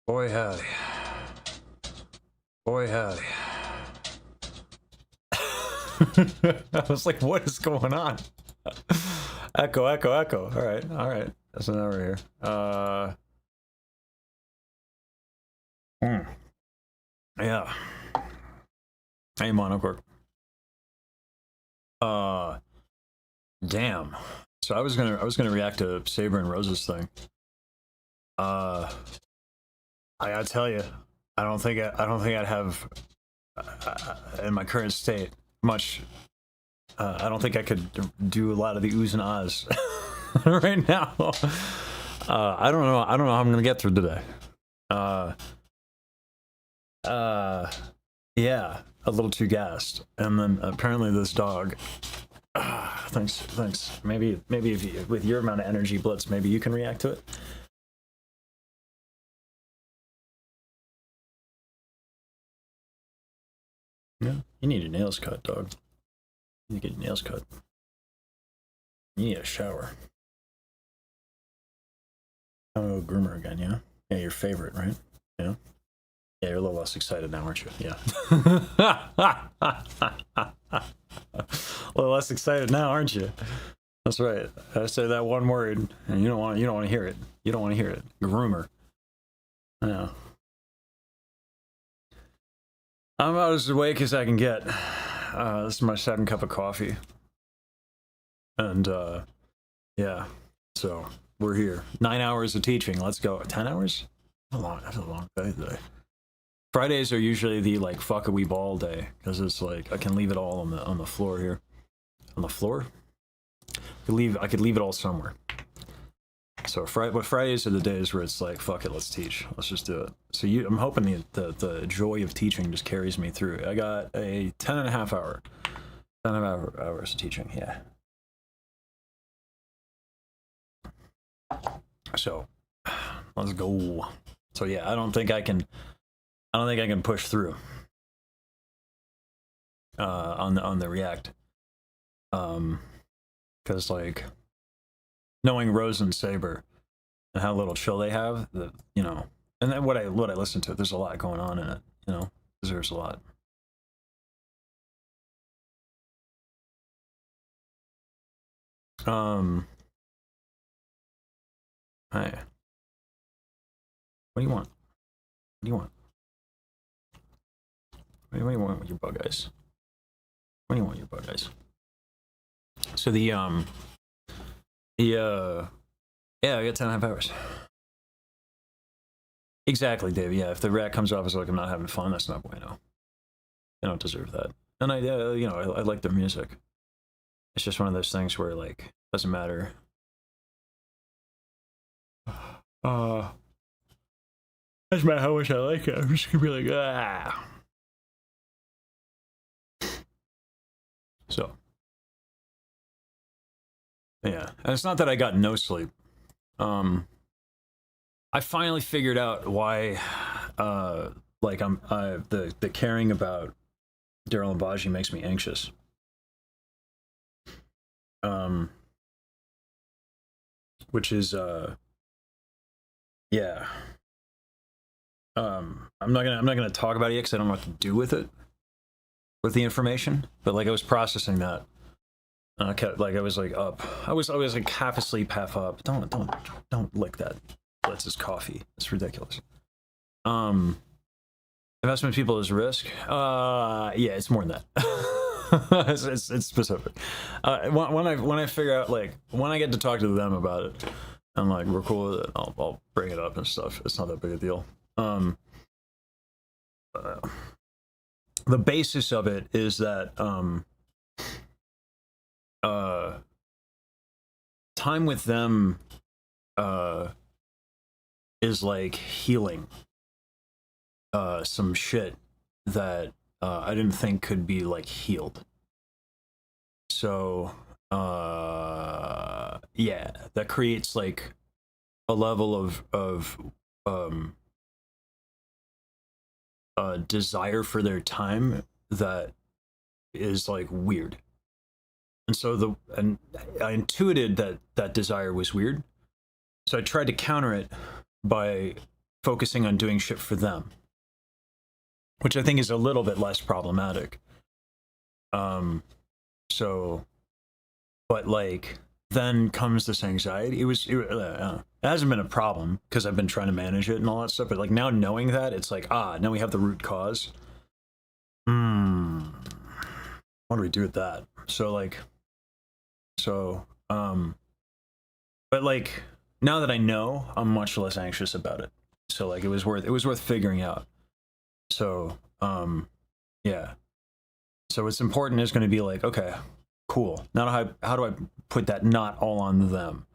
Boy howdy. Boy howdy. I was like, what is going on? Echo, echo, echo. All right. That's an hour here. Yeah. Hey, Monocork. Damn. So I was gonna react to Saber and Rose's thing. I gotta tell you, I don't think I'd have in my current state much. I don't think I could do a lot of the oohs and ahs right now. I don't know how I'm gonna get through today. Yeah, a little too gassed, and then apparently this dog. Thanks. Maybe if you, with your amount of energy, Blitz, maybe you can react to it. Yeah, you need your nails cut, dog. You need to get your nails cut. You need a shower. I'm gonna go groomer again, yeah? Yeah, your favorite, right? Yeah. Yeah, you're a little less excited now, aren't you? Yeah. A little less excited now, aren't you? That's right. I say that one word, and you don't want to hear it. You don't want to hear it. Groomer. Yeah. I'm about as awake as I can get. This is my second cup of coffee, and yeah. So we're here. 9 hours of teaching. Let's go. 10 hours? That's a long day today. Fridays are usually the like fuck a wee ball day, because it's like I can leave it all on the floor here. On the floor? I could leave it all somewhere. So Fridays are the days where it's like fuck it, let's teach. Let's just do it. So I'm hoping the joy of teaching just carries me through. I got a 10.5 hours of teaching. Yeah. So let's go. So yeah, I don't think I can push through on the React, because like knowing Rose and Saber and how little chill they have, and then what I listen to, there's a lot going on in it, there's a lot. Hey, what do you want? What do you want? What do you want with your bug eyes? What do you want with your bug eyes? So yeah, I got 10.5 hours. Exactly, Dave. Yeah, if the rat comes off as like I'm not having fun, that's not bueno. I don't deserve that. And I like their music. It's just one of those things where like doesn't matter. Doesn't matter how much I like it. I'm just gonna be like, ah. So, yeah, and it's not that I got no sleep. I finally figured out why, like the caring about Daryl and Baji makes me anxious. Which is yeah. I'm not gonna talk about it yet because I don't know what to do with it, with the information. But like I was processing that. I kept like I was like up. I was like half asleep, half up. Don't lick that. That's his coffee. It's ridiculous. Investment people is risk. Yeah, it's more than that. it's specific. When I figure out like when I get to talk to them about it, I'm like we're cool with it. I'll bring it up and stuff. It's not that big a deal. The basis of it is that time with them is like healing some shit that I didn't think could be like healed. So yeah, that creates like a level of desire for their time that is like weird. And so I intuited that desire was weird. So I tried to counter it by focusing on doing shit for them, which I think is a little bit less problematic. So, but like, then comes this anxiety. It hasn't been a problem because I've been trying to manage it and all that stuff. But like now knowing that, it's like, now we have the root cause. What do we do with that? So like, but like now that I know, I'm much less anxious about it. So like, it was worth figuring out. So, yeah. So what's important is going to be like, okay, cool. Now how do I put that not all on them?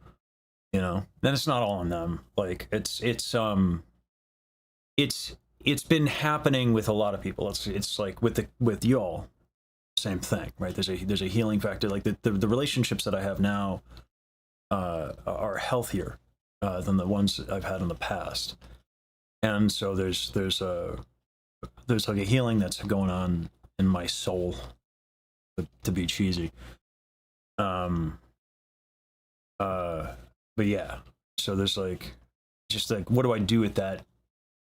You know, then it's not all on them. Like it's been happening with a lot of people. It's like with y'all, same thing, right? There's a healing factor. Like the relationships that I have now are healthier than the ones I've had in the past, and so there's like a healing that's going on in my soul, to be cheesy. But yeah, so there's like, just like, what do I do with that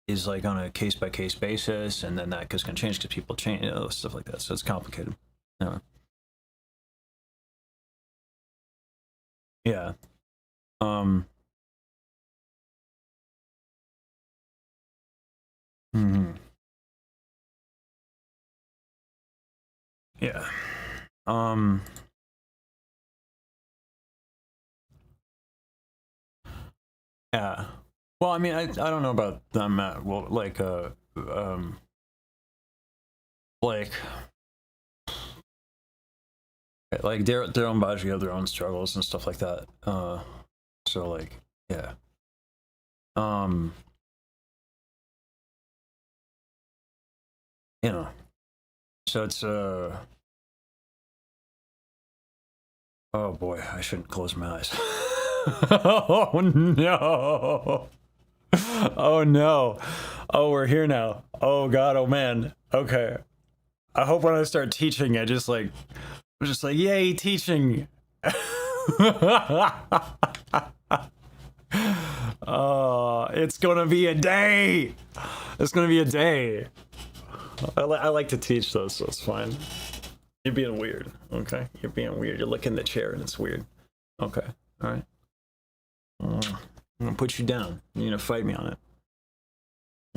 is like on a case by case basis, and then that is going to change because people change, you know, stuff like that. So it's complicated. Yeah. Yeah. Yeah. Well, I mean, I don't know about them. Well, like Daryl and Bajiru have their own struggles and stuff like that. So like, yeah. You know, so it's oh boy, I shouldn't close my eyes. Oh no. Oh no. Oh, we're here now. Oh god, oh man. Okay. I hope when I start teaching, I'm just like, yay, teaching. It's gonna be a day. It's gonna be a day. I like to teach though, so it's fine. You're being weird, okay? You're being weird. You're looking in the chair and it's weird. Okay, all right. I'm gonna put you down. You're gonna fight me on it.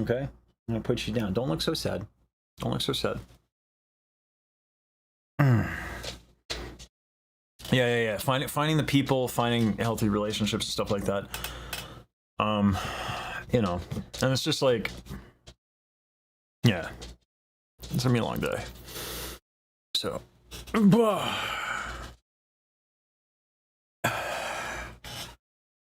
Okay? I'm gonna put you down. Don't look so sad. Don't look so sad. Yeah. Finding the people, finding healthy relationships and stuff like that. You know, and it's just like, yeah, it's gonna be a long day. So,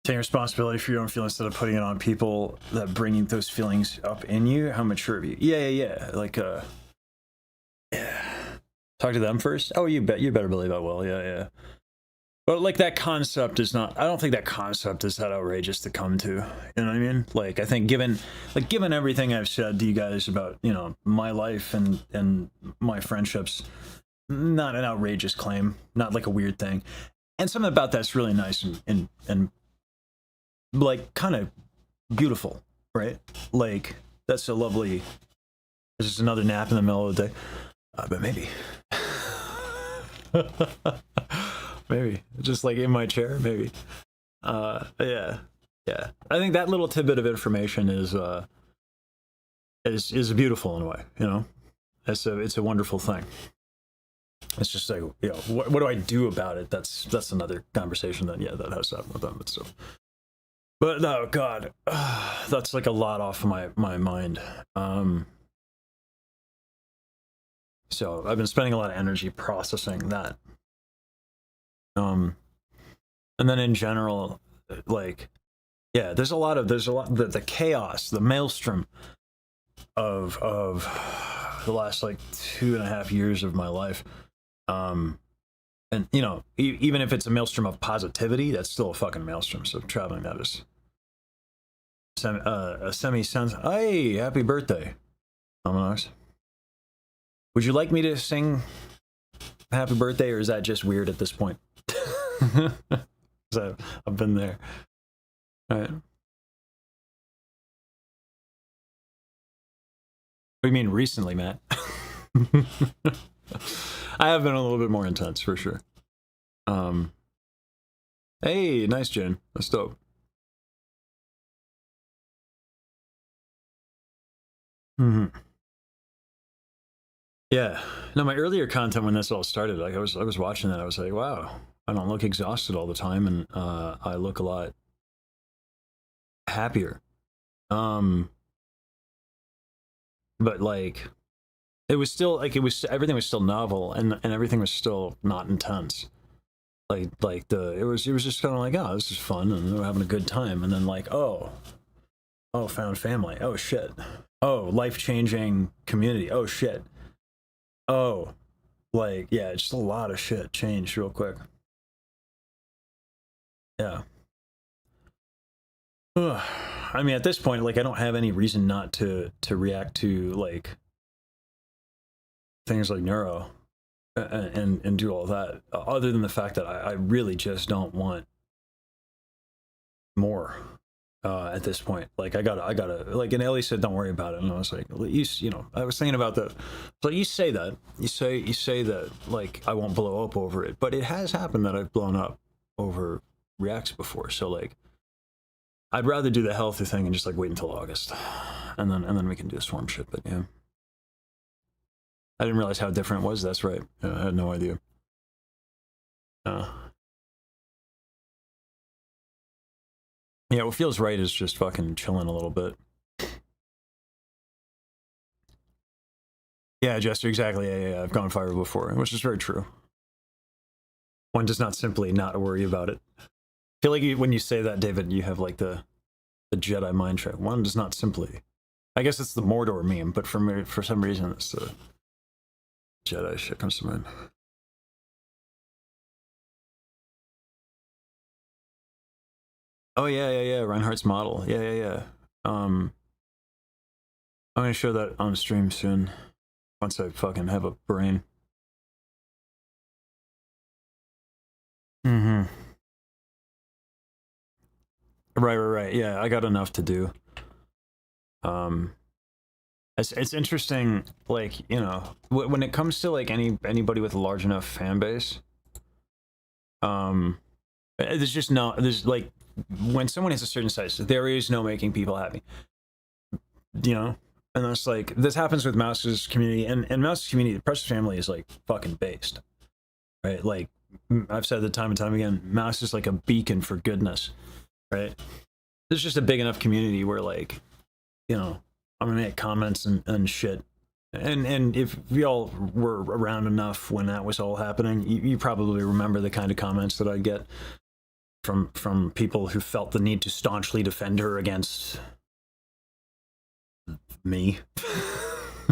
taking responsibility for your own feelings instead of putting it on people that bring those feelings up in you. How mature of you? Yeah. Like, yeah. Talk to them first. Oh, you better believe I will. Yeah. But like that concept is not. I don't think that concept is that outrageous to come to. You know what I mean? Like, I think given everything I've said to you guys about, you know, my life and my friendships, not an outrageous claim, not like a weird thing, and something about that's really nice and like kind of beautiful, right? Like that's a lovely. There's just another nap in the middle of the day, but maybe. Maybe just like in my chair, maybe. Yeah. I think that little tidbit of information is beautiful in a way. You know, it's a wonderful thing. It's just like, you know, what do I do about it? That's another conversation that has to happen with them. But no, God, that's like a lot off of my mind. So I've been spending a lot of energy processing that. And then in general, like, yeah, there's a lot the chaos, the maelstrom of the last like 2.5 years of my life. And you know, even if it's a maelstrom of positivity, that's still a fucking maelstrom. So traveling that is a semi-sense. Hey, happy birthday, Amanos. Would you like me to sing happy birthday, or is that just weird at this point? So I've been there. All right. What do you mean recently, Matt? I have been a little bit more intense for sure. Hey, nice, Jen. That's dope. Hmm. Yeah. No, my earlier content when this all started, like I was watching that, I was like, wow, I don't look exhausted all the time, and I look a lot happier. Um, but like it was still like it was everything was still novel, and everything was still not intense. Like the it was just kind of like, oh, this is fun, and we're having a good time, and then like, oh, found family, oh shit, oh, life changing community, oh shit, oh, like yeah, just a lot of shit changed real quick. Yeah. Ugh. I mean, at this point, like, I don't have any reason not to react to like things like neuro and do all that, other than the fact that I really just don't want more at this point. Like, I gotta like, and Ellie said, "Don't worry about it," and I was like, well, you know, I was thinking about that. So you say that, you say that, like, I won't blow up over it, but it has happened that I've blown up over reacts before. So like, I'd rather do the healthy thing and just like wait until August, and then we can do swarm shit. But yeah, I didn't realize how different it was. That's right. Yeah, I had no idea. Uh, yeah, what feels right is just fucking chilling a little bit. Yeah, Jester, exactly. Yeah. I've gone viral before, which is very true. One does not simply not worry about it. I feel like when you say that, David, you have like the Jedi mind trick. One does not simply. I guess it's the Mordor meme, but for me, for some reason, it's the Jedi shit comes to mind. Oh yeah. Reinhardt's model. Yeah. Um, I'm gonna show that on stream soon. Once I fucking have a brain. Mm-hmm. Right. Yeah, I got enough to do. Um, it's interesting, like, you know, when it comes to like anybody with a large enough fan base, um, there's just no, there's like, when someone has a certain size, there is no making people happy, you know. And that's like, this happens with Mouse's community, and Mouse's community, the Precious family is like fucking based, right? Like, I've said it time and time again, Mouse is like a beacon for goodness, right? There's just a big enough community where, like, you know, I'm gonna make comments and shit. And if y'all were around enough when that was all happening, you probably remember the kind of comments that I'd get from people who felt the need to staunchly defend her against me.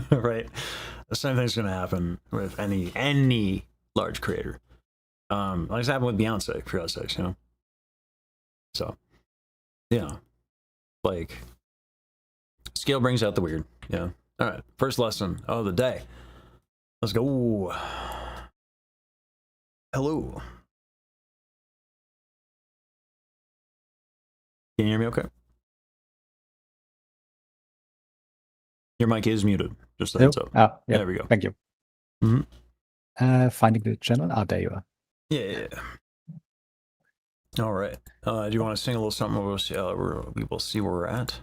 Right? The same thing's gonna happen with any large creator. Like it's happened with Beyonce, for God's sakes, you know. So yeah, like, scale brings out the weird. Yeah. All right. First lesson of the day. Let's go. Hello. Can you hear me okay? Your mic is muted. Just a Hello? heads up. Yeah. There we go. Thank you. Finding the channel. There you are. Yeah. All right. Do you want to sing a little something? We will see where we're at.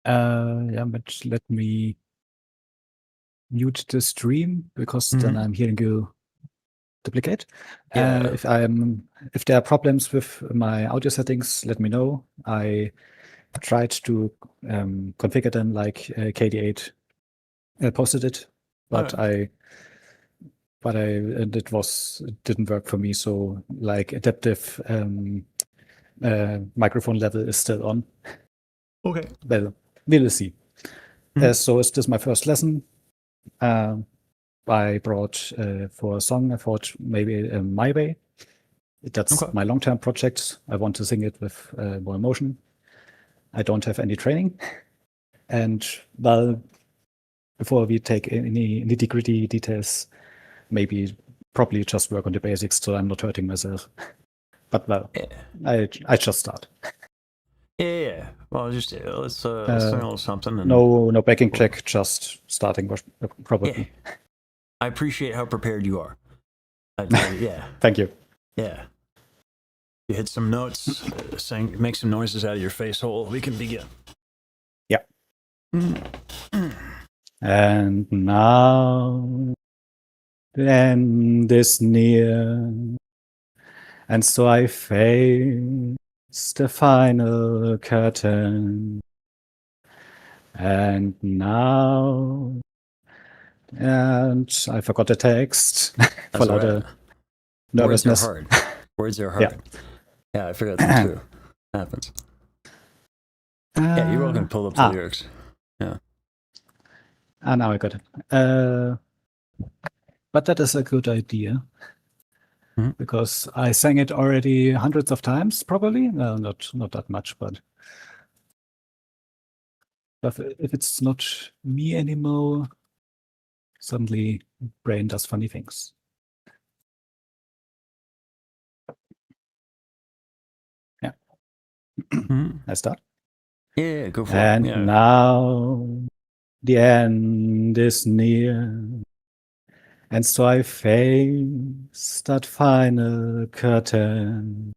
Yeah, but let me mute the stream because then I'm hearing you duplicate. Yeah. If there are problems with my audio settings, let me know. I tried to configure them like KD8 posted it, but Alright. it didn't work for me. So like adaptive microphone level is still on. Okay. Well, we'll see. So is this my first lesson? I brought for a song, I thought maybe My Way. That's Okay. my long-term project. I want to sing it with more emotion. I don't have any training. And well, before we take any nitty-gritty details, maybe probably just work on the basics so I'm not hurting myself. But well, Yeah. I just start. Yeah. Well, just let's sing a little something. And, No backing track, just starting probably. Yeah. I appreciate how prepared you are. Yeah. Thank you. Yeah. You hit some notes, make some noises out of your face hole. We can begin. Yeah. And now the end is near, and so I face the final curtain. And now, and I forgot the text for That's all right. nervousness. Words are hard. Words are hard. Yeah, I forgot them too. Happens. Yeah, you're welcome to pull up the lyrics. Yeah. Now I got it. But that is a good idea. Mm-hmm. Because I sang it already hundreds of times, probably. Not that much, but if it's not me anymore, suddenly brain does funny things. Yeah. I start. Yeah, go for it. And now the end is near, and so I face that final curtain.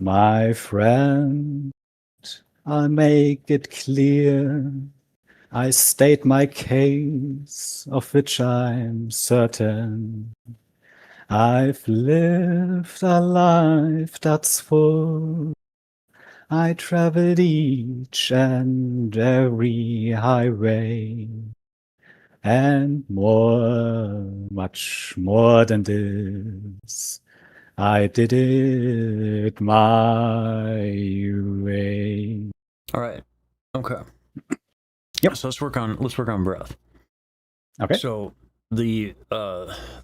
My friend, I'll make it clear. I state my case, of which I'm certain. I've lived a life that's full. I traveled each and every highway, and more, much more than this. I did it my way. All right. Okay. Yep. So let's work on breath. Okay. So the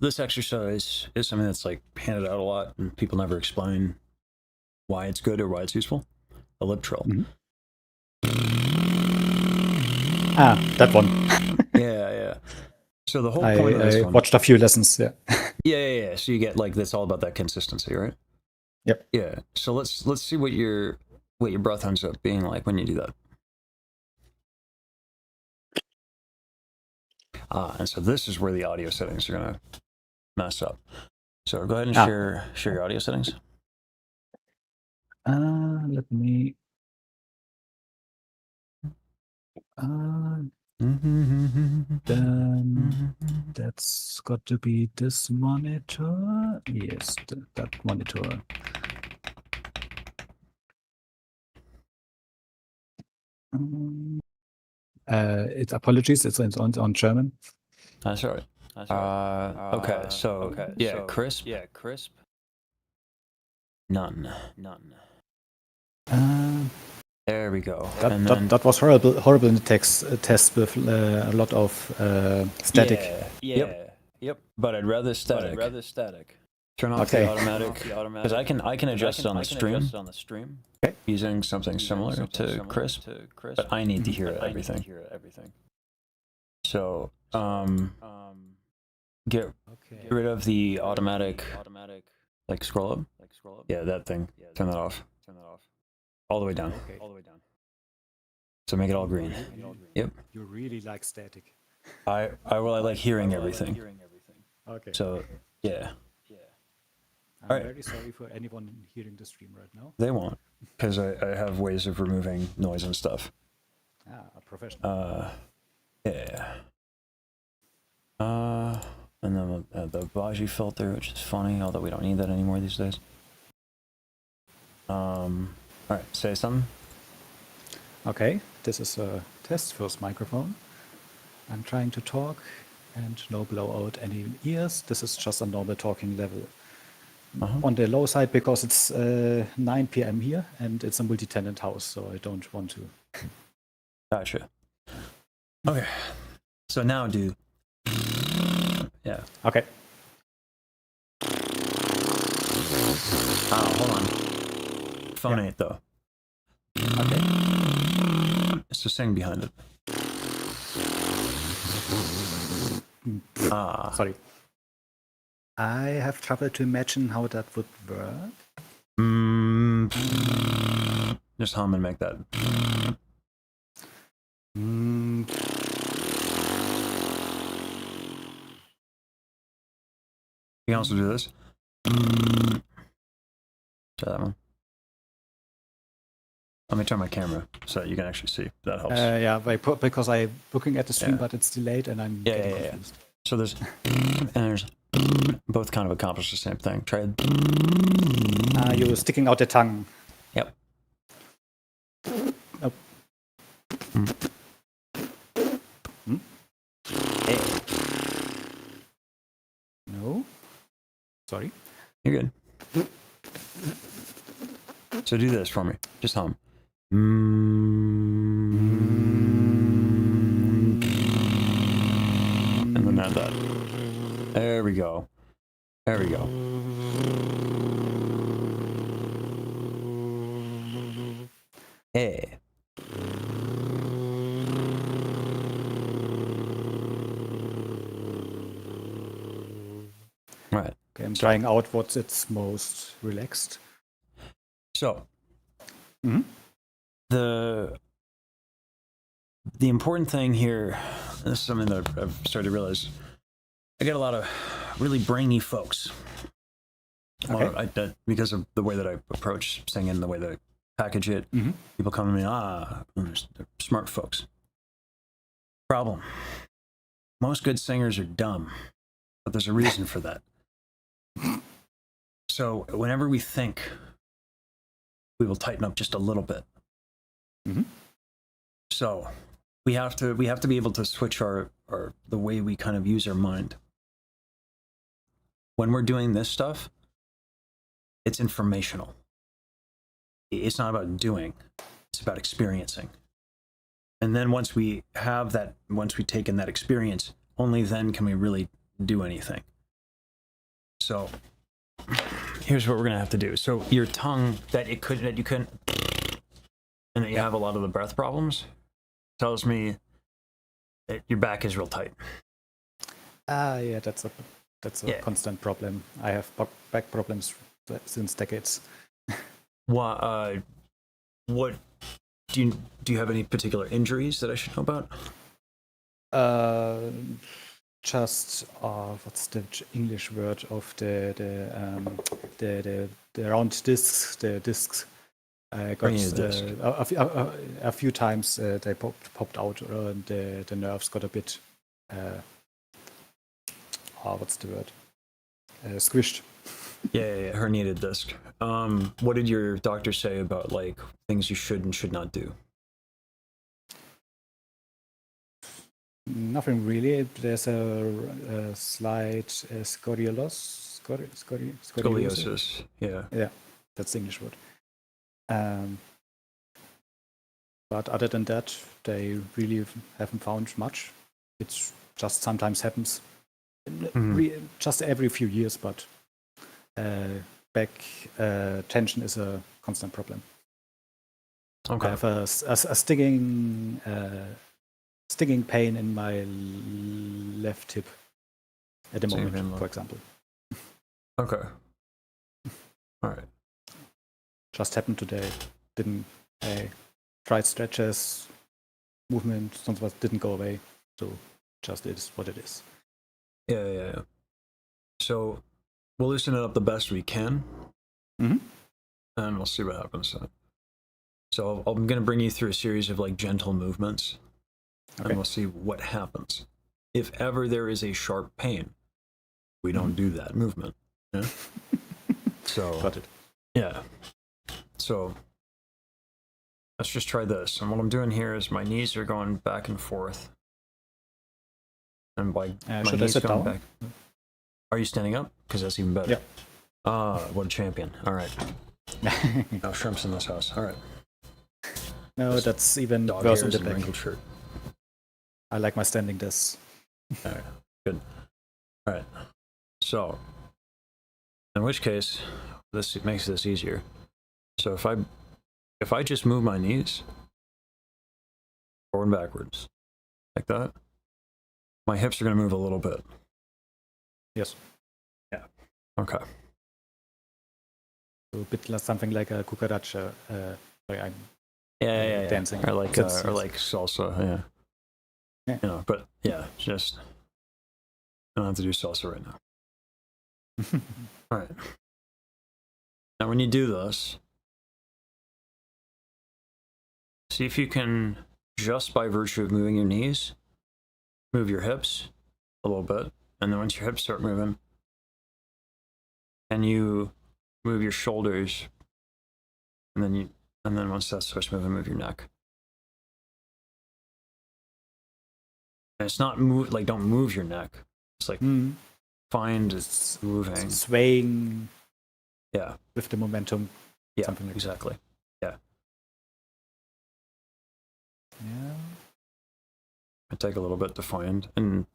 this exercise is something that's like handed out a lot, and people never explain why it's good or why it's useful. A lip trill. Mm-hmm. That one. Yeah. So the whole point of this one, watched a few lessons. Yeah. So you get like that's all about that consistency, right? Yep. Yeah. So let's see what your breath ends up being like when you do that. And so this is where the audio settings are gonna mess up. So go ahead and share your audio settings. Let me. Then that's got to be this monitor. Yes, that monitor. It's apologies. It's on German. That's all right. Okay. So crisp. Yeah, crisp. None. There we go. That was horrible in the test with a lot of static. Yeah. Yep. But I'd rather static. Turn off the automatic because I can adjust it on the stream. Okay. Using something similar to crisp, but I need to hear everything. So get rid of the automatic like scroll up. Yeah, that thing. Turn that off. All the way down. So make it all green. Yep. You really like static. I like hearing everything. Okay. So yeah. I'm very sorry for anyone hearing the stream right now. They won't, because I have ways of removing noise and stuff. A professional. Yeah. And then the Bajiru filter, which is funny, although we don't need that anymore these days. All right, say something. Okay, this is a test first microphone. I'm trying to talk and no blow out any ears. This is just a normal talking level. On the low side because it's 9 p.m. here and it's a multi-tenant house, so I don't want to. Gotcha. Okay. So now do. Yeah. Okay. Hold on. Phonate though. Okay. It's just sing behind it. Sorry. I have trouble to imagine how that would work. Just hum and make that. Mm, You can also do this. Try that one. Let me turn my camera so that you can actually see. That helps. yeah, because I'm looking at the stream, Yeah. but it's delayed and I'm getting confused. So there's and there's both kind of accomplish the same thing. Try it. You're sticking out the tongue. Yep. Oh. No. Sorry. You're good. So do this for me. Just hum. And then add that. There we go. There we go. Hey. Right. Okay, I'm trying out what's its most relaxed. So, Mhm. the important thing here, this is something that I've started to realize. I get a lot of really brainy folks. Okay. Because of the way that I approach singing, the way that I package it. Mhm. People come to me, they're smart folks. Problem. Most good singers are dumb, but there's a reason for that. So whenever we think, we will tighten up just a little bit. Mhm. So we have to be able to switch the way we kind of use our mind. When we're doing this stuff, it's informational. It's not about doing, it's about experiencing. And then once we take in that experience, only then can we really do anything. So here's what we're gonna have to do. So your tongue that you couldn't, and that you have a lot of the breath problems, tells me that your back is real tight. Yeah, that's a constant problem. I have back problems since decades. What do you have any particular injuries that I should know about? Just what's the English word of the round discs? The discs. I got a few times they popped out, and the nerves got a bit. What's the word? Squished. Yeah, herniated disc. What did your doctor say about like things you should and should not do? Nothing really. There's a slight scoliosis. Yeah, That's the English word. But other than that, they really haven't found much. It's just sometimes happens, just every few years. But back tension is a constant problem. Okay. I have a stinging pain in my left hip at the moment, for example. Okay. All right. Just happened today. Tried stretches, movement, something didn't go away. So just it is what it is. Yeah. So we'll loosen it up the best we can, and we'll see what happens. So I'm going to bring you through a series of like gentle movements, and we'll see what happens. If ever there is a sharp pain, we don't do that movement. Yeah. So got it. Yeah. So let's just try this. And what I'm doing here is my knees are going back and forth. And by my should knees I sit going down? back. Are you standing up? Because that's even better. Yeah. What a champion. All right. No shrimps in this house. All right. No, Just that's even dog worse in hairs the and back. wrinkled shirt. I like my standing desk. All right. Good. All right. So, in which case, this makes this easier. So if I just move my knees forward and backwards like that, my hips are going to move a little bit. Yes. Yeah. Okay. So a bit something like a cucaracha Sorry, I'm Yeah. dancing. Or like That's- salsa, yeah. You know, but yeah, just I don't have to do salsa right now. All right. Now, when you do this, see if you can, just by virtue of moving your knees, move your hips a little bit, and then once your hips start moving, and you move your shoulders, and then once that starts moving, move your neck. And it's not move like don't move your neck. It's like find it's moving, swaying. Yeah, with the momentum. Yeah, something like exactly. Yeah. Yeah. It take a little bit to find, and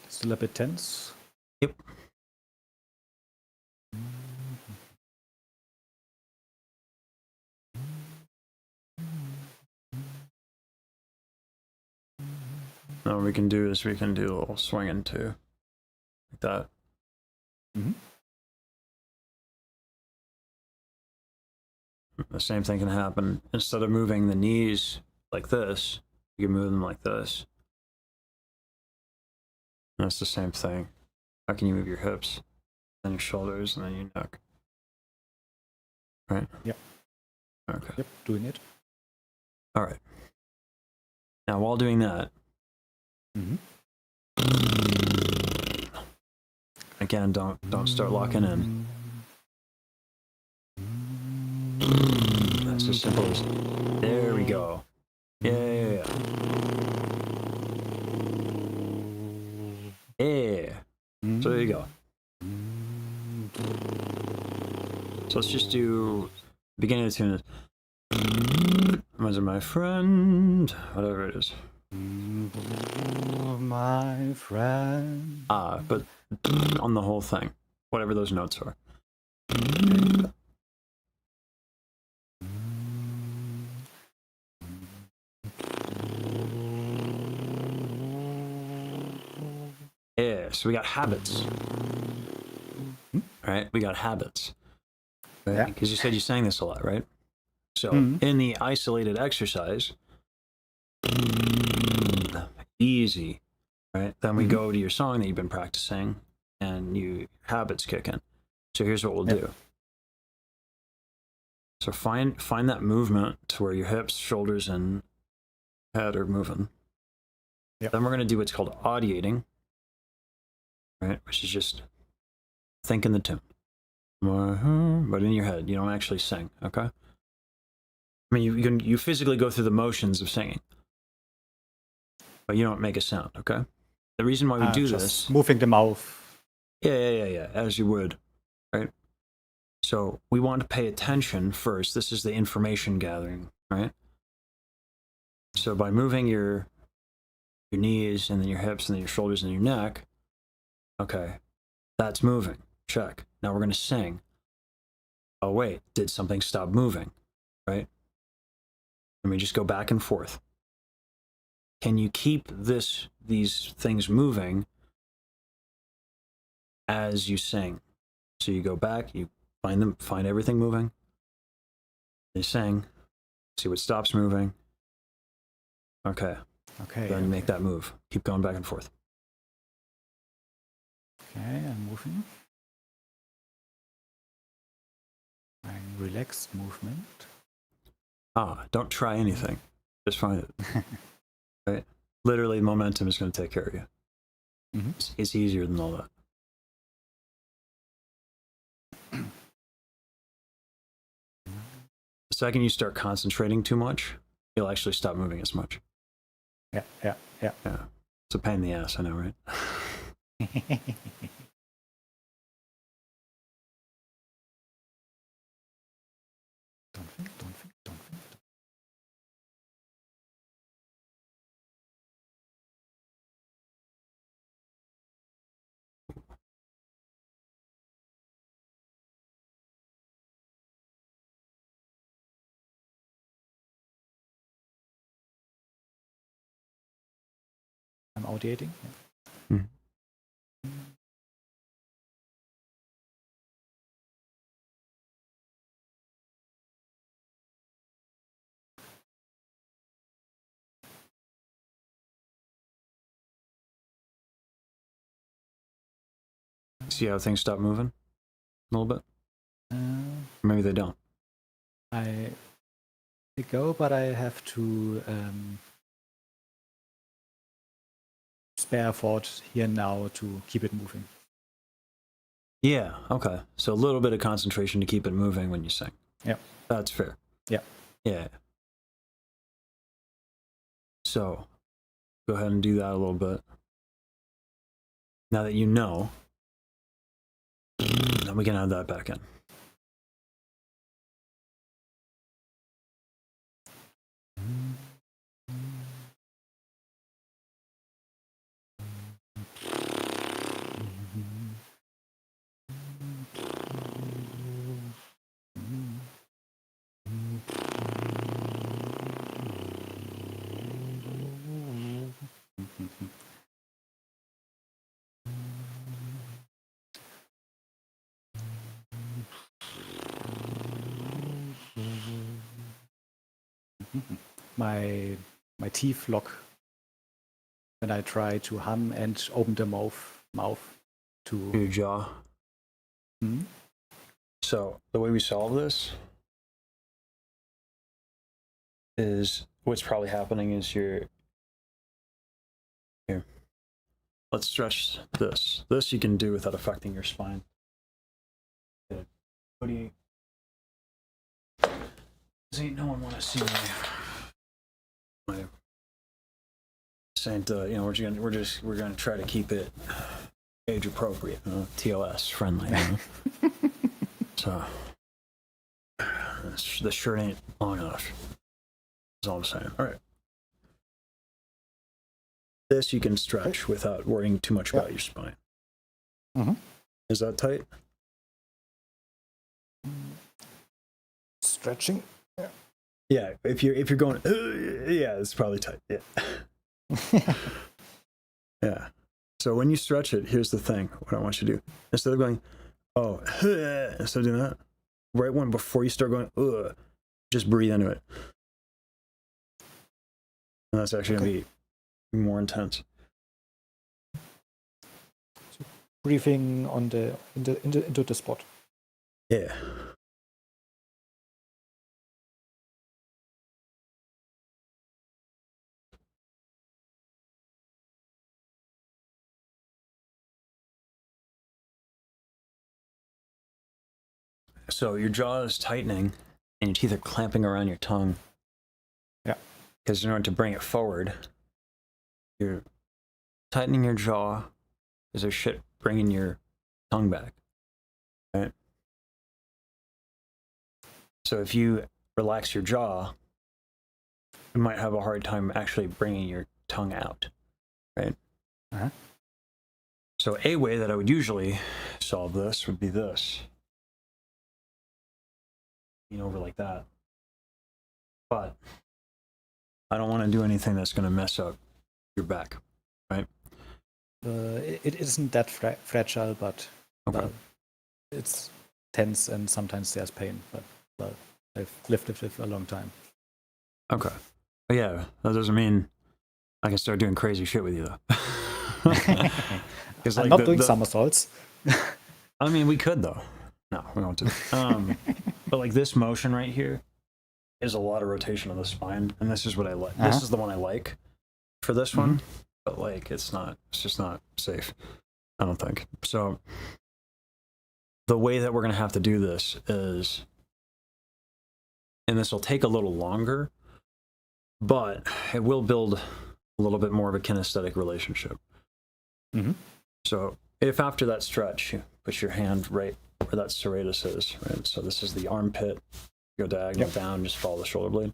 Still a bit tense. Yep. Now what we can do is we can do a little swinging too, like that. The same thing can happen. Instead of moving the knees like this, you can move them like this. And that's the same thing. How can you move your hips, then your shoulders, and then your neck? Right? Yep. Okay. Yep, doing it. All right. Now, while doing that, again, don't start locking in. That's as simple as, there we go. Yeah. So there you go. So let's just do beginning of the tune. Was it my friend? Whatever it is. My friend. But on the whole thing, whatever those notes are. Yeah, so we got habits. Right? We got habits. Right? Yeah. Because you said you sang this a lot, right? So in the isolated exercise, easy, right? Then we go to your song that you've been practicing, and you habits kick in. So here's what we'll do. So find that movement to where your hips, shoulders, and head are moving. Yep. Then we're going to do what's called audiating, right? Which is just thinking the tune, but in your head. You don't actually sing, okay? I mean, you physically go through the motions of singing, but you don't make a sound, okay? The reason why we do this, moving the mouth. Yeah, as you would, right? So we want to pay attention first. This is the information gathering, right? So by moving your knees, and then your hips, and then your shoulders, and your neck, okay, that's moving. Check. Now we're going to sing. Oh wait, did something stop moving? Right? Let me just go back and forth. Can you keep these things moving as you sing? So you go back, you find everything moving. You sing, see what stops moving. Okay. Then you make that move. Keep going back and forth. Okay, I'm moving. Relaxed movement. Don't try anything. Just find it. Right? Literally, momentum is going to take care of you. It's easier than all that. The second you start concentrating too much, you'll actually stop moving as much. Yeah. It's a pain in the ass, I know, right? Don't think. I'm audiating. See how things stop moving a little bit? Uh, Maybe they don't. I go, but I have to spare thought here and now to keep it moving. Yeah, okay. So a little bit of concentration to keep it moving when you sing. Yeah. That's fair. Yeah. Yeah. So go ahead and do that a little bit. Now that you know, then we can add that back in. My teeth lock when I try to hum and open the mouth to Your jaw. Hmm? So the way we solve this is what's probably happening is here. Let's stretch this. This you can do without affecting your spine. Good. What do you? See, no one want to see my Saint. We're gonna try to keep it age appropriate, TOS friendly. So the shirt ain't long enough. That's all I'm saying. All right. This you can stretch without worrying too much about your spine. Mhm. Is that tight? stretching. Yeah. If you're going, yeah, it's probably tight. Yeah. Yeah. So when you stretch it, here's the thing. What I want you to do, instead of going, instead of doing that, right when before you start going, just breathe into it. And that's actually going to be more intense. Breathing on into the spot. Yeah. So your jaw is tightening and your teeth are clamping around your tongue. Yeah. Because in order to bring it forward, you're tightening your jaw because there's shit bringing your tongue back. Right? So if you relax your jaw, you might have a hard time actually bringing your tongue out. Right? Uh-huh. So a way that I would usually solve this would be this. Over like that. But I don't want to do anything that's going to mess up your back, right? It isn't that fragile, but Okay. it's tense and sometimes there's pain. But I've lived with it for a long time. Okay. But yeah, that doesn't mean I can start doing crazy shit with you though. I'm not doing somersaults. I mean, we could though. No, we don't do it. But like this motion right here is a lot of rotation of the spine, and this is what I like. This is the one I like for this one, but like it's just not safe, I don't think. So the way that we're gonna have to do this is, and this will take a little longer, but it will build a little bit more of a kinesthetic relationship. Mm-hmm. So if after that stretch, you put your hand right where that serratus is, right? So this is the armpit, go diagonal down, just follow the shoulder blade.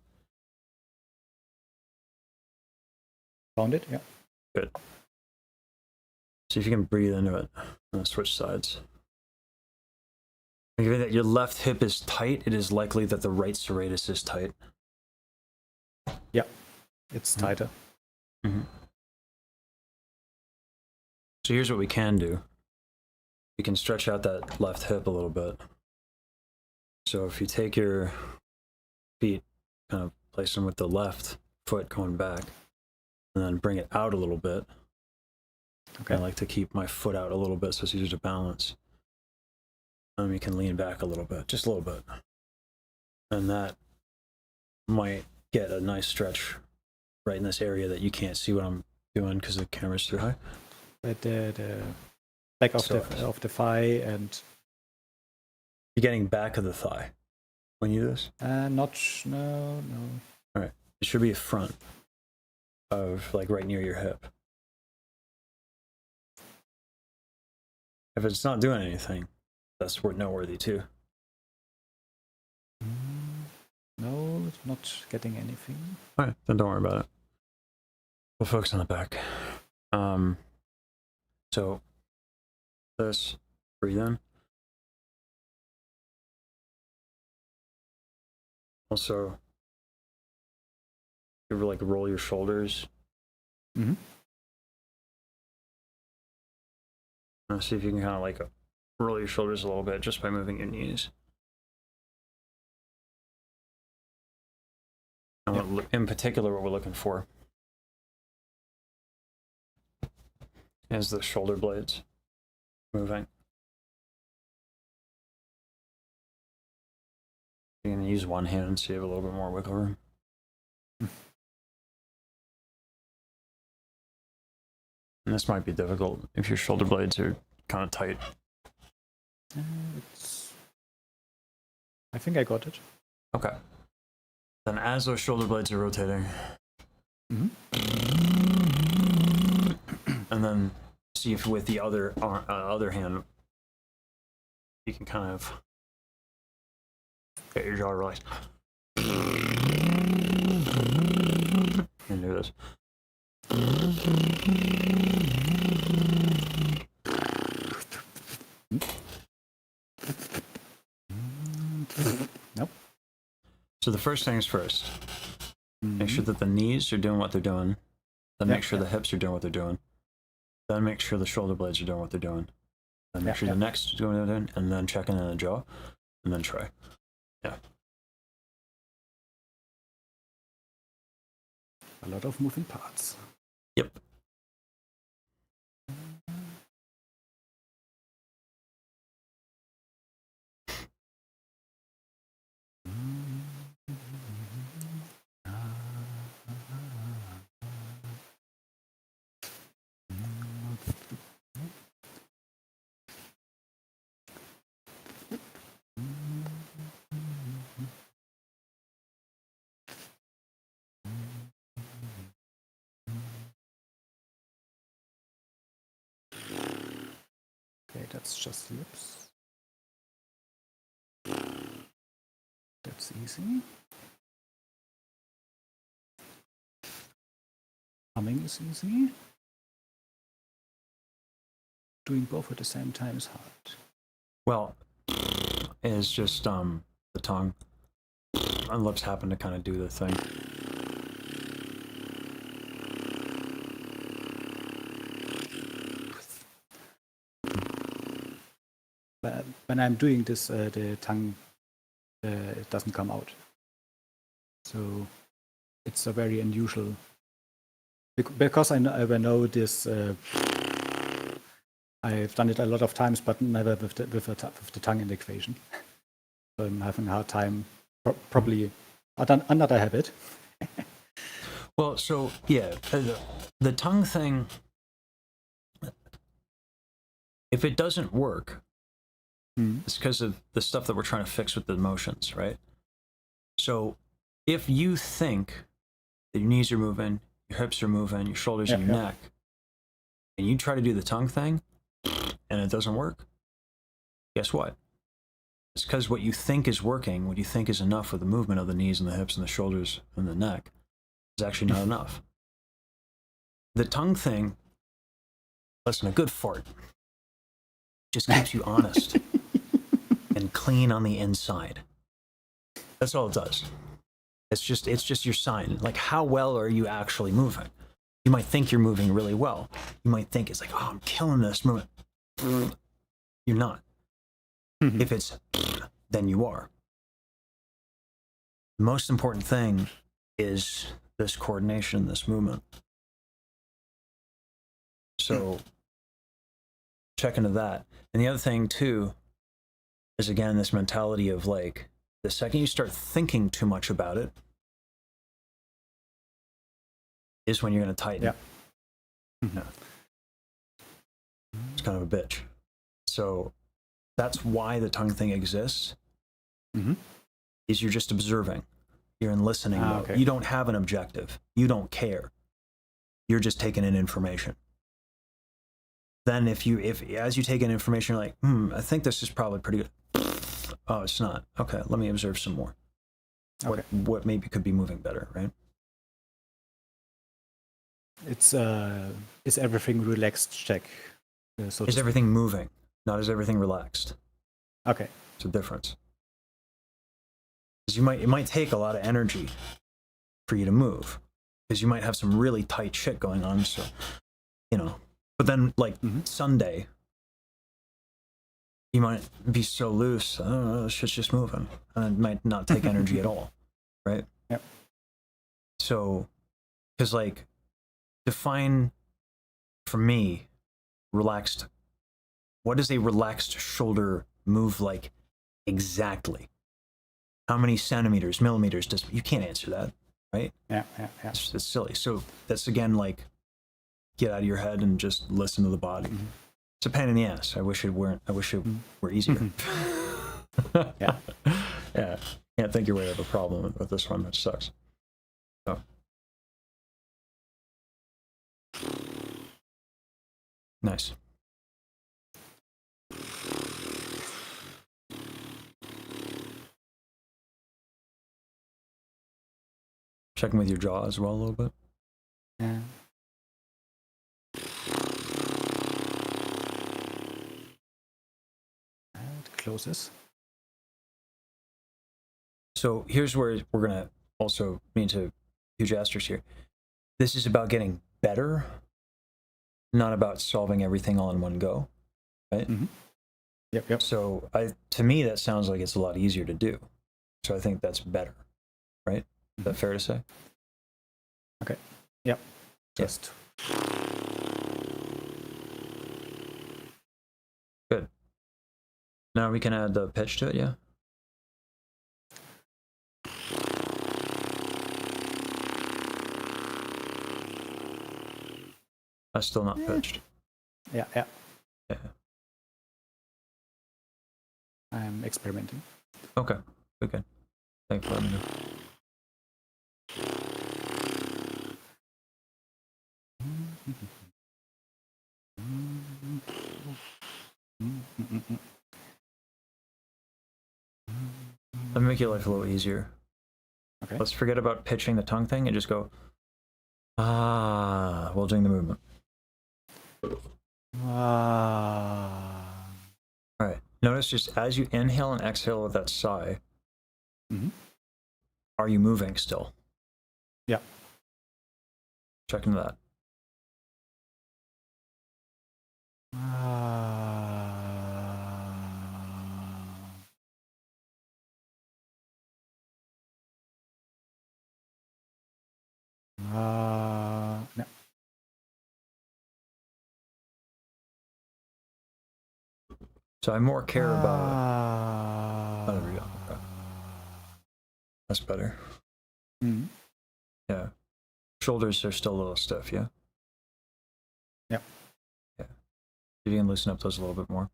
Found it? Yeah. Good. See if you can breathe into it. Switch sides. Given that your left hip is tight, it is likely that the right serratus is tight. Yeah, it's tighter. Mm-hmm. So here's what we can do. We can stretch out that left hip a little bit. So if you take your feet, kind of place them with the left foot going back, and then bring it out a little bit. Okay. I like to keep my foot out a little bit so it's easier to balance. You can lean back a little bit, just a little bit. And that might get a nice stretch right in this area that you can't see what I'm doing because the camera's too high. But the back of the thigh and you're getting back of the thigh when you do this? no. All right. It should be a front of like right near your hip. If it's not doing anything, that's noteworthy too. No, it's not getting anything. All right, then don't worry about it. We'll focus on the back. So this, breathe in. Also, you ever like roll your shoulders? Mm-hmm. See if you can kind of like roll your shoulders a little bit just by moving your knees. And what, in particular, what we're looking for is the shoulder blades moving. You can use one hand so you have a little bit more wiggle room. And this might be difficult if your shoulder blades are kind of tight. I think I got it. Okay. Then as those shoulder blades are rotating, and then see if with the other hand, you can kind of get your jaw relaxed. And do this. Nope. So the first things first. Make sure that the knees are doing what they're doing. Then make sure the hips are doing what they're doing. Then make sure the shoulder blades are doing what they're doing. Then make sure the neck's doing what they're doing. And then check in on the jaw. And then try. Yeah. A lot of moving parts. Yep. Okay, that's just lips. That's easy. Humming is easy. Doing both at the same time is hard. Well, it's just the tongue and lips happen to kind of do the thing. But when I'm doing this, the tongue it doesn't come out. So it's a very unusual. Because I know this. I've done it a lot of times, but never with the tongue in the equation. So I'm having a hard time. Probably another habit. Well, so yeah, the tongue thing. If it doesn't work, it's because of the stuff that we're trying to fix with the emotions, right? So if you think that your knees are moving, your hips are moving, your shoulders and your neck, and you try to do the tongue thing, and it doesn't work, guess what? It's because what you think is working, what you think is enough with the movement of the knees and the hips and the shoulders and the neck is actually not enough. The tongue thing, listen, a good fart just keeps you honest and clean on the inside. That's all it does. It's just your sign. Like, how well are you actually moving? You might think you're moving really well. You might think it's like, oh, I'm killing this movement. You're not. If it's, then you are. The most important thing is this coordination, this movement. So check into that. And the other thing too is, again, this mentality of like, the second you start thinking too much about it is when you're going to tighten. Yeah. Mm-hmm. Yeah. It's kind of a bitch. So that's why the tongue thing exists. Mm-hmm. Is you're just observing. You're in listening mode. Okay. You don't have an objective. You don't care. You're just taking in information. Then if as you take in information, you're like, I think this is probably pretty good. Oh, it's not. Okay, let me observe some more. Okay. What maybe could be moving better, right? It's is everything relaxed check. So Is everything moving? Not is everything relaxed? Okay. It's a difference. Because it might take a lot of energy for you to move, because you might have some really tight shit going on. So, but then like Sunday, you might be so loose. I don't know, shit's just moving, and it might not take energy at all, right? Yep. So, because like, define for me, relaxed. What does a relaxed shoulder move like exactly? How many centimeters, millimeters does, you can't answer that, right? Yeah. It's silly. So that's, again, like, get out of your head and just listen to the body. It's a pain in the ass. I wish it were easier. Yeah. Yeah. Can't think your way out of a problem with this one. That sucks. So. Nice. Checking with your jaw as well a little bit. Yeah. And it closes. So here's where we're going to also need to huge asterisks here. This is about getting better, not about solving everything all in one go, right? Mm-hmm. Yep. So to me, that sounds like it's a lot easier to do. So I think that's better, right? Is that fair to say? Okay. Yep. Just. Good. Now we can add the pitch to it, yeah? That's still not pitched. Yeah. Yeah. I'm experimenting. Okay. Good. Thanks for letting me know. Let me make your life a little easier. Okay. Let's forget about pitching the tongue thing and just go, while doing the movement. Ah. All right. Notice just as you inhale and exhale with that sigh, are you moving still? Yeah. Check into that. No. So I more care about. Oh, there we go. Okay. That's better. Mm-hmm. Yeah. Shoulders are still a little stiff, yeah? Yep. Yeah. If you can loosen up those a little bit more.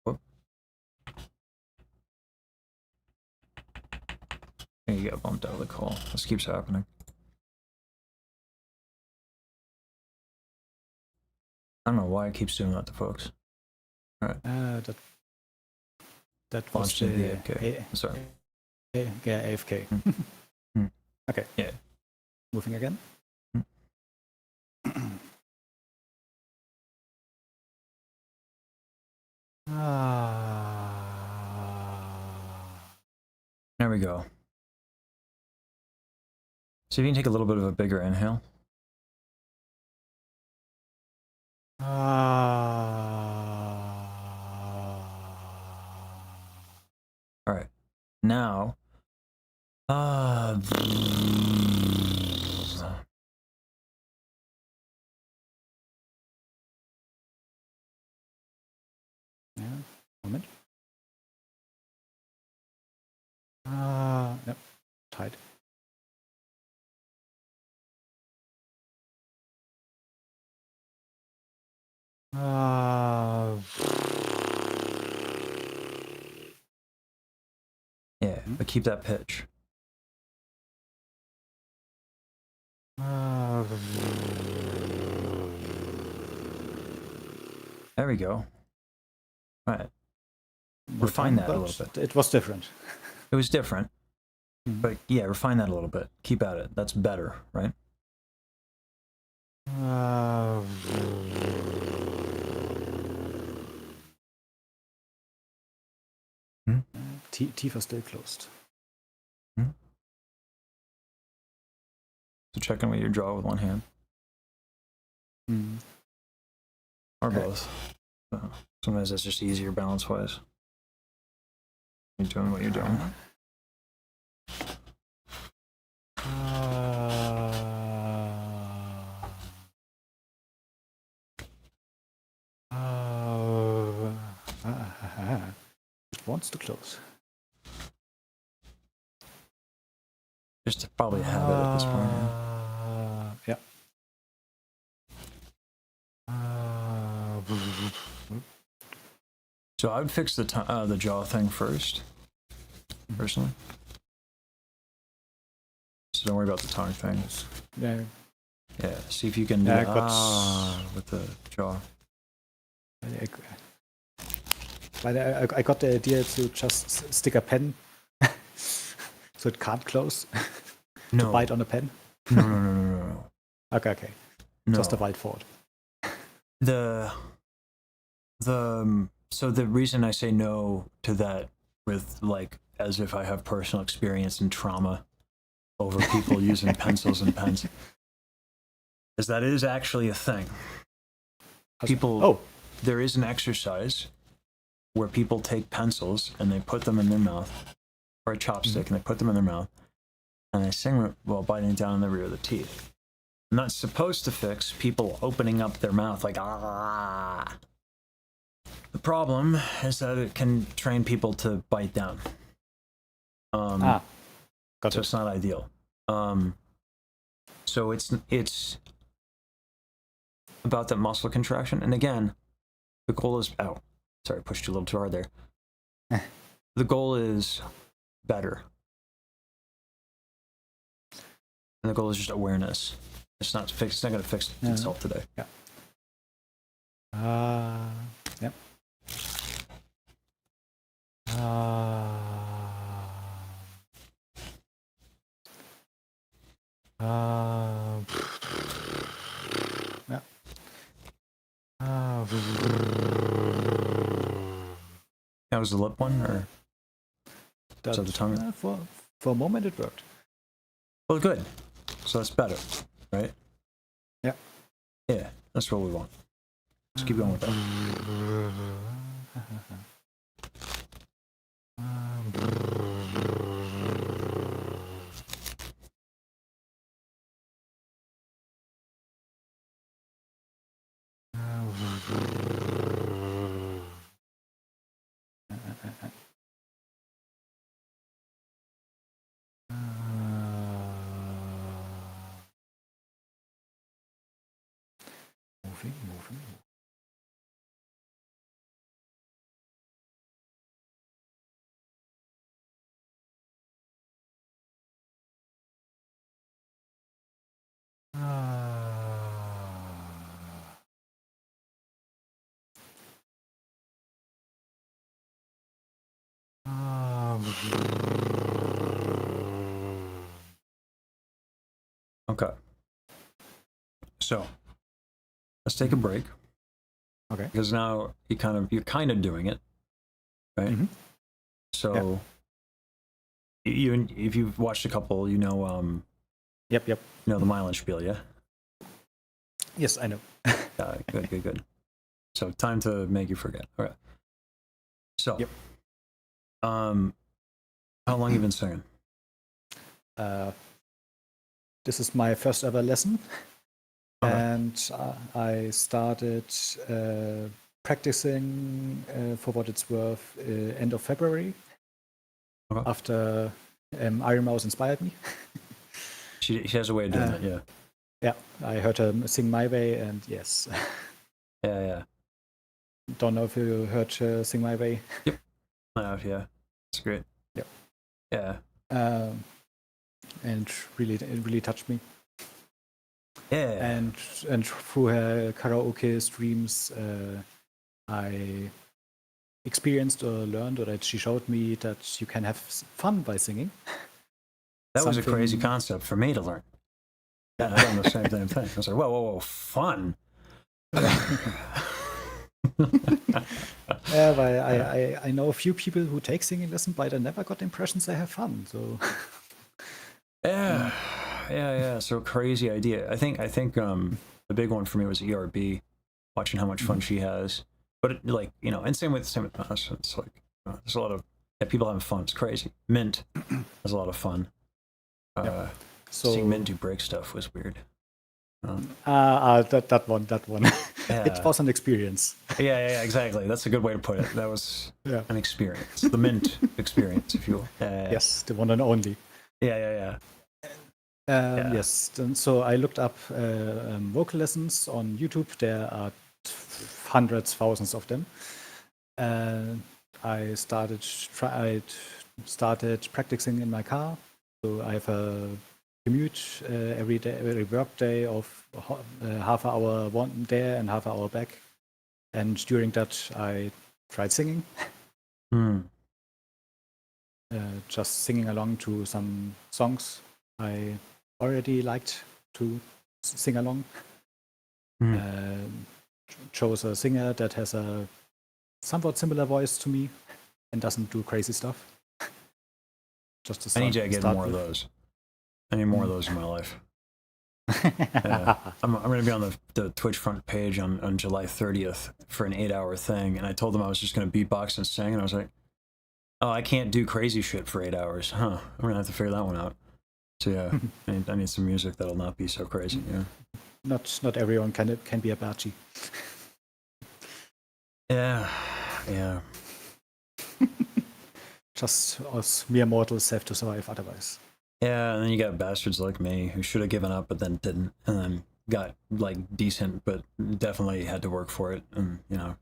Whoop. You got bumped out of the call. This keeps happening. I don't know why it keeps doing that to folks. All right. That was Launched into the AFK. Sorry. Yeah, AFK. Okay. Yeah. Moving again. There we go. So you can take a little bit of a bigger inhale. All right. Now, Uh, Yeah, moment. Yep, tight. yeah, but keep that pitch. There we go. All right. Refine that a little bit. It was different. It was different, but yeah, refine that a little bit. Keep at it. That's better, right? Teeth are still closed. So check in with your jaw with one hand. Or both. Sometimes that's just easier balance-wise. You're doing what you're doing. It wants to close. Just probably have it at this point. Yeah. So I would fix the jaw thing first, personally. So don't worry about the tongue thing. Yeah. Yeah, see if you can do with the jaw. I got the idea to just stick a pen so it can't close. No. To bite on a pen. No. Okay. No. Just a whiteboard. So the reason I say no to that, with like as if I have personal experience and trauma over people using pencils and pens, is that it is actually a thing. There is an exercise where people take pencils and they put them in their mouth, or a chopstick, and they put them in their mouth, and they sing while biting down on the rear of the teeth. And that's supposed to fix people opening up their mouth like, ah. The problem is that it can train people to bite down. Got so it's not ideal. So it's about that muscle contraction. And again, the goal is, sorry, I pushed you a little too hard there. The goal is better. And the goal is just awareness. It's not going to fix itself today. Yeah. Yep. Yeah. That was the lip one, or was that the tongue? For a moment, it worked. Well, good. So that's better, right? Yeah. Yeah, that's what we want. Let's keep going with that. Moving. Okay. So let's take a break. Okay. Because now you're kind of doing it, right? Mm-hmm. So if you've watched a couple, you know. Yep. You know the Meilenspiel, yeah. Yes, I know. Good. So time to make you forget. All right. So. Yep. How long you been singing? This is my first ever lesson, Okay. and I started practicing for what it's worth end of February. Okay. After Iron Mouse inspired me. She has a way of doing it, yeah. Yeah, I heard her sing My Way, and yes. Yeah. Don't know if you heard her sing My Way. Yep. I have, yeah. It's great. Yep. Yeah. And it really touched me. Yeah. And through her karaoke streams, I experienced or learned, or that she showed me that you can have fun by singing. That was a crazy concept for me to learn. Yeah, I've done the same thing. I was like, whoa, fun. Yeah, but I know a few people who take singing lessons, but I never got the impressions they have fun. So yeah. So crazy idea. I think the big one for me was ERB, watching how much fun she has. But and same with us. It's like there's a lot of people having fun. It's crazy. Mint has a lot of fun. so seeing Mint do break stuff was weird. that one. Yeah. It was an experience. Yeah, exactly. That's a good way to put it. That was an experience. The Mint experience, if you will. Yes, the one and only. Yeah. Yes, and so I looked up vocal lessons on YouTube. There are hundreds, thousands of them. I started practicing in my car. So I have a commute every day, every work day of half an hour one there and half an hour back. And during that, I tried singing. Just singing along to some songs I already liked to sing along. Chose a singer that has a somewhat similar voice to me and doesn't do crazy stuff. Just to start, I need to get more of those. I need more of those in my life. I'm going to be on the Twitch front page on July 30th for an 8-hour thing, and I told them I was just going to beatbox and sing, and I was like, oh, I can't do crazy shit for 8 hours. Huh. I'm going to have to figure that one out. So yeah, I need some music that'll not be so crazy. Yeah. Not everyone can be a Baji. Yeah. Just us mere mortals have to survive otherwise. Yeah, and then you got bastards like me who should have given up but then didn't, and then got decent but definitely had to work for it. And I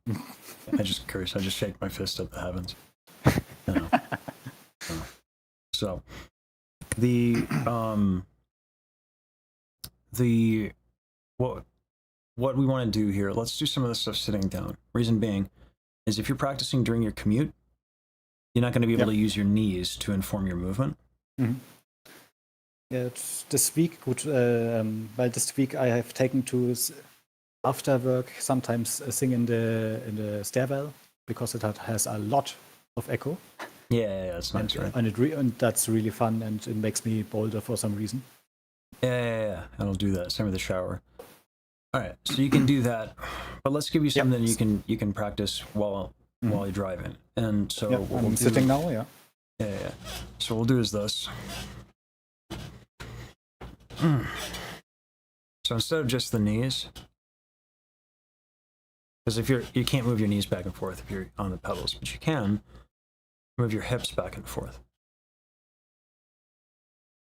just curse. I just shake my fist at the heavens. So what we want to do here, let's do some of this stuff sitting down. Reason being is if you're practicing during your commute, you're not going to be able to use your knees to inform your movement. Yeah, this week, this week I have taken to after work sometimes sing in the stairwell because it has a lot of echo. Yeah, it's nice, right? And that's really fun, and it makes me bolder for some reason. Yeah. I'll do that. Same with the shower. All right, so you can do that, but let's give you something you can practice while you're driving. And so I'm sitting now. Yeah. So what we'll do is this. So instead of just the knees, because if you can't move your knees back and forth if you're on the pedals, but you can move your hips back and forth.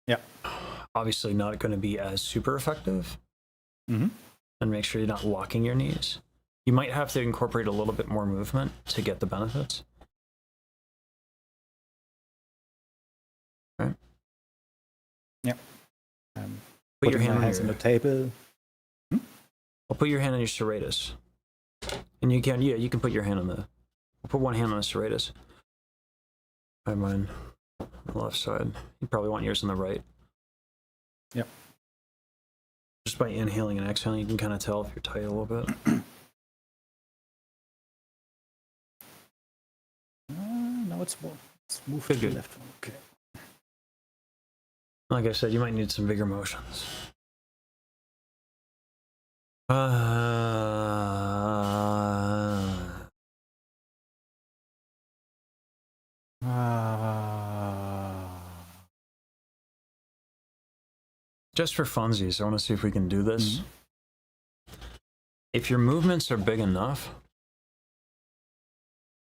Yeah. Obviously not going to be as super effective. And make sure you're not locking your knees. You might have to incorporate a little bit more movement to get the benefits. Right? Yeah. Put your hand on the table. I'll put your hand on your serratus. And you can put your hand on I'll put one hand on the serratus. I have mine on the left side. You probably want yours on the right. Yep. Just by inhaling and exhaling, you can kind of tell if you're tight a little bit. Now it's moved to the left. Okay. Like I said, you might need some bigger motions. just for funsies, I want to see if we can do this. If your movements are big enough,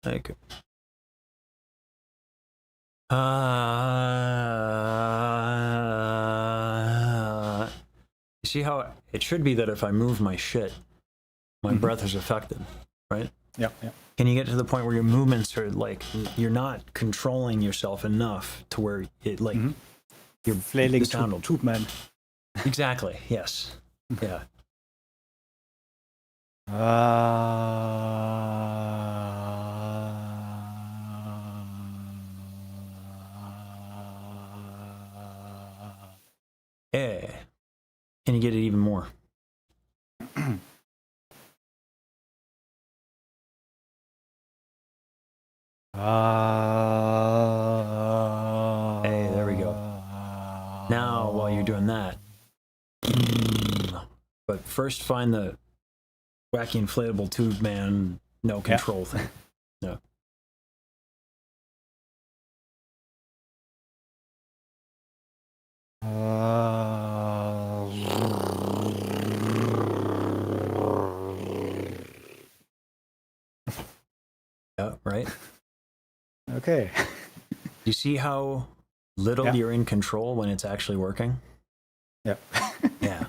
like, you see how it should be that if I move my shit, my breath is affected, right? Yeah, yeah. Can you get to the point where your movements are like, you're not controlling yourself enough to where it like, you're Flailing sound tube man. Exactly. Yes. Yeah. Yeah. Can you get it even more? Hey, there we go. Now, while you're doing that, but first find the wacky inflatable tube man, no control thing. Yeah. Yeah, right? Okay. You see how little you're in control when it's actually working? Yeah. Yeah.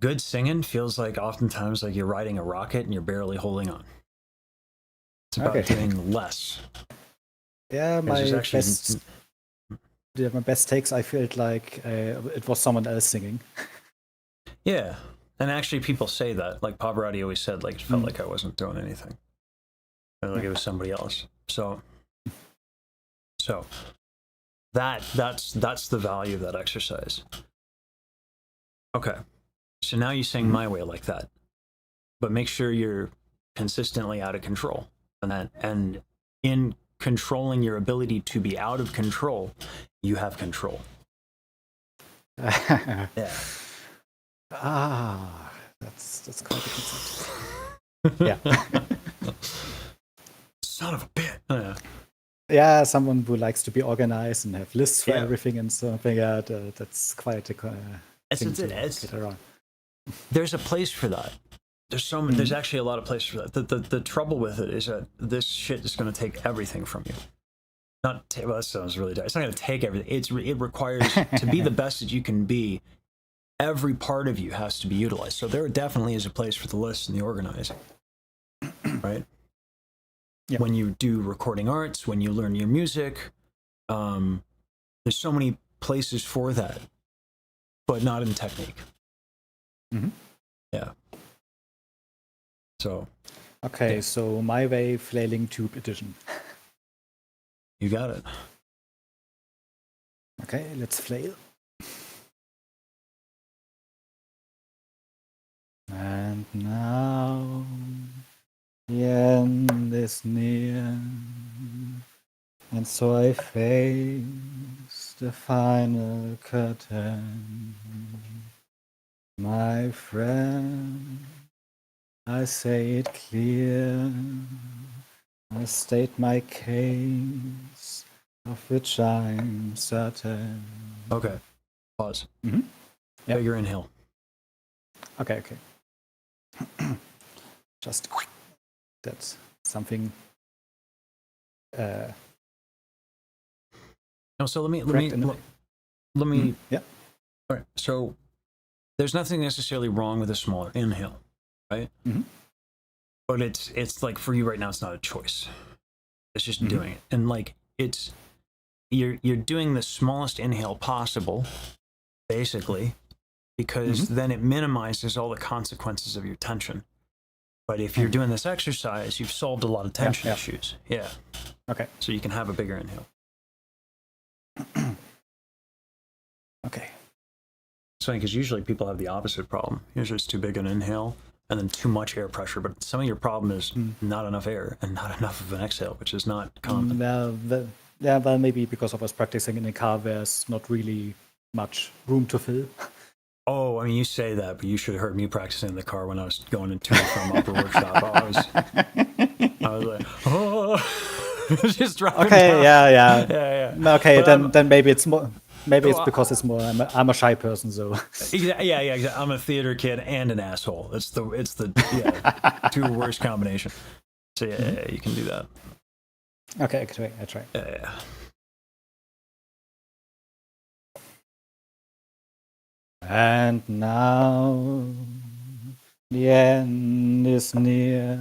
Good singing feels like oftentimes like you're riding a rocket and you're barely holding on. It's about doing less. Yeah, my best takes, I felt like it was someone else singing. Yeah. And actually people say that. Like Pavarotti always said, like it felt like I wasn't doing anything. Like it was somebody else. So that's the value of that exercise. Okay. So now you sing my way like that. But make sure you're consistently out of control. And in controlling your ability to be out of control, you have control. Yeah. That's quite a concept. Yeah. Son of a bitch. Oh, yeah. Yeah, someone who likes to be organized and have lists for everything and something. Yeah, that's quite a thing to get around. There's a place for that. There's actually a lot of places for that. The trouble with it is that this shit is going to take everything from you. Well, that sounds really dark. It's not going to take everything. It requires to be the best that you can be. Every part of you has to be utilized. So there definitely is a place for the list and the organizing, right? Yeah. When you do recording arts, when you learn your music, there's so many places for that, but not in technique. Yeah. So. Okay, so my way, flailing tube edition. You got it. Okay, let's flail. And now the end is near, and so I face the final curtain. My friend, I say it clear, I state my case, of which I'm certain. Okay, pause. Yeah. Bigger inhale. Okay. Just that's something. No, so let me. Yeah. All right. So there's nothing necessarily wrong with a smaller inhale, right? But it's like for you right now, it's not a choice. It's just doing it, and like you're doing the smallest inhale possible, basically, because then it minimizes all the consequences of your tension. But if you're doing this exercise, you've solved a lot of tension issues. Yeah. Okay. So you can have a bigger inhale. Okay. It's funny because usually people have the opposite problem. Usually it's too big an inhale and then too much air pressure. But some of your problem is not enough air and not enough of an exhale, which is not common. Well, maybe because I was practicing in a car, there's not really much room to fill. Oh, I mean, you say that, but you should have heard me practicing in the car when I was going to and from upper workshop. I was like, oh, just dropping down. Yeah. Okay, then maybe it's more. maybe it's because it's more. I'm a shy person, so. Yeah. Exactly. I'm a theater kid and an asshole. It's the two worst combination. So yeah, you can do that. Okay, I try. Yeah. And now the end is near,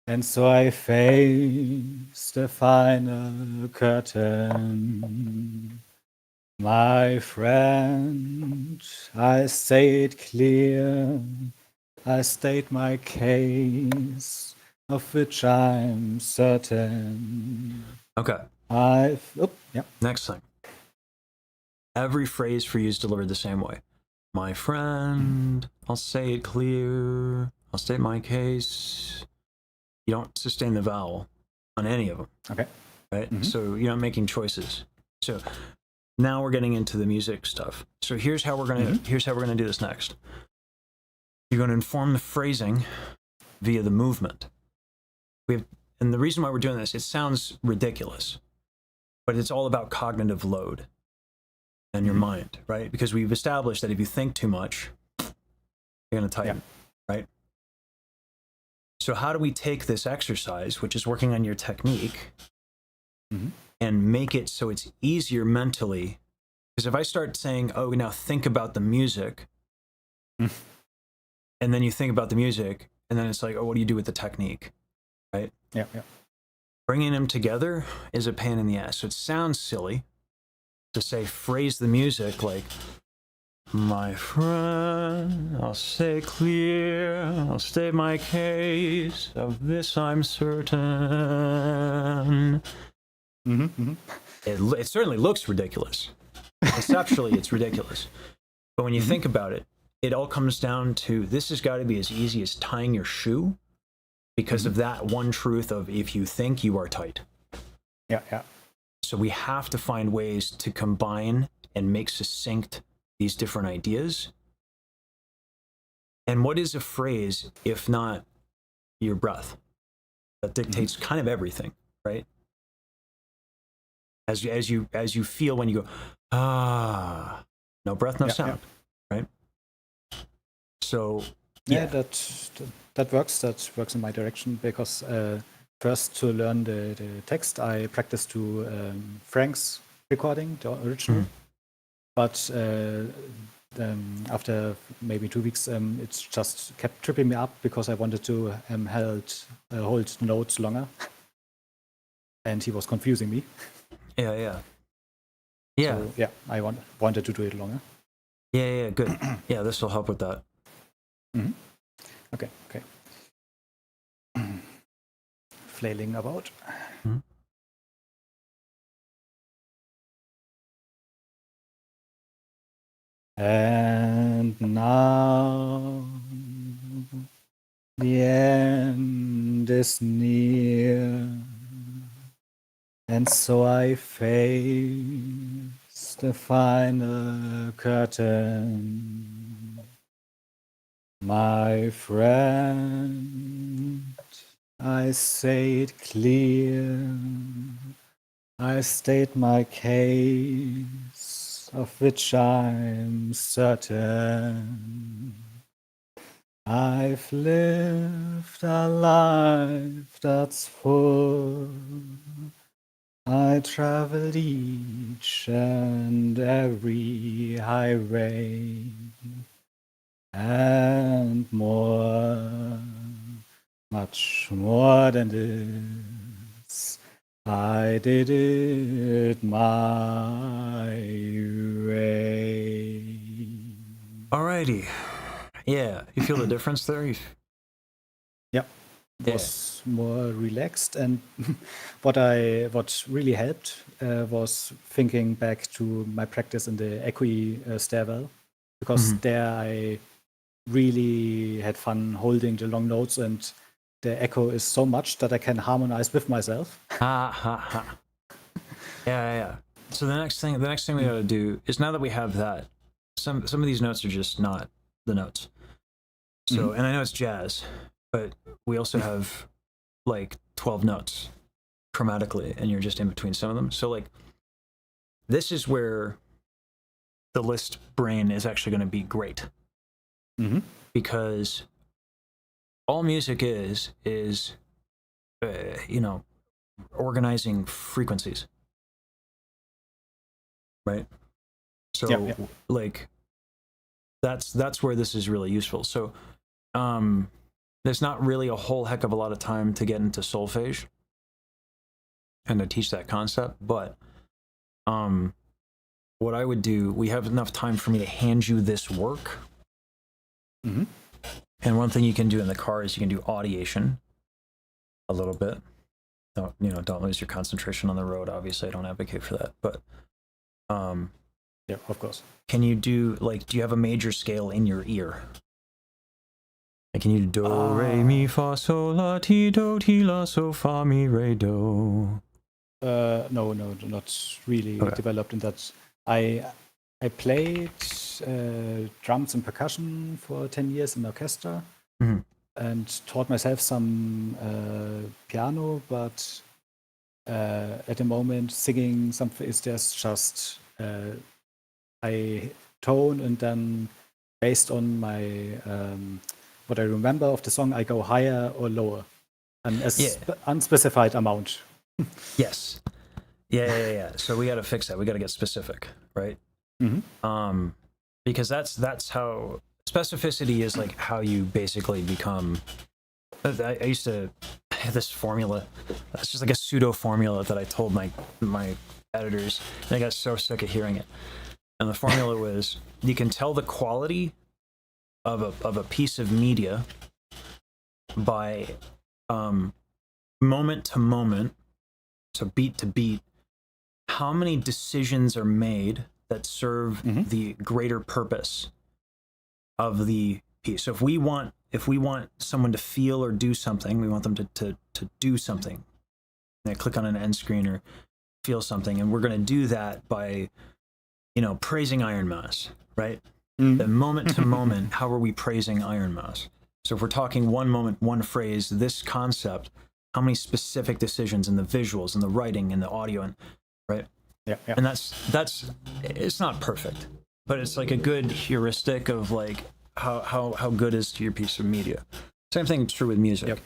and so I face the final curtain. My friend, I say it clear, I state my case, of which I'm certain. Okay. Next thing. Every phrase for you is delivered the same way. My friend, I'll say it clear, I'll state my case. You don't sustain the vowel on any of them. Okay. Right? So you're not making choices. So now we're getting into the music stuff. So here's how we're gonna do this next. You're gonna inform the phrasing via the movement. And the reason why we're doing this, it sounds ridiculous, but it's all about cognitive load and your mind, right? Because we've established that if you think too much, you're gonna tighten, right? So how do we take this exercise, which is working on your technique, and make it so it's easier mentally? Because if I start saying, oh, now think about the music, and then you think about the music, and then it's like, oh, what do you do with the technique, right? Yeah. Bringing them together is a pain in the ass. So it sounds silly to say, phrase the music like, my friend, I'll say clear, I'll state my case, of this I'm certain. It certainly looks ridiculous. Conceptually, it's ridiculous. But when you think about it, it all comes down to, this has got to be as easy as tying your shoe, because of that one truth of, if you think, you are tight. Yeah. So we have to find ways to combine and make succinct these different ideas. And what is a phrase if not your breath? That dictates kind of everything, right? As you feel when you go, no breath, no sound, right? So that works. That works in my direction, because first, to learn the text, I practiced to Frank's recording, the original. But after maybe 2 weeks, it just kept tripping me up, because I wanted to hold notes longer, and he was confusing me. Yeah. So, I wanted to do it longer. Yeah, good. Yeah, this will help with that. Okay. Flailing about. And now the end is near, and so I face the final curtain. My friend, I say it clear, I state my case, of which I'm certain. I've lived a life that's full. I traveled each and every highway, and more, much more than this. I did it my way. Alrighty. Yeah, you feel the difference there? Yeah. Was more relaxed, and what really helped was thinking back to my practice in the equi stairwell, because there I really had fun holding the long notes, and the echo is so much that I can harmonize with myself. Yeah. So the next thing we got to do is, now that we have that, some of these notes are just not the notes. So, and I know it's jazz, but we also have like 12 notes chromatically, and you're just in between some of them. So like, this is where the list brain is actually going to be great. Because all music is you know, organizing frequencies, right? So like that's where this is really useful. So there's not really a whole heck of a lot of time to get into solfege and to teach that concept, but what I would do, we have enough time for me to hand you this work. And one thing you can do in the car is you can do audiation a little bit. Don't, you know, don't lose your concentration on the road. Obviously, I don't advocate for that, but yeah, of course. can you do, like, do you have a major scale in your ear? Like, can you do re mi fa sol la ti do ti la so fa mi re do? No, not really developed in that. I played drums and percussion for 10 years in orchestra and taught myself some piano, but at the moment singing something is just I tone, and then based on my what I remember of the song, I go higher or lower, an unspecified amount. Yes. Yeah. So we got to fix that. We got to get specific, right? Because that's how specificity is, like how you basically become. I used to have this formula. That's just like a pseudo formula that I told my editors, and I got so sick of hearing it. And the formula was, you can tell the quality of a piece of media by moment to moment, so beat to beat, how many decisions are made that serve the greater purpose of the piece. So if we want someone to feel or do something, we want them to do something. They click on an end screen or feel something, and we're going to do that by, you know, praising Iron Mouse, right? The moment to moment, how are we praising Iron Mouse? So if we're talking one moment, one phrase, this concept, how many specific decisions in the visuals and the writing and the audio, and right? Yeah. And that's it's not perfect, but it's like a good heuristic of like how good is your piece of media. Same thing is true with music. Yep.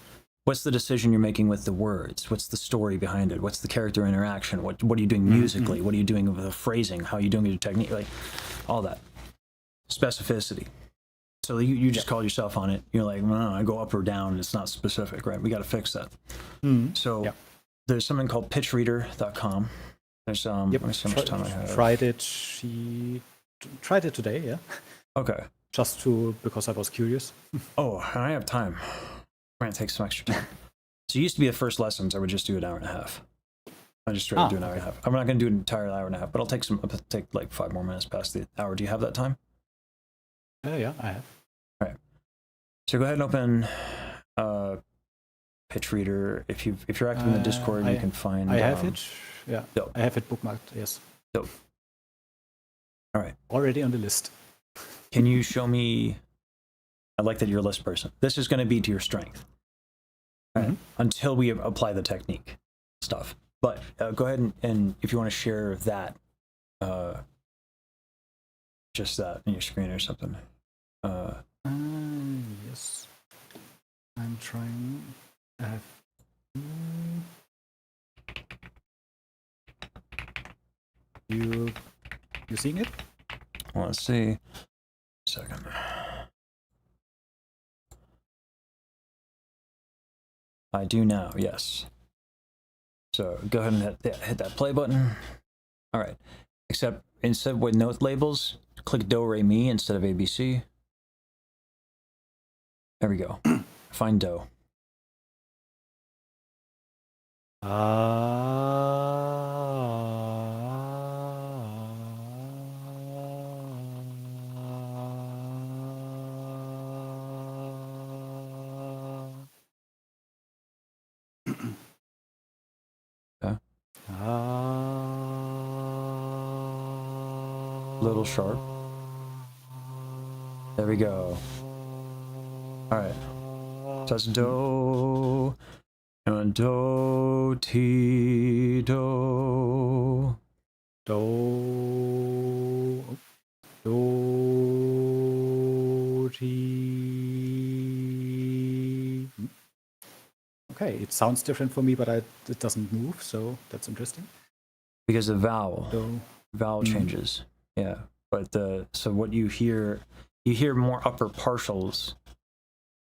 What's the decision you're making with the words? What's the story behind it? What's the character interaction? What are you doing musically? What are you doing with the phrasing? How are you doing with your technique? Like all that specificity. So you just call yourself on it. You're like, no, I go up or down. It's not specific, right? We got to fix that. So there's something called pitchreader.com. There's let me see how much time I have. Tried it today, yeah. Okay. Just because I was curious. Oh, and I have time. I'm gonna take some extra time. So it used to be the first lessons, I would just do an hour and a half. I just straight up do an hour and a half. I'm not gonna do an entire hour and a half, but I'll take like 5 more minutes past the hour. Do you have that time? Yeah, I have. All right. So go ahead and open Pitch Reader. If you're active in the Discord, you can find. I have it. Yeah. Dope. I have it bookmarked. Yes. Dope. All right. Already on the list. Can you show me? I like that you're a list person. This is going to be to your strength, right? Until we apply the technique stuff. But go ahead and if you want to share that, just that in your screen or something. Yes. I'm trying. I have. You seeing it? Well, let's see. A second. I do now, yes. So go ahead and hit that play button. All right. Except instead with note labels, click Do, Re, Mi instead of ABC. There we go. Find Do. Okay. Little sharp. There we go. All right. So that's Do and Do, Ti, Do. Do, Okay, it sounds different for me, but it doesn't move, so that's interesting. Because the vowel So, changes. Yeah, but so what you hear more upper partials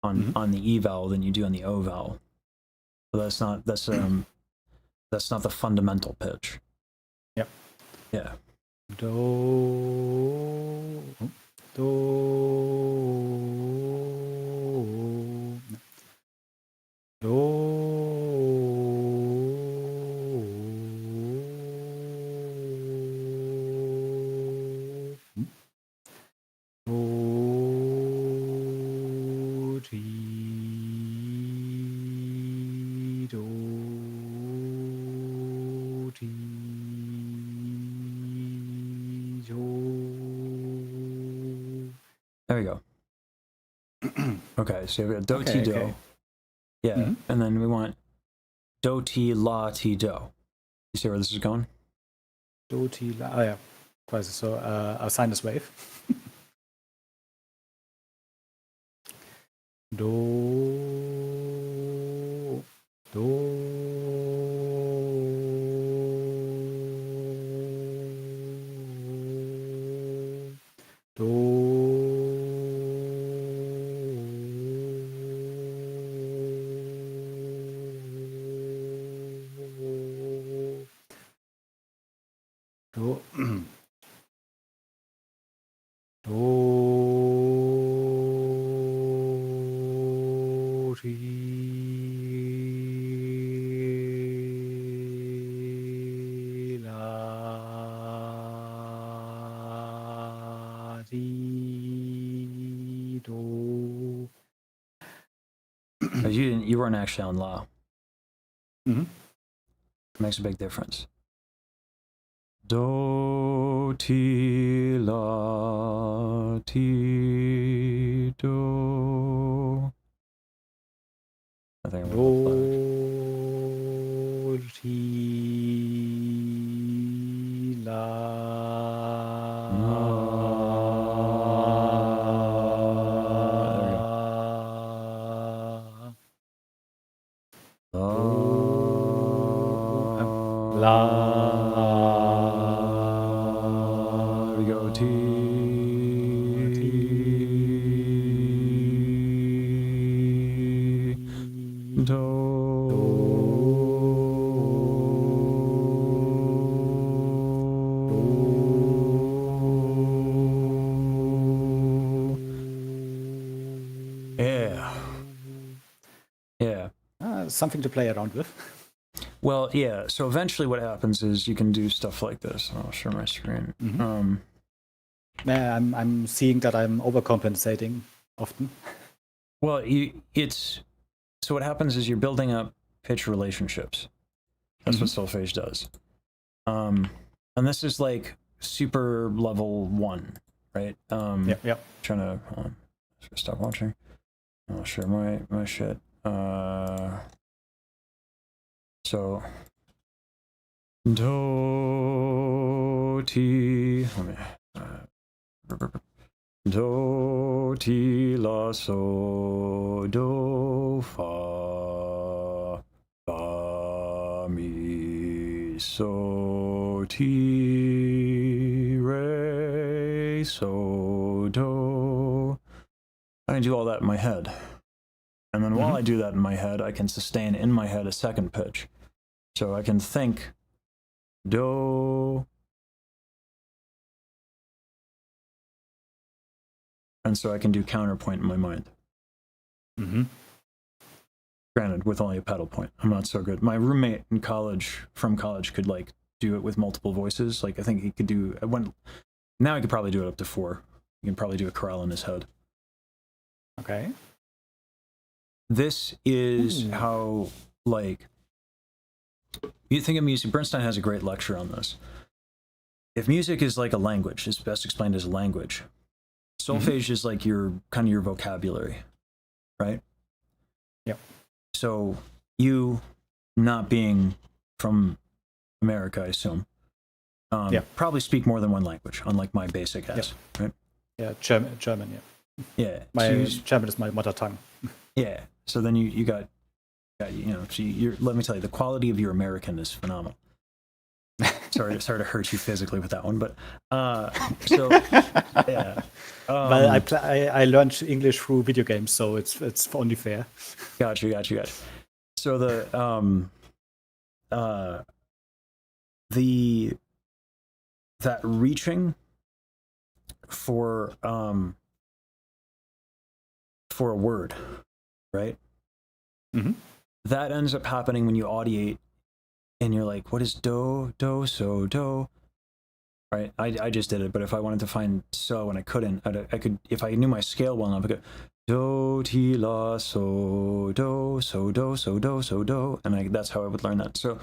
on the E vowel than you do on the O vowel. So that's not the fundamental pitch. Yep. Yeah. Do, There we go. Okay, so we got do, ti, do. Okay. Yeah, and then we want do, ti, la, ti, do. You see where this is going? Do, ti, la. Oh, yeah. Quasi. So a sinus wave. Do, do, do, ti, la, ti, do. You weren't actually on la. Mm-hmm. It makes a big difference. Do, ti, la, ti, do. I think I'm gonna play. Do, ti, la. La. There we go. Ti, Yeah. Yeah. Something to play around with. Well, yeah. So eventually, what happens is you can do stuff like this. I'll share my screen. Yeah, I'm seeing that I'm overcompensating often. Well, so what happens is you're building up pitch relationships. That's what solfege does. And this is like super level 1, right? Yeah. Trying to hold on. Stop watching. I'll share my shit. So do, ti, do, ti, la, so, do, fa, fa, mi, so, ti, re, so, do. I can do all that in my head. And then while I do that in my head, I can sustain in my head a second pitch. So I can think do, and so I can do counterpoint in my mind. Granted, with only a pedal point. I'm not so good. My roommate in college, from college, could like do it with multiple voices. Like I think he could do now he could probably do it up to 4. He can probably do a chorale in his head. Okay. This is how, like, you think of music. Bernstein has a great lecture on this. If music is like a language, it's best explained as a language. Solfege is like your kind of your vocabulary, right? Yep. So you, not being from America, I assume, probably speak more than one language, unlike my basic ass, right? Yeah, German, yeah. Yeah. German is my mother tongue. Yeah. So then you got So let me tell you, the quality of your American is phenomenal. sorry to hurt you physically with that one, but so yeah. Well, I learned English through video games, so it's only fair. Gotcha. So that reaching for a word, right? Mm-hmm. That ends up happening when you audiate, and you're like, "What is do, so, do?" Right? I just did it, but if I wanted to find so and I couldn't, I could, if I knew my scale well enough, I could do, ti, la, so, do, so, do, so, do, so, do, and that's how I would learn that. So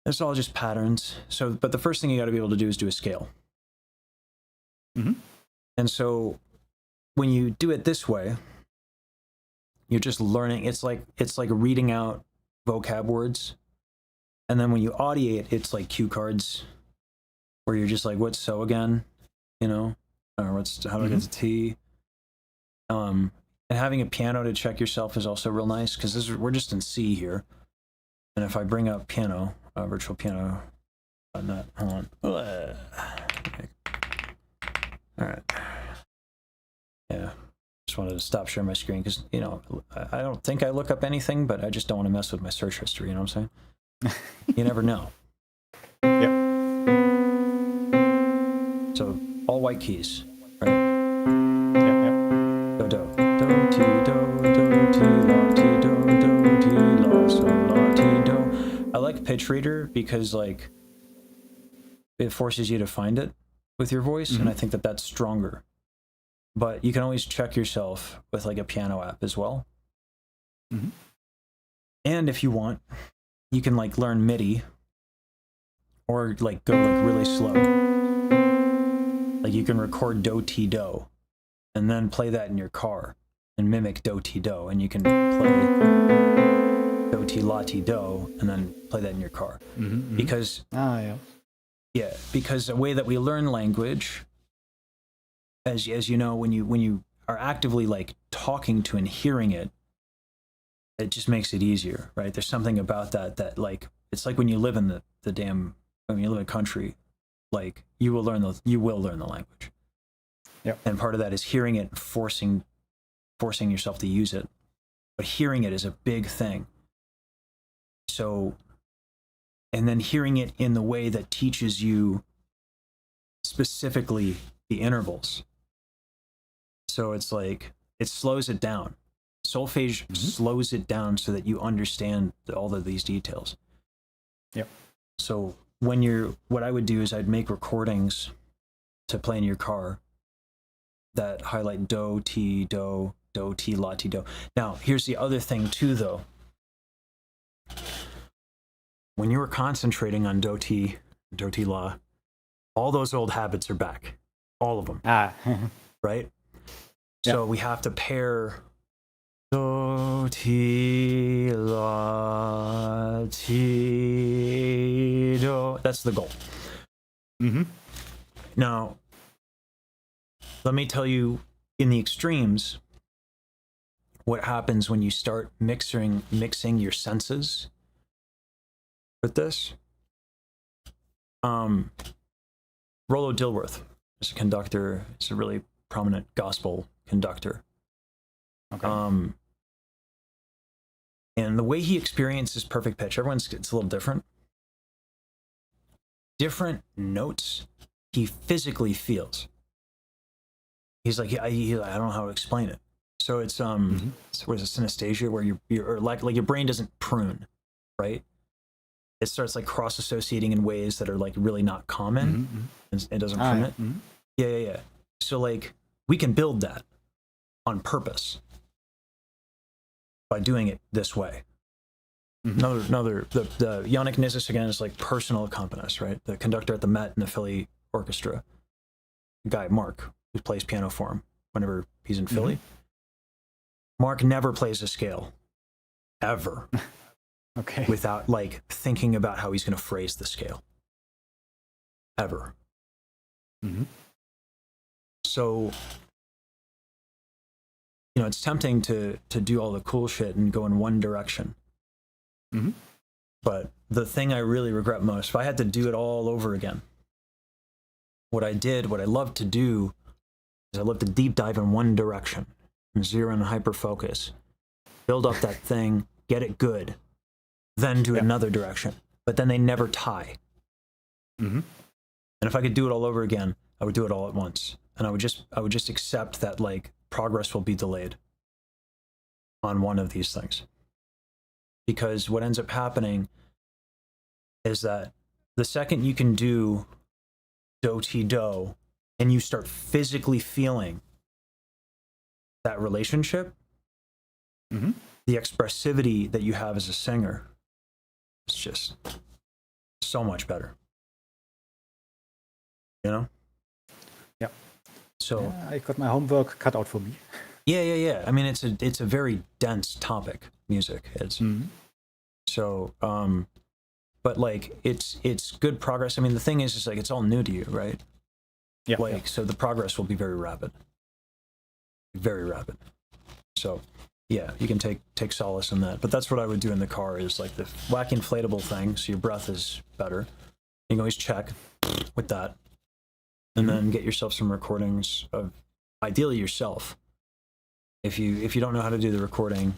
it's all just patterns. So, but the first thing you got to be able to do is do a scale. Mm-hmm. And so when you do it this way, you're just learning. It's like reading out vocab words, and then when you audiate, it's like cue cards, where you're just like, what's so again, or how do I get to T? And having a piano to check yourself is also real nice, because we're just in C here, and if I bring up piano, virtual piano, hold on. Okay. All right. Yeah. Just wanted to stop sharing my screen because I don't think I look up anything, but I just don't want to mess with my search history. You know what I'm saying? You never know. Yep. So all white keys, right? Yep. Do do ti la ti do la so la ti do. I like pitch reader because it forces you to find it with your voice, and I think that's stronger. But you can always check yourself with a piano app as well. Mm-hmm. And if you want, you can learn MIDI, or go really slow. You can record do ti do, and then play that in your car and mimic do ti do, and you can play do ti la ti do and then play that in your car. Mm-hmm. Because because the way that we learn language, as you know, when you are actively talking to and hearing it, it just makes it easier, right? There's something about that it's like when you live in when you live in a country, you will learn the language. Yep. And part of that is hearing it, forcing yourself to use it. But hearing it is a big thing. So, and then hearing it in the way that teaches you specifically the intervals. So it's it slows it down. Solfege slows it down so that you understand all of these details. Yep. So what I would do is I'd make recordings to play in your car that highlight do, ti, la, ti, do. Now, here's the other thing too, though. When you were concentrating on do, ti, la, all those old habits are back. All of them. Right? Yep. So we have to pair do, ti, la, ti, do. That's the goal. Mm-hmm. Now, let me tell you, in the extremes, what happens when you start mixing your senses with this. Rollo Dilworth is a conductor. He's a really prominent gospel conductor. Okay. And the way he experiences perfect pitch, it's a little different. Different notes he physically feels. He's like, I don't know how to explain it. So it's what is it, synesthesia, where you're your brain doesn't prune, right? It starts cross associating in ways that are really not common, and it doesn't prune it. Mm-hmm. Yeah. So we can build that on purpose by doing it this way. Mm-hmm. The Yannick Nizis again is personal accompanist, right? The conductor at the Met and the Philly Orchestra. Guy Mark, who plays piano for him whenever he's in Philly. Mark never plays a scale, ever. Okay. Without thinking about how he's going to phrase the scale. Ever. Mm-hmm. So you know, it's tempting to do all the cool shit and go in one direction. Mm-hmm. But the thing I really regret most, if I had to do it all over again, what I love to do is I love to deep dive in one direction and zero in hyper focus, build up that thing, get it good, then do another direction. But then they never tie. Mm-hmm. And if I could do it all over again, I would do it all at once. And I would just accept that like progress will be delayed on one of these things. Because what ends up happening is that the second you can do do ti do and you start physically feeling that relationship, Mm-hmm. the expressivity that you have as a singer is just so much better. You know? Yeah. So yeah, I got my homework cut out for me. yeah. I mean, it's a very dense topic, music is. Mm-hmm. So, but like it's good progress. I mean, the thing is like it's all new to you, right? Yeah. Like so, the progress will be very rapid, very rapid. So, yeah, you can take solace in that. But that's what I would do in the car is like the wacky inflatable thing, so your breath is better. You can always check with that, and then get yourself some recordings of ideally yourself. If you don't know how to do the recording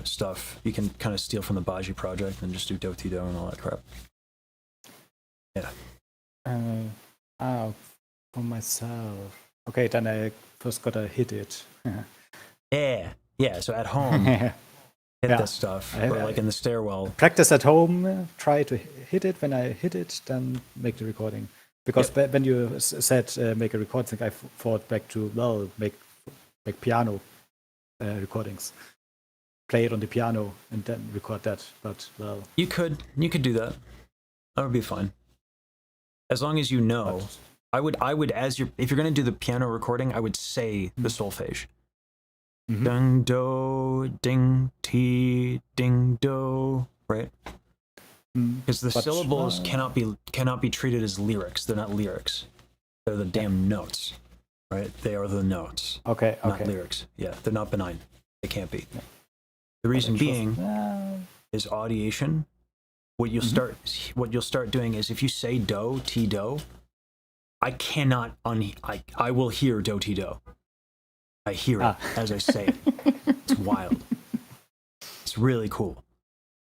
stuff, you can kind of steal from the Bajiru project and just do do ti do and all that crap. Yeah. For myself. Okay, then I first gotta hit it. Yeah. So at home, hit this stuff, or like in the stairwell. Practice at home. Try to hit it. When I hit it, then make the recording. Because when you said make a recording, I thought back to make piano recordings. Play it on the piano and then record that. But you could do that. That would be fine. As long as you know, I would if you're going to do the piano recording, I would say the solfege. Mm-hmm. Ding do, ding ti, ding do, right? Because the syllables cannot be treated as lyrics. They're not lyrics. They're the damn notes, right? They are the notes. Okay. Not lyrics. Yeah, they're not benign. They can't be. Yeah. The reason being is audiation. What you'll start doing is if you say do ti do, I cannot I will hear do ti do. I hear it as I say it. It's wild. It's really cool.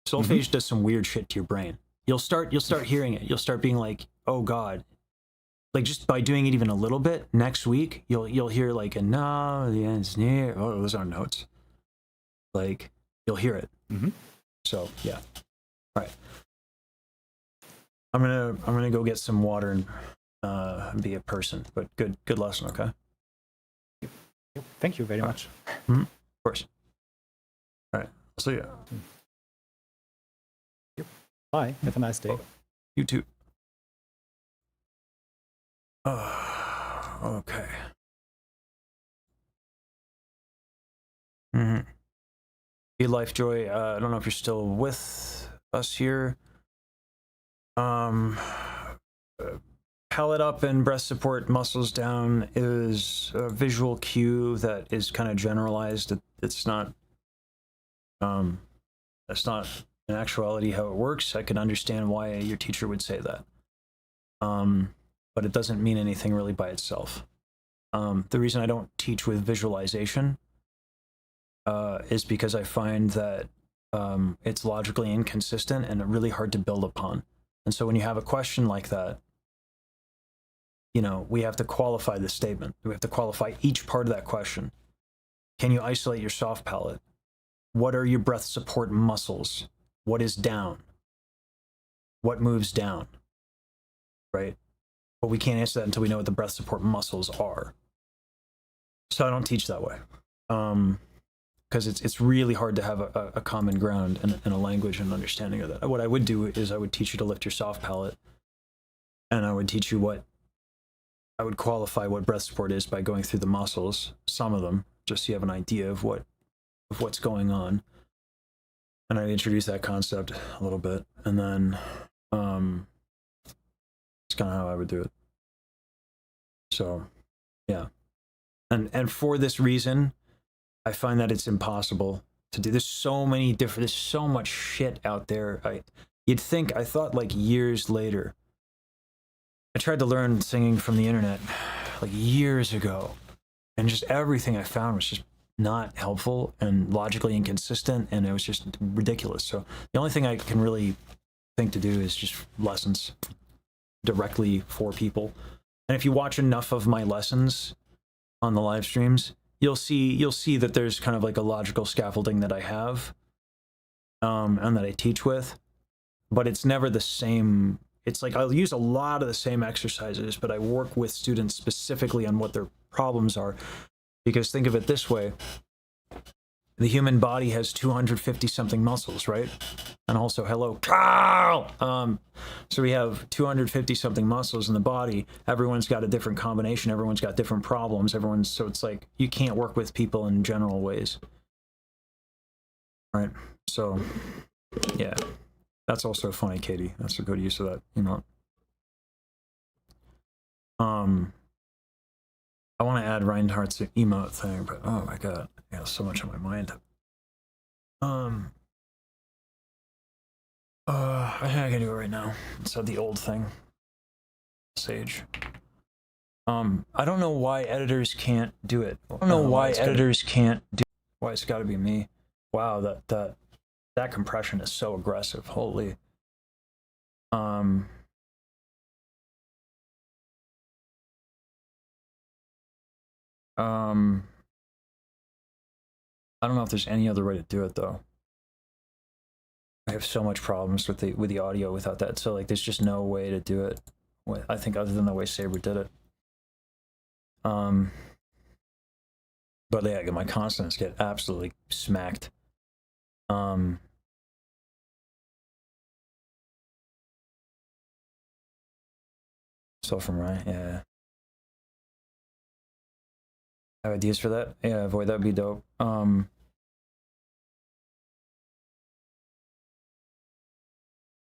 Solfege does some weird shit to your brain. You'll start hearing it. You'll start being like, oh God. Like just by doing it even a little bit, next week you'll hear like a no, the end's near. Oh, those aren't notes. Like you'll hear it. So yeah. All right. I'm gonna go get some water and be a person. But good lesson, okay? Thank you very much. Of course. All right. I'll see you. Bye. Have a nice day. You too. Okay. Be Life Joy. I don't know if you're still with us here. Palate up and breast support, muscles down is a visual cue that is kind of generalized. It's not. That's not in actuality how it works. I could understand why your teacher would say that. But it doesn't mean anything really by itself. The reason I don't teach with visualization is because I find that it's logically inconsistent and really hard to build upon. And so when you have a question like that, you know, we have to qualify the statement. We have to qualify each part of that question. Can you isolate your soft palate? What are your breath support muscles? What is down? What moves down? Right? But we can't answer that until we know what the breath support muscles are. So I don't teach that way. Because it's really hard to have a common ground and a language and understanding of that. What I would do is I would teach you to lift your soft palate, and I would teach you I would qualify what breath support is by going through the muscles, some of them, just so you have an idea of what's going on. And I'd introduce that concept a little bit, and then it's kind of how I would do it. So, yeah. And for this reason, I find that it's impossible to do. There's so many different, there's so much shit out there. I thought like years later, I tried to learn singing from the internet like years ago, and just everything I found was just not helpful and logically inconsistent, and it was just ridiculous. So the only thing I can really think to do is just lessons directly for people. And if you watch enough of my lessons on the live streams, you'll see that there's kind of like a logical scaffolding that I have, and that I teach with, but it's never the same. It's like I'll use a lot of the same exercises, but I work with students specifically on what their problems are. Because think of it this way, the human body has 250 something muscles, right? And also, hello, Carl! So we have 250 something muscles in the body. Everyone's got a different combination. Everyone's got different problems. So it's like, you can't work with people in general ways. Right? So, yeah. That's also funny, Katie. That's a good use of that emote. I want to add Reinhardt's emote thing, but oh my god, I got so much on my mind. I think I can do it right now. Let's add the old thing. Sage. I don't know why editors can't do it. I don't know why editors can't do it. Why it's gotta be me. Wow, that compression is so aggressive. Holy. I don't know if there's any other way to do it though. I have so much problems with the audio without that. So like, there's just no way to do it. I think other than the way Saber did it. But yeah, my consonants get absolutely smacked. So from right, yeah. Have ideas for that? Yeah, Void, that'd be dope.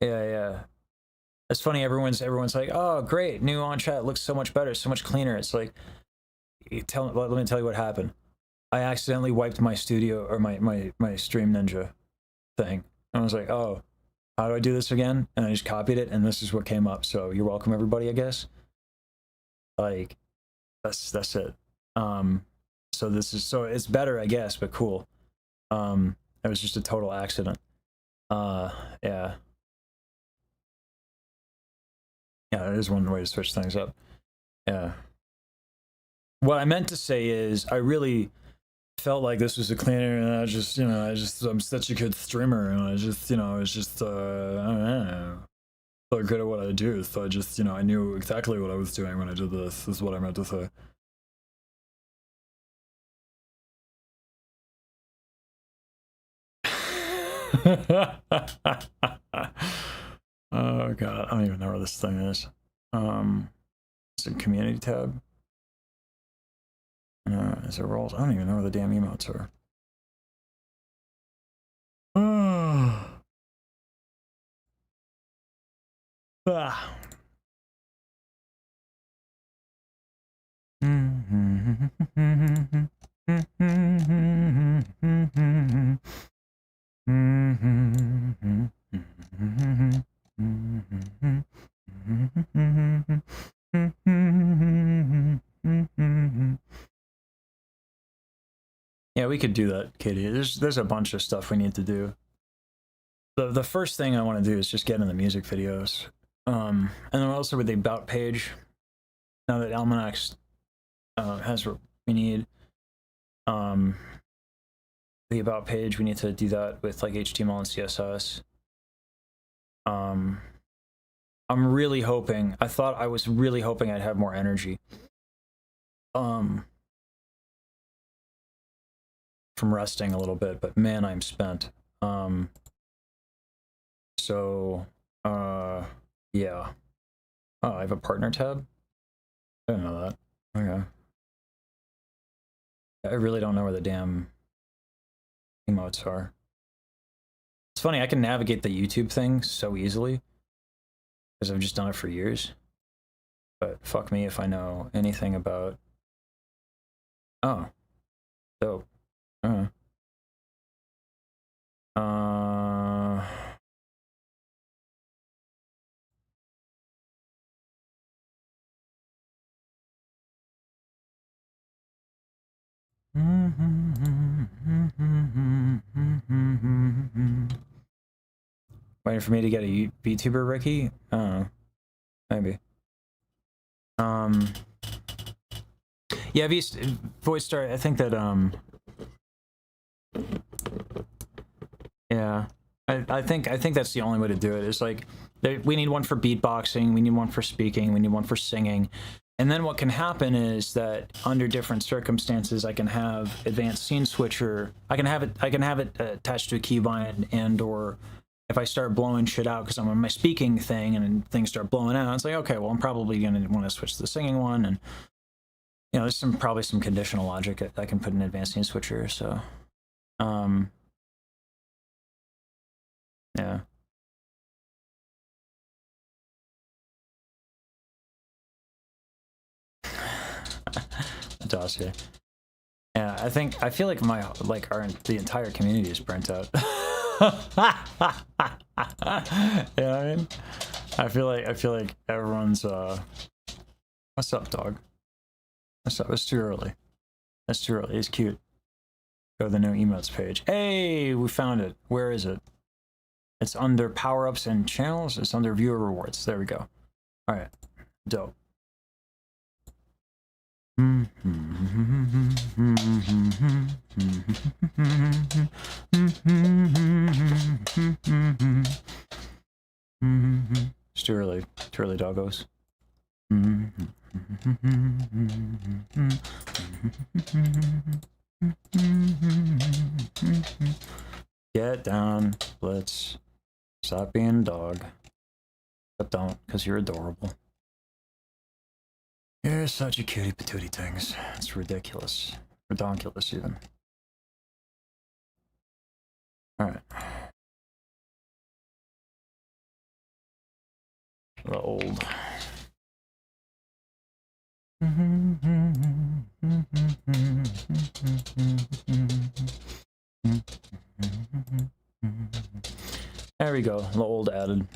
Yeah. It's funny, everyone's like, oh great, new on chat looks so much better, so much cleaner. It's like, let me tell you what happened. I accidentally wiped my studio or my Stream Ninja thing. And I was like, oh, how do I do this again? And I just copied it, and this is what came up. So you're welcome, everybody, I guess. Like, that's it. So it's better, I guess, but cool. It was just a total accident. Yeah. Yeah, it is one way to switch things up. Yeah. What I meant to say is, I really felt like this was a cleaner, and I'm such a good streamer, and I was just, I don't know, so good at what I do, so I just, I knew exactly what I was doing when I did this, is what I meant to say. Oh god, I don't even know where this thing is. It's a community tab. Is there roles? I don't even know where the damn emotes are. Ah. Yeah, we could do that, Katie. There's a bunch of stuff we need to do. The first thing I want to do is just get in the music videos. And then also with the about page, now that Almanax has what we need, the about page, we need to do that with like HTML and CSS. I'm really hoping, I was really hoping I'd have more energy. From resting a little bit, but man, I'm spent. Yeah. Oh, I have a partner tab? I didn't know that. Okay. I really don't know where the damn emotes are. It's funny, I can navigate the YouTube thing so easily, because I've just done it for years. But fuck me if I know anything about... Oh. Dope. Uh, Waiting for me to get a VTuber, Ricky? Maybe. Yeah, voice start. I think that yeah, I think that's the only way to do it. Is like we need one for beatboxing, we need one for speaking, we need one for singing, and then what can happen is that under different circumstances, I can have advanced scene switcher. I can have it attached to a keybind, and or if I start blowing shit out because I'm on my speaking thing and things start blowing out, it's like, okay, well, I'm probably gonna want to switch to the singing one, and you know, there's probably some conditional logic I can put in advanced scene switcher. So, yeah. Dossier. Yeah, I feel like the entire community is burnt out. Yeah, I mean, I feel like everyone's what's up, dog? What's up? It's too early. It's too early. It's cute. Go to the new emotes page. Hey, we found it. Where is it? It's under power-ups and channels. It's under viewer rewards. There we go. All right. Dope. It's too early, doggos. Get down, let's stop being a dog. But don't, because you're adorable. You're such a cutie patootie things. It's ridiculous. Redonkulous even. Alright. The old. There we go. The old added.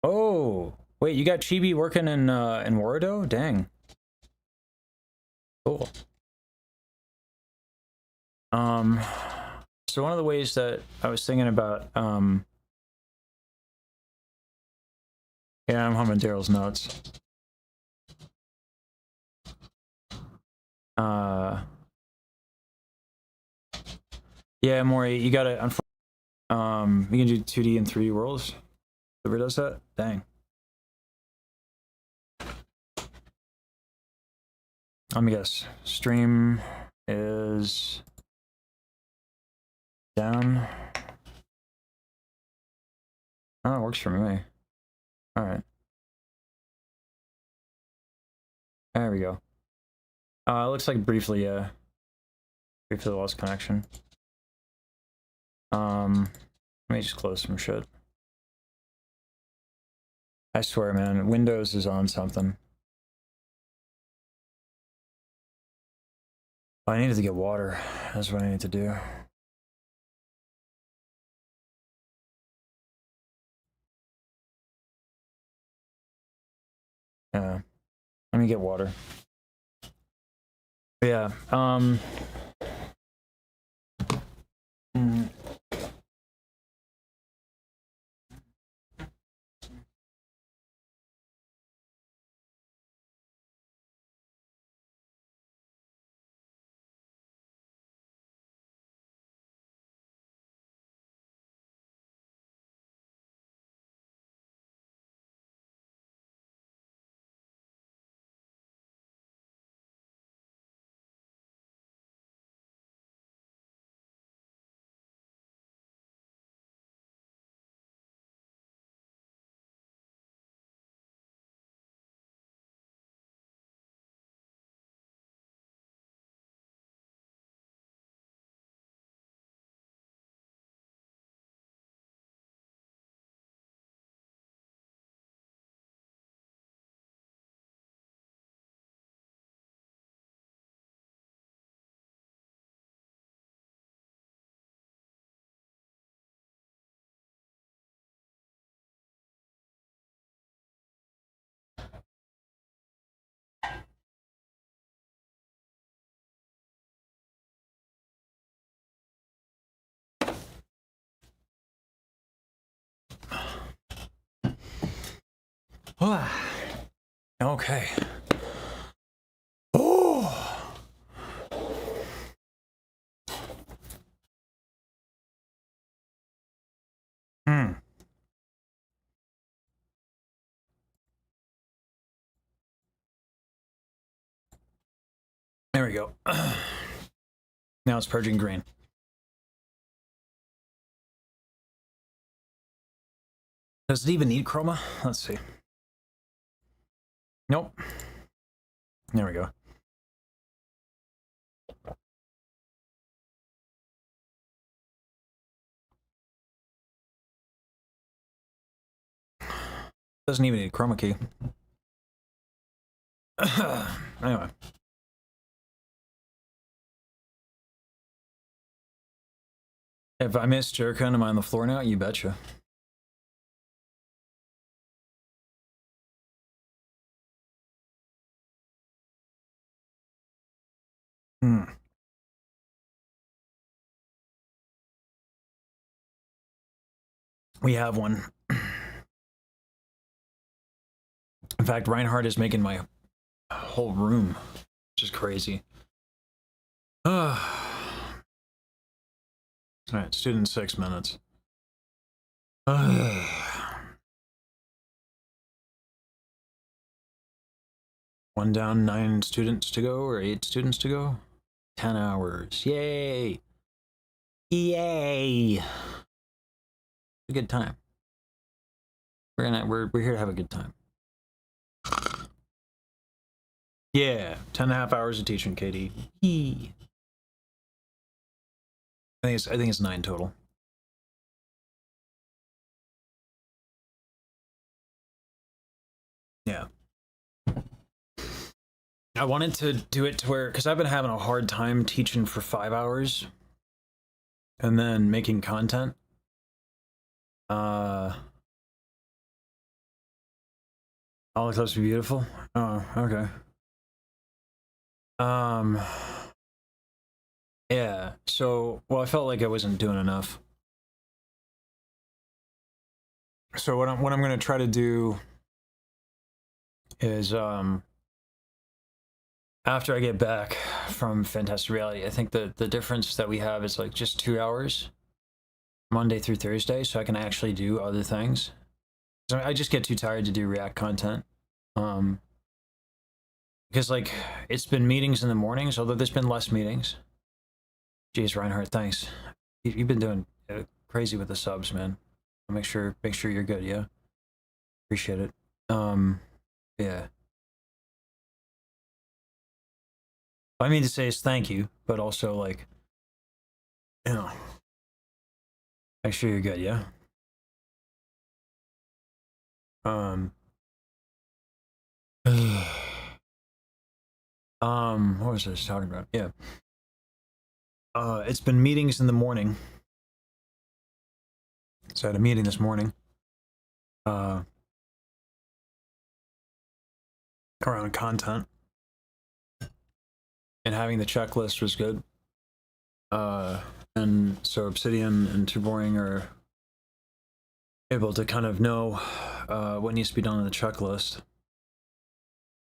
Oh, wait, you got Chibi working in Wardo? Dang. Cool. So one of the ways that I was thinking about, yeah, I'm humming Daryl's notes. Yeah, Maury, you gotta, you can do 2D and 3D worlds. Whoever does that? Dang. Let me guess. Stream is down. Oh, it works for me. Alright. There we go. It looks like briefly lost connection. Let me just close some shit. I swear, man, Windows is on something. I needed to get water. That's what I need to do. Yeah. Let me get water. Yeah. Okay. Oh. Hmm. There we go. Now it's purging green. Does it even need chroma? Let's see. Nope. There we go. Doesn't even need a chroma key. Anyway. If I missed Jerkin, am I on the floor now? You betcha. Hmm. We have one. In fact, Reinhardt is making my whole room, which is crazy. All right, student 6 minutes. One down, 9 students to go, or 8 students to go. 10 hours. Yay! Yay! A good time. We're here to have a good time. Yeah, 10.5 hours of teaching, Katie. Yee. I think it's 9 total. Yeah. I wanted to do it to where, because I've been having a hard time teaching for 5 hours and then making content. All the clips are beautiful. Oh, okay. Yeah. So, well, I felt like I wasn't doing enough. So what I'm going to try to do is after I get back from Fantastic Reality, I think the difference that we have is like just 2 hours Monday through Thursday, so I can actually do other things. So I just get too tired to do React content. Because like it's been meetings in the mornings, although there's been less meetings. Jeez, Reinhardt, thanks. You've been doing crazy with the subs, man. Make sure you're good, yeah. Appreciate it. Yeah. I mean to say is thank you, but also like, you know, make sure you're good, yeah. What was I just talking about? Yeah. It's been meetings in the morning. So I had a meeting this morning. Around content. And having the checklist was good. And so Obsidian and Too Boring are able to kind of know what needs to be done on the checklist.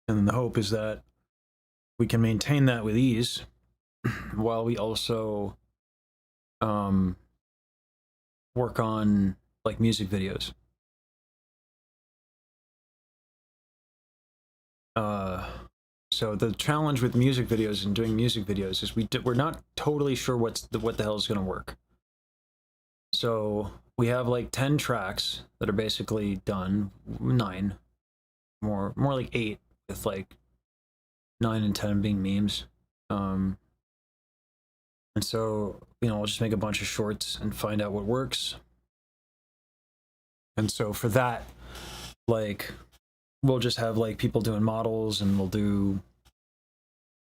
And the hope is that we can maintain that with ease while we also work on like music videos. So the challenge with music videos and doing music videos is we're not totally sure what the hell is going to work. So we have like 10 tracks that are basically done, 9, more like 8, with like 9 and 10 being memes. And so, you know, we'll just make a bunch of shorts and find out what works. And so for that, like, we'll just have like people doing models, and we'll do,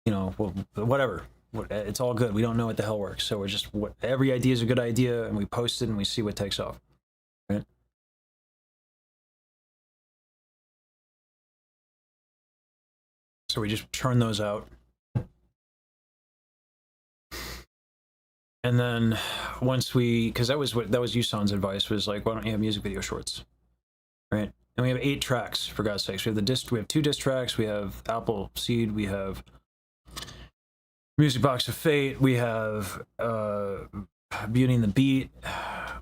you know, whatever. It's all good. We don't know what the hell works. So we're just, every idea is a good idea, and we post it and we see what takes off. Right? So we just churn those out. And then once we, because that was Yusan's advice, was like, why don't you have music video shorts? Right? And we have 8 tracks, for God's sakes. We have 2 disc tracks, we have Apple Seed, we have Music Box of Fate, we have Beauty and the Beat,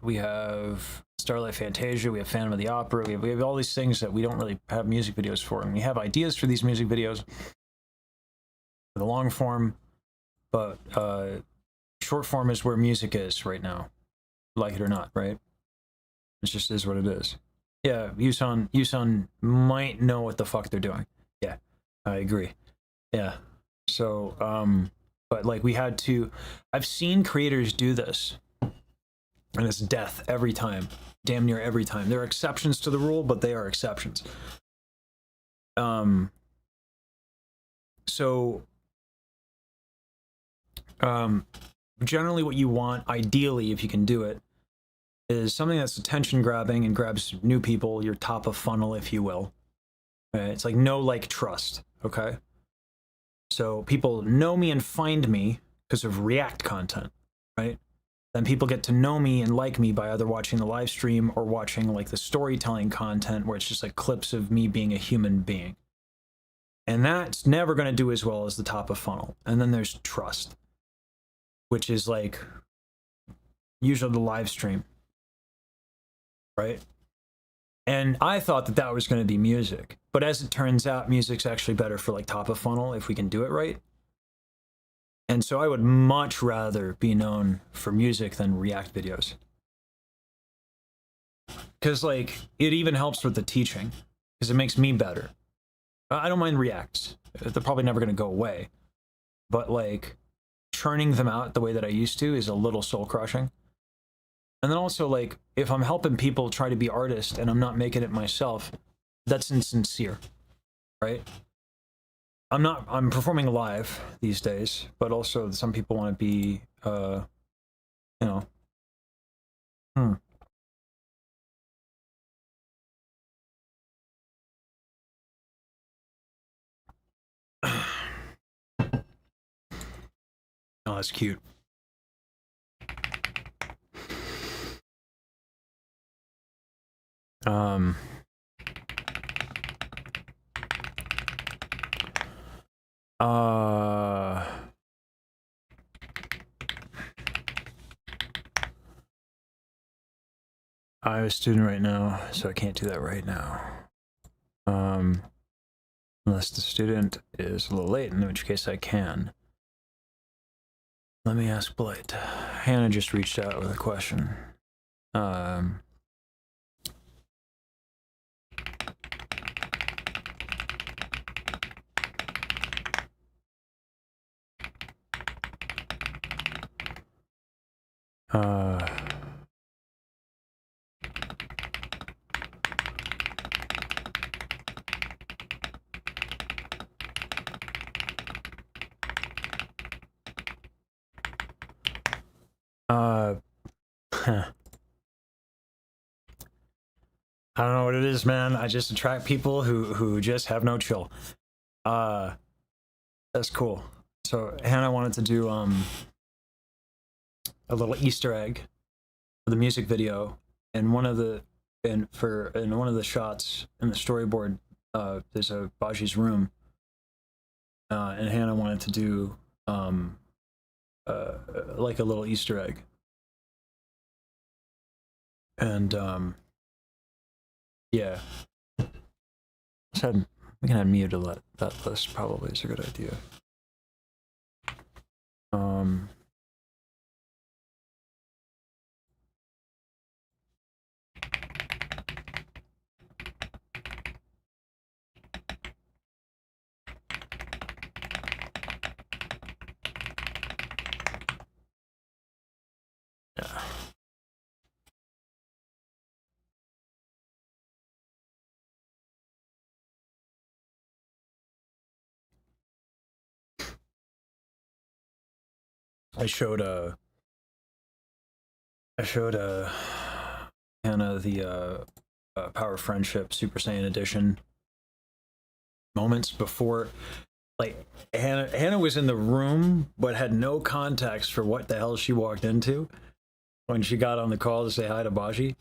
we have Starlight Fantasia, we have Phantom of the Opera, we have all these things that we don't really have music videos for. And we have ideas for these music videos for the long form, but short form is where music is right now. Like it or not, right? It just is what it is. Yeah, Yusan might know what the fuck they're doing. Yeah, I agree. Yeah. So, but like we had to, I've seen creators do this, and it's death every time, damn near every time. There are exceptions to the rule, but they are exceptions. Generally what you want, ideally, if you can do it, is something that's attention grabbing and grabs new people, your top of funnel, if you will. Right? It's like know, like, trust, okay? So people know me and find me because of React content, right? Then people get to know me and like me by either watching the live stream or watching like the storytelling content where it's just like clips of me being a human being. And that's never going to do as well as the top of funnel. And then there's trust, which is like usually the live stream, right? And I thought that that was going to be music, but as it turns out, music's actually better for like top of funnel if we can do it right. And so I would much rather be known for music than React videos, because like it even helps with the teaching because it makes me better. I don't mind Reacts; they're probably never going to go away, but like churning them out the way that I used to is a little soul crushing. And then also, like, if I'm helping people try to be artists and I'm not making it myself, that's insincere, right? I'm performing live these days, but also some people want to be, you know, Oh, that's cute. I'm a student right now, so I can't do that right now. Unless the student is a little late, in which case I can. Let me ask Blight. Hannah just reached out with a question. I don't know what it is, man. I just attract people who just have no chill. That's cool. So Hannah wanted to do a little Easter egg for the music video, and one of the shots in the storyboard, there's a Baji's room, and Hannah wanted to do like a little Easter egg, and yeah. We can add Mia to that list. Probably is a good idea. Yeah. I showed Hannah the Power of Friendship Super Saiyan Edition moments before. Like Hannah was in the room but had no context for what the hell she walked into when she got on the call to say hi to Baji.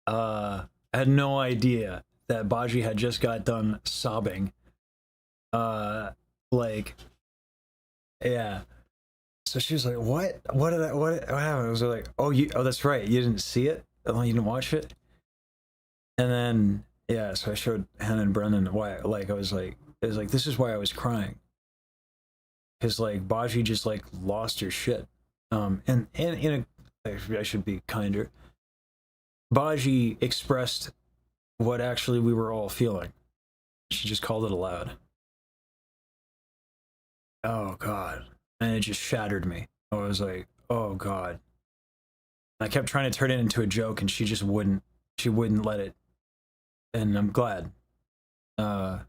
I had no idea that Baji had just got done sobbing. Like, yeah. So she was like, "What? What happened?" I was like, "Oh, that's right. You didn't see it? Oh, you didn't watch it?" And then, yeah. So I showed Hannah and Brendan why. Like, it was like, this is why I was crying. Because like Baji just like lost her shit. And in I should be kinder. Baji expressed what actually we were all feeling. She just called it aloud. Oh God. And it just shattered me. I was like, oh God. I kept trying to turn it into a joke and she just wouldn't. She wouldn't let it. And I'm glad. Yeah,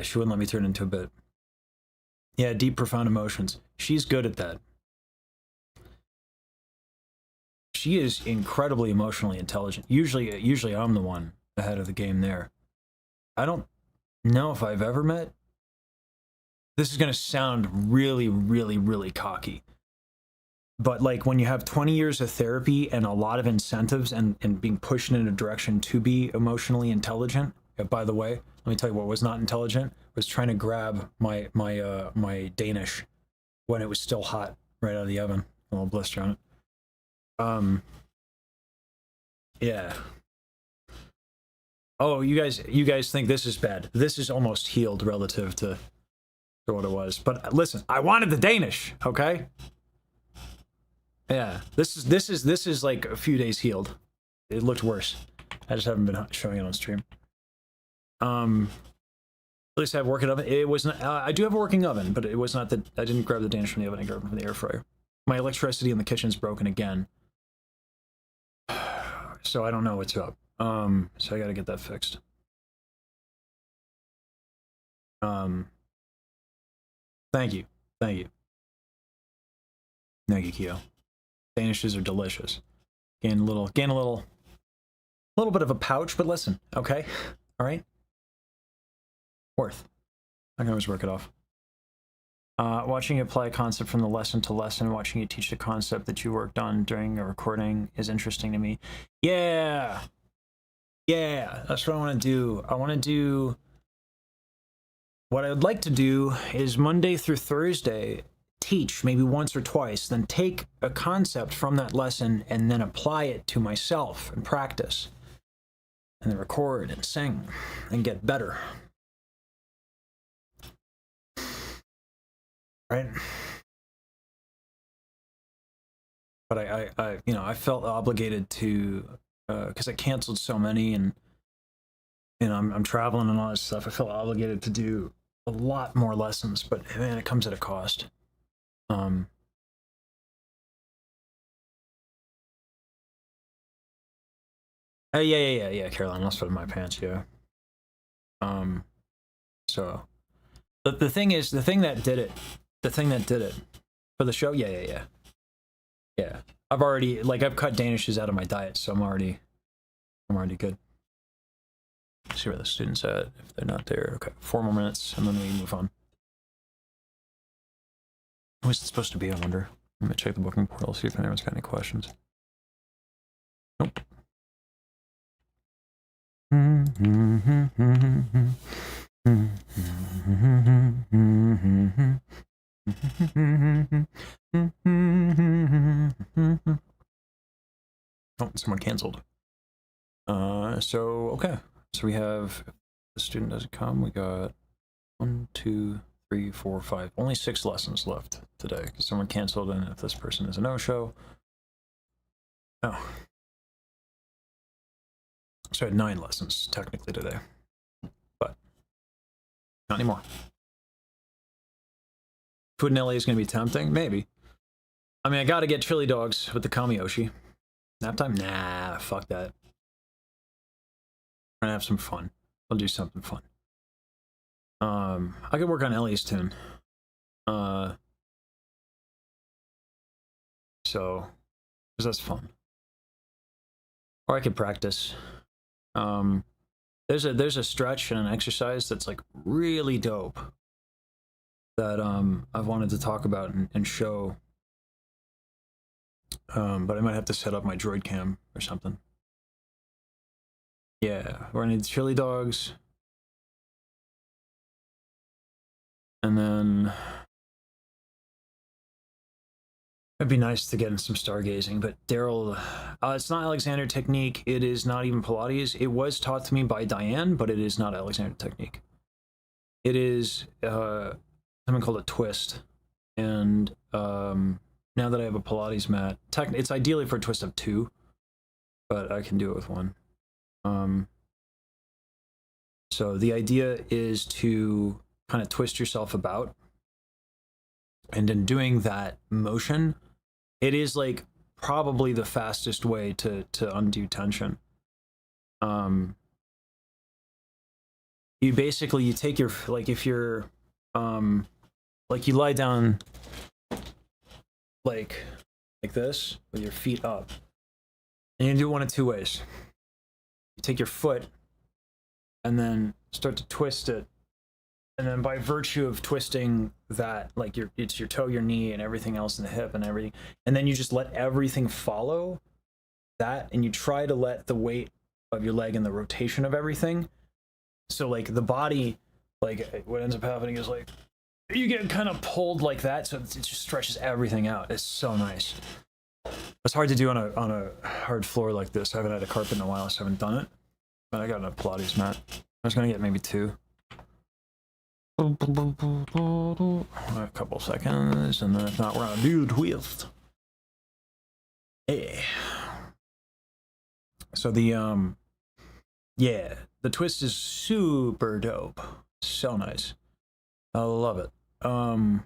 she wouldn't let me turn it into a bit. Yeah, deep, profound emotions. She's good at that. She is incredibly emotionally intelligent. Usually I'm the one ahead of the game there. I don't know if I've ever met. This is going to sound really, really, really cocky. But like when you have 20 years of therapy and a lot of incentives and being pushed in a direction to be emotionally intelligent. By the way, let me tell you what was not intelligent was trying to grab my Danish when it was still hot right out of the oven. A little blister on it. Yeah. Oh, you guys think this is bad. This is almost healed relative to what it was. But listen, I wanted the Danish, okay? Yeah. This is like a few days healed. It looked worse. I just haven't been showing it on stream. At least I have a working oven. It was not, I do have a working oven, but it was not that I didn't grab the Danish from the oven. I grabbed it from the air fryer. My electricity in the kitchen's broken again. So I don't know what's up. So I gotta get that fixed. Thank you. Thank you. Thank you, Kyo. Danishes are delicious. Gain a little bit of a pouch, but listen, okay? All right? Worth. I can always work it off. Watching you apply a concept from the lesson to lesson, watching you teach the concept that you worked on during a recording is interesting to me. Yeah! Yeah, that's what I want to do. I want to do... What I would like to do is Monday through Thursday, teach maybe once or twice, then take a concept from that lesson and then apply it to myself and practice. And then record and sing and get better. Right? But I felt obligated to, because I canceled so many and I'm traveling and all this stuff. I felt obligated to do a lot more lessons, but man, it comes at a cost. Oh, yeah, Caroline, I'll spit in my pants, yeah. So, the thing is, the thing that did it for the show, yeah. I've already, like, I've cut Danishes out of my diet, so I'm already good. See where the students at, if they're not there. Okay, 4 more minutes, and then we move on. Who's it supposed to be, I wonder? Let me check the booking portal, see if anyone's got any questions. Nope. Oh, someone canceled. So, okay. So we have, if the student doesn't come, we got 1, 2, 3, 4, 5. Only 6 lessons left today because someone canceled, and if this person is a no-show. Oh. So I had 9 lessons technically today, but not anymore. Food in LA is going to be tempting? Maybe. I mean, I got to get chili dogs with the Kamiyoshi. Nap time? Nah, fuck that. We're going to have some fun. I'll do something fun. I could work on Ellie's tune. So, because that's fun. Or I could practice. There's a stretch and an exercise that's like really dope that I've wanted to talk about and show. But I might have to set up my droid cam or something. Yeah, we're gonna need chili dogs. And then it'd be nice to get in some stargazing, but Daryl, it's not Alexander technique. It is not even Pilates. It was taught to me by Diane, but it is not Alexander technique. It is something called a twist. And now that I have a Pilates mat, it's ideally for a twist of 2, but I can do it with 1. So the idea is to kind of twist yourself about, and in doing that motion, it is like probably the fastest way to undo tension. You basically, you take your, like if you're like you lie down like this with your feet up, and you do it one of 2 ways. You take your foot and then start to twist it, and then by virtue of twisting that, like it's your toe, your knee, and everything else in the hip and everything, and then you just let everything follow that, and you try to let the weight of your leg and the rotation of everything, so like the body, like what ends up happening is like you get kind of pulled like that, so it just stretches everything out. It's so nice. It's hard to do on a hard floor like this. I haven't had a carpet in a while, so I haven't done it. But I got a Pilates mat. I was gonna get maybe 2. A couple seconds, and then if not, we're gonna do the twist. Hey. So the yeah, the twist is super dope. So nice. I love it. I'm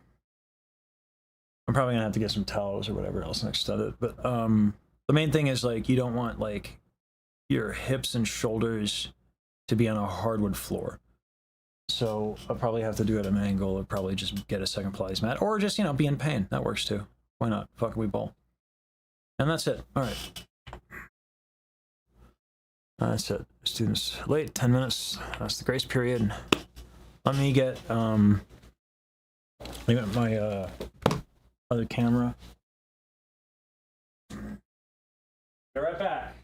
probably gonna have to get some towels or whatever else and extend it. But the main thing is, like, you don't want like your hips and shoulders to be on a hardwood floor. So I'll probably have to do it at an angle, or probably just get a second Pilates mat, or just, you know, be in pain. That works too. Why not? Fuck, we bowl. And that's it. All right. That's it. Students late 10 minutes. That's the grace period. Let me get my other camera. Be right back.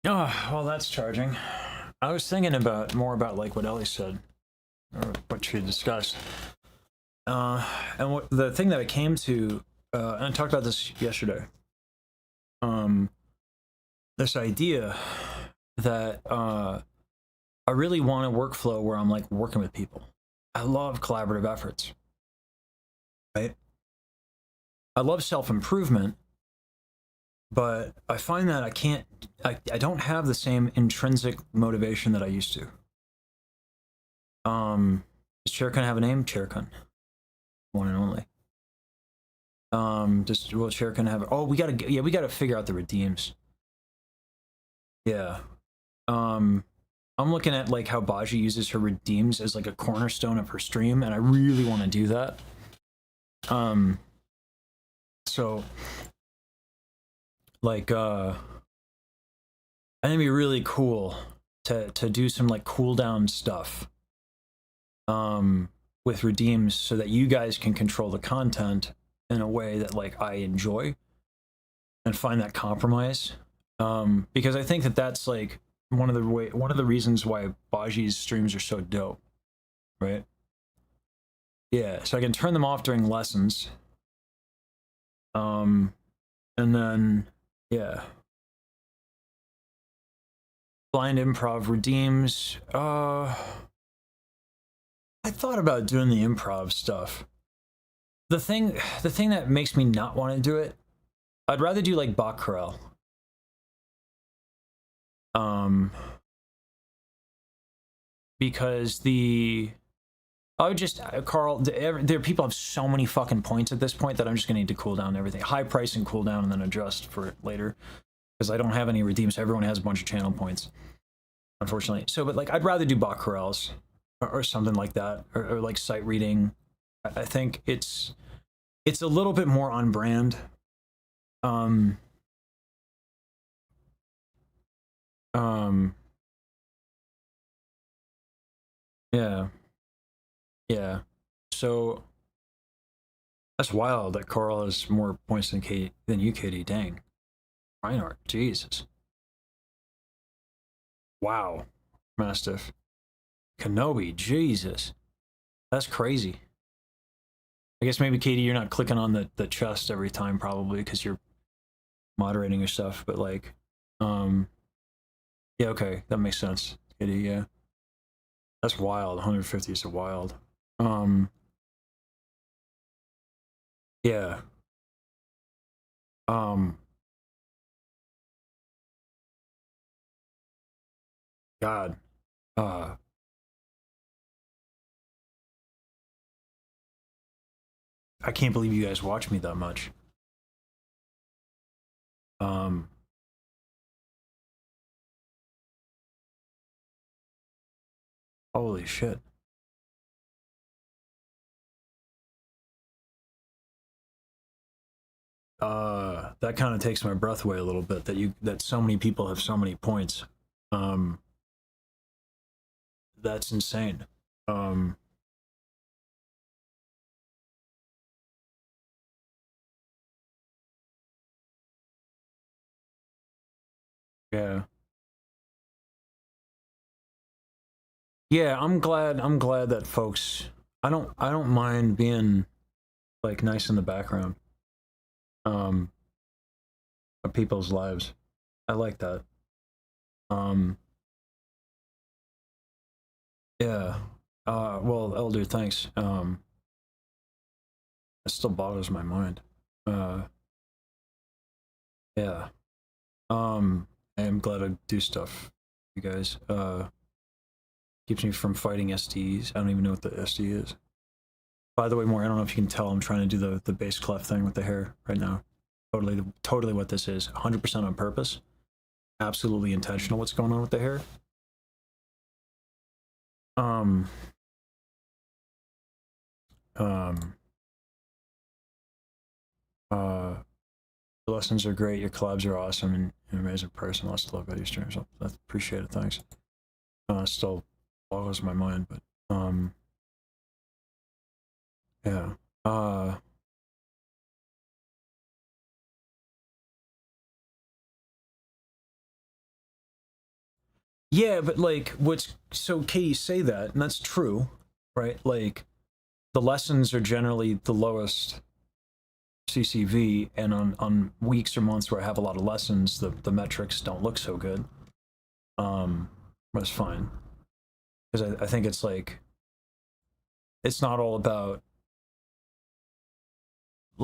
Oh, well, that's charging. I was thinking more about like what Ellie said, or what she discussed. And the thing that I came to, and I talked about this yesterday, this idea that I really want a workflow where I'm like working with people. I love collaborative efforts, right? I love self-improvement, but I find that I don't have the same intrinsic motivation that I used to. Does Cherkun have a name? Cherkun. One and only. Will Cherkun have, oh, we gotta figure out the redeems. Yeah. I'm looking at like how Baji uses her redeems as like a cornerstone of her stream, and I really want to do that. So like I think it'd be really cool to do some like cooldown stuff with redeems, so that you guys can control the content in a way that like I enjoy, and find that compromise, because I think that that's like one of the reasons why Baji's streams are so dope, right? Yeah, so I can turn them off during lessons, and then yeah, blind improv redeems. I thought about doing the improv stuff. The thing that makes me not want to do it, I'd rather do like Baccarat. Because Carl, there people have so many fucking points at this point that I'm just gonna need to cool down everything. High price and cool down, and then adjust for it later. because I don't have any redeems. Everyone has a bunch of channel points, unfortunately. So, but like, I'd rather do bot corrals or something like that, or like sight reading. I think it's a little bit more on brand. Um, yeah, yeah. So that's wild that Carl has more points than you, Katie. Dang, Reinhardt, Jesus. Wow, Mastiff, Kenobi, Jesus, that's crazy. I guess maybe Katie, you're not clicking on the chest every time, probably because you're moderating your stuff. But like, yeah, okay, that makes sense, Katie. Yeah, that's wild. 150 is a wild. Yeah. God. Uh. I can't believe you guys watch me that much. Holy shit. That kind of takes my breath away a little bit that so many people have so many points. That's insane. Yeah. Yeah, I'm glad that folks I don't mind being like nice in the background of people's lives. I like that. Yeah. Well, Elder, thanks. It still boggles my mind. Yeah. I'm glad I do stuff, you guys. Keeps me from fighting SDs. I don't even know what the SD is. By the way, more, I don't know if you can tell, I'm trying to do the bass clef thing with the hair right now. Totally what this is. 100% on purpose. Absolutely intentional what's going on with the hair. The lessons are great. Your collabs are awesome and amazing person. Lots of love about your streams. I appreciate it. Thanks. Still boggles my mind, but yeah. Yeah, but like, so Katie, say that, and that's true, right? Like, the lessons are generally the lowest CCV, and on weeks or months where I have a lot of lessons, the metrics don't look so good. But it's fine, because I think it's like, it's not all about.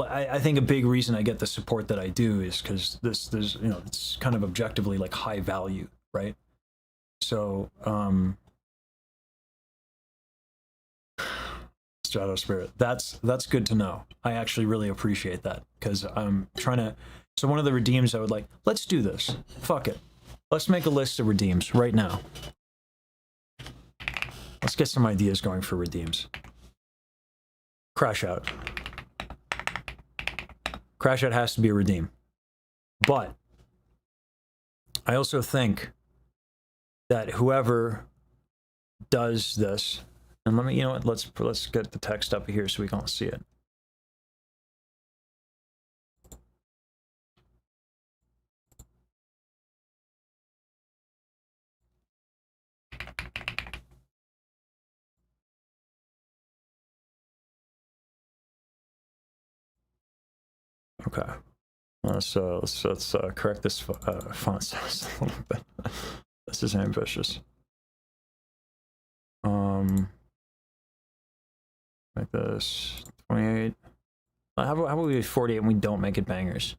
I think a big reason I get the support that I do is because there's it's kind of objectively like high value, right? So Strato Spirit, that's good to know. I actually really appreciate that, because I'm trying to. So one of the redeems I would like, let's do this. Fuck it. Let's make a list of redeems right now. Let's get some ideas going for redeems. Crash Out. Crash Out has to be a redeem. But I also think that whoever does this, and let me, you know what, let's get the text up here so we can see it. Okay. Let's correct this font size a little bit. This is ambitious. Like this, 28. How about we do 48 and we don't make it bangers?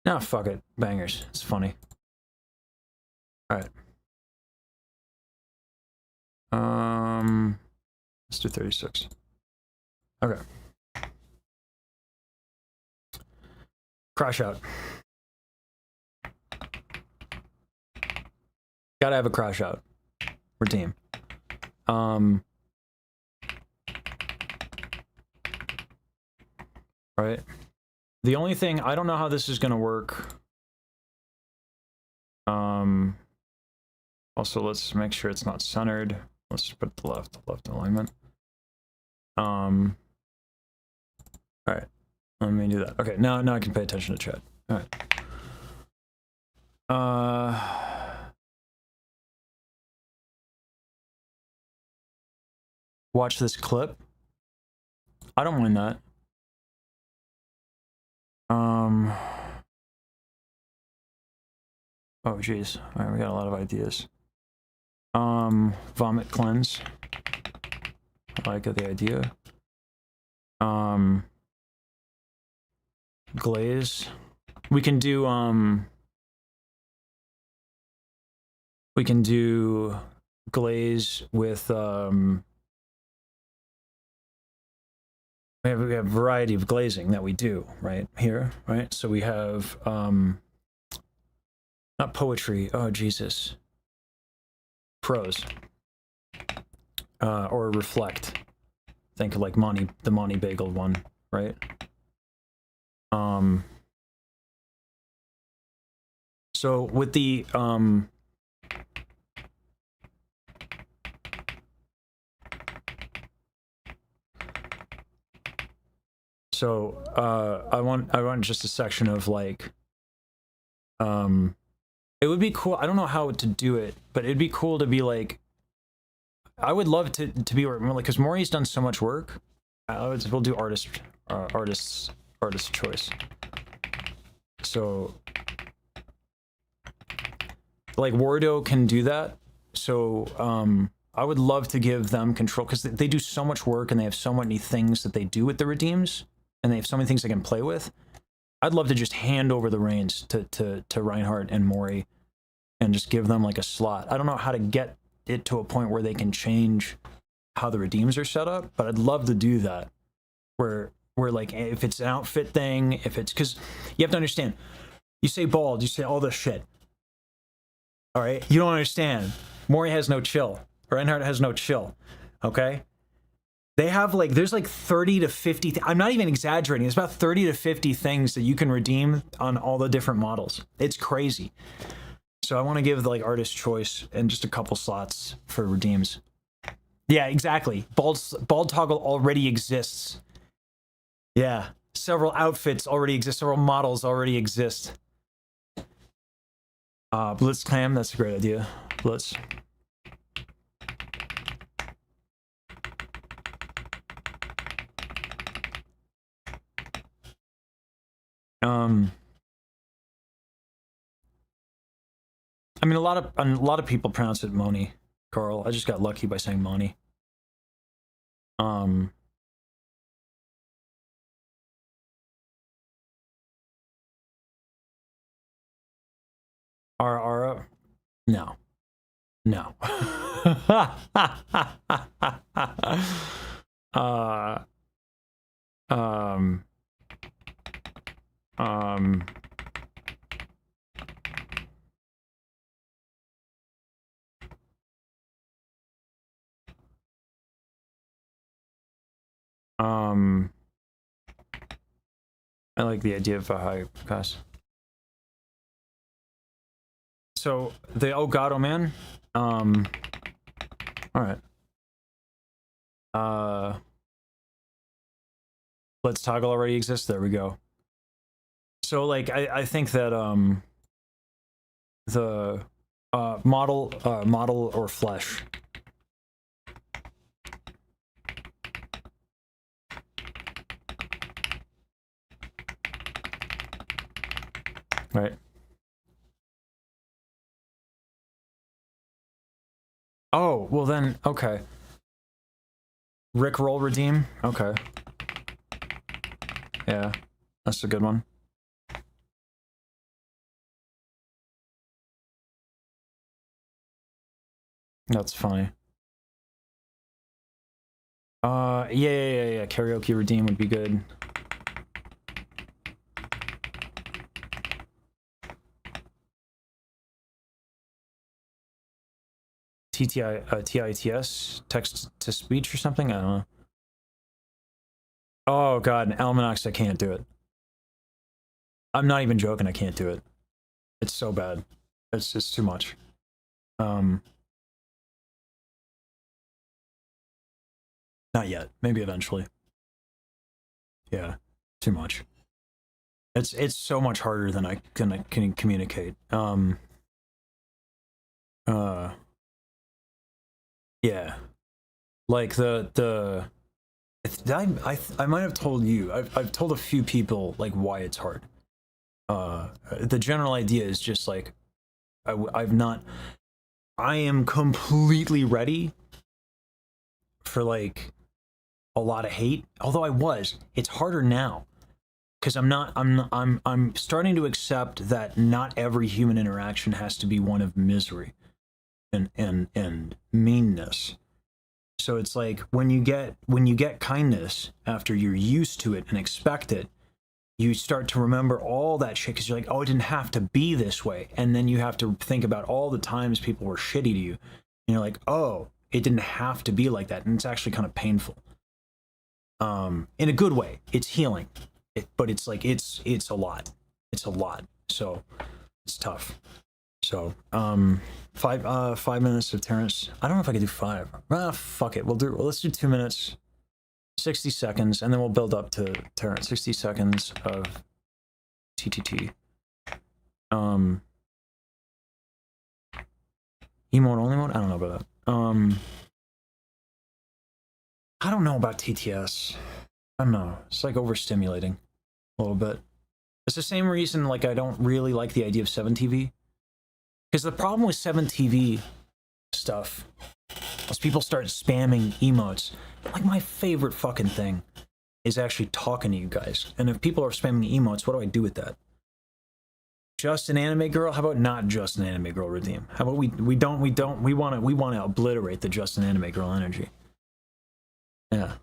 No, fuck it, bangers. It's funny. All right. Let's do 36. Okay. Crash Out. Gotta have a crash out. Redeem. Right. The only thing, I don't know how this is gonna work. Also, let's make sure it's not centered. Let's put the left alignment. All right, let me do that. Okay, now I can pay attention to chat. All right. Watch this clip. I don't mind that. Oh geez. All right, we got a lot of ideas. Vomit cleanse. I like the idea. Glaze. We can do glaze with we have a variety of glazing that we do right here, right? So we have not poetry, oh Jesus. Prose. Or reflect. Think of like the Monty Bagel one, right? So with the I want just a section of like it would be cool. I don't know how to do it, but it'd be cool to be like, I would love to be like, because Maury's done so much work. We'll do artist choice. So like Wardo can do that. So I would love to give them control because they do so much work and they have so many things that they do with the redeems and they have so many things they can play with. I'd love to just hand over the reins to Reinhardt and Maury and just give them like a slot. I don't know how to get it to a point where they can change how the redeems are set up, but I'd love to do that. Where like, if it's an outfit thing, if it's, because you have to understand, you say bald, you say all this shit. All right? You don't understand. Maury has no chill. Reinhardt has no chill. Okay? They have like, there's like 30 to 50, I'm not even exaggerating, there's about 30 to 50 things that you can redeem on all the different models. It's crazy. So I want to give the like artist choice and just a couple slots for redeems. Yeah, exactly. Bald toggle already exists. Yeah, several outfits already exist, several models already exist. Blitz clam, that's a great idea. Blitz. I mean, a lot of people pronounce it Moni, Carl. I just got lucky by saying Moni. Ara? No. No. I like the idea of a high cost. So the oh god, oh man. All right. Let's toggle already exists. There we go. So like I think that the model or flesh. Right. Oh, well then, okay. Rick roll redeem? Okay. Yeah, that's a good one. That's funny. Yeah. Karaoke redeem would be good. TITS, text to speech or something. I don't know. Oh god, Almanacs, I can't do it. I'm not even joking. I can't do it. It's so bad. It's just too much. Not yet. Maybe eventually. Yeah, too much. It's so much harder than I can communicate. Yeah, like I might have told you. I've told a few people like why it's hard. The general idea is just like I am completely ready for like a lot of hate. Although it's harder now because I'm starting to accept that not every human interaction has to be one of misery and meanness. So it's like when you get kindness after you're used to it and expect it, you start to remember all that shit because you're like, oh, it didn't have to be this way. And then you have to think about all the times people were shitty to you. And you're like, oh, it didn't have to be like that. And it's actually kind of painful. In a good way. It's healing. But it's like, it's a lot. It's a lot. So it's tough. So, 5 minutes of Terrence. I don't know if I could do 5. Fuck it. Let's do 2 minutes. 60 seconds, and then we'll build up to Terrence. 60 seconds of TTT. Emote only mode? I don't know about that. I don't know about TTS. I don't know. It's like overstimulating a little bit. It's the same reason like I don't really like the idea of 7TV. Because the problem with 7TV stuff is people start spamming emotes. Like my favorite fucking thing is actually talking to you guys. And if people are spamming emotes, what do I do with that? Just an anime girl? How about not just an anime girl redeem? How about we want to obliterate the just an anime girl energy. Yeah.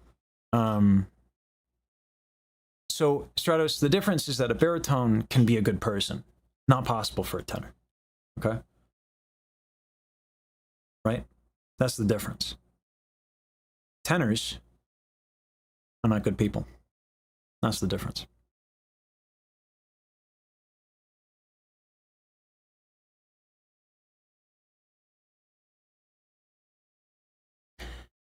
So Stratos, the difference is that a baritone can be a good person. Not possible for a tenor. Okay? Right? That's the difference. Tenors are not good people. That's the difference.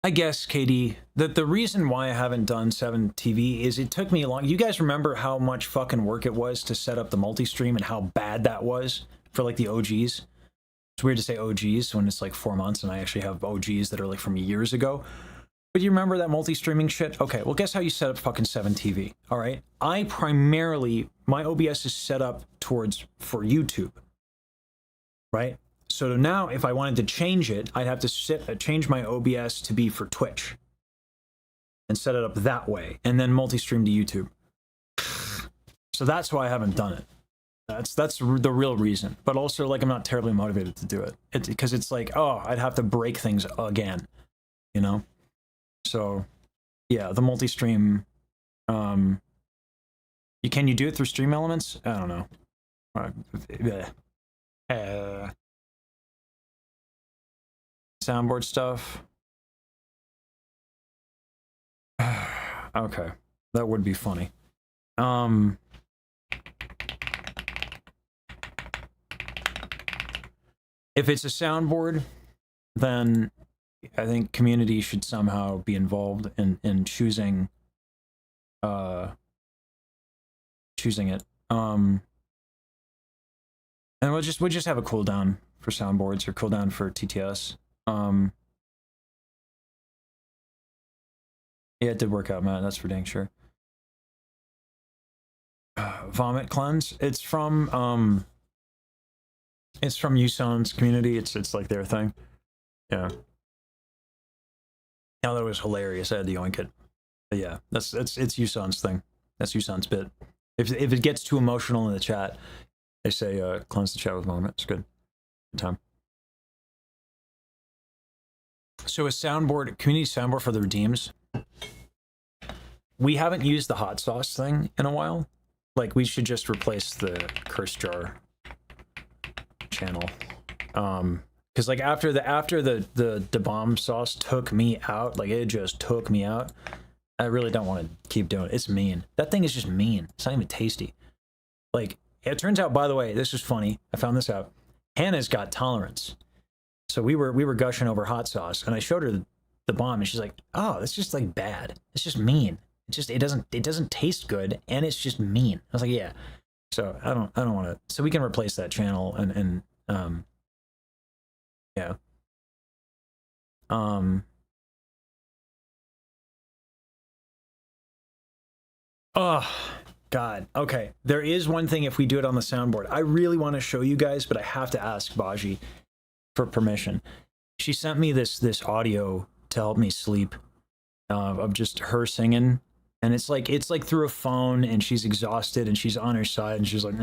I guess, KD, that the reason why I haven't done 7TV is it took me long. You guys remember how much fucking work it was to set up the multi-stream and how bad that was for like the OGs? It's weird to say OGs when it's like 4 months and I actually have OGs that are like from years ago. But you remember that multi-streaming shit? Okay, well, guess how you set up fucking 7TV, all right? My OBS is set up for YouTube, right? So now if I wanted to change it, I'd have to change my OBS to be for Twitch and set it up that way and then multi-stream to YouTube. So that's why I haven't done it. That's the real reason. But also, like, I'm not terribly motivated to do it. Because it's like, oh, I'd have to break things again, you know? So, yeah, the multi-stream, can you do it through Stream Elements? I don't know. Soundboard stuff. Okay, that would be funny. If it's a soundboard, then I think community should somehow be involved in choosing it. And we'll just have a cooldown for soundboards or cooldown for TTS. Yeah, it did work out, Matt. That's for dang sure. Vomit Cleanse. It's from Uson's community. It's like their thing. Yeah. Now that was hilarious. I had to yoink it. But yeah, it's Uson's thing. That's Uson's bit. If it gets too emotional in the chat, they say cleanse the chat with vomit. It's good. Good time. So a soundboard, community soundboard for the redeems. We haven't used the hot sauce thing in a while. Like, we should just replace the curse jar channel. because like after the bomb sauce took me out, like it just took me out. I really don't want to keep doing it. It's mean. That thing is just mean. It's not even tasty. Like, it turns out, by the way, this is funny. I found this out. Hannah's got tolerance. So we were gushing over hot sauce, and I showed her the bomb, and she's like, "Oh, it's just like bad. It's just mean. It doesn't taste good, and it's just mean." I was like, "Yeah." So I don't want to. So we can replace that channel, and yeah. Oh, God. Okay. There is one thing if we do it on the soundboard. I really want to show you guys, but I have to ask Baji for permission. She sent me this audio to help me sleep of just her singing. And it's like through a phone, and she's exhausted and she's on her side and she's like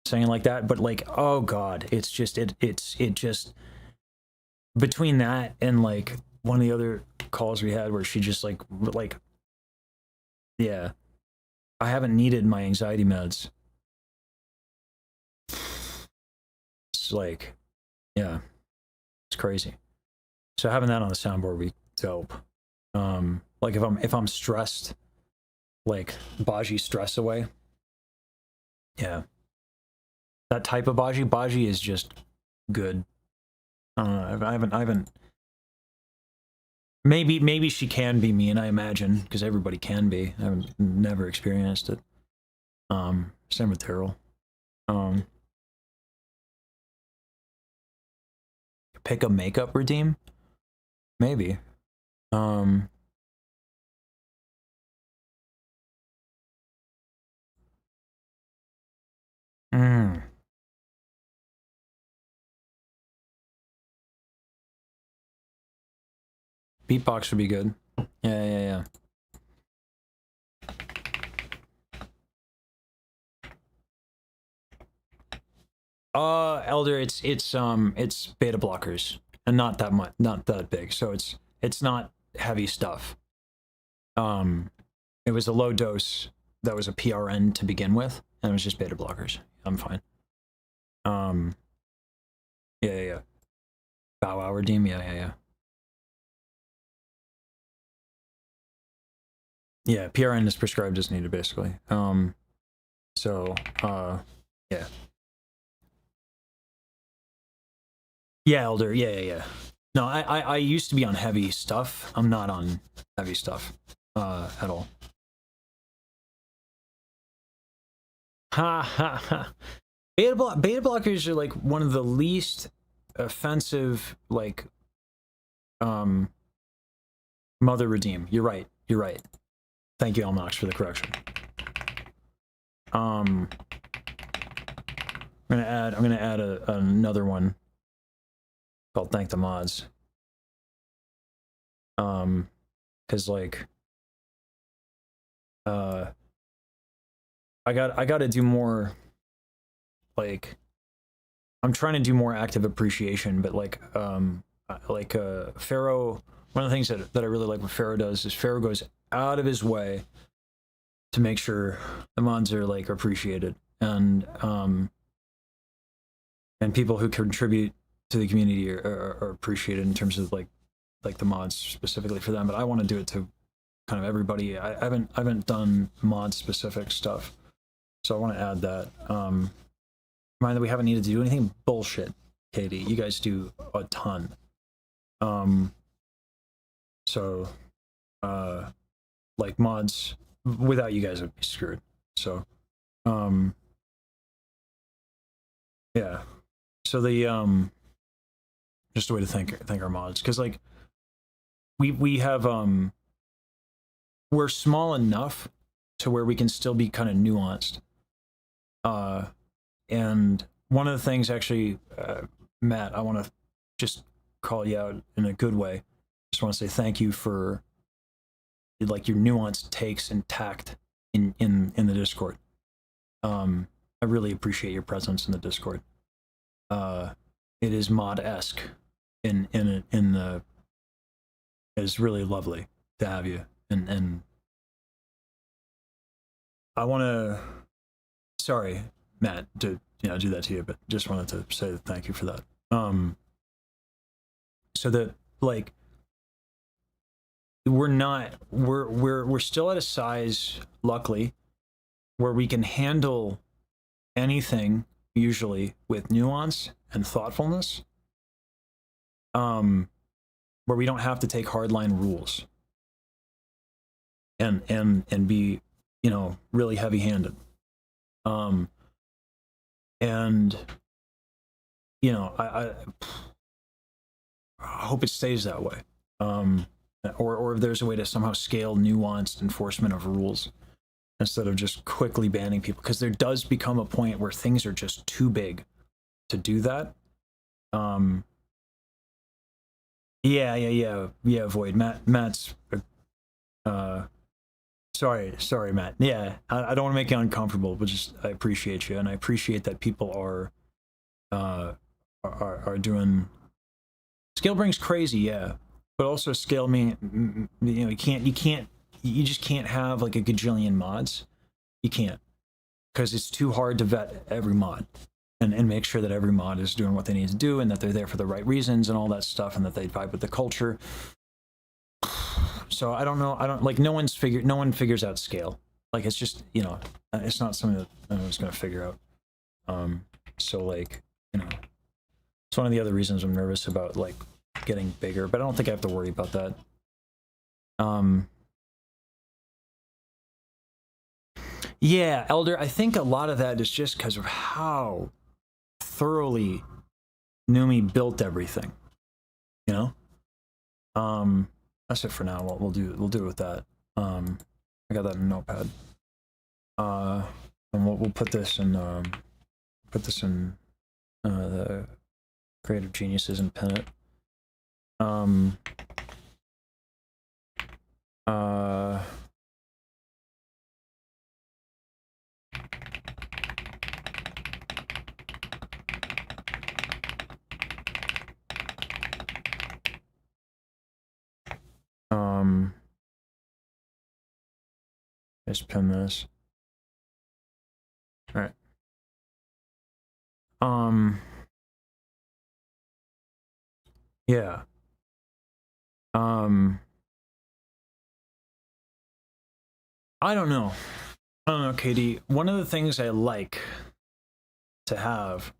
saying like that. But like, oh God, it's just between that and like one of the other calls we had where she just like yeah. I haven't needed my anxiety meds. It's like, yeah, it's crazy. So having that on the soundboard would be dope. Like if I'm stressed, like Baji stress away. Yeah. That type of Baji is just good. I haven't. Maybe she can be mean, I imagine, because everybody can be. I've never experienced it. Same with Terrell. Pick a makeup redeem? Maybe. Beatbox would be good. Yeah. Elder, it's beta blockers, and not that much, not that big. So it's not heavy stuff. It was a low dose that was a PRN to begin with, and it was just beta blockers. I'm fine. Yeah. Bow wow redeem, yeah. Yeah, PRN is prescribed as needed, basically. So, yeah. Yeah, Elder, yeah. No, I used to be on heavy stuff. I'm not on heavy stuff, at all. Ha. Beta blockers are like one of the least offensive, like, mother redeem. You're right. Thank you, Elmox, for the correction. I'm gonna add another one called Thank the Mods. Cause like, I gotta do more, like, I'm trying to do more active appreciation, but like Pharaoh, one of the things that I really like what Pharaoh does is Pharaoh goes out of his way to make sure the mods are like appreciated, and people who contribute to the community are appreciated in terms of like the mods specifically for them. But I want to do it to kind of everybody. I haven't done mod specific stuff, so I want to add that. Mind that we haven't needed to do anything bullshit, Katie. You guys do a ton. So like mods without you guys would be screwed. So yeah. So the just a way to thank our mods, because like we have we're small enough to where we can still be kind of nuanced. And one of the things, actually, Matt, I want to just call you out in a good way. Just want to say thank you for like your nuanced takes and tact in the Discord. I really appreciate your presence in the Discord. It is mod-esque in the. It's really lovely to have you, and I want to. Sorry, Matt, to do that to you, but just wanted to say thank you for that. so that like we're still at a size, luckily, where we can handle anything usually with nuance and thoughtfulness, where we don't have to take hardline rules and be, you know, really heavy-handed. And you know, I hope it stays that way. Or if there's a way to somehow scale nuanced enforcement of rules instead of just quickly banning people, because there does become a point where things are just too big to do that. Yeah, Void. Matt's sorry, Matt. Yeah, I don't want to make you uncomfortable, but just I appreciate you, and I appreciate that people are doing. Scale brings crazy, yeah, but also scale mean, you know, you just can't have like a gajillion mods. You can't, because it's too hard to vet every mod and make sure that every mod is doing what they need to do and that they're there for the right reasons and all that stuff and that they vibe with the culture. So I don't know. I don't like no one figures out scale. Like it's just, you know, it's not something that anyone's gonna figure out. So like, you know, it's one of the other reasons I'm nervous about like getting bigger, but I don't think I have to worry about that. Yeah, Elder, I think a lot of that is just because of how thoroughly Numi built everything. You know? That's it for now. We'll do it with that. I got that in Notepad. And we'll put this in the creative geniuses and pin it. Just pin this. All right. Yeah. I don't know. KD. One of the things I like to have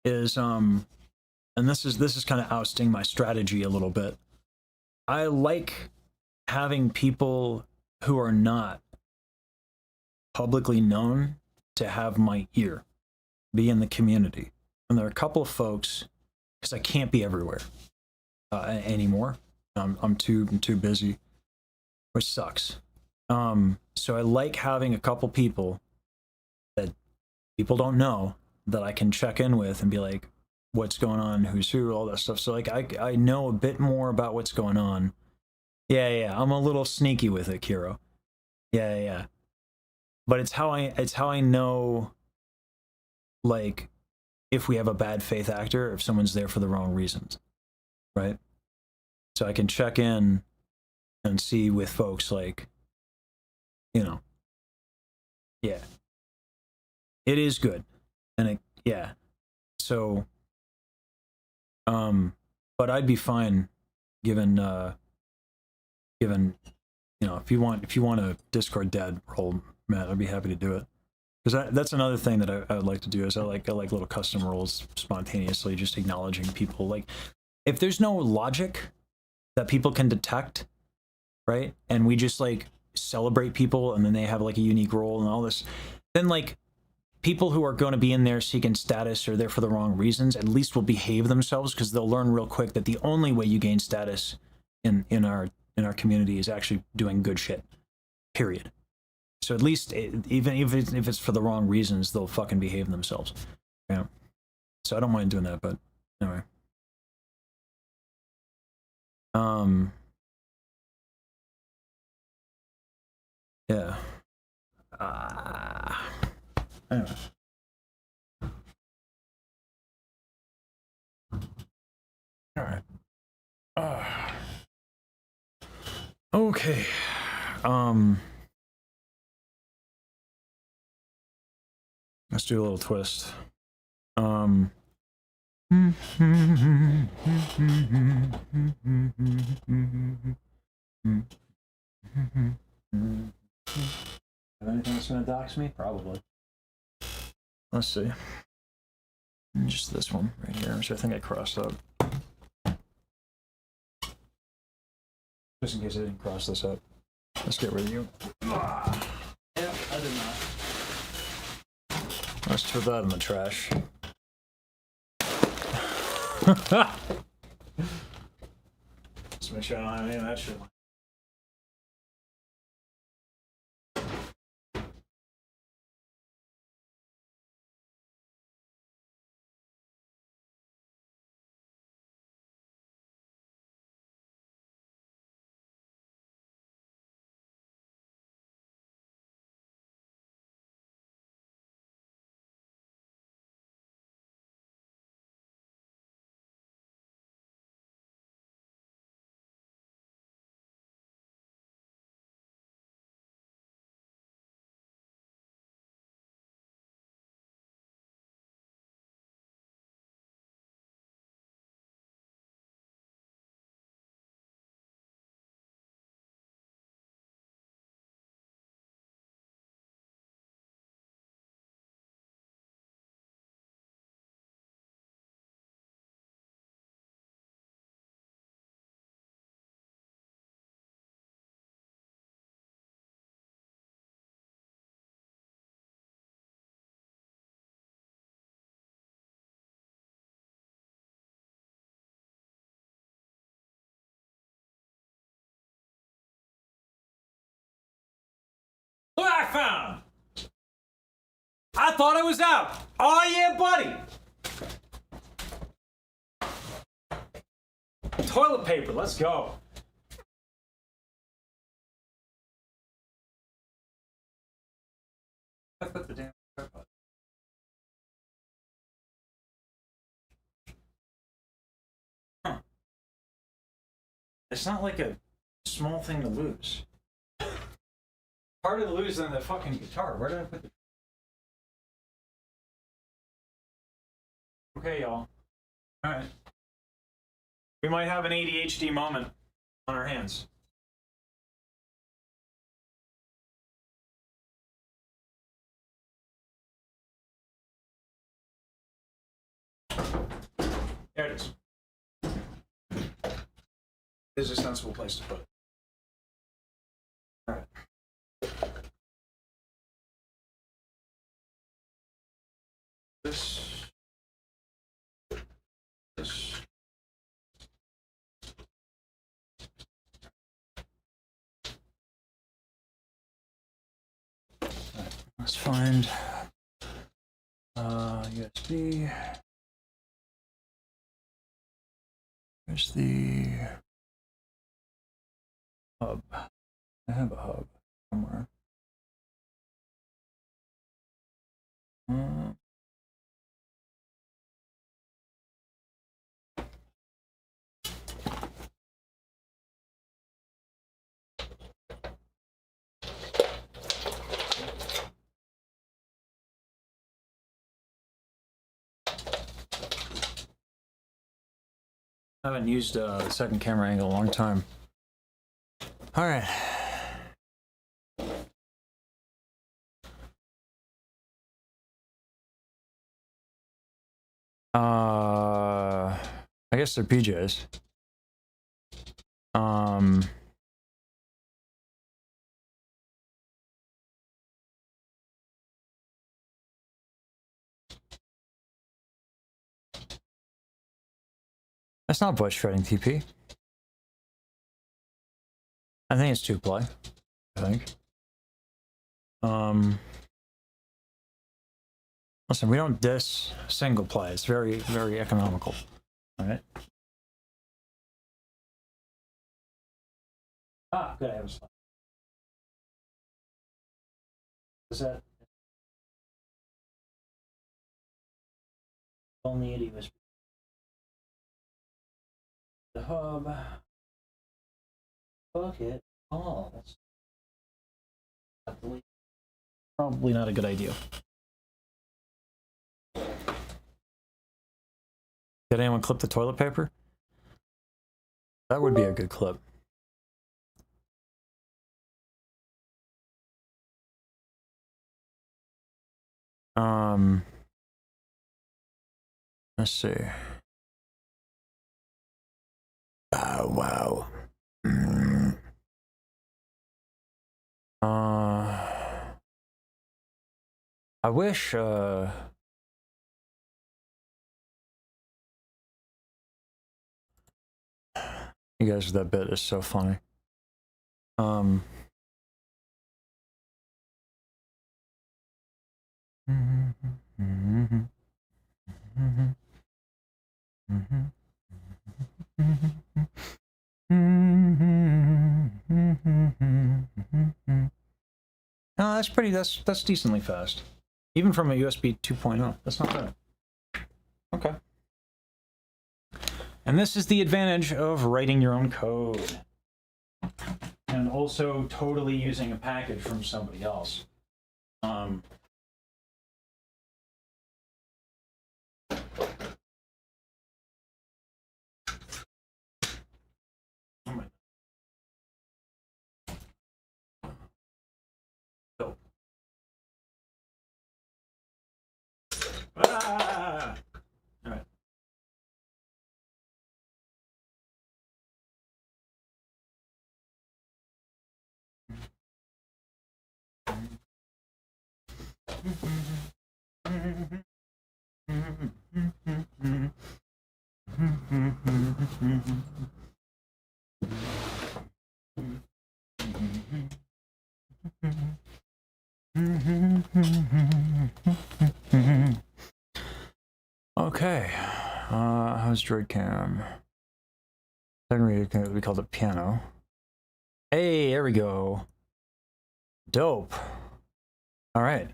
is and this is kind of ousting my strategy a little bit. I like having people who are not publicly known to have my ear, be in the community. And there are a couple of folks, because I can't be everywhere anymore. I'm too busy, which sucks. So I like having a couple people that people don't know that I can check in with and be like, what's going on, who's who, all that stuff. So like I know a bit more about what's going on. Yeah, I'm a little sneaky with it, Kiro. Yeah. But it's how I know, like, if we have a bad faith actor, if someone's there for the wrong reasons, right? So I can check in and see with folks, like, you know, yeah, it is good, and yeah. So, but I'd be fine, given, you know, if you want a Discord dad role, Matt, I'd be happy to do it. Because that's another thing that I would like to do is I like little custom roles spontaneously, just acknowledging people. Like, if there's no logic that people can detect, right, and we just like celebrate people and then they have like a unique role and all this, then like people who are going to be in there seeking status or there for the wrong reasons at least will behave themselves, because they'll learn real quick that the only way you gain status in our community is actually doing good shit, period. So at least, even if it's for the wrong reasons, they'll fucking behave themselves. Yeah. So I don't mind doing that, but anyway. Yeah. Anyway. All right. Okay. Let's do a little twist. Have anything that's gonna dox me? Probably. Let's see. Just this one right here, which I think I crossed out. Just in case I didn't cross this out. Let's get rid of you. Yeah, I did not. Let's put that in the trash. Let's make sure I don't have any of that shit. Look what I found! I thought I was out! Oh yeah, buddy! Toilet paper, let's go. I put the damn tripod. Huh. It's not like a small thing to lose. Harder to lose than the fucking guitar. Where did I put the... Okay, y'all. Alright. We might have an ADHD moment on our hands. There it is. This is a sensible place to put it. Alright. This. Alright, let's find USB. There's the hub. I have a hub somewhere. I haven't used the second camera angle in a long time. All right. I guess they're PJs. That's not bush shredding TP. I think it's 2-ply. I think. Listen, we don't diss single play. It's very, very economical. All right. Ah, good. I have a slide. Is that only a USB? The hub. Bucket. Oh, that's probably not a good idea. Did anyone clip the toilet paper? That would be a good clip. Let's see. Oh, wow. I wish, you guys, that bit is so funny. No, that's pretty, that's decently fast. Even from a USB 2.0, that's not bad. Okay. And this is the advantage of writing your own code. And also totally using a package from somebody else. Oh my. So. Ah! All right. Okay, how's DroidCam? We called it piano. Hey, there we go. Dope. All right.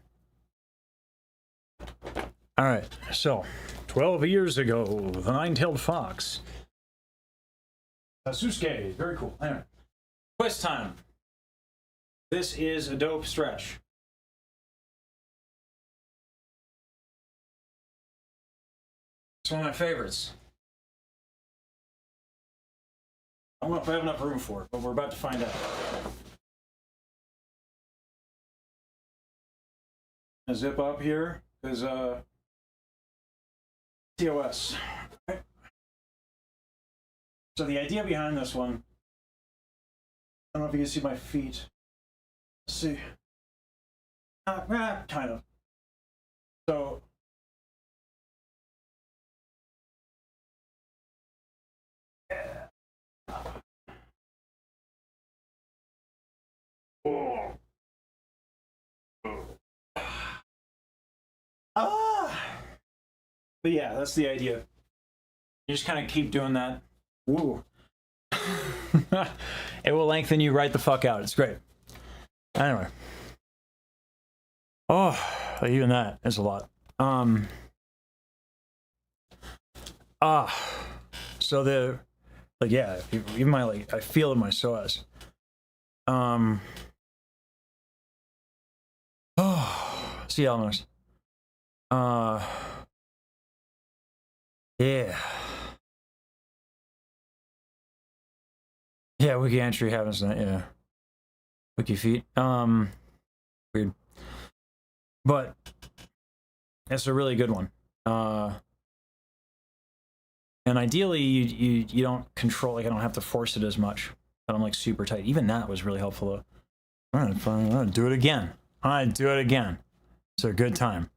All right, so 12 years ago, the nine-tailed fox. Sasuke, very cool. Anyway, quiz time. This is a dope stretch. It's one of my favorites. I don't know if I have enough room for it, but we're about to find out. A zip up here is TOS. Okay. So the idea behind this one, I don't know if you can see my feet. Let's see. Kind of. So oh. But yeah, that's the idea. You just kind of keep doing that. Woo. It will lengthen you right the fuck out. It's great. Anyway. Oh, even that is a lot. So the, like, yeah, even my, like, I feel it in my psoas. Oh, see almost. Yeah. Yeah, wiki entry happens that, yeah. Wiki feet. Weird. But it's a really good one. And ideally you don't control, like, I don't have to force it as much. But I'm like super tight. Even that was really helpful though. I'm gonna do it again. It's a good time.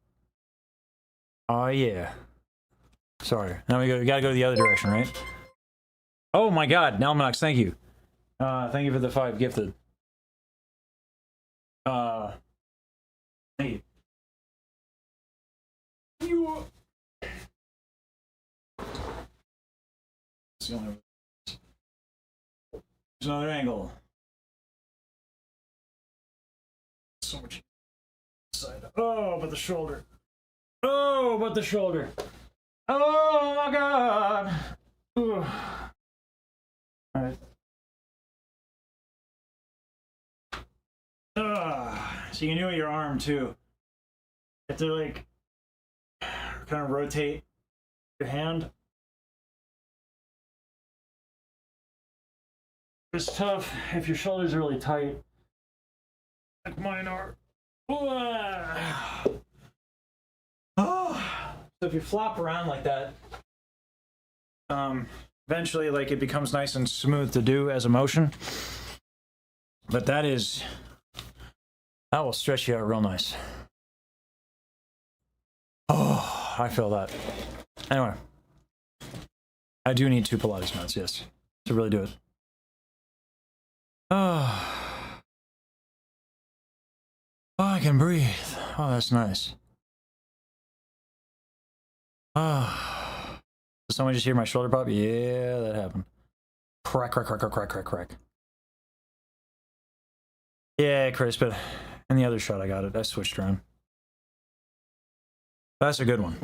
Oh yeah. Sorry. Now we gotta go the other direction, right? Oh my god, Nalmanox, thank you. Thank you for the 5 gifted. Thank you. There's another angle. So much side. Oh, but the shoulder. Oh, but the shoulder. Oh my god. Ooh. All right. So you can do it with your arm too. You have to, like, kind of rotate your hand It's tough if your shoulders are really tight, like mine are. Oh. So if you flop around like that, eventually, like, it becomes nice and smooth to do as a motion. But that will stretch you out real nice. Oh, I feel that. Anyway, I do need 2 Pilates mats, yes, to really do it. Oh, I can breathe. Oh, that's nice. Oh, did someone just hear my shoulder pop? Yeah, that happened. Crack, crack, crack, crack, crack, crack, crack. Yeah, Chris, but in the other shot I got it. I switched around. That's a good one.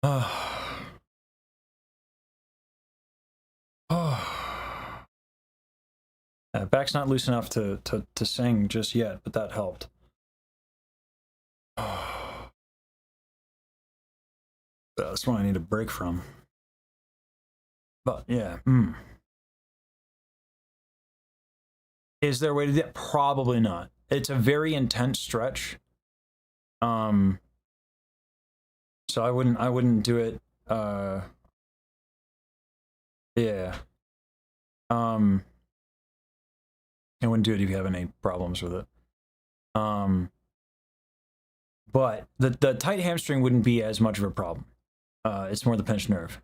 Oh. Oh. Back's not loose enough to sing just yet, but that helped. Oh. That's what I need a break from. But yeah, Is there a way to do that? Probably not. It's a very intense stretch. So I wouldn't do it. Yeah. I wouldn't do it if you have any problems with it. But the tight hamstring wouldn't be as much of a problem. It's more the pinched nerve.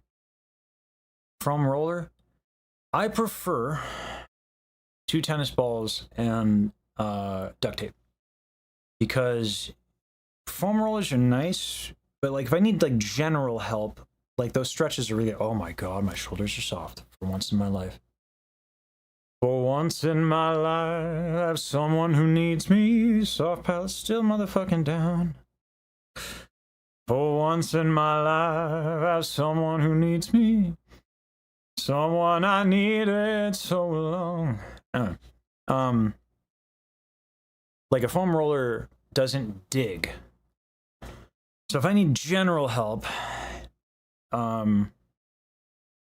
Foam roller, I prefer 2 tennis balls and duct tape, because foam rollers are nice, but like if I need like general help, like those stretches are really, oh my god, my shoulders are soft for once in my life. For once in my life, I have someone who needs me. Soft palate still motherfucking down. For once in my life, I have someone who needs me. Someone I needed so long. Like a foam roller doesn't dig. So if I need general help,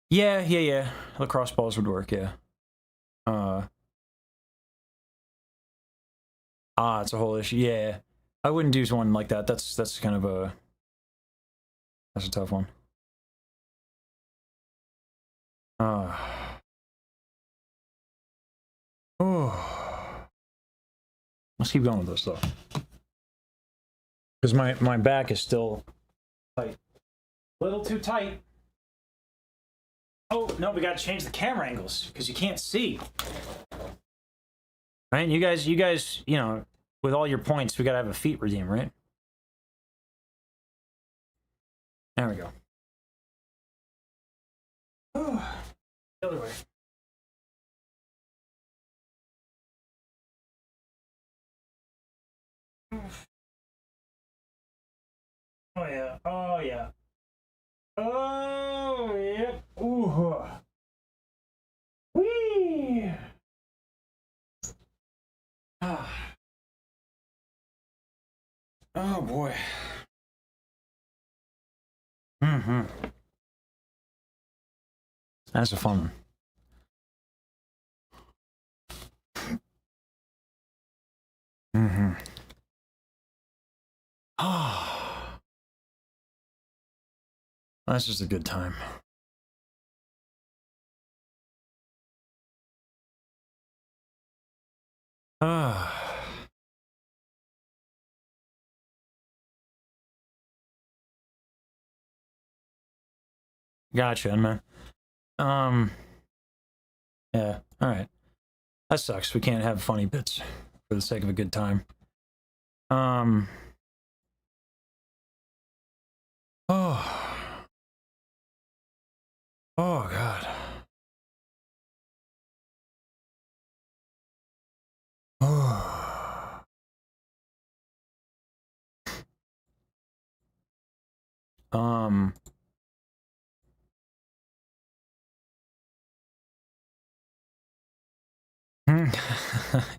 yeah. Lacrosse balls would work, yeah. It's a whole issue. Yeah, I wouldn't do one like that. That's kind of a tough one. Let's keep going with this though, because my back is still tight, a little too tight. Oh no, we got to change the camera angles because you can't see. Right, you guys, you know, with all your points, we gotta have a feet redeem, right? There we go. Oh, the other way. Oh yeah. Oh yeah. Oh yeah. Ooh. Whee. Ah. Oh boy. That's a fun one. Ah. That's just a good time. Ah. Gotcha, man. Yeah, all right. That sucks. We can't have funny bits for the sake of a good time. Oh. Oh, God. Oh.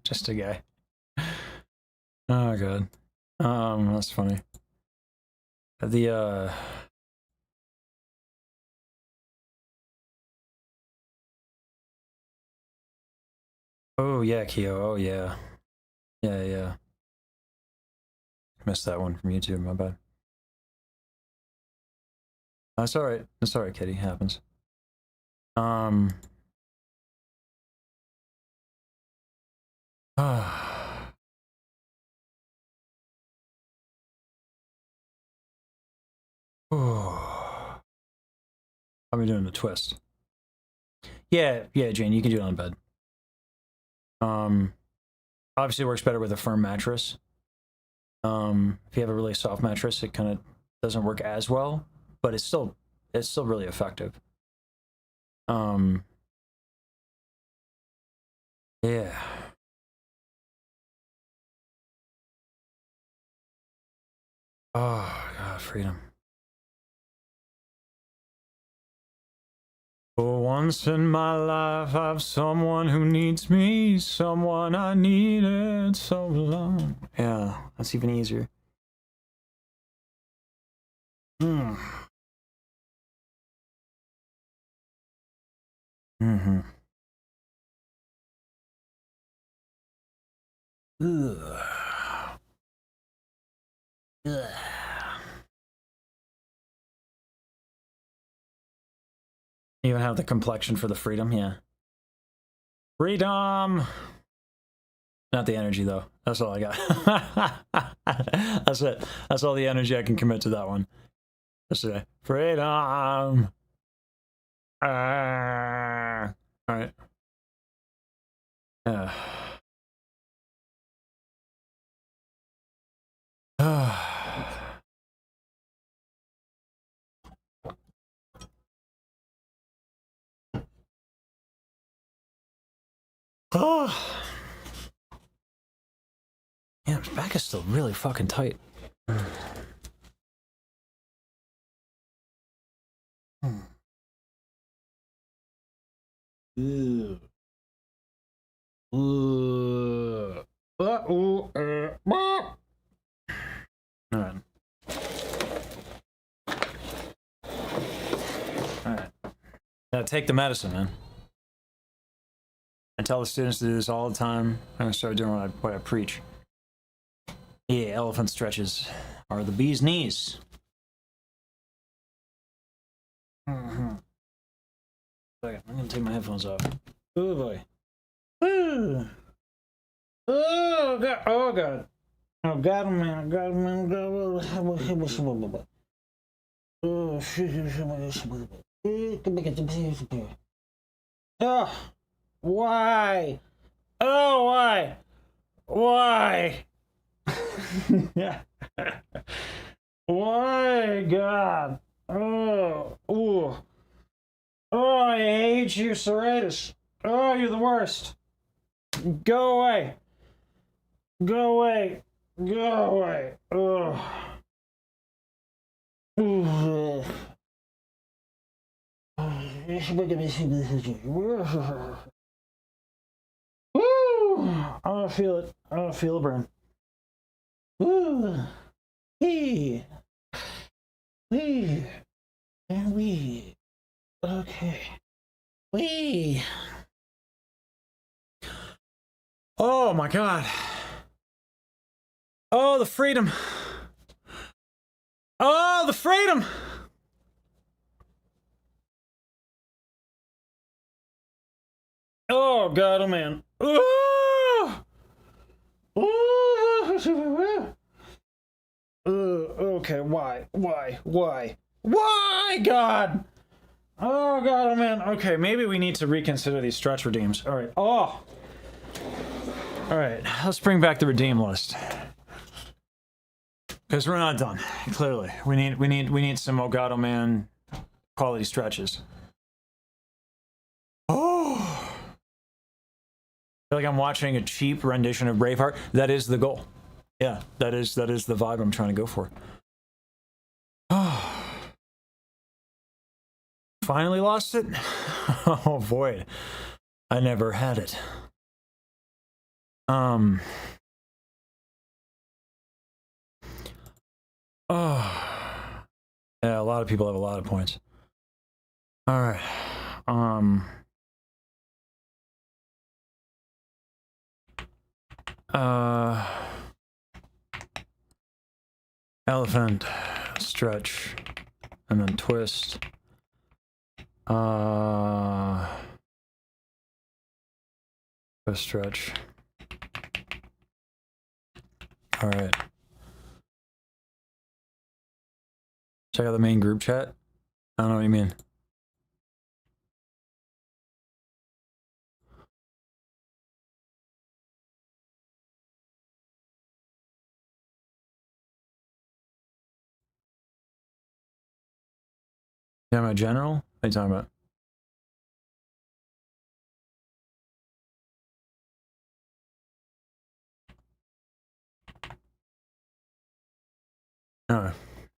Just a guy. Oh, God. That's funny. The, Oh yeah, Keo. Oh yeah. Yeah, yeah. Missed that one from YouTube, my bad. That's alright. That's alright, Kitty. Happens. Oh. How are we doing the twist? Yeah, yeah, Jane, you can do it on bed. Obviously it works better with a firm mattress. If you have a really soft mattress, it kind of doesn't work as well, but it's still really effective. Yeah. Oh God, freedom. For once in my life, I've someone who needs me, someone I needed so long. Yeah, that's even easier. Mm. Mm-hmm. Ugh. Ugh. You even have the complexion for the freedom, yeah. Freedom! Not the energy, though. That's all I got. That's it. That's all the energy I can commit to that one. That's it. Freedom! Alright. Yeah. Oh. Yeah, his back is still really fucking tight. Ew. Alright. Alright. Yeah, take the medicine, man. I tell the students to do this all the time. I'm gonna start doing what I preach. Yeah, elephant stretches are the bee's knees. Mm-hmm. Second, I'm gonna take my headphones off. Oh boy. Ooh. Oh god. Oh god. Oh god, man. God, man. God. Oh why? Oh why? Why? Why, God? Oh, ooh. Oh, I hate you, Serratus. Oh, you're the worst. Go away. Go away. Go away. Oh. Ooh. Woo! I don't feel it. I don't feel a burn. Woo! Wee! Wee! And wee. Okay. Wee! Oh my god. Oh, the freedom. Oh, the freedom. Oh god, oh man. Oh! Oh! Okay, why? Why, God? Oh god, oh man. Okay, maybe we need to reconsider these stretch redeems. All right. Oh. All right. Let's bring back the redeem list. Because we're not done. Clearly, we need some oh god, oh man quality stretches. Oh. I feel like I'm watching a cheap rendition of Braveheart. That is the goal. Yeah, that is the vibe I'm trying to go for. Oh. Finally lost it? Oh boy. I never had it. Oh. Yeah, a lot of people have a lot of points. All right. Elephant, stretch, and then twist. Twist, stretch. All right. Check out the main group chat. I don't know what you mean. Yeah, my general? What are you talking about?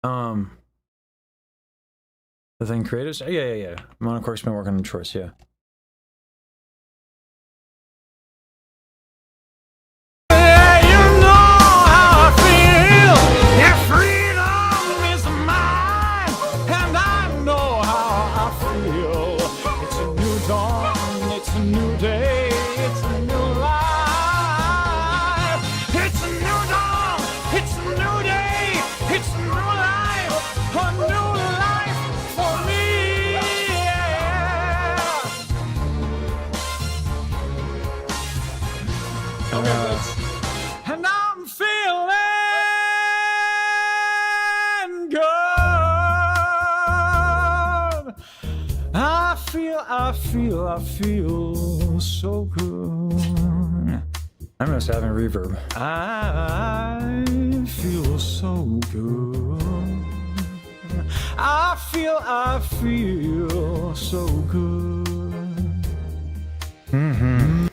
Oh, the thing creatives? Yeah. I'm on, of course, been working on choice, yeah. And I'm feeling good. I feel so good. I'm just having reverb. I feel so good. I feel so good. Mm-hmm.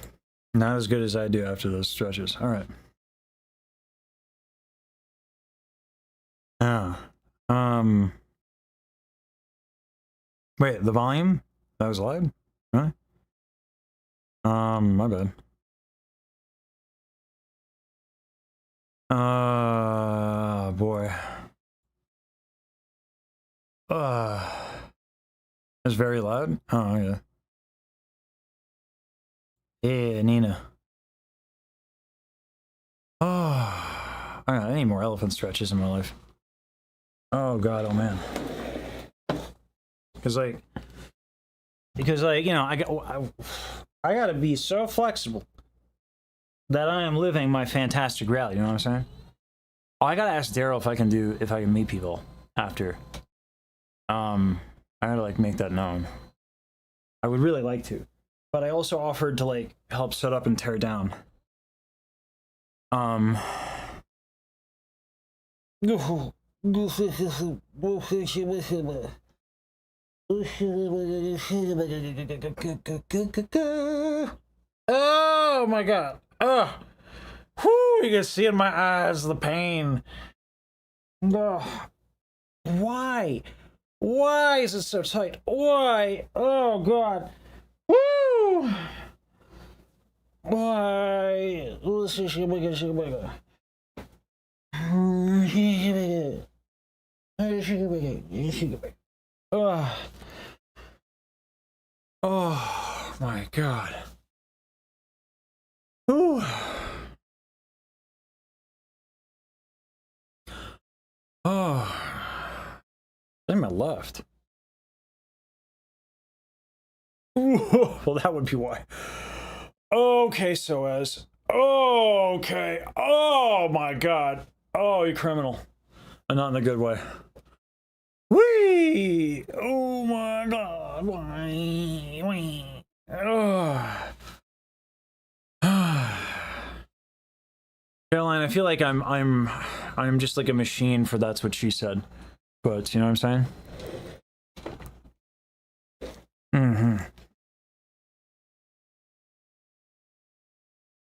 Not as good as I do after those stretches. All right. Wait, the volume? That was loud? Really? My bad. Boy. It's very loud? Oh, yeah. Yeah, Nina. Oh, I need more elephant stretches in my life. Oh, God, oh, man. Because, like, you know, I gotta be so flexible that I am living my fantastic rally, you know what I'm saying? Oh, I gotta ask Daryl if I can meet people after. I gotta, like, make that known. I would really like to. But I also offered to, like, help set up and tear down. Oh my God. Oh. Whew, you can see in my eyes the pain. Oh. Why? Why is it so tight? Why? Oh God. Woo! Why? Oh my God. Ooh. Oh. In my left. Ooh. Well, that would be why. Okay, so as. Okay. Oh my God. Oh, you criminal. And not in a good way. Whee! Oh my God. Why? Oh. Caroline, I feel like I'm just like a machine for that's what she said. But you know what I'm saying? Mm-hmm.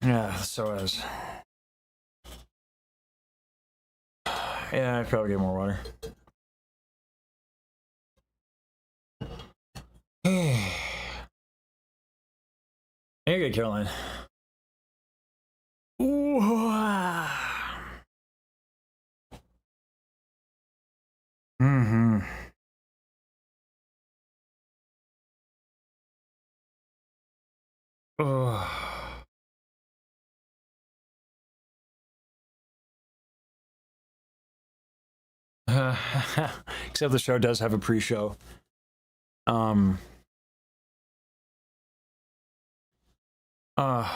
Yeah, so as. Yeah, I probably get more water. You're good, Caroline. Ooh. Mm-hmm. Oh. Except the show does have a pre-show. Uh,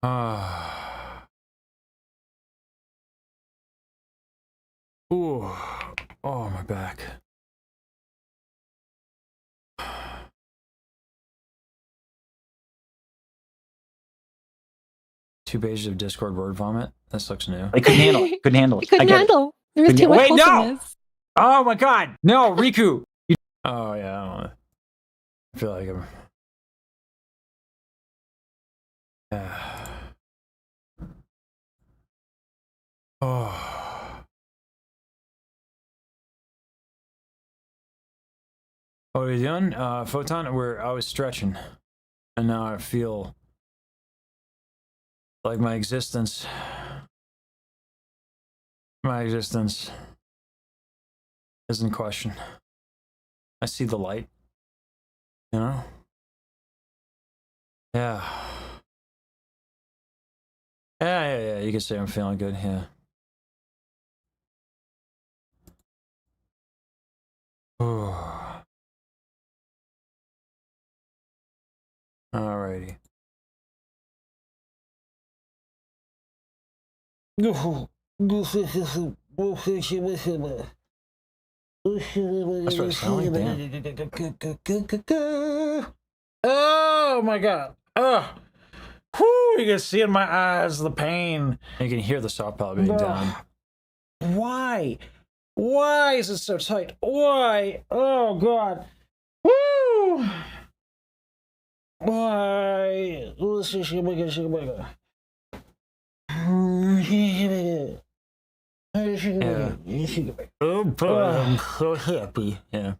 uh, ooh, oh, my back. Two pages of Discord word vomit. This looks new. I couldn't handle it. Couldn't handle it. I couldn't handle. There was too much Wait, no! wholesomeness. Oh my god! No, Riku! Oh yeah, I don't know. I feel like I'm. Oh. What are you doing? Photon, where I was stretching. And now I feel like my existence is in question. I see the light. You know? Yeah. Yeah. You can say I'm feeling good, yeah. Oh. Alrighty. That's what I sound like, damn. Oh my god. Oh. Whew, you can see in my eyes the pain. You can hear the soft palate being down. Why? Why is it so tight? Why? Oh god. Woo! Why? Yeah. Oh boy, I'm so happy. Yeah.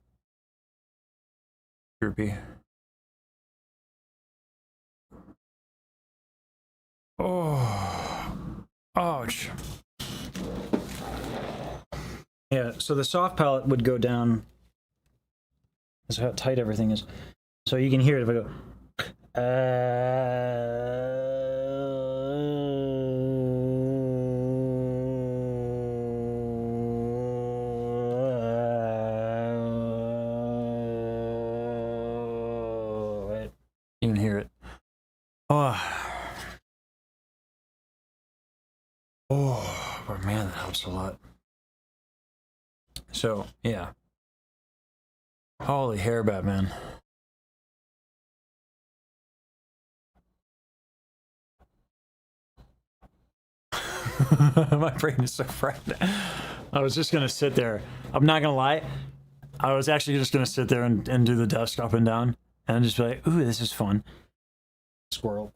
Droopy. Oh. Ouch. Yeah, so the soft palate would go down. That's how tight everything is. So you can hear it if I go. You can hear it. Oh, but man, that helps a lot. So, yeah. Holy hair, Batman. My brain is so fried. I was just gonna sit there. I'm not gonna lie. I was actually just gonna sit there and do the desk up and down and just be like, ooh, this is fun. Squirrel.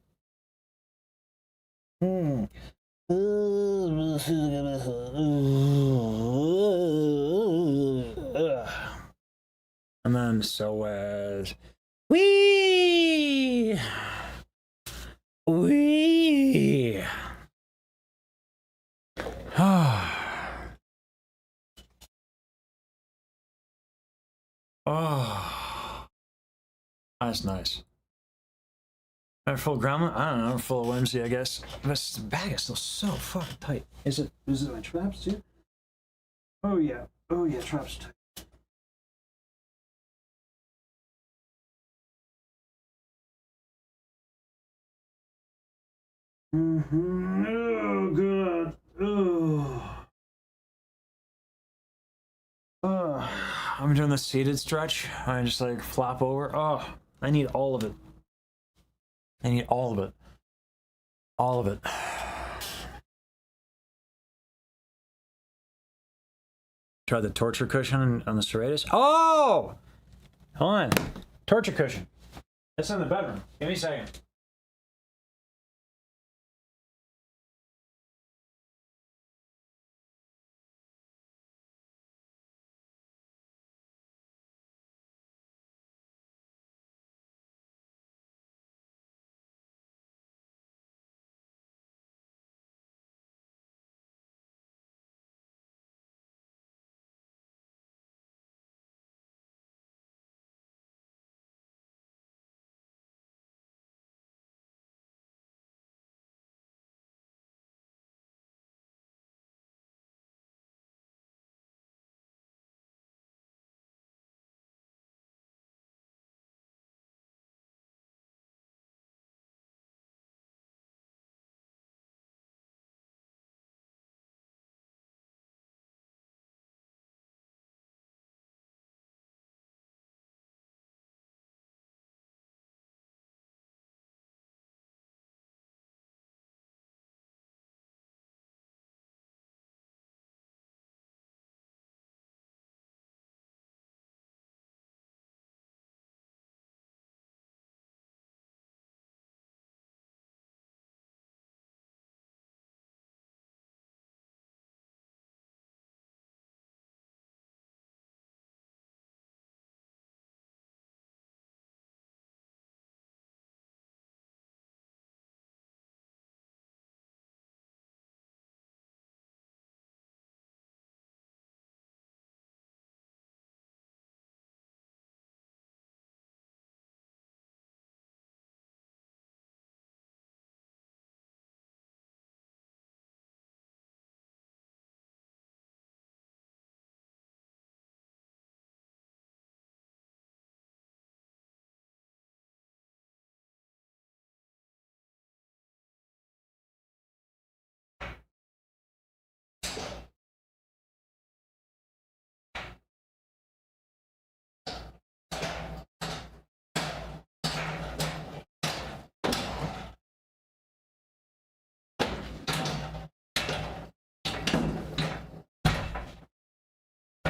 And then so as wee. Oh, that's nice. I'm full of gremlin? I don't know, I'm full of whimsy, I guess. But the bag is still so fucking tight. Is it my traps too? Oh yeah, traps tight. Oh god. Oh. I'm doing the seated stretch. I just like flop over. Oh, I need all of it. I need all of it. All of it. Try the torture cushion on the serratus. Oh! Hold on. Torture cushion. It's in the bedroom. Give me a second.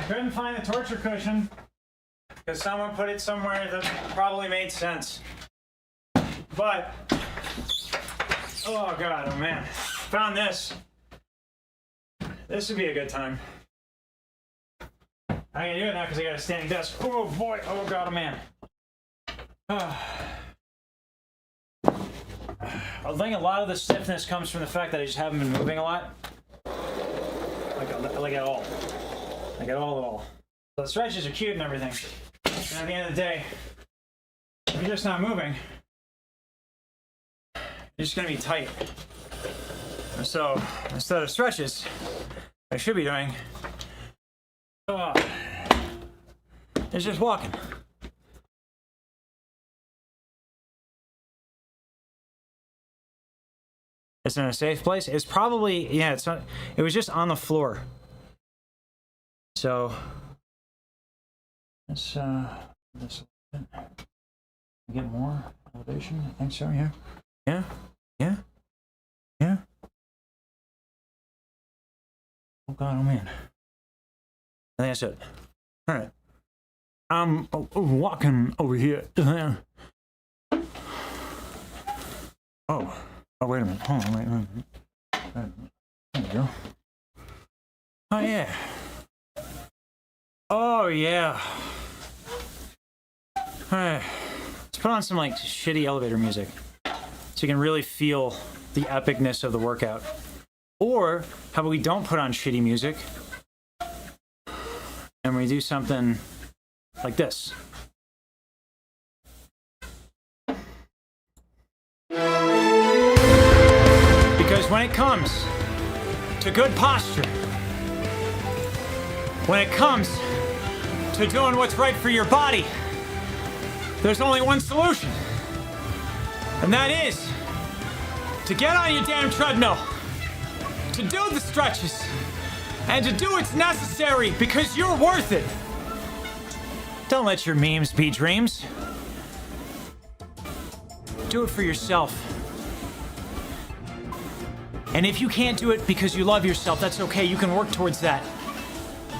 couldn't find the torture cushion because someone put it somewhere that probably made sense. But, oh God, oh man. Found this. This would be a good time. I can't do it now because I got a standing desk. Oh boy, oh God, oh man. I think a lot of the stiffness comes from the fact that I just haven't been moving a lot. Like at all. Like at all. So the stretches are cute and everything. And at the end of the day, if you're just not moving, you're just gonna be tight. So instead of stretches, I should be doing is just walking. It's in a safe place. It's probably, yeah, it's not, it was just on the floor. So let's this get more elevation. I think so, yeah. Yeah. Oh God, oh man. I think that's it. All right. I'm walking over here. Oh, wait a minute. Hold on, wait. There we go. Oh, yeah. Oh, yeah. All right. Let's put on some, like, shitty elevator music so you can really feel the epicness of the workout. Or, how about we don't put on shitty music and we do something like this. Because when it comes to good posture, when it comes to doing what's right for your body, there's only one solution. And that is to get on your damn treadmill, to do the stretches, and to do what's necessary because you're worth it. Don't let your memes be dreams. Do it for yourself. And if you can't do it because you love yourself, that's okay. You can work towards that.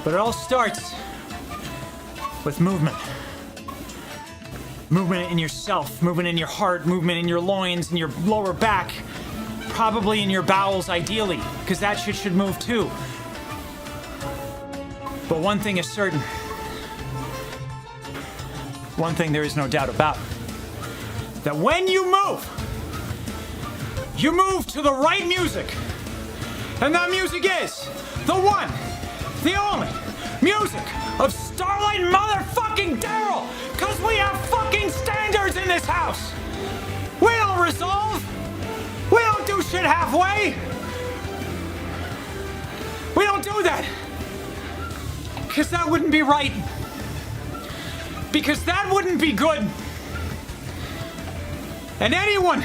But it all starts with movement. Movement in yourself, movement in your heart, movement in your loins, in your lower back, probably in your bowels ideally, because that shit should move too. But one thing is certain. One thing there is no doubt about. That when you move to the right music. And that music is the one, the only music of Starlight motherfucking Daryl. Cause we have fucking standards in this house. We don't resolve. We don't do shit halfway. We don't do that. Cause that wouldn't be right. Because that wouldn't be good. And anyone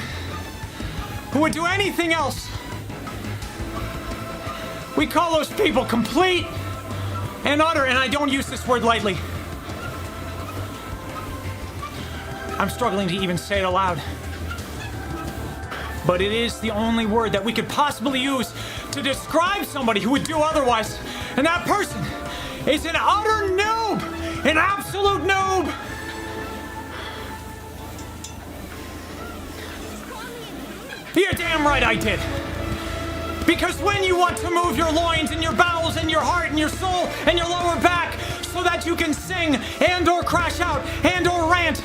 who would do anything else, we call those people complete and utter, and I don't use this word lightly. I'm struggling to even say it aloud. But it is the only word that we could possibly use to describe somebody who would do otherwise. And that person is an utter noob, an absolute noob. You're damn right I did. Because when you want to move your loins and your bowels and your heart and your soul and your lower back so that you can sing and or crash out and or rant,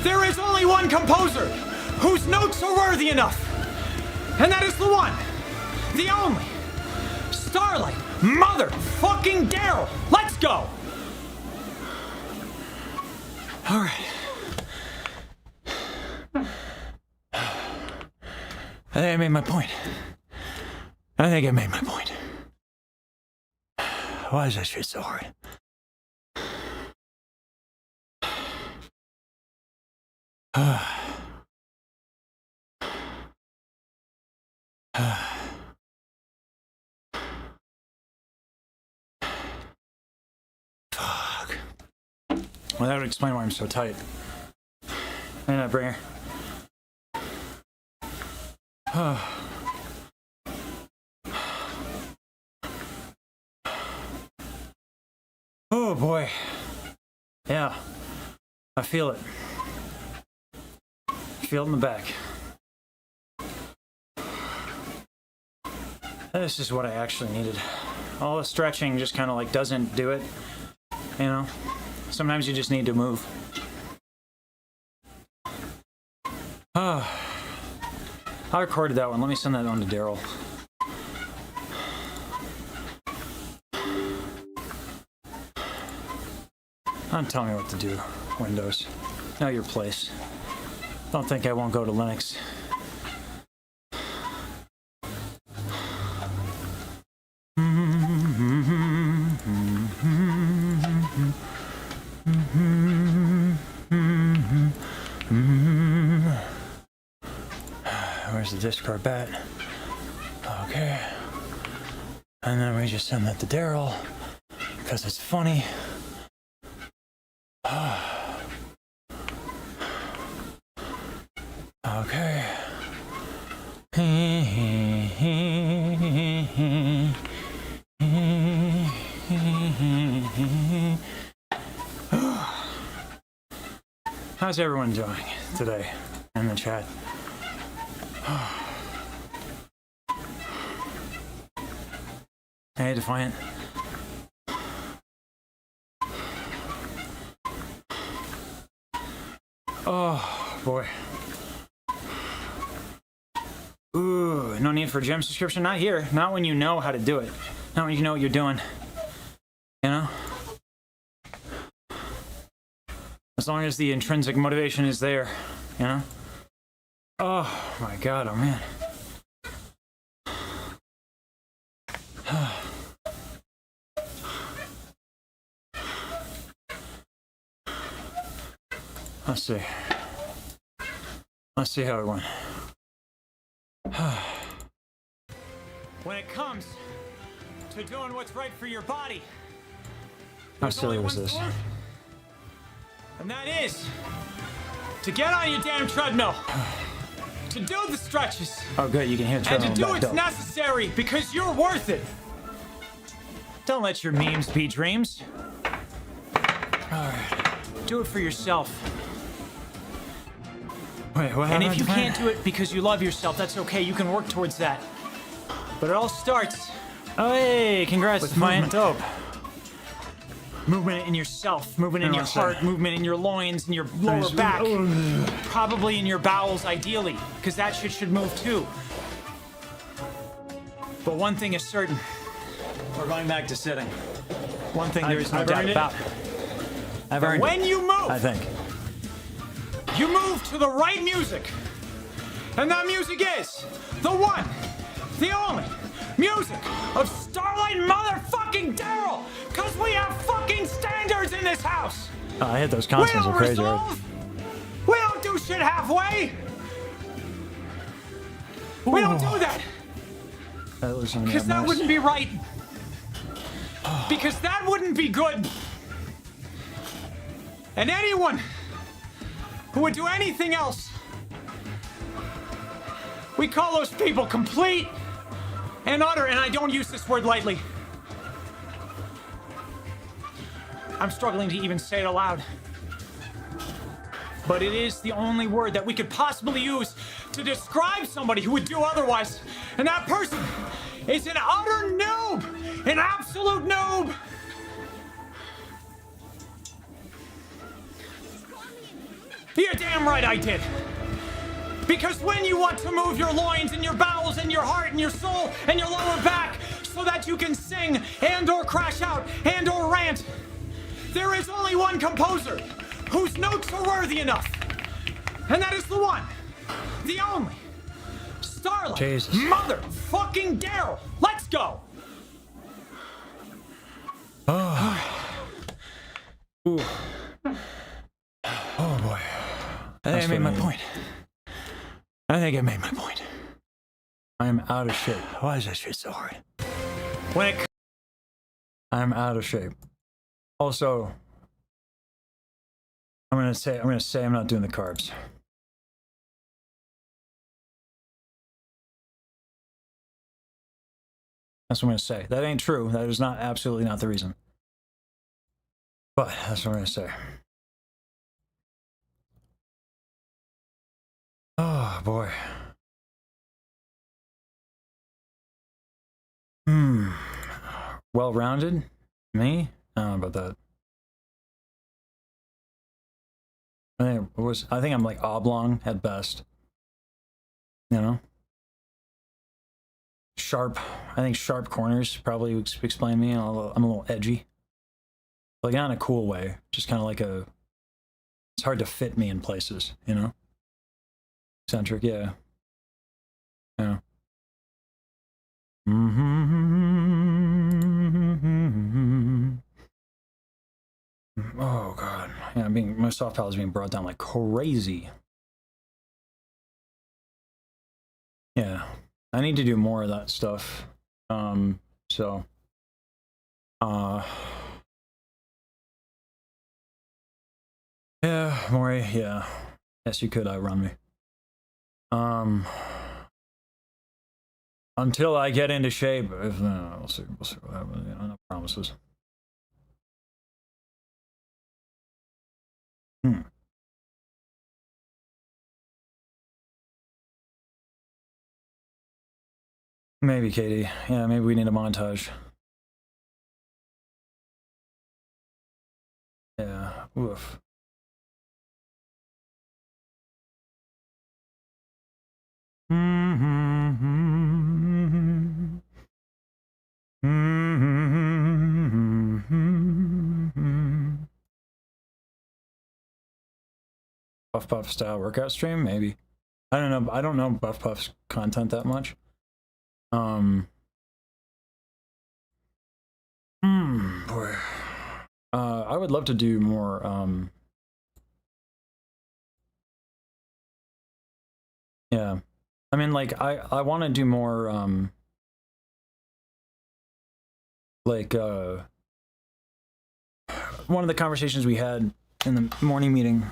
there is only one composer whose notes are worthy enough. And that is the one, the only, Starlight motherfucking Daryl. Let's go. All right. I think I made my point. Why is that shit so hard? Fuck. Well, that would explain why I'm so tight. And bring her. Oh boy. Yeah. I feel it. Feel it in the back. This is what I actually needed. All the stretching just kind of like doesn't do it. You know? Sometimes you just need to move. I recorded that one. Let me send that on to Daryl. Don't tell me what to do, Windows. Know your place. Don't think I won't go to Linux. Where's the Discord bat? Okay. And then we just send that to Daryl because it's funny. Okay. How's everyone doing today in the chat? Hey, Defiant. Oh, boy. Ooh, no need for a gym subscription? Not here. Not when you know how to do it. Not when you know what you're doing. You know? As long as the intrinsic motivation is there, you know? Oh, my God, oh, man. Let's see. Let's see how it went. When it comes to doing what's right for your body, how silly was this? And that is to get on your damn treadmill, to do the stretches. Oh, good, you can hear the treadmill. And to do what's necessary because you're worth it. Don't let your memes be dreams. All right, do it for yourself. Wait, what? And if you can't do it because you love yourself, that's okay. You can work towards that. But it all starts. Oh, hey, congrats, Defiant. Dope. Movement in yourself, movement in your heart, movement in your loins, in your lower back. Probably in your bowels, ideally, because that shit should move too. But one thing is certain. We're going back to sitting. One thing there is no doubt about. I've earned it. When you move, I think. You move to the right music. And that music is the one, the only music of Starlight Motherfucking Daryl. Because we have fucking standards in this house. Oh, I hit those constants are crazy. We don't do shit halfway. Ooh. We don't do that. Because that wouldn't be right. Because that wouldn't be good. And anyone who would do anything else, we call those people complete and utter, and I don't use this word lightly. I'm struggling to even say it aloud. But it is the only word that we could possibly use to describe somebody who would do otherwise. And that person is an utter noob, an absolute noob. You're damn right I did. Because when you want to move your loins and your bowels and your heart and your soul and your lower back so that you can sing and or crash out and or rant, there is only one composer whose notes are worthy enough. And that is the one, the only, Starlight Jesus. Motherfucking Daryl. Let's go. Oh. Ooh. Oh boy. I think I made my point. I think I made my point. I am out of shape. Why is that shit so hard? I'm out of shape. Also, I'm gonna say I'm not doing the carbs. That's what I'm gonna say. That ain't true. That is not absolutely not the reason. But that's what I'm gonna say. Oh boy. Well-rounded? Me? I don't know about that. I think I'm like oblong at best. You know? Sharp. I think sharp corners probably would explain me. I'm a little edgy. Like not in a cool way. Just kind of like a. It's hard to fit me in places, you know? Eccentric, yeah. Yeah. Oh god. Yeah, my soft palate is being brought down like crazy. Yeah. I need to do more of that stuff. So yeah, Maury, yeah. Yes, you could outrun me. Until I get into shape, if we'll see what happens. You know, no promises. Maybe, Katie. Yeah, maybe we need a montage. Yeah. Oof. Buff Puff style workout stream, maybe. I don't know. I don't know Buff Puff's content that much. Boy. I would love to do more. Yeah. I mean, like, I want to do more. Like, one of the conversations we had in the morning meeting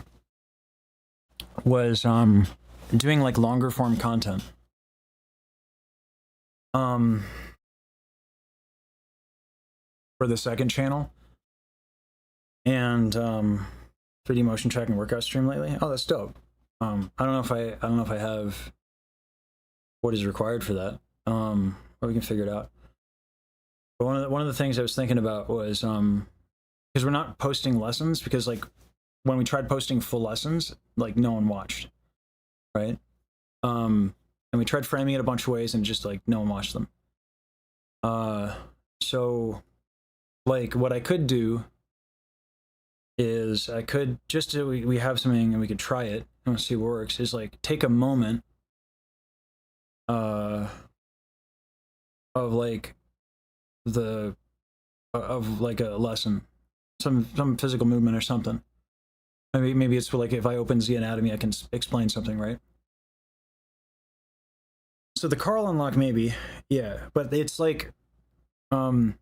was doing like longer form content. For the second channel, and 3D motion tracking workout stream lately. Oh, that's dope. I don't know if I have what is required for that. Or we can figure it out. But one of the things I was thinking about was because we're not posting lessons, because like when we tried posting full lessons, like no one watched, right? And we tried framing it a bunch of ways and just like no one watched them. So like what I could do is I could just we have something and we could try it and see what works, is like take a moment of like of like a lesson, some physical movement or something. Maybe it's like if I open Z anatomy I can explain something, right? So the Carl unlock, maybe, yeah, but it's like a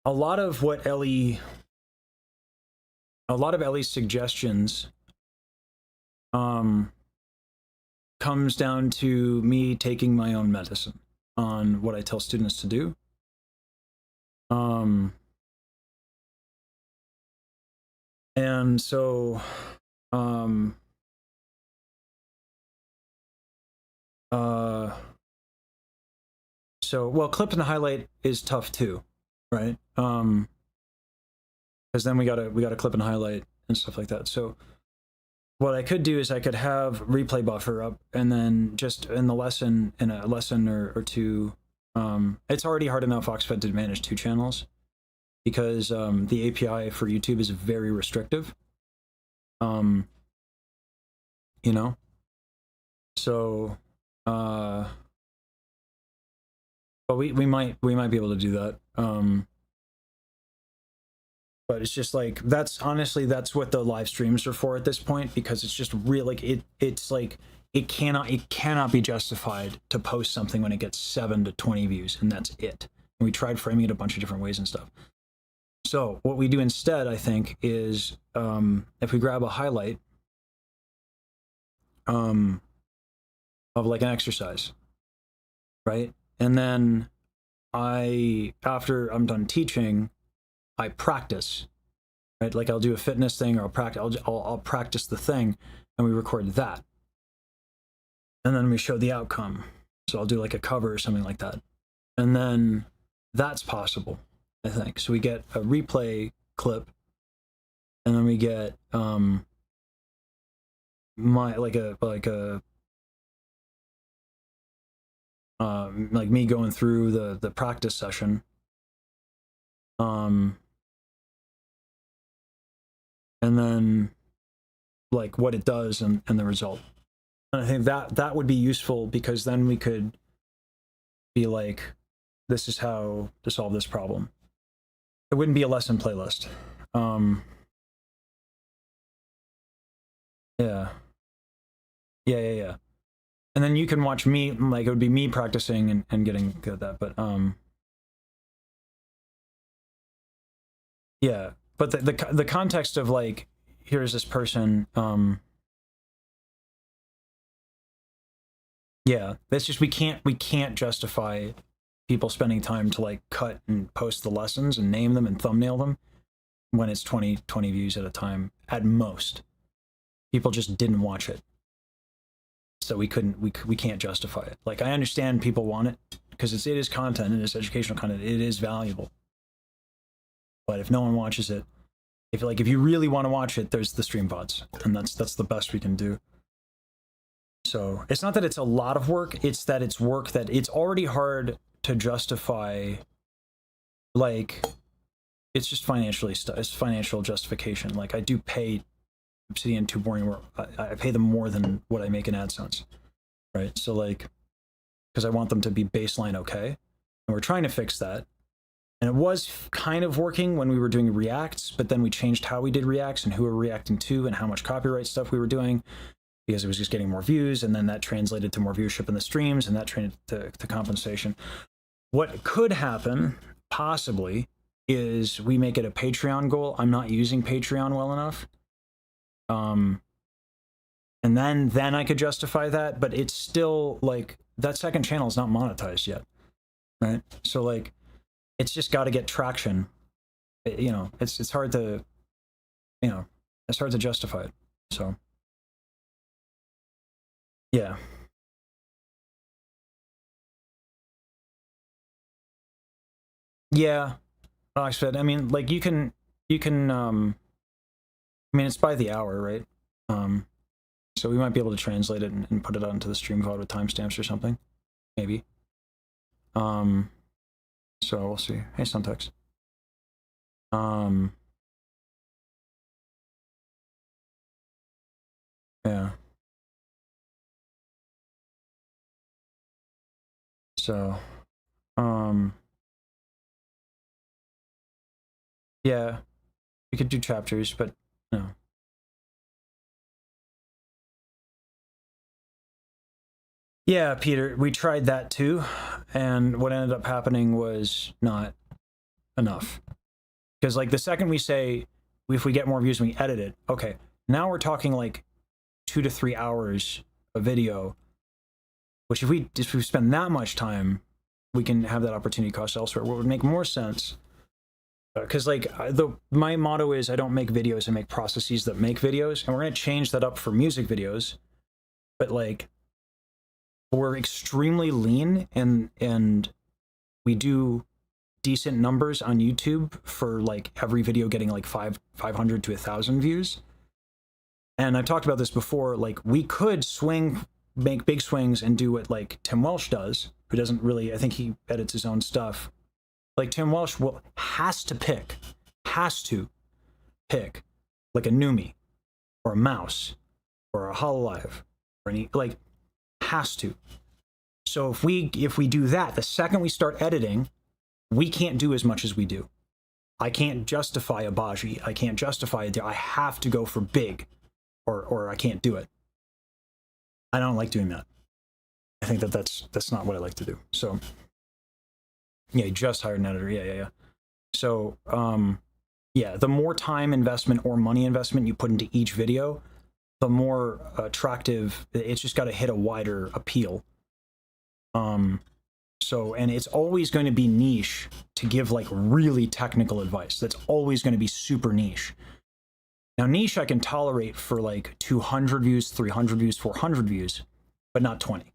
lot of Ellie's suggestions comes down to me taking my own medicine on what I tell students to do. And so well, clip and highlight is tough too, right? Because then we gotta clip and highlight and stuff like that. So what I could do is I could have replay buffer up, and then just in a lesson or two, it's already hard enough Oxfed to manage 2 channels because the API for YouTube is very restrictive. You know, so but we might be able to do that. But it's just like, that's what the live streams are for at this point, because it's just real, like it's like it cannot be justified to post something when it gets 7 to 20 views and that's it. And we tried framing it a bunch of different ways and stuff. So what we do instead, I think, is if we grab a highlight of like an exercise, right? And then after I'm done teaching, I practice right? Like I'll do a fitness thing, or I'll practice the thing, and we record that, and then we show the outcome. So I'll do like a cover or something like that, and then that's possible, I think. So we get a replay clip, and then we get like me going through the practice session, and then like what it does and the result. And I think that would be useful, because then we could be like, this is how to solve this problem. It wouldn't be a lesson playlist. Yeah. And then you can watch me, like it would be me practicing and getting good at that. But yeah. But the context of like, here's this person, yeah, that's just, we can't justify people spending time to like cut and post the lessons and name them and thumbnail them when it's 20 views at a time at most. People just didn't watch it. So we can't justify it. Like, I understand people want it because it is content, it is educational content, it is valuable. But if no one watches it, if you really want to watch it, there's the stream pods, and that's the best we can do. So it's not that it's a lot of work, it's that it's work that it's already hard to justify. Like, it's just it's financial justification. Like, I do pay Obsidian Too Boring where I pay them more than what I make in AdSense, right? So like, because I want them to be baseline okay, and we're trying to fix that. And it was kind of working when we were doing reacts, but then we changed how we did reacts and who we were reacting to and how much copyright stuff we were doing, because it was just getting more views, and then that translated to more viewership in the streams, and that translated to compensation. What could happen, possibly, is we make it a Patreon goal. I'm not using Patreon well enough. And then I could justify that, but it's still like, that second channel is not monetized yet, right? So like, it's just got to get traction. You know, it's hard to, it's hard to justify it. So yeah. Yeah. Like I said, I mean, like you can, I mean, it's by the hour, right? So we might be able to translate it and put it onto the stream VOD with timestamps or something, maybe. So we'll see. Hey, Suntex. Yeah. So, yeah, we could do chapters, but no. Yeah, Peter, we tried that too, and what ended up happening was not enough. Because like the second we say, if we get more views and we edit it, okay, now we're talking like 2 to 3 hours of video, which if we spend that much time, we can have that opportunity cost elsewhere. What would make more sense, because like my motto is I don't make videos, I make processes that make videos, and we're going to change that up for music videos, but like we're extremely lean, and we do decent numbers on YouTube for like every video getting like 500 to 1,000 views. And I've talked about this before, like we could make big swings and do what like Tim Welsh does, who doesn't really, I think he edits his own stuff. Like Tim Welsh has to pick like a Numi or a Mouse or a Hololive or any, like, has to. So if we do that, the second we start editing, we can't do as much as we do. I can't justify a Baji. I can't justify it. I have to go for big, or I can't do it. I don't like doing that. I think that's not what I like to do. So yeah, you just hired an editor. Yeah. So yeah, the more time investment or money investment you put into each video, the more attractive. It's just got to hit a wider appeal. So, and it's always going to be niche to give like really technical advice. That's always going to be super niche. Now, niche I can tolerate for like 200 views, 300 views, 400 views, but not 20.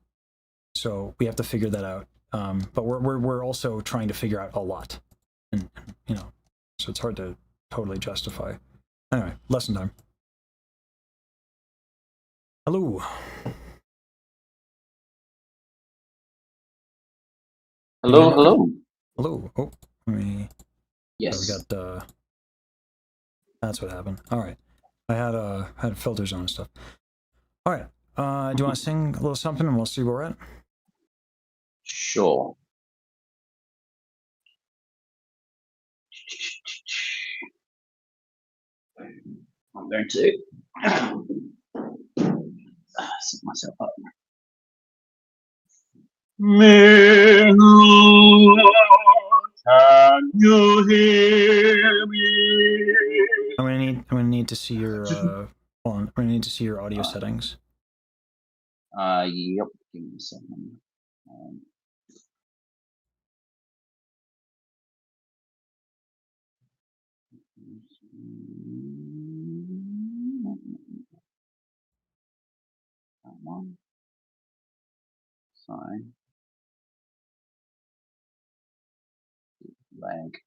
So we have to figure that out. But we're also trying to figure out a lot, and you know, so it's hard to totally justify. Anyway, lesson time. Hello. Hello, hello. Hello. Oh, let me. Yes. Oh, we got. That's what happened. All right. I had filters on and stuff. All right. Do you want to sing a little something and we'll see where we're at? Sure. I'm going to set myself up. Mirror, can you hear me? I'm gonna need to see your hold on. I'm gonna need to see your audio settings. Yep. Give me a second. That one. Sorry. Lag.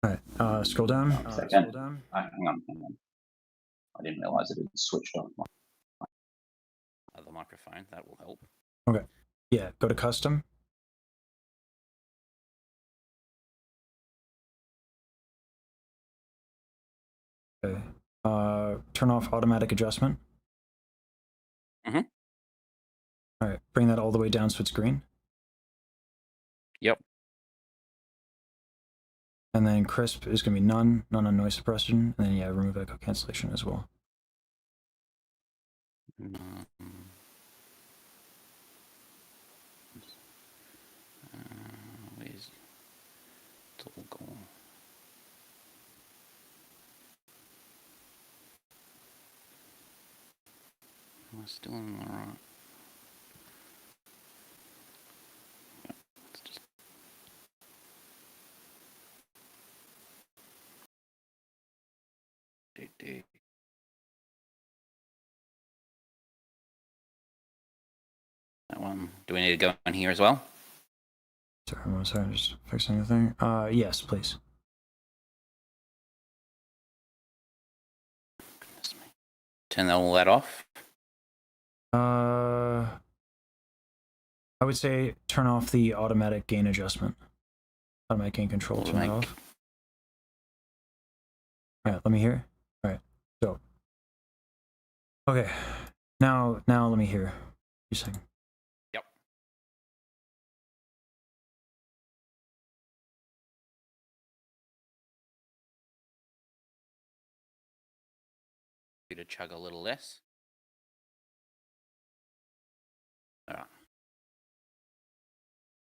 All right. Scroll down. Scroll down. Hang on. I didn't realize it had switched off. The microphone, that will help. Okay. Yeah. Go to custom. Okay. Turn off automatic adjustment. Mhm. All right. Bring that all the way down so it's green. Yep. And then crisp is going to be none on noise suppression. And then, yeah, remove echo cancellation as well. Where's toggle? Am I still in the right? Yep. Let's just... That one. Do we need to go in here as well? Sorry, just fixing the thing. Yes, please. Turn all that off. I would say turn off the automatic gain adjustment. Automatic gain control, turn that off. All right, let me hear. All right, go. Okay, now let me hear you sing. Yep. To chug a little less. All right.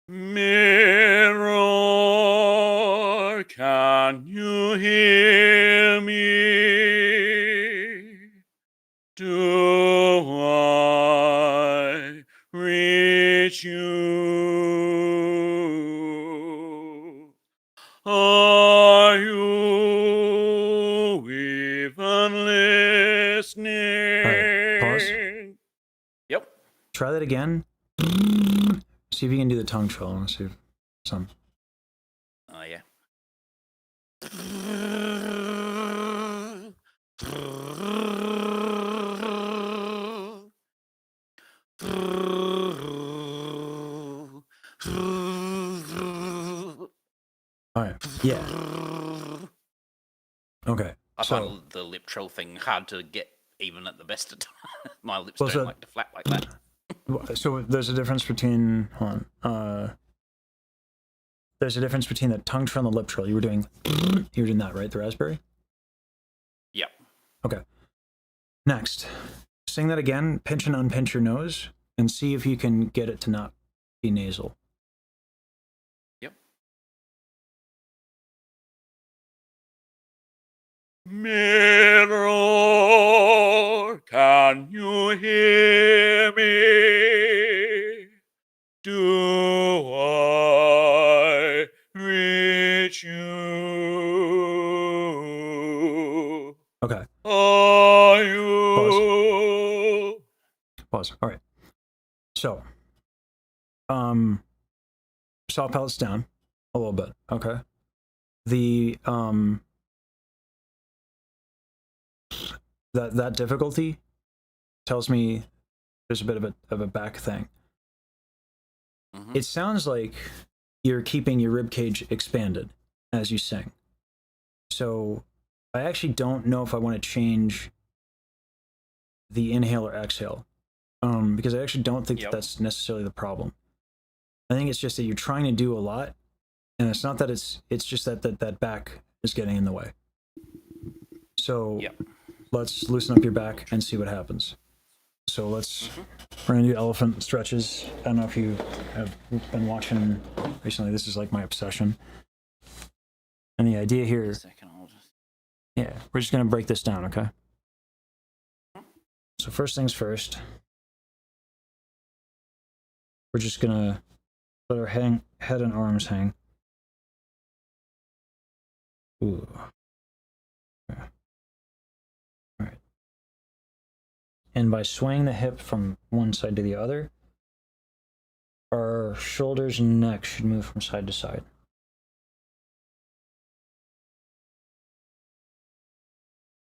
Mirror, can you hear me? Do I reach you? Are you even listening? All right, pause. Yep. Try that again. See if you can do the tongue trill. I want to see if some. Oh, yeah. All right. Yeah. Okay. I So find the lip trill thing hard to get even at the best of times. My lips Well, don't so- like to flap like that. so there's a difference between there's a difference between the tongue trill and the lip trill. You were doing that, right? The raspberry? Yep. Okay. Next. Sing that again, pinch and unpinch your nose, and see if you can get it to not be nasal. Yep. Mirror, pause. All right. So, saw pellets down a little bit. Okay. The that difficulty tells me there's a bit of a back thing. Mhm. It sounds like you're keeping your rib cage expanded as you sing. So I actually don't know if I want to change the inhale or exhale, because I actually don't think Yep. that's necessarily the problem. I think it's just that you're trying to do a lot, and it's not that it's just that back is getting in the way. So Yep. let's loosen up your back and see what happens. So we're gonna do elephant stretches. I don't know if you have been watching recently. This is like my obsession. And the idea here, Second, I'll just... yeah, we're just gonna break this down, okay? So first things first, we're just gonna let our head and arms hang. Ooh. Okay. All right. And by swaying the hip from one side to the other, our shoulders and neck should move from side to side.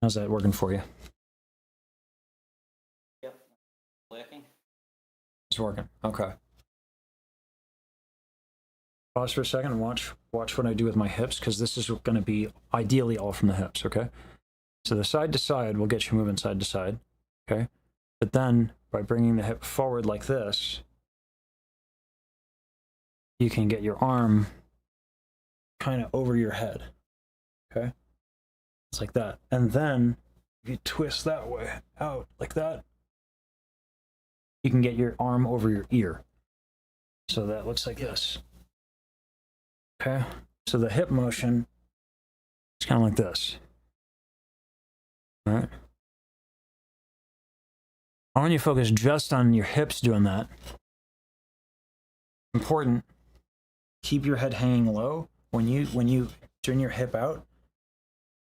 How's that working for you? Yep. Working. It's working. Okay. Pause for a second and watch what I do with my hips, because this is going to be ideally all from the hips, okay? So the side to side will get you moving side to side, okay? But then by bringing the hip forward like this, you can get your arm kind of over your head, okay? It's like that. And then if you twist that way out like that, you can get your arm over your ear. So that looks like this. Okay? So the hip motion is kind of like this. All right? I want you to focus just on your hips doing that. Important. Keep your head hanging low. When you turn your hip out,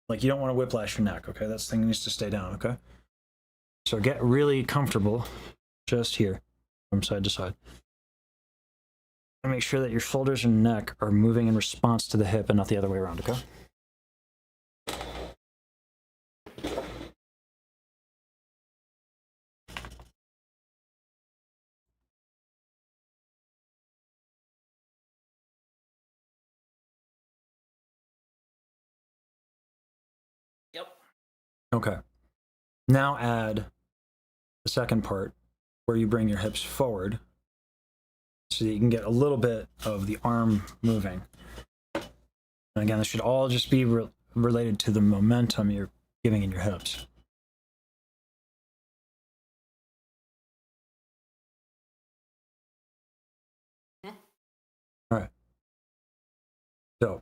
like, you don't want to whiplash your neck, okay? That thing needs to stay down, okay? So get really comfortable just here from side to side. And make sure that your shoulders and neck are moving in response to the hip and not the other way around, okay? Yep. Okay. Now add the second part where you bring your hips forward so that you can get a little bit of the arm moving. And again, this should all just be related to the momentum you're giving in your hips. All right. So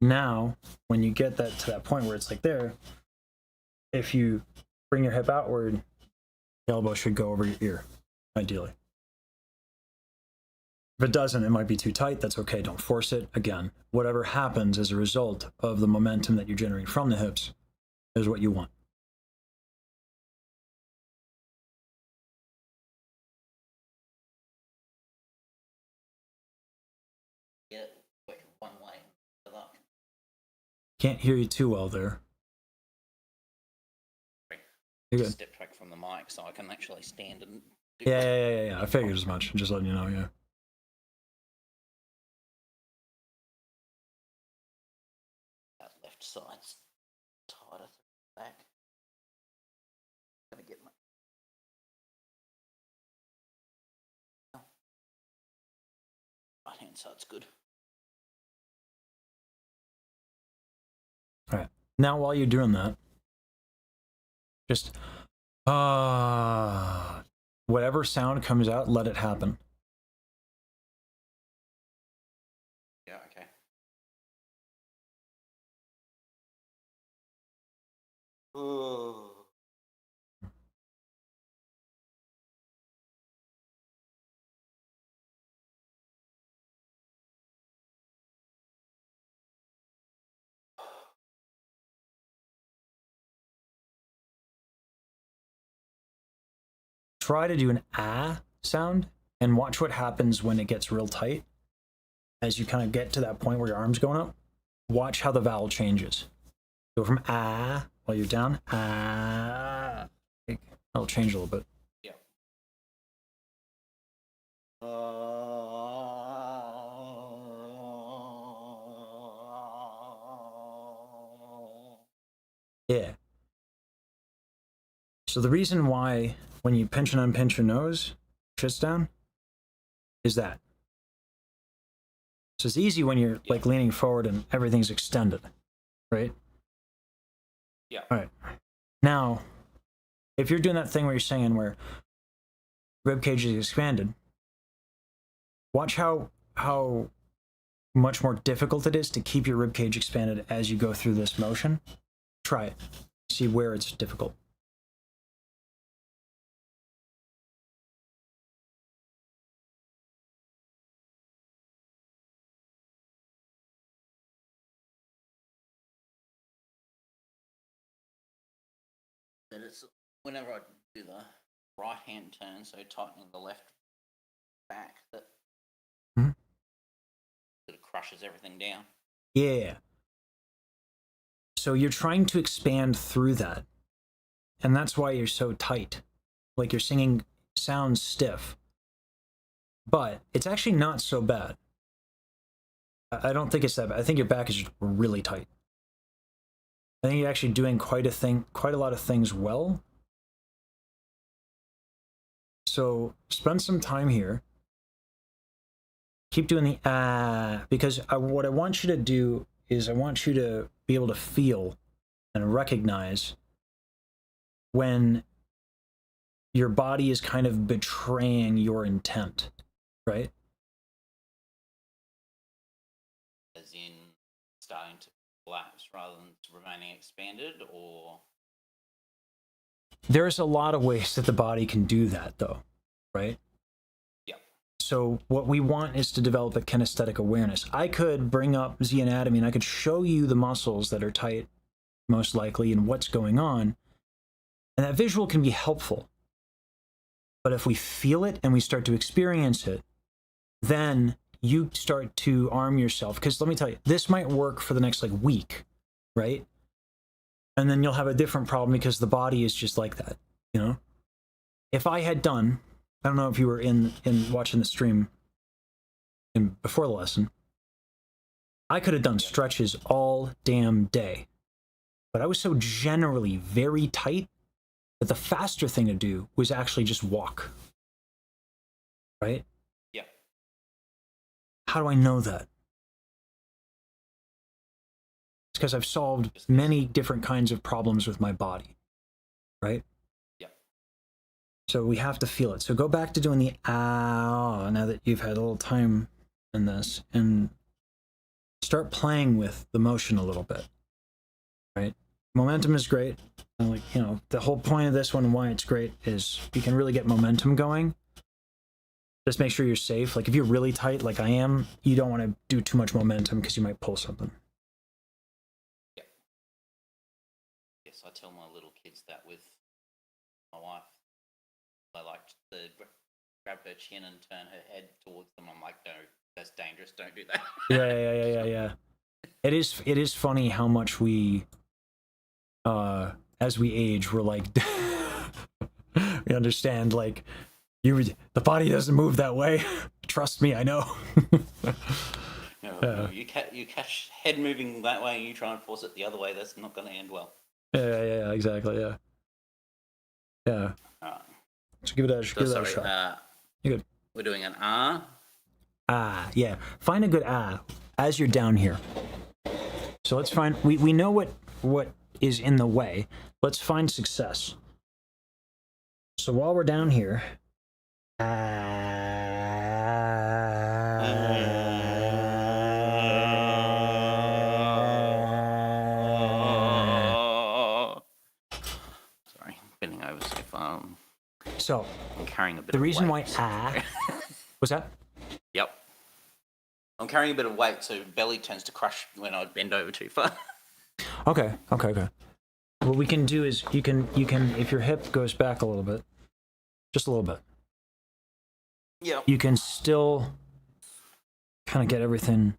now, when you get that to that point where it's like there, if you bring your hip outward, the elbow should go over your ear, ideally. If it doesn't, it might be too tight. That's okay. Don't force it. Again, whatever happens as a result of the momentum that you're generating from the hips is what you want. Get it quick one way. Good luck. Can't hear you too well there. You're good. Step back from the mic so I can actually stand and do Yeah. I figured as much. Just letting you know, yeah. That left side's tighter to the back. Gonna get my right hand side's good. All right. Now, while you're doing that, just whatever sound comes out, let it happen. Yeah, okay. Ooh. try to do an ah sound and watch what happens when it gets real tight. As you kind of get to that point where your arm's going up, watch how the vowel changes. Go from ah while you're down, ah. It'll change a little bit. Yeah. Yeah. So the reason why when you pinch and unpinch your nose, shit's down, is that. So it's easy when you're like leaning forward and everything's extended, right? Yeah. All right. Now, if you're doing that thing where you're singing where rib cage is expanded, watch how much more difficult it is to keep your rib cage expanded as you go through this motion. Try it. See where it's difficult. That it's whenever I do the right hand turn, so tightening the left back, that Mhm. it crushes everything down. Yeah. So you're trying to expand through that. And that's why you're so tight. Like your singing sounds stiff. But it's actually not so bad. I don't think it's that bad. I think your back is just really tight. I think you're actually doing quite a lot of things well. So spend some time here. Keep doing the ah, because what I want you to do is I want you to be able to feel and recognize when your body is kind of betraying your intent, right? As in starting to collapse rather than remaining expanded, or There's a lot of ways that the body can do that, though, right? yeah. So what we want is to develop a kinesthetic awareness. I could bring up Z anatomy and I could show you the muscles that are tight, most likely, and what's going on. And that visual can be helpful. But if we feel it and we start to experience it, then you start to arm yourself. Because let me tell you, this might work for the next like week, right? And then you'll have a different problem because the body is just like that, you know? If I had done, I don't know if you were in watching the stream before the lesson, I could have done stretches all damn day. But I was so generally very tight that the faster thing to do was actually just walk. Right? Yeah. How do I know that? It's because I've solved many different kinds of problems with my body. Right? Yeah. So we have to feel it. So go back to doing the ow now that you've had a little time in this and start playing with the motion a little bit. Right? Momentum is great. Like, you know, the whole point of this one and why it's great is you can really get momentum going. Just make sure you're safe. Like if you're really tight, like I am, you don't want to do too much momentum because you might pull something. Yeah. Yes, I tell my little kids that with my wife. I like to grab her chin and turn her head towards them. I'm like, no, that's dangerous. Don't do that. Yeah. It is funny how much we as we age, we're like we understand like the body doesn't move that way. Trust me, I know. You catch head moving that way and you try and force it the other way, that's not going to end well. Yeah, exactly, yeah. So give it a shot. You're good. We're doing an ah. Ah, yeah. Find a good ah as you're down here. So let's find, we know what is in the way. Let's find success. So while we're down here, Sorry, bending over so far. So I'm carrying a bit the of reason why weight. what's that? Yep. I'm carrying a bit of weight, so belly tends to crush when I bend over too far. Okay. What we can do is you can if your hip goes back a little bit, just a little bit. Yeah. You can still kind of get everything,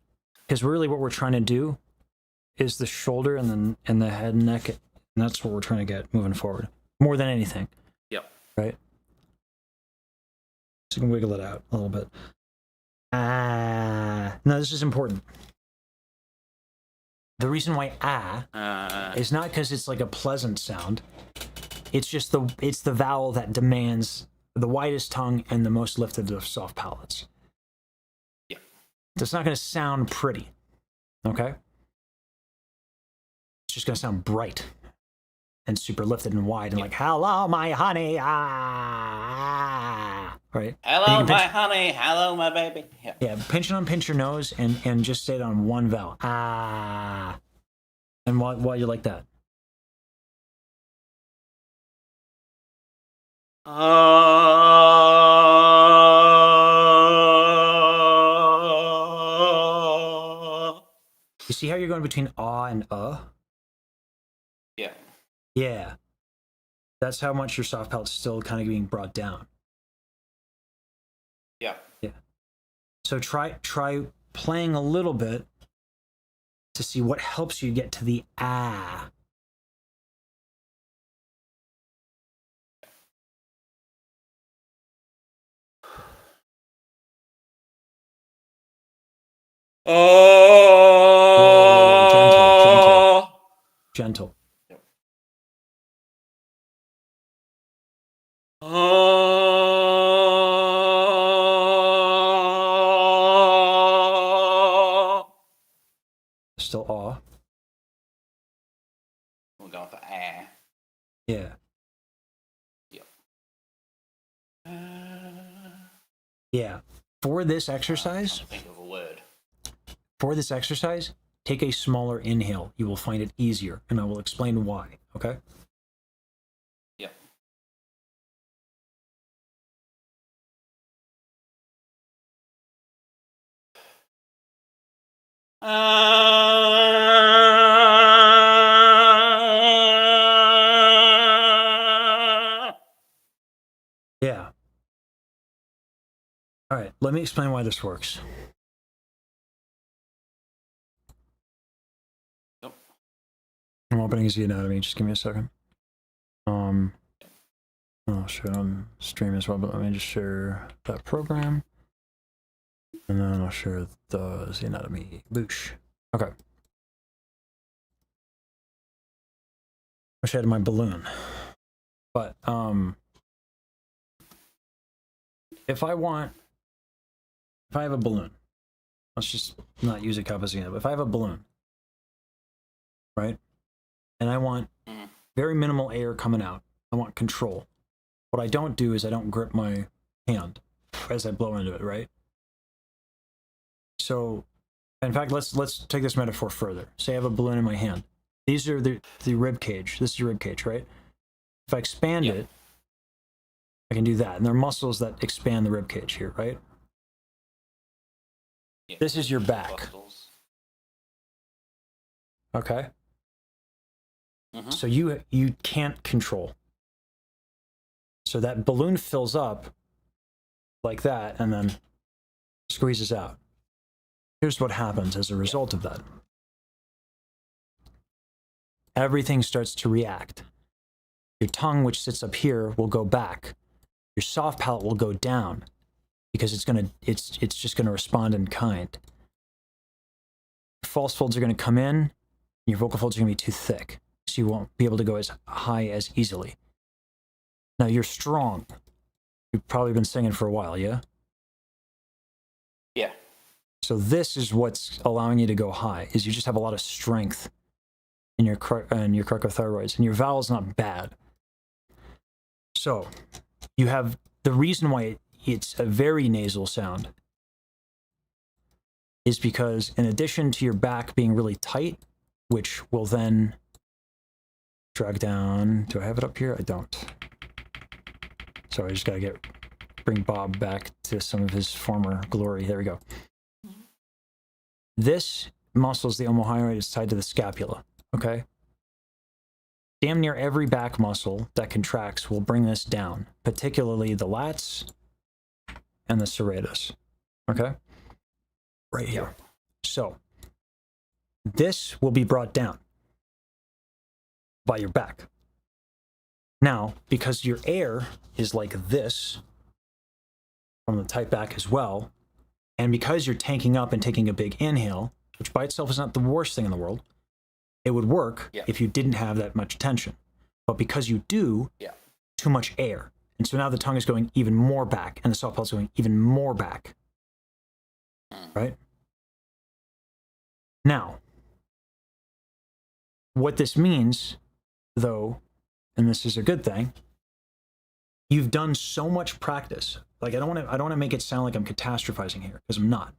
because really what we're trying to do is the shoulder and the head and neck, and that's what we're trying to get moving forward more than anything. Yep. Right. So you can wiggle it out a little bit. No, this is important. The reason why is not because it's like a pleasant sound. It's just the vowel that demands the widest tongue and the most lifted of soft palates. Yeah. It's not going to sound pretty. Okay? It's just going to sound bright and super lifted and wide and like, hello, my honey. Right? Hello, my honey. Hello, my baby. Yeah. Yeah, pinch your nose and just say it on one vowel. And while you like that. You see how you're going between and Yeah. Yeah. That's how much your soft palate's still kind of being brought down. Yeah. Yeah. So try playing a little bit to see what helps you get to the Gentle. Yep. Still awe. We're going for Yeah. Yep. Yeah. For this exercise, Think of a word. take a smaller inhale. You will find it easier, and I will explain why. Okay? Yep. Yeah. All right, let me explain why this works. Yep. I'm opening the anatomy. Just give me a second. I'll show it on stream as well, but let me just share that program. And then I'll share the anatomy. Boosh. Okay. Wish I had my balloon. But if I have a balloon, let's just not use a cup as but if I have a balloon, right? And I want very minimal air coming out. I want control. What I don't do is I don't grip my hand as I blow into it, right? So, in fact, let's take this metaphor further. Say I have a balloon in my hand. These are the rib cage. This is your rib cage, right? If I expand it, I can do that. And there are muscles that expand the rib cage here, right? Yeah. This is your back. Muscles. Okay? Mm-hmm. So you can't control. So that balloon fills up like that and then squeezes out. Here's what happens as a result of that. Everything starts to react. Your tongue, which sits up here, will go back. Your soft palate will go down because it's just gonna respond in kind. False folds are gonna come in, and your vocal folds are gonna be too thick, so you won't be able to go as high as easily. Now you're strong. You've probably been singing for a while, yeah? Yeah. So this is what's allowing you to go high, is you just have a lot of strength in your cricothyroids, and your vowel's not bad. So you have the reason why it's a very nasal sound is because in addition to your back being really tight, which will then drag down. Do I have it up here? I don't. So I just gotta bring Bob back to some of his former glory. There we go. This muscle is the omohyoid. It's tied to the scapula. Okay. damn near every back muscle that contracts will bring this down, particularly the lats and the serratus. Okay? Right here. So, this will be brought down by your back. Now, because your air is like this from the tight back as well, and because you're tanking up and taking a big inhale, which by itself is not the worst thing in the world, it would work if you didn't have that much tension. But because you do, too much air. And so now the tongue is going even more back, and the soft palate is going even more back. Right? Now, what this means, though, and this is a good thing, you've done so much practice. Like I don't want to make it sound like I'm catastrophizing here, because I'm not.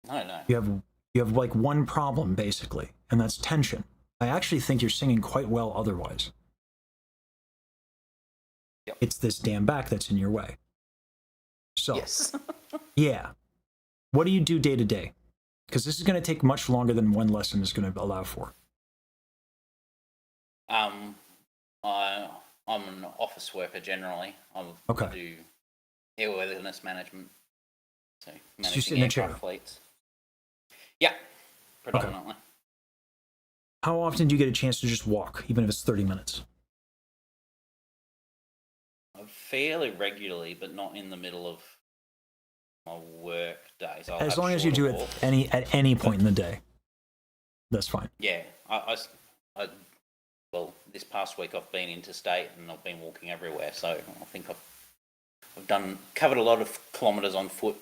No. You have like one problem basically, and that's tension. I actually think you're singing quite well otherwise. It's this damn back that's in your way. So, Yes. yeah. What do you do day to day? Because this is going to take much longer than one lesson is going to allow for. I'm an office worker generally. I do airworthiness management. So you sit in a chair? aircraft fleets. Yeah, predominantly. Okay. How often do you get a chance to just walk, even if it's 30 minutes? Fairly regularly, but not in the middle of my work days. As long as you do it at any point in the day, that's fine. Yeah, well, this past week I've been interstate and I've been walking everywhere, so I think I've covered a lot of kilometres on foot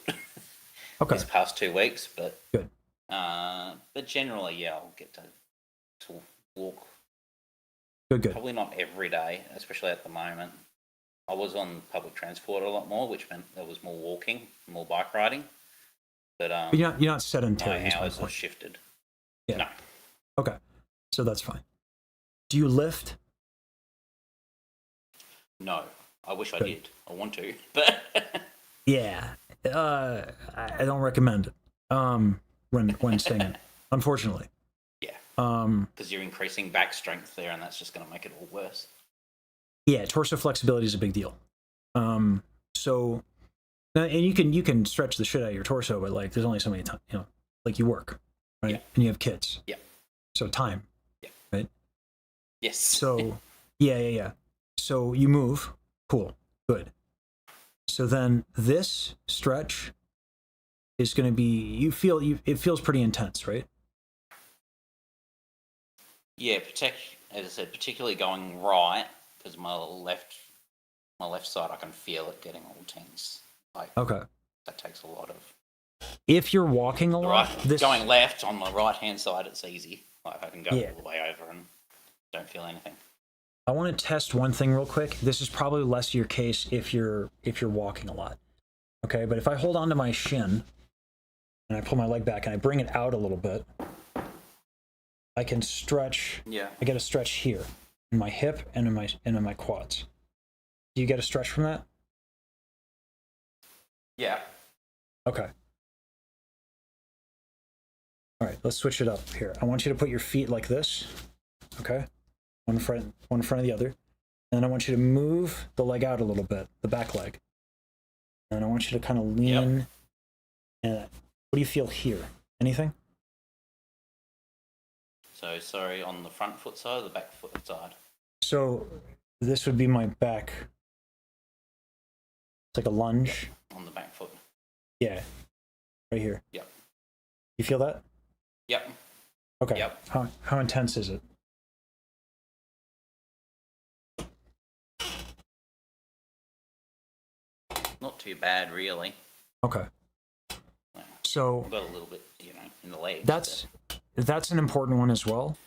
this past 2 weeks. But good. But generally, I'll get to walk. Good. Probably not every day, especially at the moment. I was on public transport a lot more, which meant there was more walking, more bike riding. But you're not sedentary. My hours have shifted. Yeah. No. Okay, so that's fine. Do you lift? No, I wish I did. I want to, but yeah, I don't recommend it. When singing, unfortunately. Yeah. Because you're increasing back strength there, and that's just going to make it all worse. Yeah, torso flexibility is a big deal. So, and you can stretch the shit out of your torso, but like, there's only so many times, like you work, right? Yeah. And you have kids. Yeah. So time. Yeah. Right. Yes. So, yeah. So you move. Cool. Good. So then this stretch is going to be, it feels pretty intense, right? Yeah, as I said, particularly going right, because my left side, I can feel it getting all tense. That takes a lot of. If you're walking a lot, going left on my right hand side, it's easy. Like I can go all the way over and don't feel anything. I want to test one thing real quick. This is probably less your case if you're walking a lot. Okay, but if I hold onto my shin and I pull my leg back and I bring it out a little bit, I can stretch. Yeah. I get a stretch here in my hip and in my quads. Do you get a stretch from that? Yeah. Okay. All right, let's switch it up here. I want you to put your feet like this. Okay. One in front of the other. And then I want you to move the leg out a little bit, the back leg. And I want you to kind of lean. Yep. And what do you feel here? Anything? So sorry, on the front foot side or the back foot side? So this would be my back. It's like a lunge. Yep. On the back foot. Yeah. Right here. Yep. You feel that? Yep. Okay. Yep. How intense is it? Not too bad, really. Okay. So I've got a little bit, in the legs. That's an important one as well,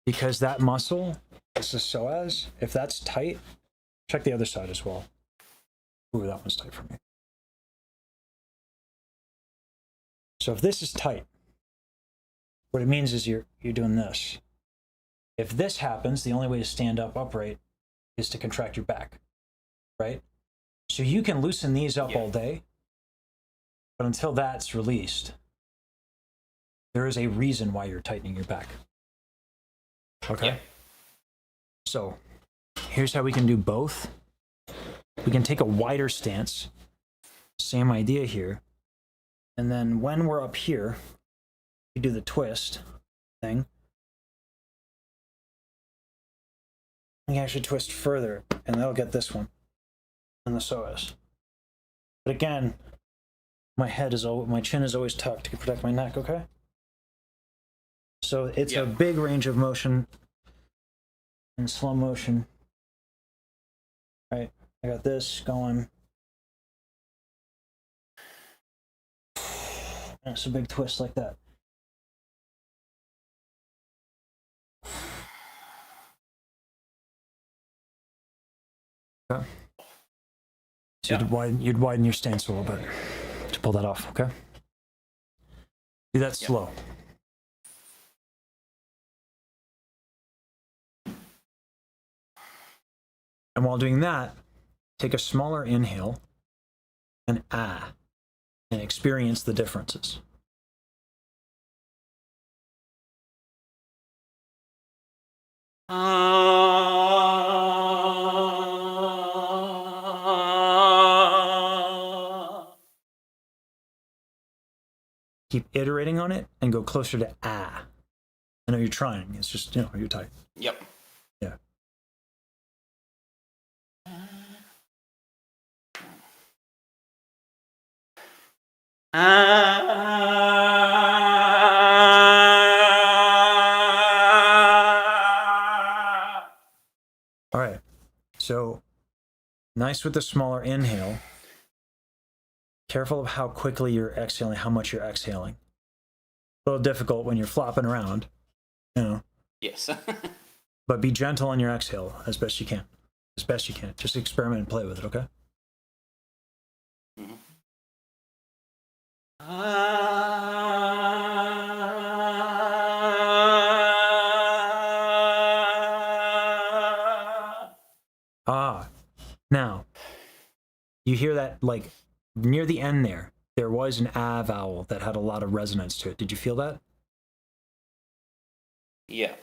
because that muscle, this is psoas. If that's tight, check the other side as well. Ooh, that one's tight for me. So if this is tight, what it means is you're doing this. If this happens, the only way to stand up upright is to contract your back, right? So you can loosen these up all day, but until that's released, there is a reason why you're tightening your back. Okay? Yeah. So here's how we can do both. We can take a wider stance. Same idea here. And then when we're up here, we do the twist thing. We actually twist further, and that'll get this one and the psoas. But again, my chin is always tucked to protect my neck. Okay. So it's a big range of motion in slow motion. All right, I got this going. And it's a big twist like that. Okay. So you'd widen your stance a little bit to pull that off, okay? Do that slow. And while doing that, take a smaller inhale and and experience the differences. Keep iterating on it and go closer to I know you're trying. It's just, you're tight. Yep. Yeah. All right. So nice with the smaller inhale. Careful of how quickly you're exhaling, how much you're exhaling. A little difficult when you're flopping around, Yes. But be gentle on your exhale as best you can. As best you can. Just experiment and play with it, okay? Mhm. Now, you hear that, like, near the end there was an ah vowel that had a lot of resonance to it. Did you feel that? Yeah.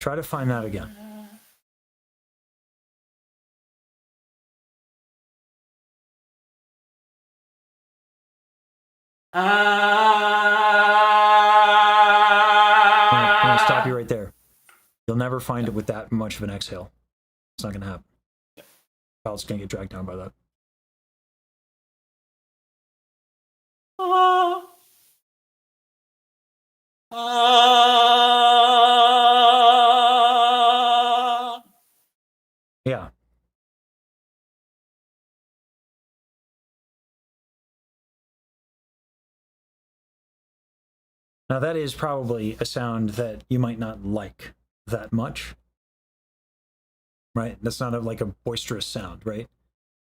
Try to find that again. I'm going to stop you right there. You'll never find it with that much of an exhale. It's not going to happen. Child's going to get dragged down by that. Yeah. Now that is probably a sound that you might not like that much, right? That's not like a boisterous sound, right?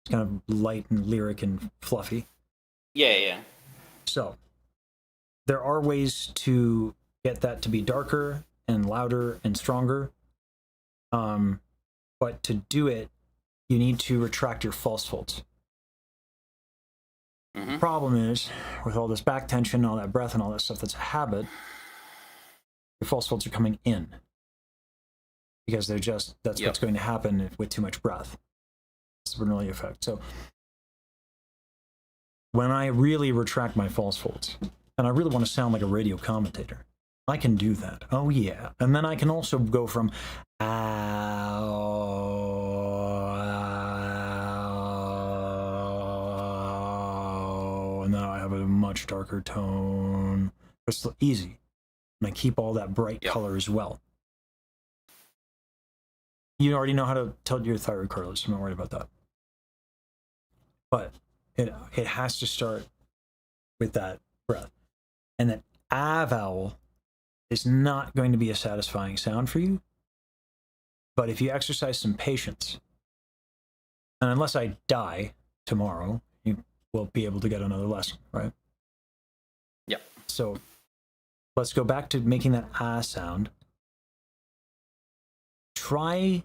It's kind of light and lyric and fluffy. Yeah. So there are ways to get that to be darker and louder and stronger. But to do it, you need to retract your false folds. Mm-hmm. Problem is, with all this back tension, all that breath, and all that stuff that's a habit, your false folds are coming in. Because that's what's going to happen with too much breath. It's the Bernoulli effect. So when I really retract my false folds, and I really want to sound like a radio commentator, I can do that. Oh yeah. And then I can also go from and now I have a much darker tone. It's easy. And I keep all that bright color as well. You already know how to tell your thyroid correlates. I'm not worried about that. But it has to start with that breath. And that ah vowel is not going to be a satisfying sound for you. But if you exercise some patience, and unless I die tomorrow, you will be able to get another lesson, right? Yep. So let's go back to making that ah sound. Try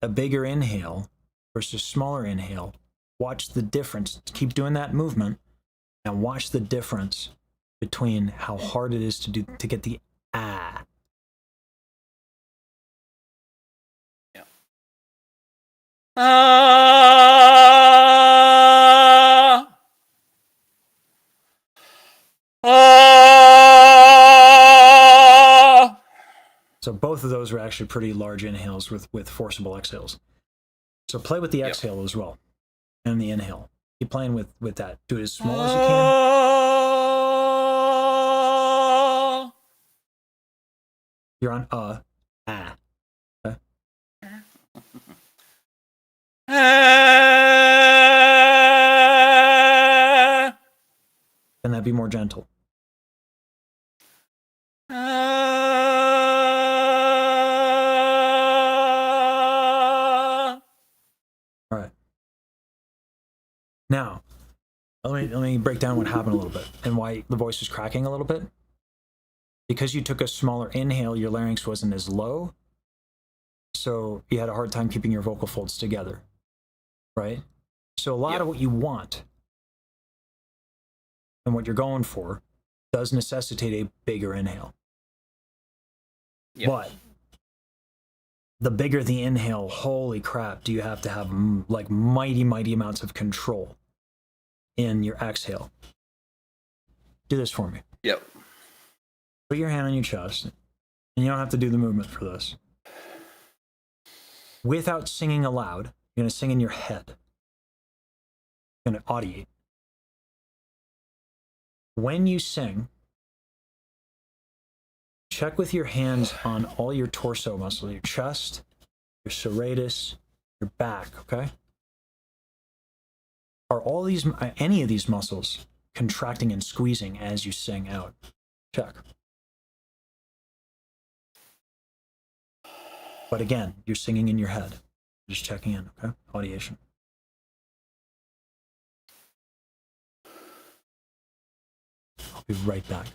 a bigger inhale versus smaller inhale. Watch the difference. Keep doing that movement and watch the difference between how hard it is to get the ah. So both of those are actually pretty large inhales with forcible exhales. So play with the exhale as well, and the inhale. Keep playing with that. Do it as small as you can. You're on ah. Okay. Can that be more gentle? All right. Now, let me break down what happened a little bit and why the voice was cracking a little bit. Because you took a smaller inhale, your larynx wasn't as low, so you had a hard time keeping your vocal folds together, right? So a lot of what you want and what you're going for does necessitate a bigger inhale. But the bigger the inhale, holy crap, do you have to have like mighty amounts of control in your exhale. Do this for me. Yep. Put your hand on your chest, and you don't have to do the movement for this. Without singing aloud, you're going to sing in your head. You're going to audiate. When you sing, check with your hands on all your torso muscles, your chest, your serratus, your back, okay? Are any of these muscles contracting and squeezing as you sing out? Check. But again, you're singing in your head. Just checking in, okay? Audiation. I'll be right back.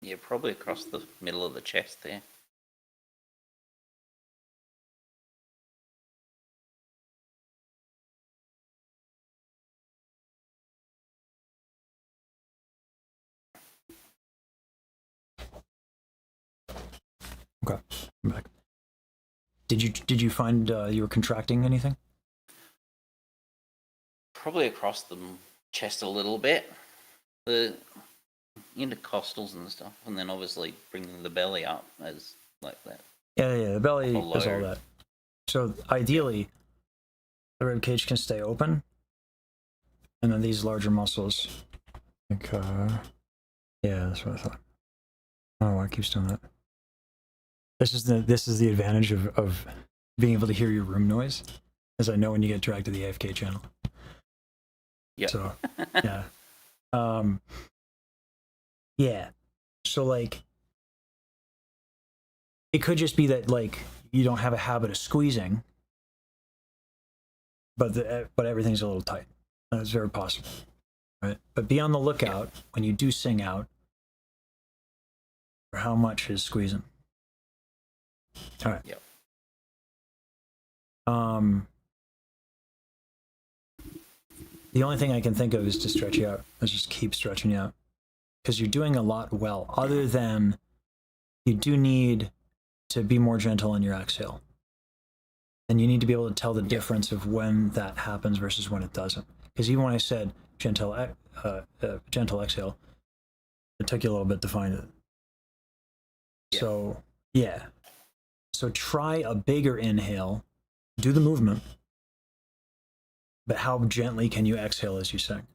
Yeah, probably across the middle of the chest there. Okay, I'm back. Did you find you were contracting anything? Probably across the chest a little bit. The intercostals and stuff, and then obviously bringing the belly up as like that. Yeah, the belly Below. is all that. So ideally, the rib cage can stay open, and then these larger muscles. Yeah, that's what I thought. I don't know why it keeps doing that. This is the advantage of being able to hear your room noise, as I know when you get dragged to the AFK channel. Yeah. So, yeah. Yeah. So like, it could just be that like you don't have a habit of squeezing, but everything's a little tight. That's very possible, right? But be on the lookout when you do sing out for how much is squeezing. All right. Yep. The only thing I can think of is to stretch you out. Let's just keep stretching you out, because you're doing a lot well. Other than you do need to be more gentle in your exhale, and you need to be able to tell the difference of when that happens versus when it doesn't. Because even when I said gentle exhale, it took you a little bit to find it. Yeah. So yeah. So try a bigger inhale, do the movement, but how gently can you exhale as you sing?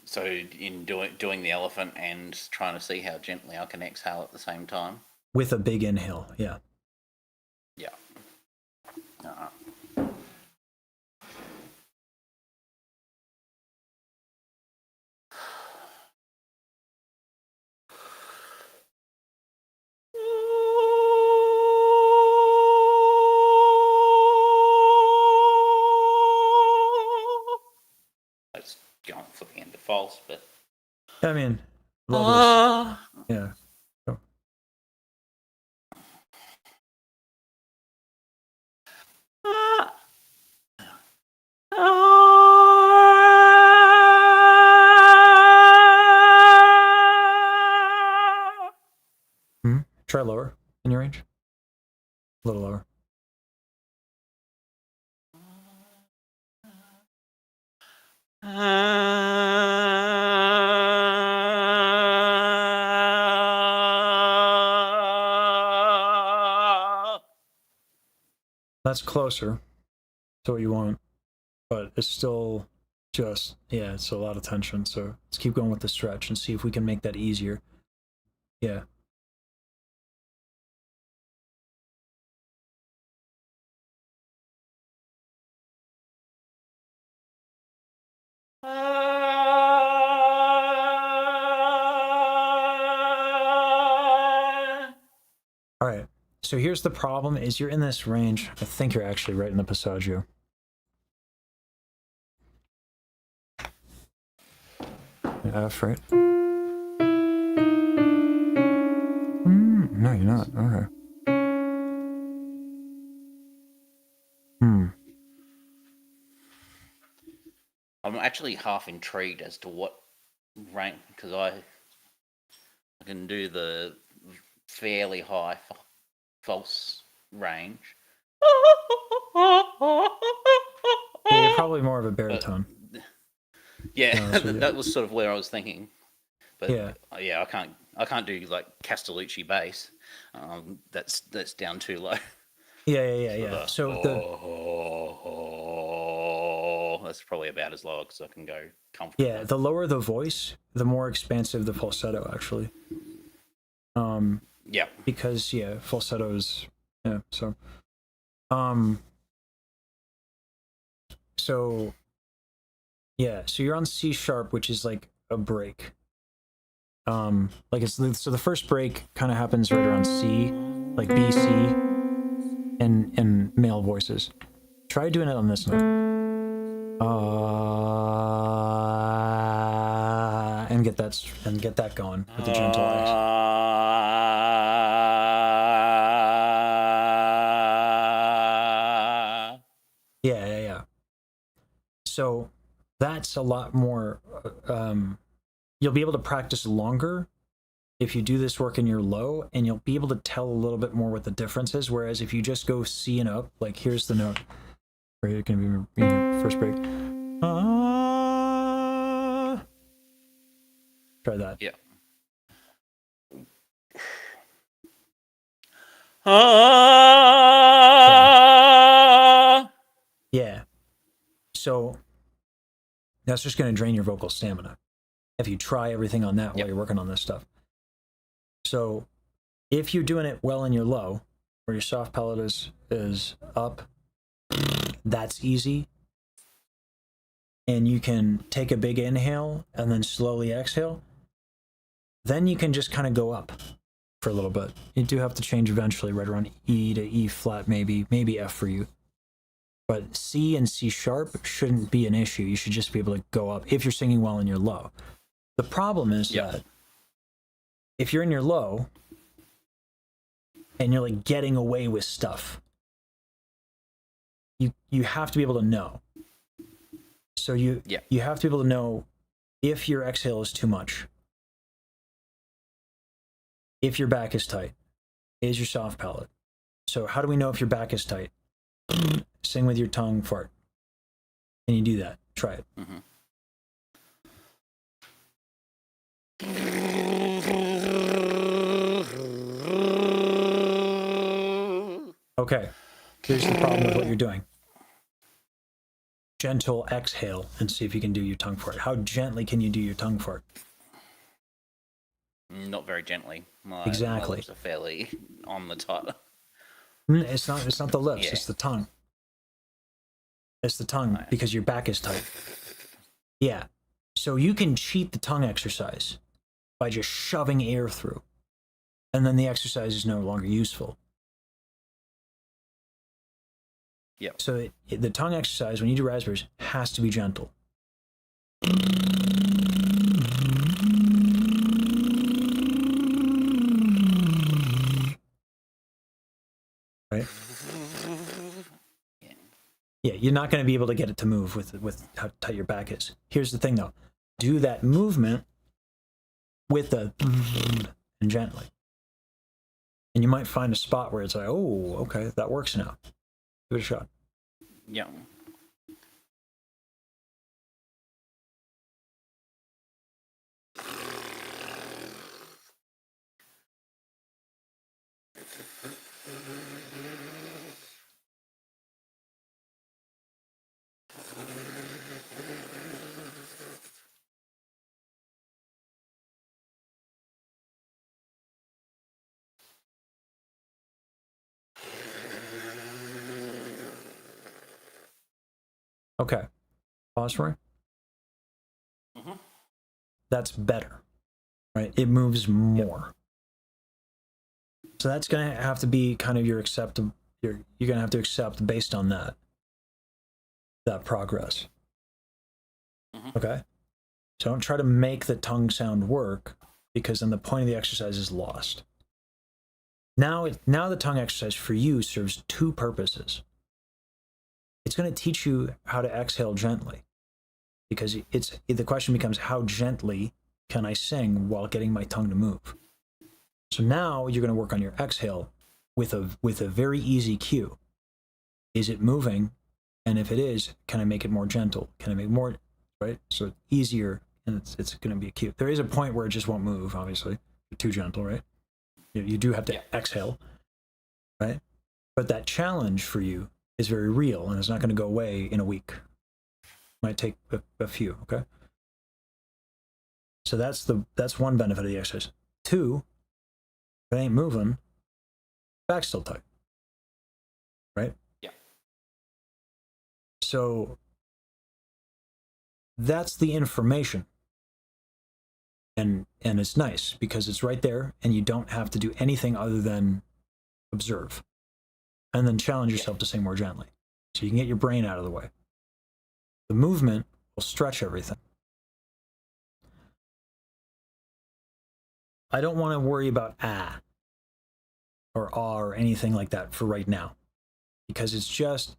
So in doing the elephant and trying to see how gently I can exhale at the same time. With a big inhale, yeah. Yeah. That's going for the end of false, but I mean, levels, yeah. Go. Try lower in your range. A little lower. That's closer to what you want, but it's still just, yeah, it's a lot of tension. So let's keep going with the stretch and see if we can make that easier. Yeah. All right. So here's the problem: is you're in this range. I think you're actually right in the passaggio. F, right? No, you're not. Okay. I'm actually half intrigued as to what rank, because I can do the fairly high false range. Yeah, you're probably more of a baritone. Yeah, that was sort of where I was thinking. But Yeah. Yeah, I can't do like Castellucci bass. That's down too low. Yeah. So that's probably about as low as I can go comfortably. yeah, the lower the voice, the more expansive the falsetto actually. Yeah. Because yeah, falsettos. Yeah. So yeah, so you're on C sharp, which is like a break. Like it's so the first break kind of happens right around C, like B, C, in male voices. Try doing it on this note. And get that going with the gentle X. Yeah. So that's a lot more. You'll be able to practice longer if you do this work in your low, and you'll be able to tell a little bit more what the difference is. Whereas if you just go C and up, like here's the note, where you're going to be in your first break. Try that. Yeah. Yeah. So that's just going to drain your vocal stamina if you try everything on that while you're working on this stuff. So if you're doing it well in your low, where your soft palate is up, that's easy. And you can take a big inhale and then slowly exhale. Then you can just kind of go up for a little bit. You do have to change eventually, right around E to E flat, maybe F for you. But C and C sharp shouldn't be an issue. You should just be able to go up if you're singing well in your low. The problem is that if you're in your low and you're like getting away with stuff, you have to be able to know. So you have to be able to know if your exhale is too much, if your back is tight, is your soft palate. So how do we know if your back is tight? Sing with your tongue, fart. Can you do that? Try it. Okay, here's the problem with what you're doing. Gentle exhale and see if you can do your tongue fart. How gently can you do your tongue fart? Not very gently. My lips are fairly on the top. It's not the lips, it's the tongue. It's the tongue because your back is tight. Yeah. So you can cheat the tongue exercise by just shoving air through. And then the exercise is no longer useful. Yep. So the tongue exercise, when you do raspberries, has to be gentle. Right? Yeah, you're not going to be able to get it to move with how tight your back is. Here's the thing, though. Do that movement with the and gently. And you might find a spot where it's like, oh, okay, that works now. Give it a shot. Yeah. Okay. Pause for it. Mhm. That's better, right? It moves more. So that's going to have to be kind of your acceptable, you're going to have to accept based on that progress. Mhm. Okay? So don't try to make the tongue sound work, because then the point of the exercise is lost. Now the tongue exercise for you serves two purposes. It's going to teach you how to exhale gently, because the question becomes, how gently can I sing while getting my tongue to move? So now you're going to work on your exhale with a very easy cue. Is it moving? And if it is, can I make it more gentle? Can I make more, right? So easier, and it's going to be a cue. There is a point where it just won't move, obviously. You're too gentle, right? You do have to exhale, right? But that challenge for you is very real, and it's not going to go away in a week. Might take a few, okay? So that's one benefit of the exercise. Two, if it ain't moving, back's still tight, right? Yeah. So that's the information. And it's nice because it's right there, and you don't have to do anything other than observe. And then challenge yourself to sing more gently. So you can get your brain out of the way. The movement will stretch everything. I don't want to worry about or or anything like that for right now, because it's just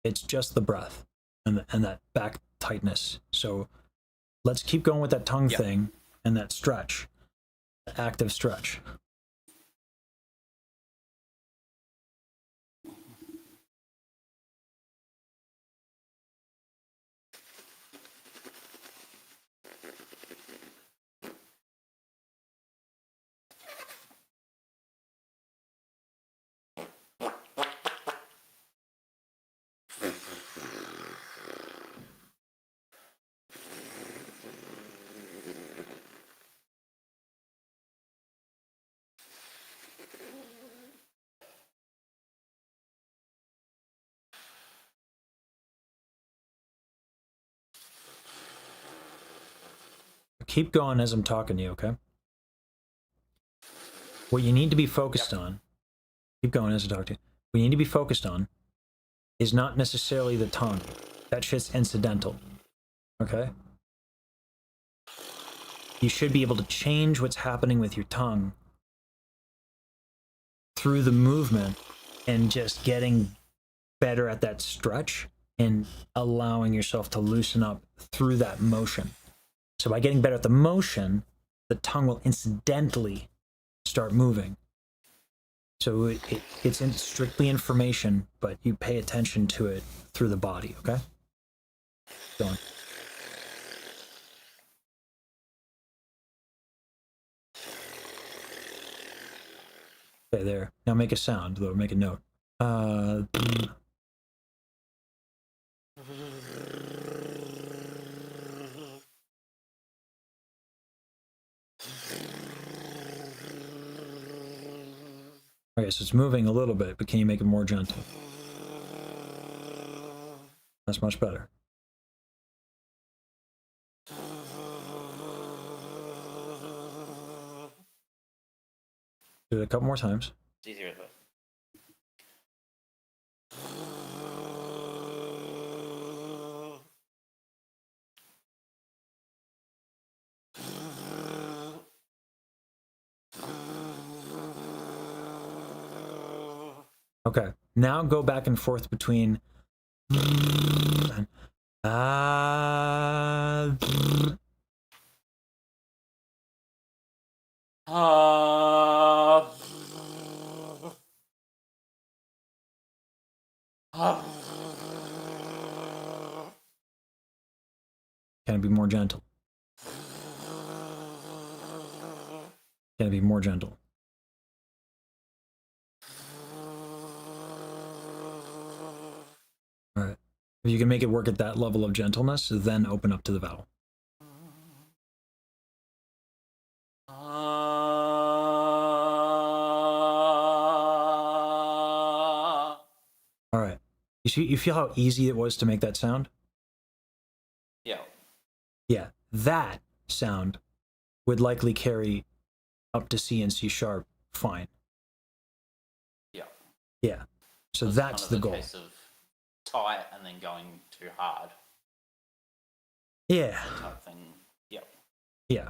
the breath and that back tightness. So let's keep going with that tongue thing and that stretch, the active stretch. Keep going as I'm talking to you, okay? What you need to be focused on, keep going as I talk to you. What you need to be focused on is not necessarily the tongue. That shit's incidental, okay? You should be able to change what's happening with your tongue through the movement and just getting better at that stretch and allowing yourself to loosen up through that motion. So by getting better at the motion, the tongue will incidentally start moving. So it's strictly information, but you pay attention to it through the body, okay? Go on. Okay, there. Now make a sound, though. Make a note. Okay, so it's moving a little bit, but can you make it more gentle? That's much better. Do it a couple more times. It's easier that way. Okay, now go back and forth between and Ah. Can it be more gentle? Can it be more gentle? All right. If you can make it work at that level of gentleness, then open up to the vowel. All right. You feel how easy it was to make that sound? Yeah. Yeah. That sound would likely carry up to C and C sharp fine. Yeah. Yeah. So it's that's kind the of goal. Case of tight and then going too hard Yeah. type thing. Yeah. Yeah.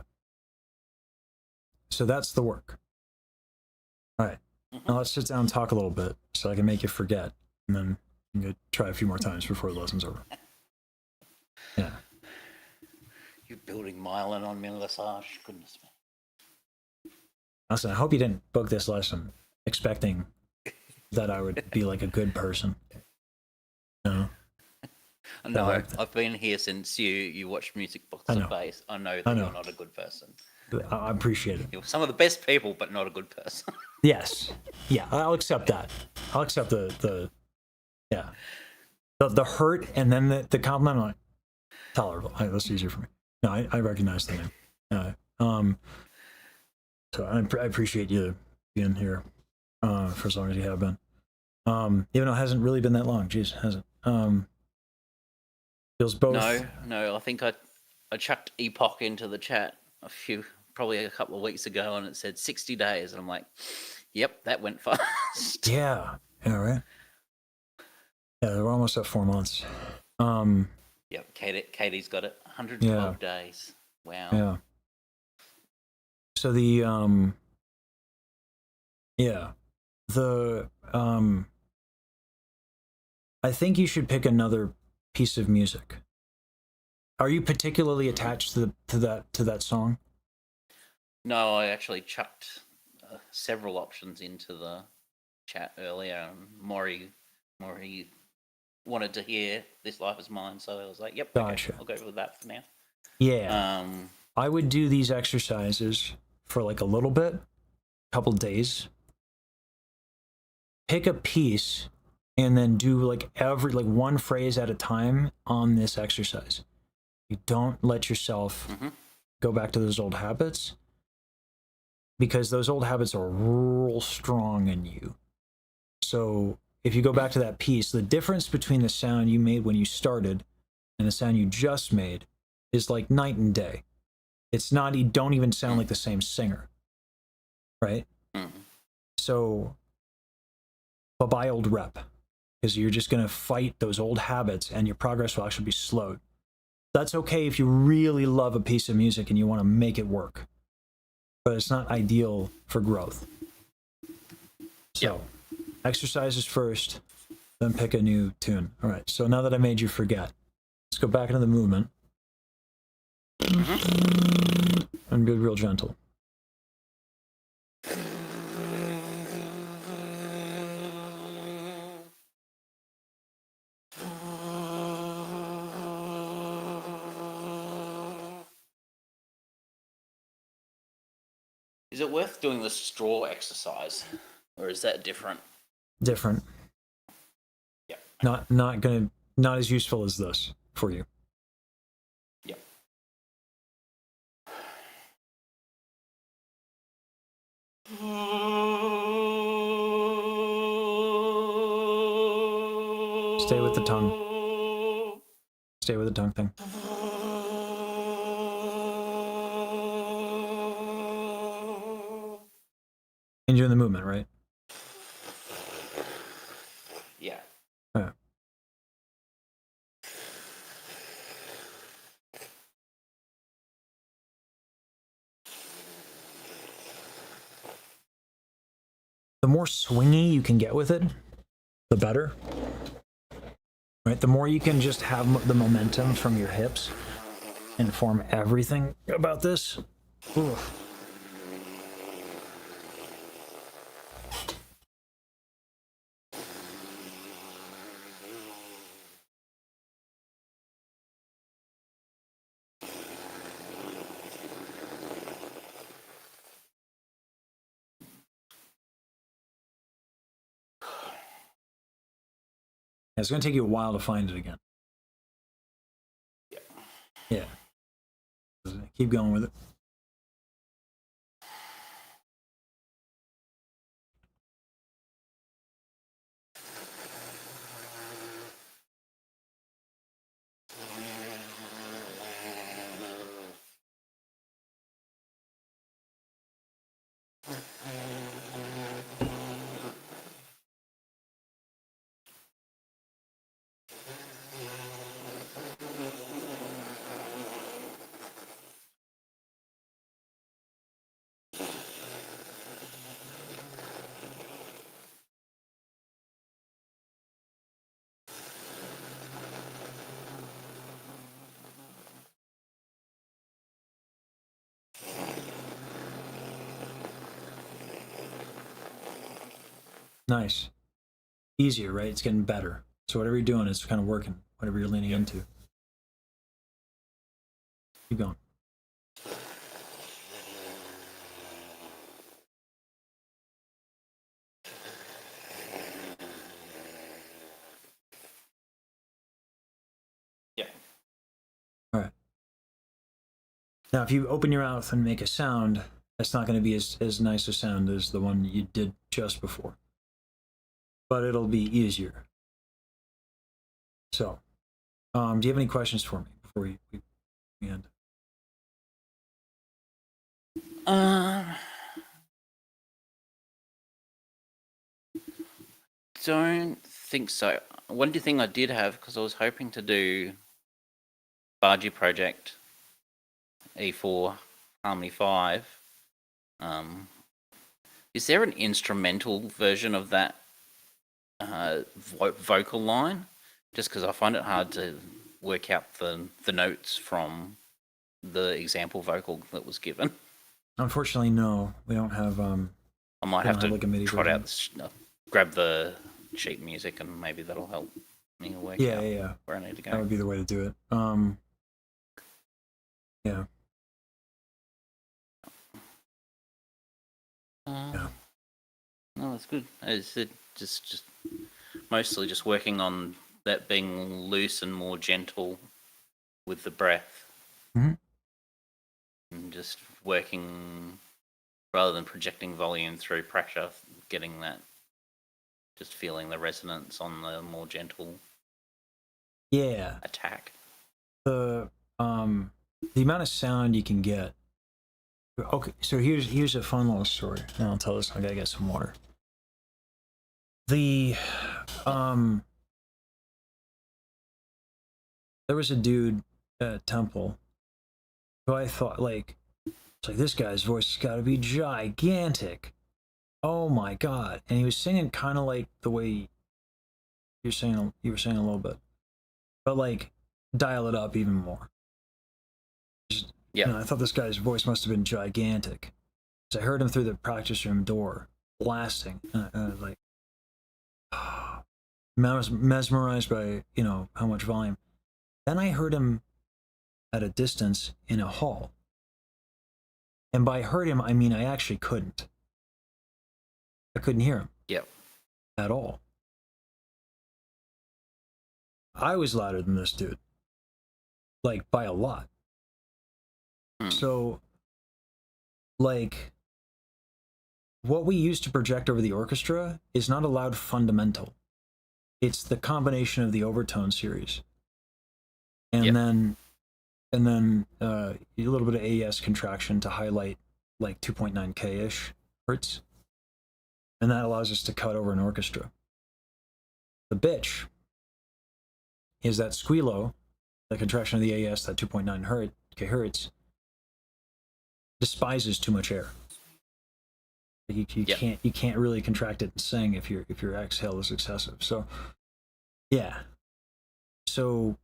So that's the work. All right. Now let's sit down and talk a little bit so I can make you forget. And then I'm going to try a few more times before the lesson's over. Yeah. You're building myelin on me, Lesage. Goodness me. Listen, I hope you didn't book this lesson expecting that I would be like a good person. No. No, I've been here since you watched Music Box of Bass. I know that you're not a good person. I appreciate it. You're some of the best people, but not a good person. Yes. Yeah, I'll accept that. I'll accept the hurt and then the compliment. I'm like, tolerable. That's easier for me. No, I recognize the name. So I appreciate you being here for as long as you have been. Even though it hasn't really been that long. Jeez, hasn't. Feels both. No. I think I chucked Epoch into the chat probably a couple of weeks ago, and it said 60 days, and I'm like, yep, that went fast. Yeah. Yeah. Right. Yeah, we're almost at 4 months. Yep, Katie's got it. 112 days. Wow. Yeah. So the I think you should pick another piece of music. Are you particularly attached to that song? No, I actually chucked several options into the chat earlier. Maury wanted to hear "This Life Is Mine," so I was like, "Yep, Gotcha. Okay, I'll go with that for now." Yeah. I would do these exercises for like a little bit, a couple days. Pick a piece and then do like one phrase at a time on this exercise. You don't let yourself go back to those old habits, because those old habits are real strong in you. So if you go back to that piece, the difference between the sound you made when you started and the sound you just made is like night and day. It's not, you don't even sound like the same singer, right? So, but buy old rep, because you're just going to fight those old habits and your progress will actually be slowed. That's okay if you really love a piece of music and you want to make it work, but it's not ideal for growth. So, exercises first, then pick a new tune. All right, so now that I made you forget, let's go back into the movement and be real gentle. Is it worth doing the straw exercise, or is that different? Different. Yeah. Not as useful as this for you. Yeah. Stay with the tongue. Stay with the tongue thing. And you're in the movement, right? Yeah. Yeah. The more swingy you can get with it, the better. Right? The more you can just have the momentum from your hips inform everything about this. Oof. It's going to take you a while to find it again. Yeah. Keep going with it. Nice. Easier, right? It's getting better. So whatever you're doing is kind of working, whatever you're leaning into. Keep going. Yeah. All right. Now, if you open your mouth and make a sound, that's not going to be as nice a sound as the one you did just before. But it'll be easier. So, do you have any questions for me before we end? Don't think so. One thing I did have, because I was hoping to do Bajiru Project E4 Harmony 5. Is there an instrumental version of that vocal line? Just because I find it hard to work out the notes from the example vocal that was given. Unfortunately, no. We don't have. I might have to like a MIDI trot version. out, grab the sheet music, and maybe that'll help me work Yeah, out yeah. where I need to go. That would be the way to do it. Yeah. Yeah. No, that's good. Is it just mostly just working on that being loose and more gentle with the breath, Mm-hmm. and just working rather than projecting volume through pressure, getting that, just feeling the resonance on the more gentle Yeah. attack. The amount of sound you can get. Okay, so here's a fun little story. And I'll tell this. I gotta get some water. There was a dude at Temple who I thought it's like this guy's voice has got to be gigantic. Oh my god! And he was singing kind of like the way you were saying a little bit, but like dial it up even more. Yeah, I thought this guy's voice must have been gigantic. So I heard him through the practice room door, blasting. And I was like, I was mesmerized by, how much volume. Then I heard him at a distance in a hall. And by heard him, I mean I actually couldn't. I couldn't hear him. Yep. At all. I was louder than this dude. Like, by a lot. So, what we use to project over the orchestra is not a loud fundamental. It's the combination of the overtone series. And then a little bit of AES contraction to highlight like 2.9K-ish hertz. And that allows us to cut over an orchestra. The bitch is that squealo, the contraction of the AES, that 2.9 hertz, despises too much air. You can't really contract it and sing if your exhale is excessive. So yeah. So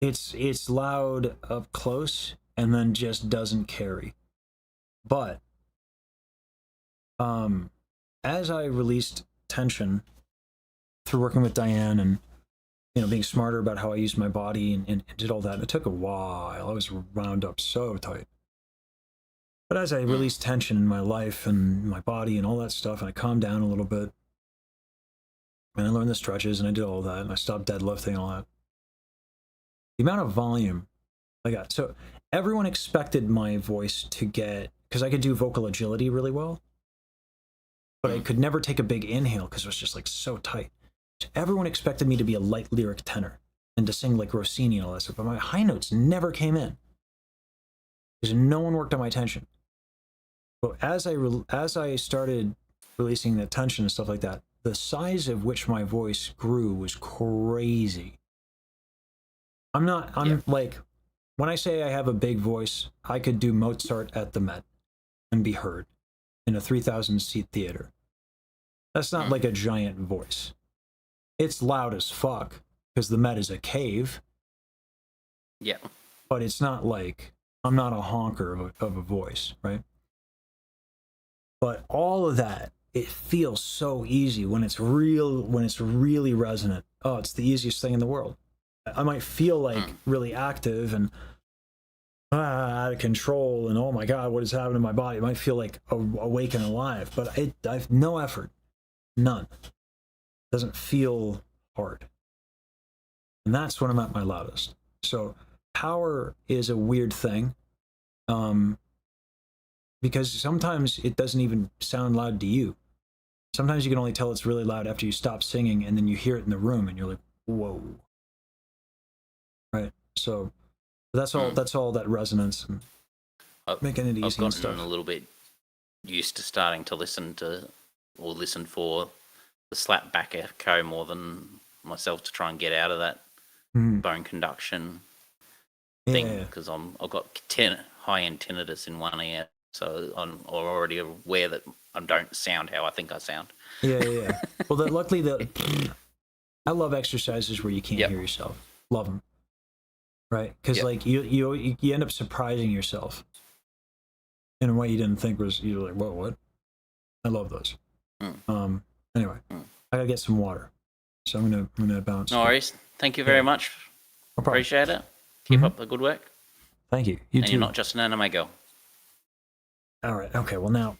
it's loud up close and then just doesn't carry. But as I released tension through working with Diane and being smarter about how I used my body and did all that, it took a while. I was wound up so tight. But as I released tension in my life and my body and all that stuff, and I calmed down a little bit, And I learned the stretches and I did all that and I stopped deadlifting and all that. The amount of volume I got. So everyone expected my voice to get, because I could do vocal agility really well, but I could never take a big inhale because it was just like so tight. So everyone expected me to be a light lyric tenor and to sing like Rossini and all that stuff, but my high notes never came in because no one worked on my tension. But as I started releasing the tension and stuff like that, the size of which my voice grew was crazy. I'm like, when I say I have a big voice, I could do Mozart at the Met and be heard in a 3,000 seat theater. That's not like a giant voice. It's loud as fuck because the Met is a cave. Yeah. But it's not like, I'm not a honker of a voice, right? But all of that, it feels so easy when it's really resonant. Oh, it's the easiest thing in the world. I might feel like really active and out of control and oh my God, what is happening to my body? It might feel like awake and alive, but I have no effort, none. It doesn't feel hard. And that's when I'm at my loudest. So power is a weird thing. Because sometimes it doesn't even sound loud to you. Sometimes you can only tell it's really loud after you stop singing and then you hear it in the room and you're like, whoa. Right? So that's all that resonance and making it easy I've gotten and stuff. a little bit used to starting to listen for the slap back echo more than myself to try and get out of that bone conduction thing because I've got high-end tinnitus in one ear. So I'm already aware that I don't sound how I think I sound. Yeah. Well, luckily, I love exercises where you can't hear yourself. Love them. Right? Because like you end up surprising yourself in a way you didn't think was. You're like, whoa, what? I love those. Anyway, I gotta get some water, so I'm gonna bounce. No worries. Thank you very much. No problem. Appreciate it. Keep up the good work. Thank you. You too. You're not just an anime girl. All right. Okay. Well, now,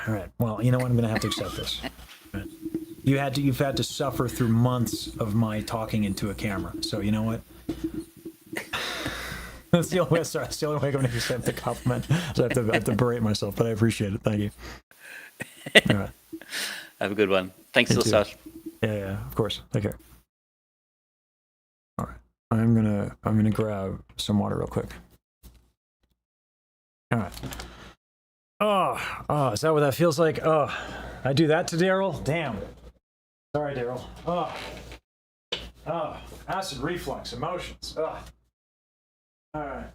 all right. Well, you know what? I'm going to have to accept this. Right. You've had to suffer through months of my talking into a camera. So you know what? That's the only way. That's the only way I'm going to accept the compliment. So I have to berate myself, but I appreciate it. Thank you. All right. Have a good one. Thanks, Sash. Yeah. Of course. Take care. All right. I'm gonna grab some water real quick. All right. Oh, is that what that feels like? Oh, I do that to Daryl? Damn. Sorry, Daryl. Oh, acid reflux, emotions. Oh. All right.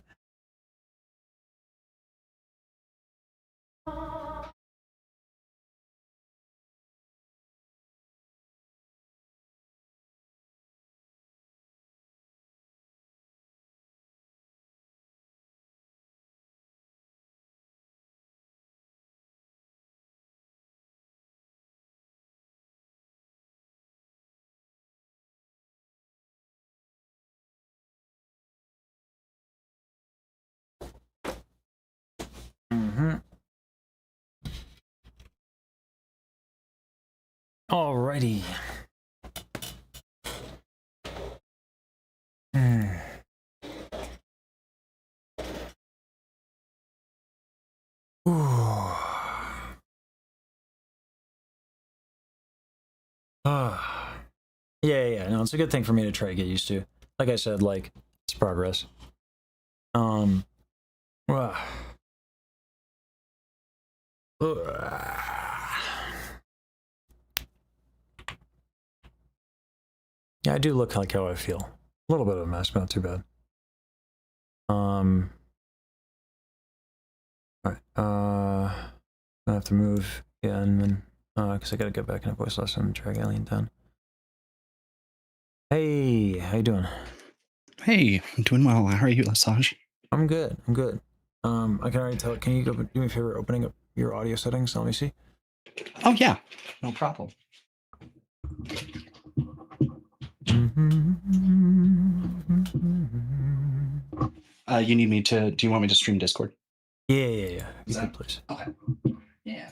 Alrighty. Yeah. No, it's a good thing for me to try to get used to. Like I said, like it's progress. Yeah, I do look like how I feel. A little bit of a mess, but not too bad. All right. I have to move again, and because I gotta get back in a voice lesson and drag Alien down. Hey, how you doing? Hey, I'm doing well. How are you, Lesage? I'm good. I can already tell. Can you do me a favor, opening up your audio settings? Let me see. Oh yeah, no problem. You need me to? Do you want me to stream Discord? Yeah. Please. Okay. Yeah.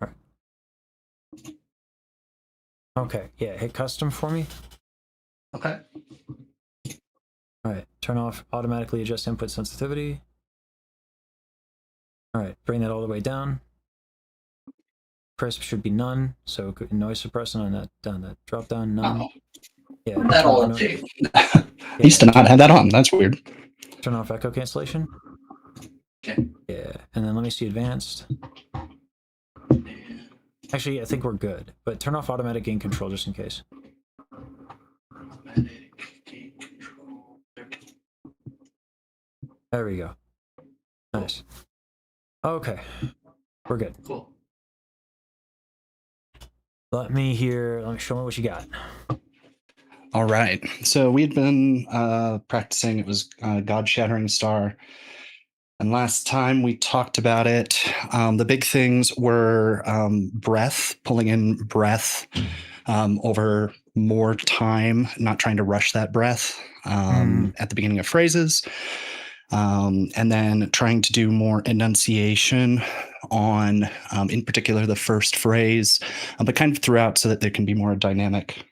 Alright. Okay, yeah, hit custom for me. Okay. Alright, turn off automatically adjust input sensitivity. Alright, bring that all the way down. Crisp should be none, so noise suppressant on that drop down, none. Oh, Yeah, that'll turn off, update. I used to not have that on. That's weird. turn off echo cancellation. Okay. Yeah, and then let me see advanced. Actually, I think we're good, but turn off automatic gain control just in case. There we go. Nice. Okay, we're good. Cool. Let me show me what you got. All right. So we'd been practicing. It was God Shattering Star. And last time we talked about it, the big things were breath, pulling in breath over more time, not trying to rush that breath at the beginning of phrases. And then trying to do more enunciation on, in particular, the first phrase, but kind of throughout so that there can be more dynamic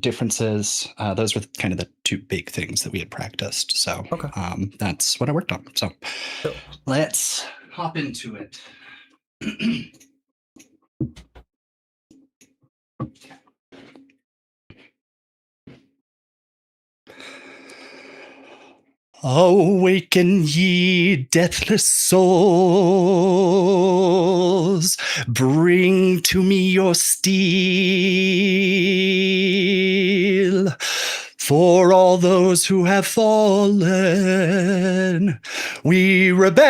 differences. Those were kind of the two big things that we had practiced. So Okay. that's what I worked on. So Cool. let's hop into it. Awaken, ye deathless souls, bring to me your steel. For all those who have fallen, we rebel.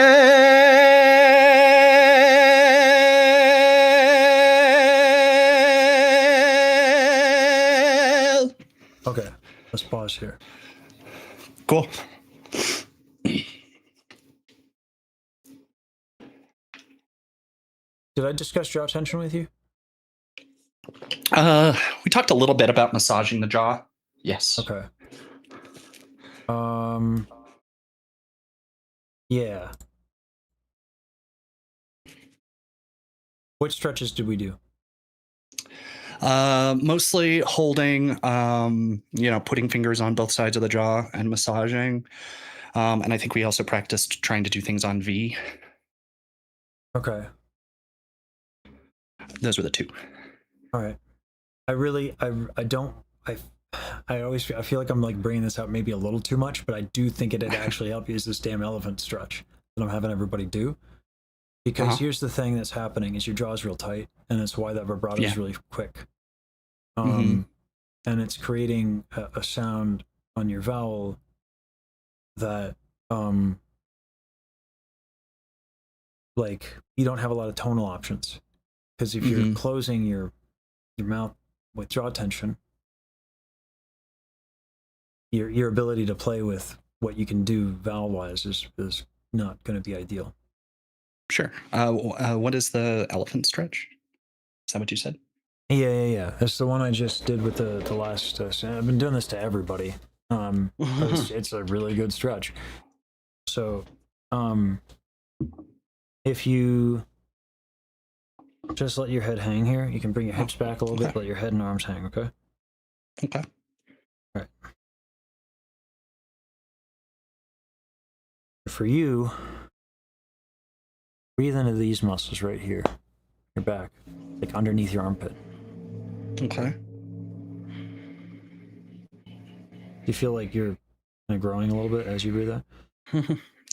Okay, let's pause here. Cool. Did I discuss jaw tension with you? We talked a little bit about massaging the jaw. Yes. Okay. Yeah. Which stretches did we do? Mostly holding, putting fingers on both sides of the jaw and massaging. And I think we also practiced trying to do things on V. Okay. Those were the two. All right. I feel like I'm like bringing this out maybe a little too much, but I do think it'd actually help use this damn elephant stretch that I'm having everybody do. Because here's the thing that's happening is your jaw is real tight, and it's why that vibrato is really quick. And it's creating a sound on your vowel that like you don't have a lot of tonal options. Because if you're closing your mouth with jaw tension, your ability to play with what you can do vowel wise is not going to be ideal. Sure. What is the elephant stretch? Is that what you said? Yeah. That's the one I just did with the last. I've been doing this to everybody. It's a really good stretch. So, if you just let your head hang here, you can bring your hips back a little bit. Let your head and arms hang. Okay. Okay. All right. For you, breathe into these muscles right here, your back, like underneath your armpit. Okay. You feel like you're kind of growing a little bit as you breathe out?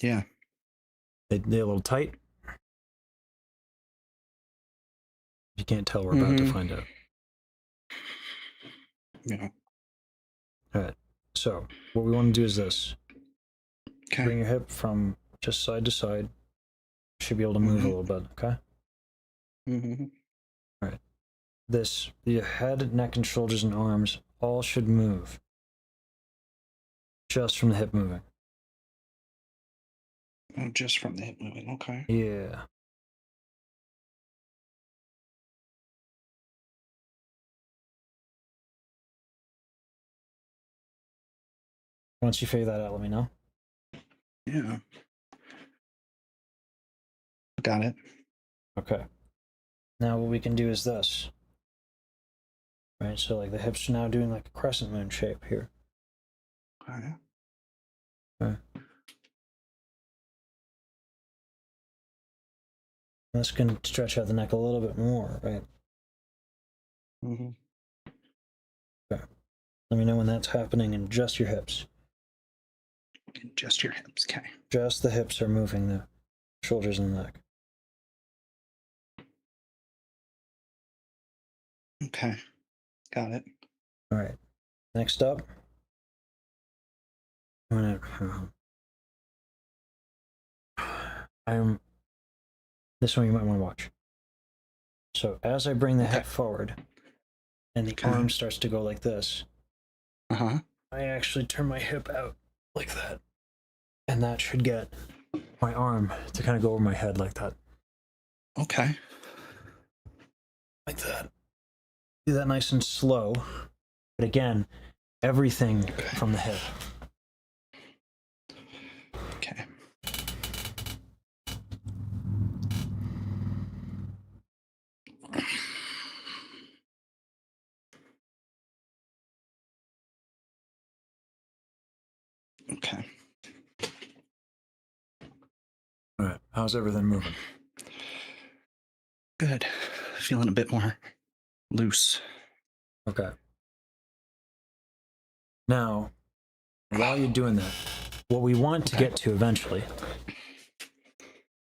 Yeah. They're a little tight. If you can't tell, we're about to find out. Yeah. All right. So what we want to do is this. Okay. Bring your hip from just side to side. Should be able to move a little bit, okay? All right. Your head, neck, and shoulders and arms all should move. Just from the hip moving. Oh, just from the hip moving. Okay. Yeah. Once you figure that out, let me know. Yeah. Got it. Okay. Now what we can do is this. Right, so like the hips are now doing like a crescent moon shape here. Okay. Okay. That's going to stretch out the neck a little bit more, right? Mm-hmm. Okay. Let me know when that's happening in just your hips. Just your hips. Okay. Just the hips are moving, the shoulders and the neck. Okay. Got it. All right. Next up, this one you might want to watch. So as I bring the hip forward and the arm starts to go like this, Uh-huh. I actually turn my hip out like that. And that should get my arm to kind of go over my head like that. Okay. Like that. Do that nice and slow. But again, everything from the hip. Okay. Okay. All right. How's everything moving? Good. Feeling a bit more loose. Okay. Now, while you're doing that, what we want to get to eventually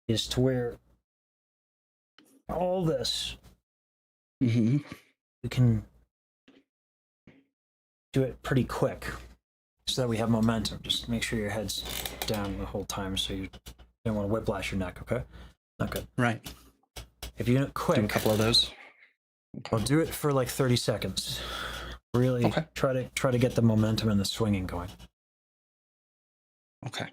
is to where all this, Mm-hmm. we can do it pretty quick so that we have momentum. Just make sure your head's down the whole time so you don't want to whiplash your neck, okay? Not good. Right. If you do it quick, Do a couple of those. I'll do it for like 30 seconds. Really try to get the momentum and the swinging going. Okay.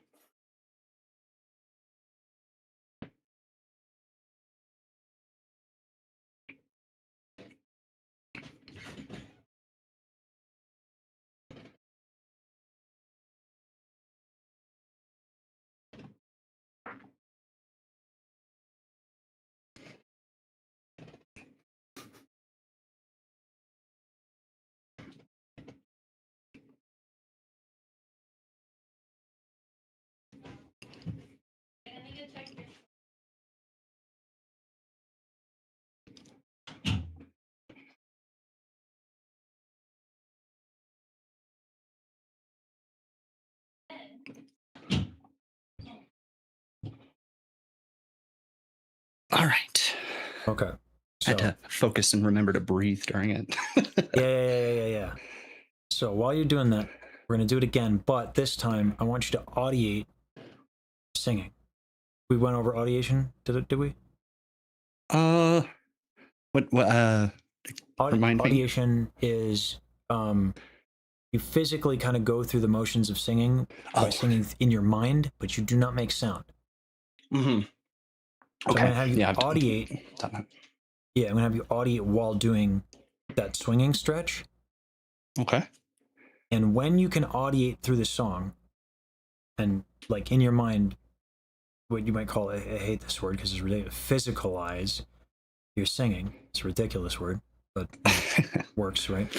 All right. Okay. I So, had to focus and remember to breathe during it. yeah. So while you're doing that, we're going to do it again, but this time I want you to audiate singing. We went over audiation, did we? What remind me? Audiation is you physically kind of go through the motions of singing by singing in your mind, but you do not make sound. Mm-hmm. So Okay. I'm going to have you audiate. Done that. Yeah, I'm going to have you audiate while doing that swinging stretch. Okay. And when you can audiate through the song and like in your mind, what you might call, I hate this word because it's ridiculous, physicalize your singing. It's a ridiculous word, but works, right?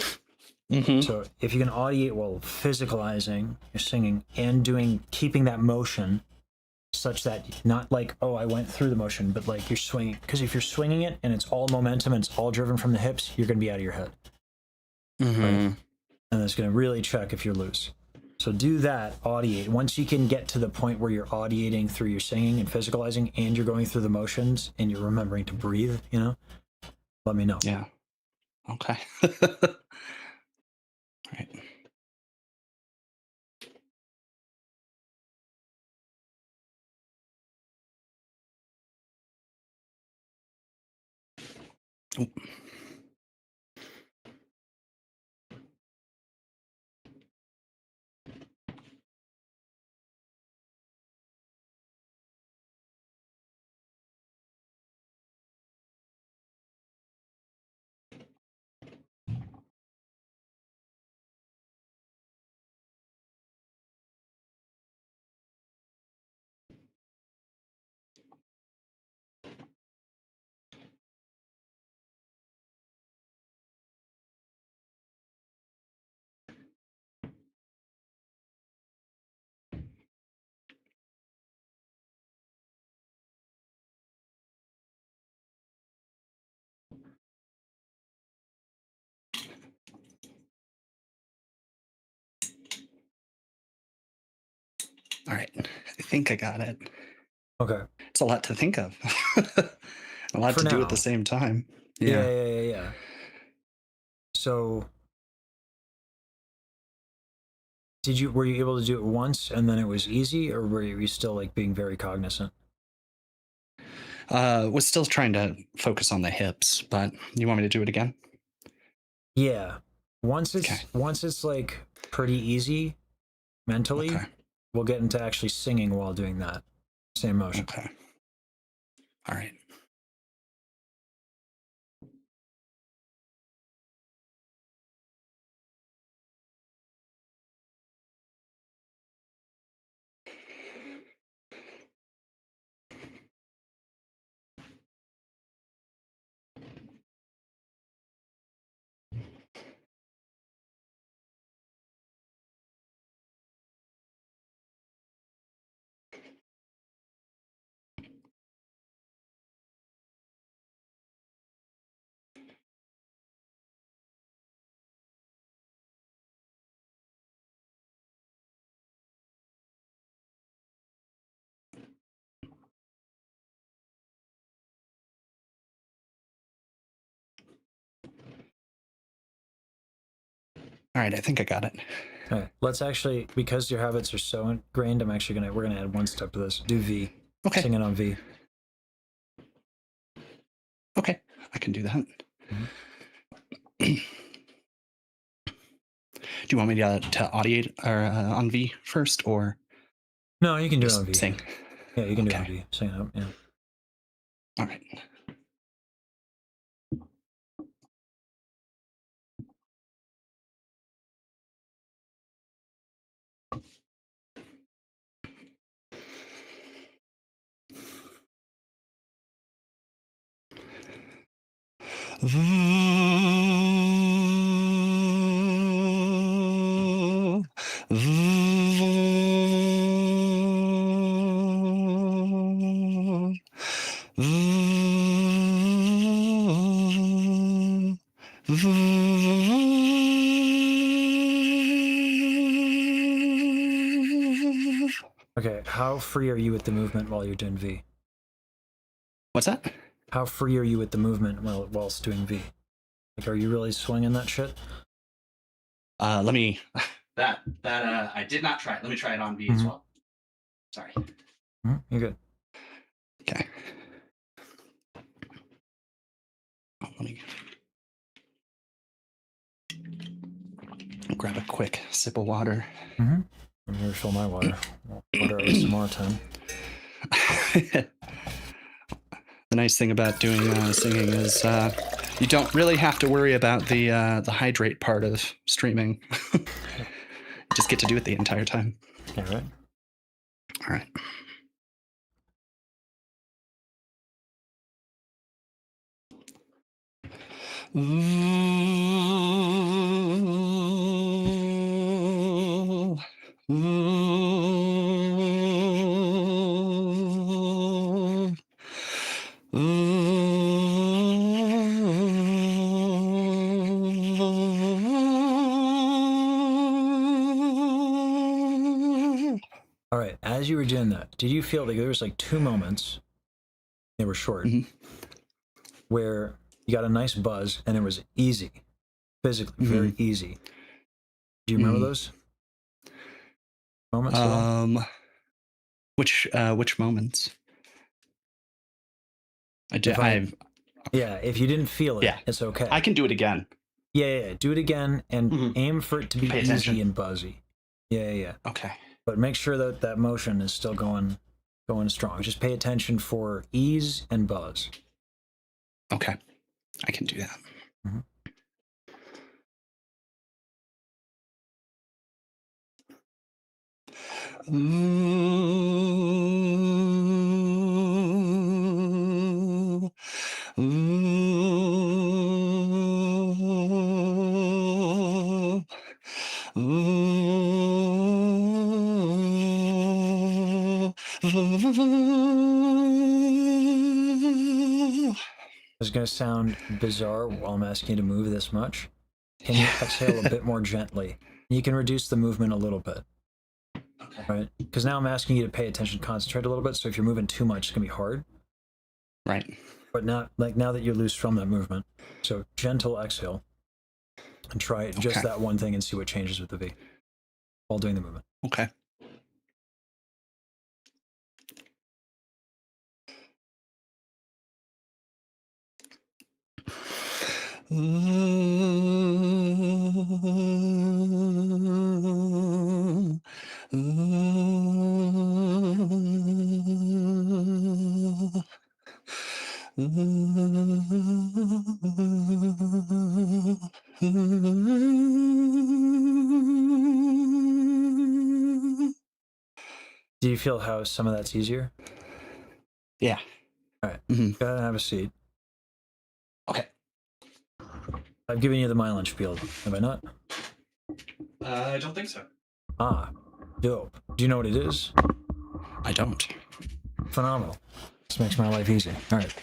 Mm-hmm. So if you can audiate while physicalizing your singing and keeping that motion such that not like, oh, I went through the motion, but like you're swinging. Because if you're swinging it and it's all momentum and it's all driven from the hips, you're going to be out of your head. Mm-hmm. Right? And it's going to really check if you're loose. So do that, audiate. Once you can get to the point where you're audiating through your singing and physicalizing and you're going through the motions and you're remembering to breathe, let me know. Yeah. Okay. Right. Oh. All right. I think I got it. Okay. It's a lot to think of. A lot For to do now. at the same time. Yeah. So were you able to do it once and then it was easy, or were you still like being very cognizant? Was still trying to focus on the hips, but you want me to do it again? Yeah. Once it's like pretty easy mentally, Okay. we'll get into actually singing while doing that same motion. Okay. All right. All right, I think I got it. All right, let's actually, because your habits are so ingrained, we're gonna add one step to this. Do V. Okay. Sing it on V. Okay, I can do that. Mm-hmm. Do you want me to audiate or on V first, or No, you can do it just on V. sing? Yeah, you can do it Okay. on V. Sing it up, yeah. All right. Okay, how free are you with the movement while you're doing V? What's that? How free are you with the movement whilst doing V? Like, are you really swinging that shit? Let me. That I did not try it. Let me try it on V as well. Sorry. You're good. Okay. Oh, let me grab a quick sip of water. I'm gonna refill my water. Water ASMR time. The nice thing about doing singing is you don't really have to worry about the hydrate part of streaming. You just get to do it the entire time. All right. All right. All right. As you were doing that, did you feel like there was like 2 moments? They were short, where you got a nice buzz and it was easy, physically very easy. Do you remember those moments at all? Which moments? I did. Yeah, if you didn't feel it, Yeah. it's okay. I can do it again. Yeah. Do it again and aim for it to be Pay easy attention. and buzzy. Yeah. Okay. But make sure that that motion is still going strong. Just pay attention for ease and buzz. Okay. I can do that. It's going to sound bizarre while I'm asking you to move this much. Can you exhale a bit more gently? You can reduce the movement a little bit. right? Because now I'm asking you to pay attention, concentrate a little bit. So if you're moving too much, it's gonna be hard. Right. But not like now that you're loose from that movement. So gentle exhale, and try just Okay. that one thing and see what changes with the V while doing the movement. Okay. Do you feel how some of that's easier? Yeah. All right. Mhm. Go ahead and have a seat. Okay. I've given you the myelin spiel, have I not? I don't think so. Ah, dope. Do you know what it is? I don't. Phenomenal. This makes my life easy. All right.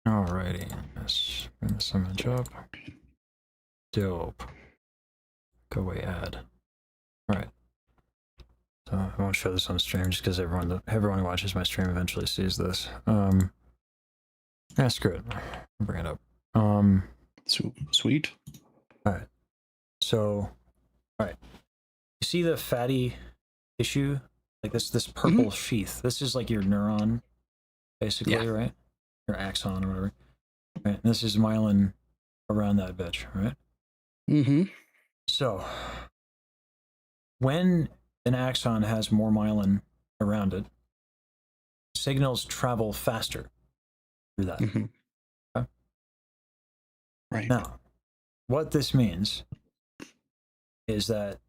Alrighty. Let's bring this image up. Dope. Go away, add. Alright. So I won't show this on stream just because everyone who watches my stream eventually sees this. Yeah, screw it. I'll bring it up. Sweet. Alright. So, alright. You see the fatty tissue? Like this purple sheath. This is like your neuron, basically, Yeah. right? Your axon or whatever. Right. And this is myelin around that bitch, right? Mm-hmm. So, when an axon has more myelin around it, signals travel faster through that. Mm-hmm. Okay? Right. Now, what this means is that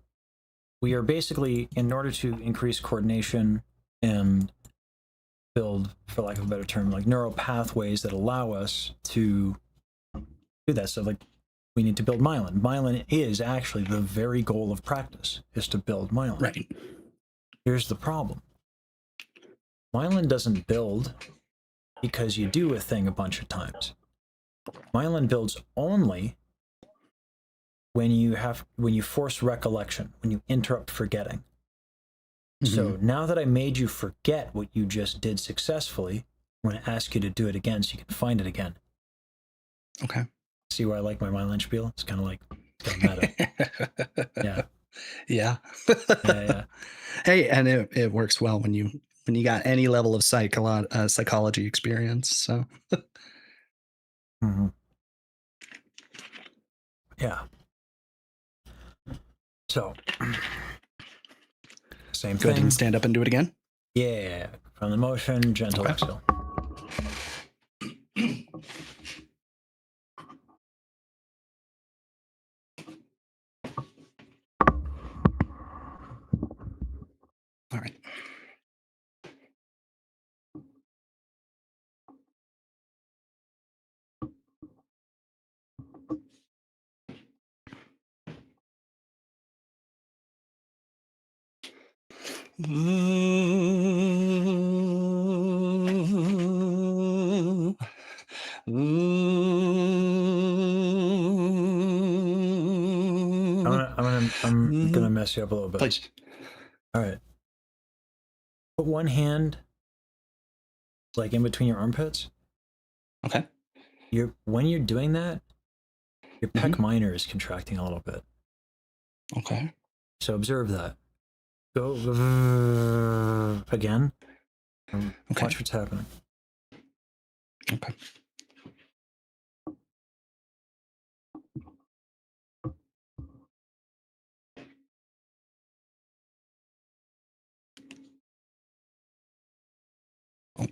we are basically, in order to increase coordination and build, for lack of a better term, like neural pathways that allow us to do that stuff, like we need to build myelin. Myelin is actually the very goal of practice, is to build myelin. Right. Here's the problem. Myelin doesn't build because you do a thing a bunch of times. Myelin builds only when you force recollection, when you interrupt forgetting. So now that I made you forget what you just did successfully, I'm going to ask you to do it again so you can find it again. Okay. See why I like my myelin spiel? It's kind of like, it's kind of meta. Yeah. Yeah. Yeah. Hey, and it works well when you got any level of psychology experience. So Mm-hmm. Yeah. So, same go ahead thing. and stand up and do it again. Yeah. From the motion, gentle Okay. exhale. All right. I'm gonna mess you up a little bit. Please. All right. Put one hand like in between your armpits. Okay. When you're doing that, your pec minor is contracting a little bit. Okay. So observe that. Go again. And Okay. watch what's happening. Okay. Oh.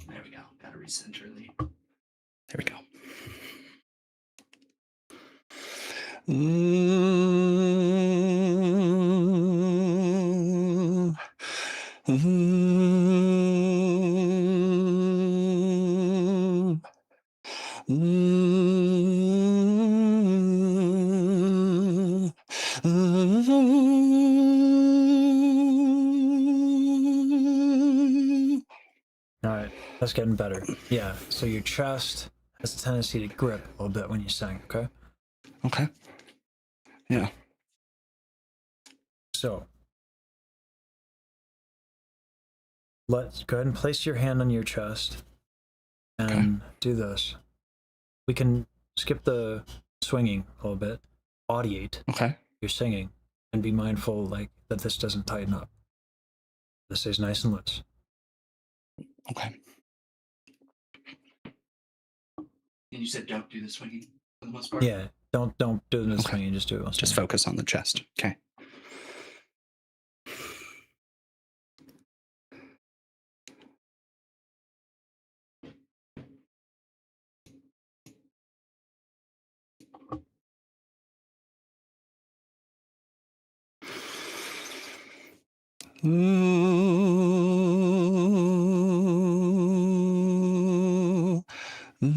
There we go. Gotta recenter the. There we go. That's getting better. Yeah. So your chest has a tendency to grip a little bit when you sing. Okay. Okay. Yeah. So let's go ahead and place your hand on your chest and do this. We can skip the swinging a little bit, audiate Okay. your singing, and be mindful like that this doesn't tighten up. This stays nice and loose. Okay. And you said don't do the swinging for the most part? Yeah, don't do this Okay. swinging. Just do it. Just focus on the chest. Okay. Ooh, ooh,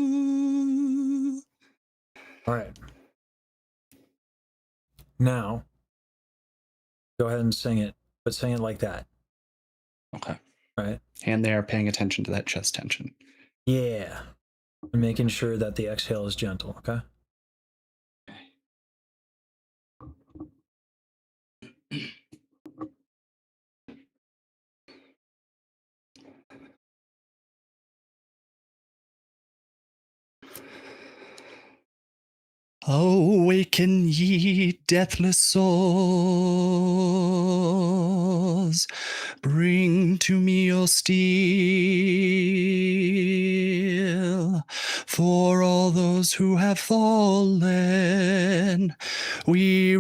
ooh. All right. Now, go ahead and sing it, but sing it like that. Okay. Right? And they are paying attention to that chest tension. Yeah. And making sure that the exhale is gentle. Okay. Awaken, ye deathless souls, bring to me your steel. For all those who have fallen, we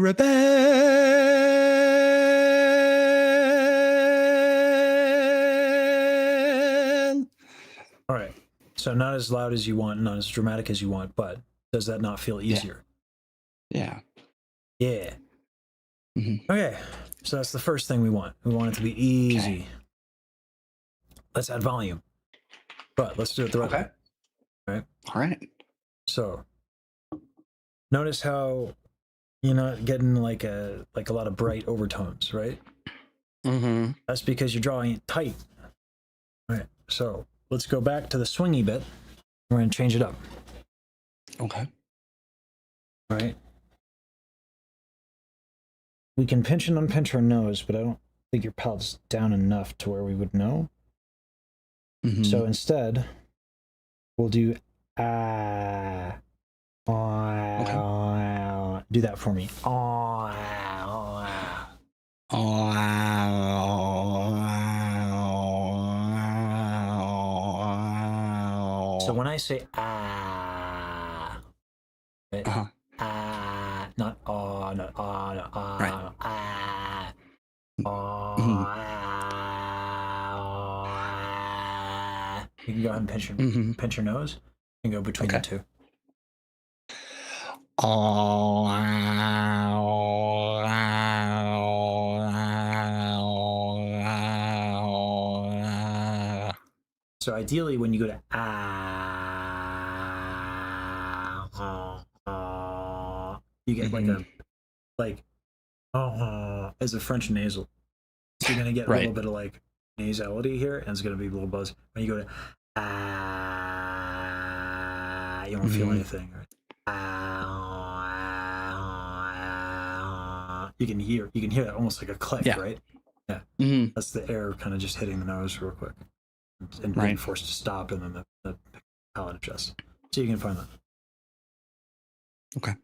rebel. All right. So not as loud as you want, not as dramatic as you want, but does that not feel easier? Yeah. Yeah. Mhm. Okay. So that's the first thing we want. We want it to be easy. Okay. Let's add volume. But let's do it the right way. Right? All right. So notice how you're not getting like a lot of bright overtones, right? Mm-hmm. That's because you're drawing it tight. All right. So let's go back to the swingy bit. We're going to change it up. Okay. All right. We can pinch and unpinch our nose, but I don't think your palate's down enough to where we would know. Mm-hmm. So instead, we'll do ah. Okay. Do that for me. So when I say ah, right? Ah, not ah, not ah, not ah, Right. no, ah, Mhm. ah. You can go ahead and pinch your nose and go between the Okay. two. So ideally, when you go to you get like as a French nasal. So you're gonna get a Right. little bit of like nasality here, and it's gonna be a little buzz. When you go to you don't feel anything. Right? You can hear that almost like a click, Yeah. right? Yeah. Mm-hmm. That's the air kind of just hitting the nose real quick and being Right. forced to stop, and then the palate adjusts. So you can find that. Okay.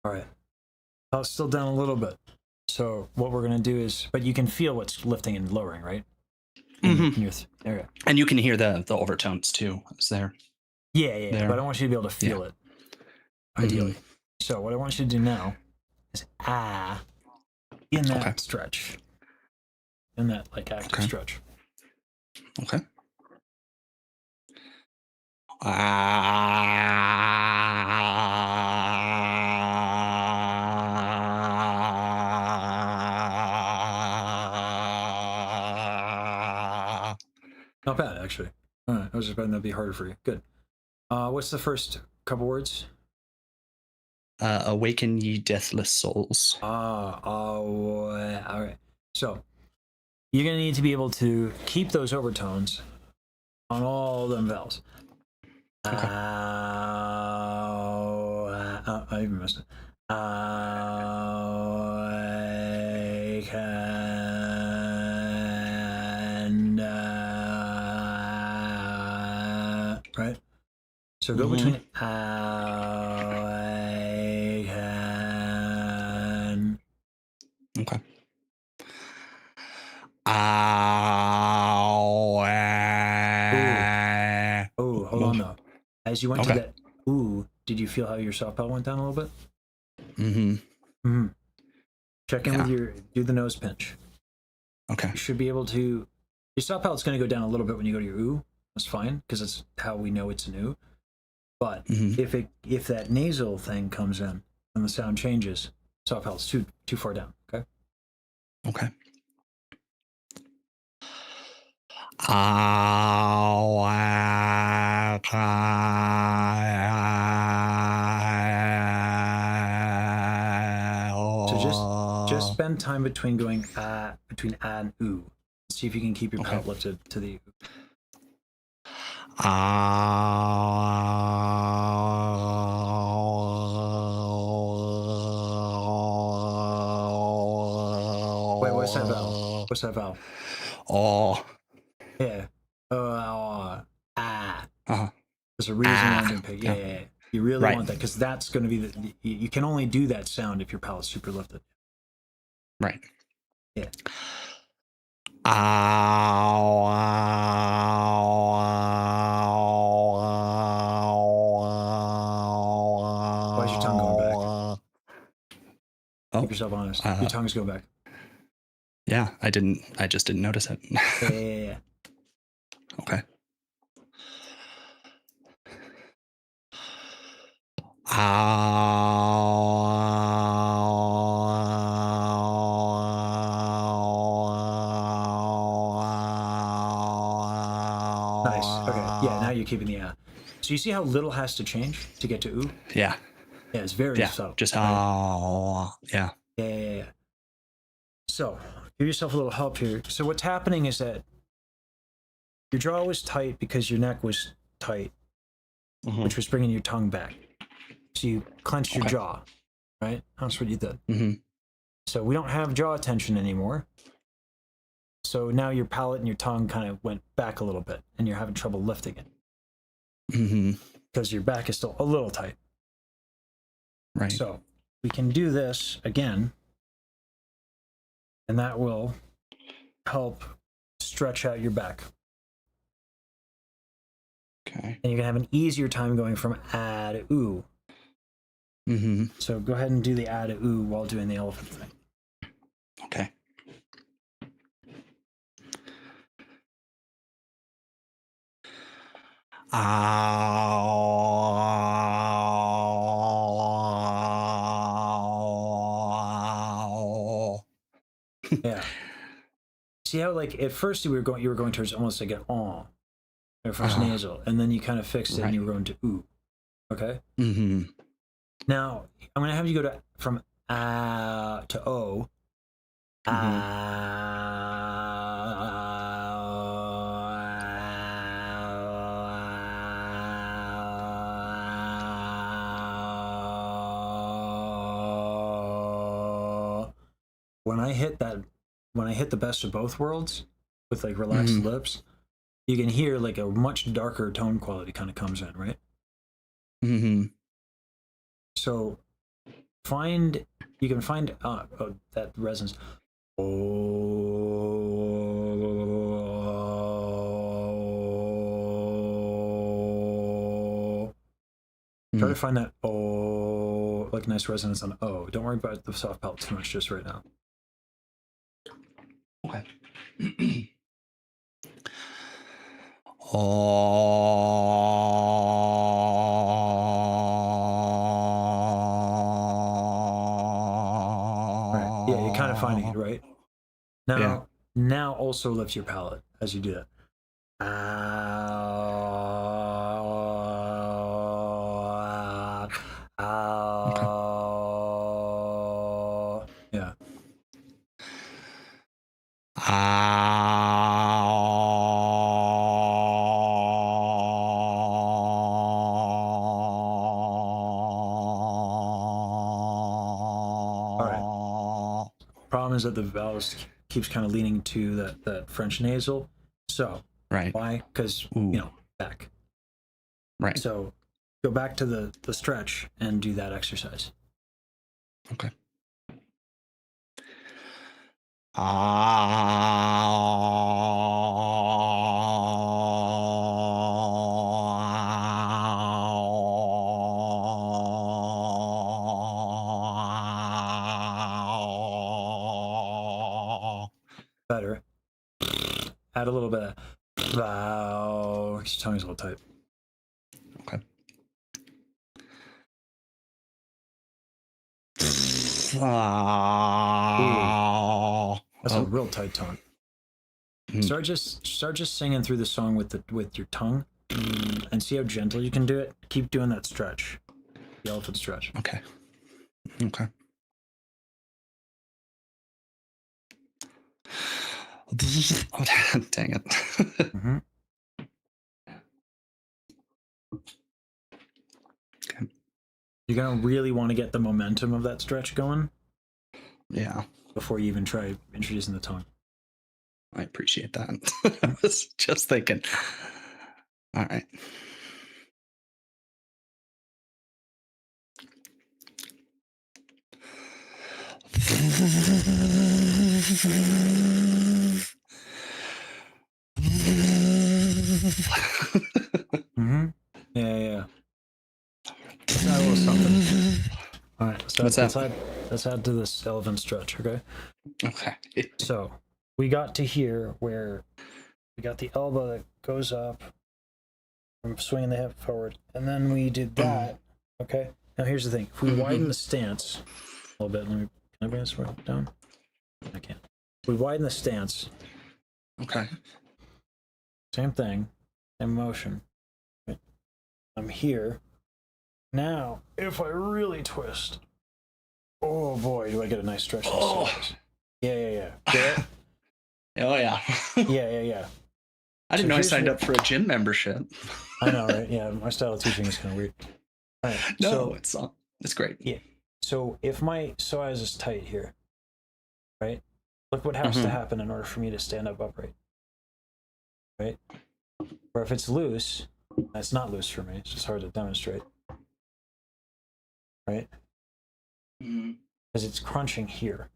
All right. It's still down a little bit. So what we're gonna do is, but you can feel what's lifting and lowering, right? In your area. And you can hear the overtones too. Is there? Yeah. There. But I want you to be able to feel it. Ideally. So what I want you to do now is in that stretch. in that like active Okay. stretch. Okay. Not bad, actually. All right, I was expecting that'd be harder for you. Good. What's the first couple words? Awaken ye deathless souls. All right. So you're gonna need to be able to keep those overtones on all them vowels. Okay. I even missed it. I can, right? So go between I can. Okay. Oh, hold on though. As you went to Okay. that ooh, did you feel how your soft belt went down a little bit? Mm-hmm. Check in with do the nose pinch. Okay. You should be able to, your soft belt's going to go down a little bit when you go to your ooh. That's fine, because that's how we know it's an ooh. But if that nasal thing comes in and the sound changes, soft belt's too far down, okay? Okay. So just spend time between going between and ooh. See if you can keep your palate lifted to the ooh. Wait, what's that vowel? What's that vowel? Oh. Yeah. Uh-huh. There's a reason why I'm doing pig. Yeah. You really want that, because that's going to be you can only do that sound if your palate's super lifted. Right. Yeah. Why is your tongue going back? Keep yourself honest. Your tongue's going back. Yeah, I just didn't notice it. Yeah. Okay. Nice. Okay. Yeah, now you're keeping the So you see how little has to change to get to ooh? Yeah. Yeah, it's very subtle. Just right? Yeah. Yeah. So give yourself a little help here. So what's happening is that your jaw was tight because your neck was tight, which was bringing your tongue back. So you clenched your jaw, right? That's what you did. So we don't have jaw tension anymore. So now your palate and your tongue kind of went back a little bit, and you're having trouble lifting it because your back is still a little tight. Right. So we can do this again, and that will help stretch out your back. Okay. And you're gonna have an easier time going from ah to ooh. So go ahead and do the ah to ooh while doing the elephant thing. Okay. Yeah. See how like at first you were going towards almost like an first nasal, and then you kind of fixed it and you were going to ooh. Okay. Now I'm gonna have you go from to o. When I hit the best of both worlds with like relaxed lips, you can hear like a much darker tone quality kind of comes in, right? So you can find that resonance. Try to find that like nice resonance on O. Don't worry about the soft palate too much just right now. Okay. Right. Yeah, you're kind of finding it, right? Now, Yeah. now also lift your palate as you do that. Yeah. Problem is that the vowels keeps kind of leaning to that French nasal. So Right. why? Because Ooh. back. Right. So go back to the stretch and do that exercise. Okay. Better. Add a little bit of bow. Your tongue's a little tight. Okay. That's a real tight tongue. Start just singing through the song with your tongue, and see how gentle you can do it. Keep doing that stretch, the elephant stretch. Okay. Okay. Oh, dang it. Mm-hmm. Okay. You're gonna really want to get the momentum of that stretch going Yeah, before you even try introducing the tongue. I appreciate that. I was just thinking. All right. Mm-hmm. Yeah. Let's add a little something. All right. So What's that? let's add to this elephant stretch. Okay. Okay. So we got to here where we got the elbow that goes up. I'm swinging the hip forward, and then we did that. Okay. Now here's the thing: if we widen the stance a little bit, can I bring this down? I can't. If we widen the stance. Okay. Same thing, same motion. Right? I'm here. Now, if I really twist, oh boy, do I get a nice stretch in the shoulders. Yeah. Get it? Oh, yeah. Yeah. I didn't So know I here's signed what- up for a gym membership. I know, right? Yeah, my style of teaching is kind of weird. All right, No, so, it's great. yeah. So if my psoas is tight here, right? Look what has to happen in order for me to stand up upright. Right? Or if it's loose, it's not loose for me. It's just hard to demonstrate. Right? Because it's crunching here.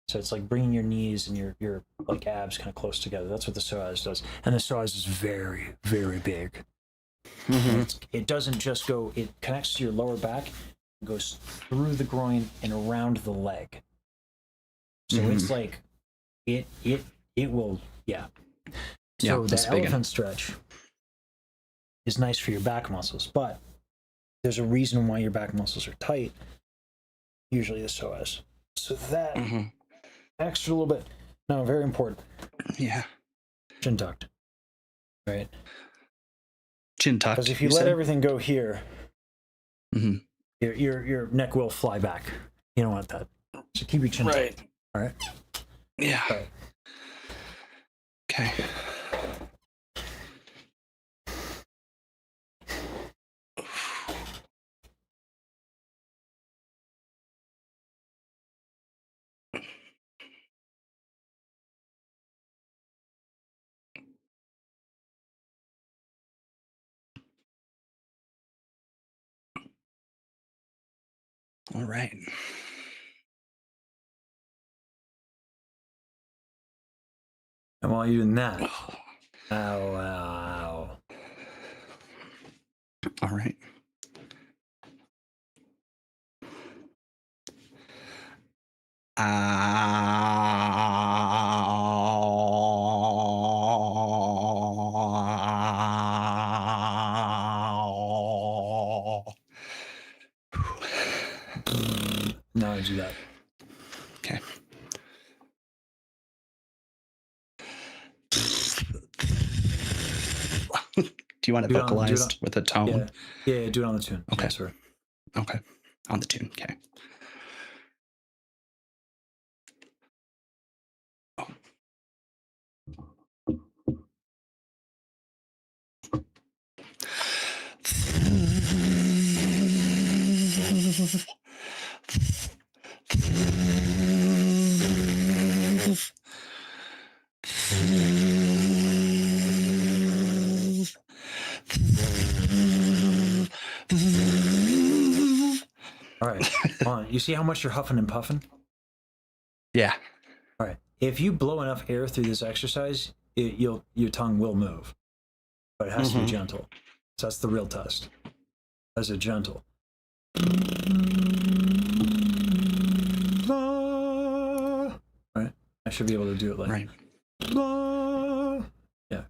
So it's like bringing your knees and your like abs kind of close together. That's what the psoas does. And the psoas is very, very big. It doesn't just go, it connects to your lower back, it goes through the groin and around the leg. So it's like, it will, yeah. So the elephant stretch is nice for your back muscles, but there's a reason why your back muscles are tight, usually the psoas. So that extra little bit, no, very important. Yeah. Chin tucked, right? Chin tucked. Because if you let everything go here, Mhm. your neck will fly back. You don't want that. So keep your chin tucked. All right. Yeah. All right. Okay. All right. And while you're doing that, ow. All right. want to do that. Okay. Do you want it Do it on- do it vocalized on- with a tone? Yeah. Yeah, do it on the tune. Okay. Yeah, sorry. Okay. On the tune. Okay. All right. Hold on. You see how much you're huffing and puffing? Yeah. All right. If you blow enough air through this exercise, your tongue will move, but it has to be gentle. So that's the real test. As a gentle. Right. I should be able to do it like. Right. Yeah.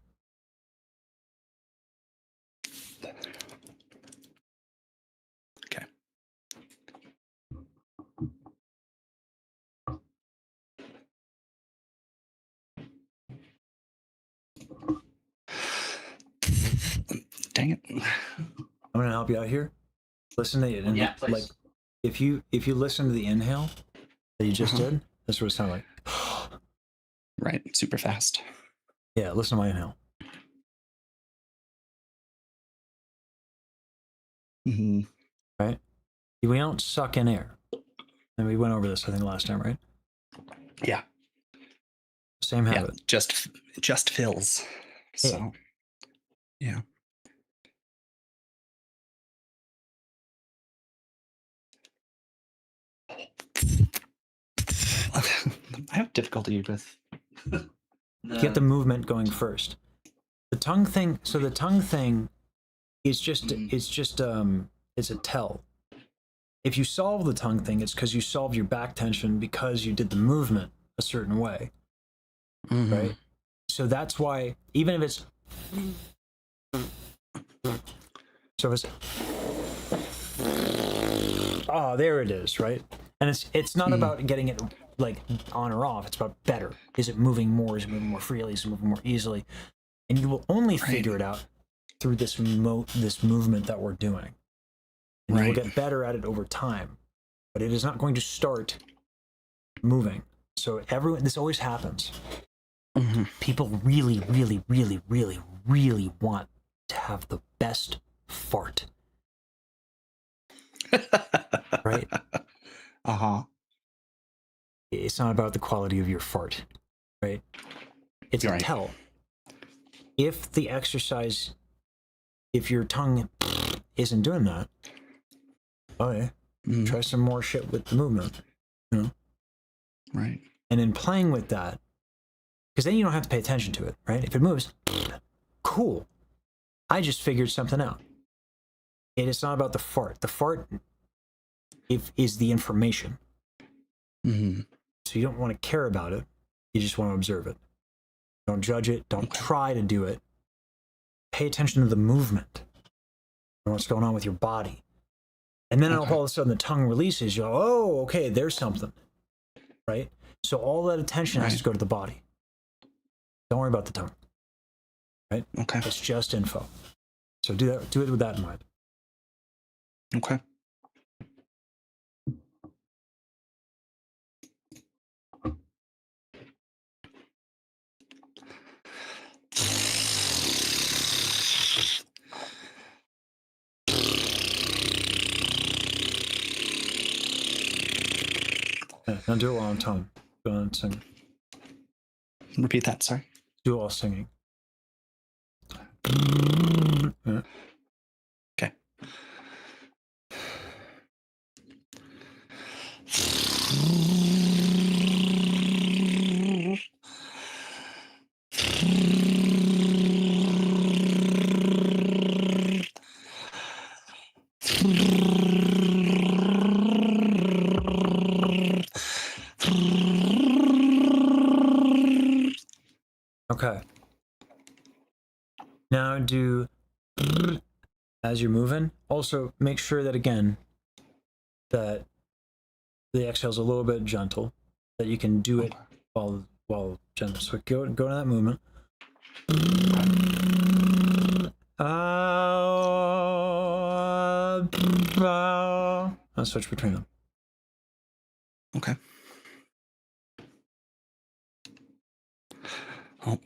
Okay. Dang it. I'm gonna help you out here. Listen to it. And Yeah, please. like if you listen to the inhale that you just did, that's what it sounded like. Right. Super fast. Yeah, listen to my inhale. Mm-hmm. Right? We don't suck in air. And we went over this, I think, last time, right? Yeah. Same Yeah. habit. Just fills. So, yeah. I have difficulty with. Get the movement going first. The tongue thing. So the tongue thing is just it's a tell. If you solve the tongue thing, it's because you solved your back tension because you did the movement a certain way, right? So that's why even if it's so it's there it is, right? And it's not about getting it like on or off. It's about better. Is it moving more? Is it moving more freely? Is it moving more easily? And you will only figure it out through this movement that we're doing. And you will get better at it over time. But it is not going to start moving. So this always happens. People really, really, really, really, really want to have the best fart. Right? It's not about the quality of your fart, right? It's a tell. If the exercise, if your tongue isn't doing that, try some more shit with the movement, you know? Right. And in playing with that, because then you don't have to pay attention to it, right? If it moves, cool. I just figured something out. And it's not about the fart. The fart is the information. So you don't want to care about it. You just want to observe it. Don't judge it. Don't try to do it. Pay attention to the movement and what's going on with your body. And then all of a sudden the tongue releases. You go, oh, okay, there's something. Right? So all that attention has to go to the body. Don't worry about the tongue. Right? Okay. It's just info. So do it with that in mind. Okay. Yeah, now do it while I'm tongue. Go on, sing. Repeat that, sorry. Do it while singing. Yeah. Okay. Okay. Now do as you're moving. Also make sure that again that the exhale's a little bit gentle, that you can do it while gentle. So go to that movement. I'll switch between them. Okay. Oh.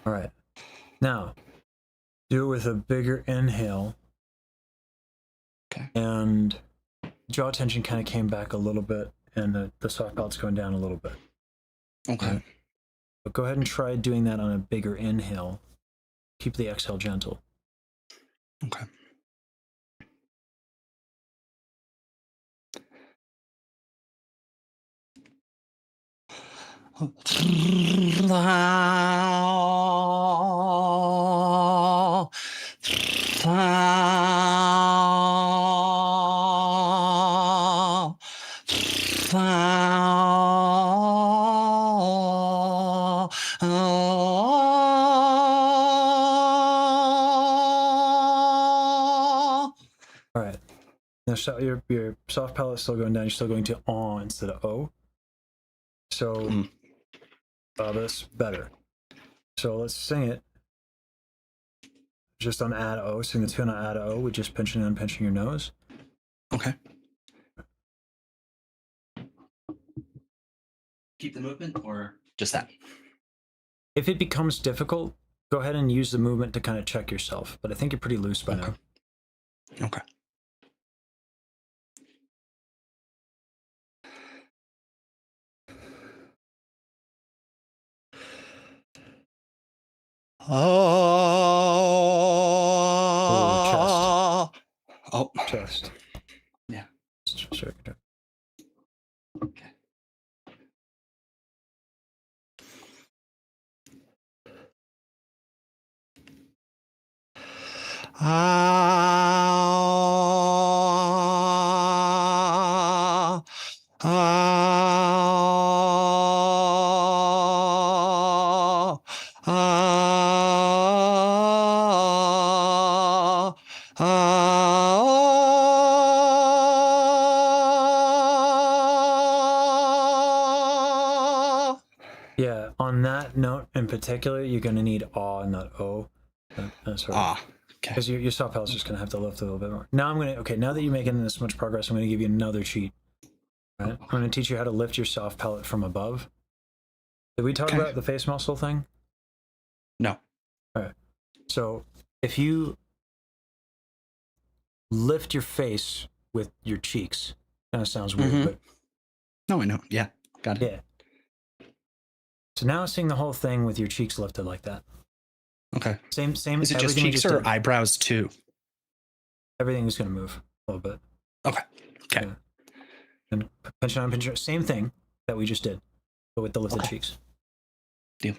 All right. Now, do it with a bigger inhale. Okay. And jaw tension kind of came back a little bit, and the soft palate going down a little bit. Okay. Right? But go ahead and try doing that on a bigger inhale. Keep the exhale gentle. Okay. All right. Now your soft palate is still going down. You're still going to instead of o. So that's better. So let's sing it. Just on add o. Sing the tune on add o with just pinching and pinching your nose. Okay. Keep the movement or just that? If it becomes difficult, go ahead and use the movement to kind of check yourself. But I think you're pretty loose by now. Okay. Chest. Yeah. Sure. Okay. Yeah, on that note in particular, you're going to need aw and not o. Okay. Because your soft palate's just going to have to lift a little bit more. Now now that you're making this much progress, I'm going to give you another cheat. Right? I'm going to teach you how to lift your soft palate from above. Did we talk about the face muscle thing? No. All right. So if you lift your face with your cheeks, kind of sounds weird, but no, I know. Yeah, got it. Yeah. So now sing the whole thing with your cheeks lifted like that. Okay. Same. Is it just cheeks or eyebrows too? Everything is going to move a little bit. Okay. Okay. Yeah. And pinch on, pinch on. Same thing that we just did, but with the lifted cheeks. Deal.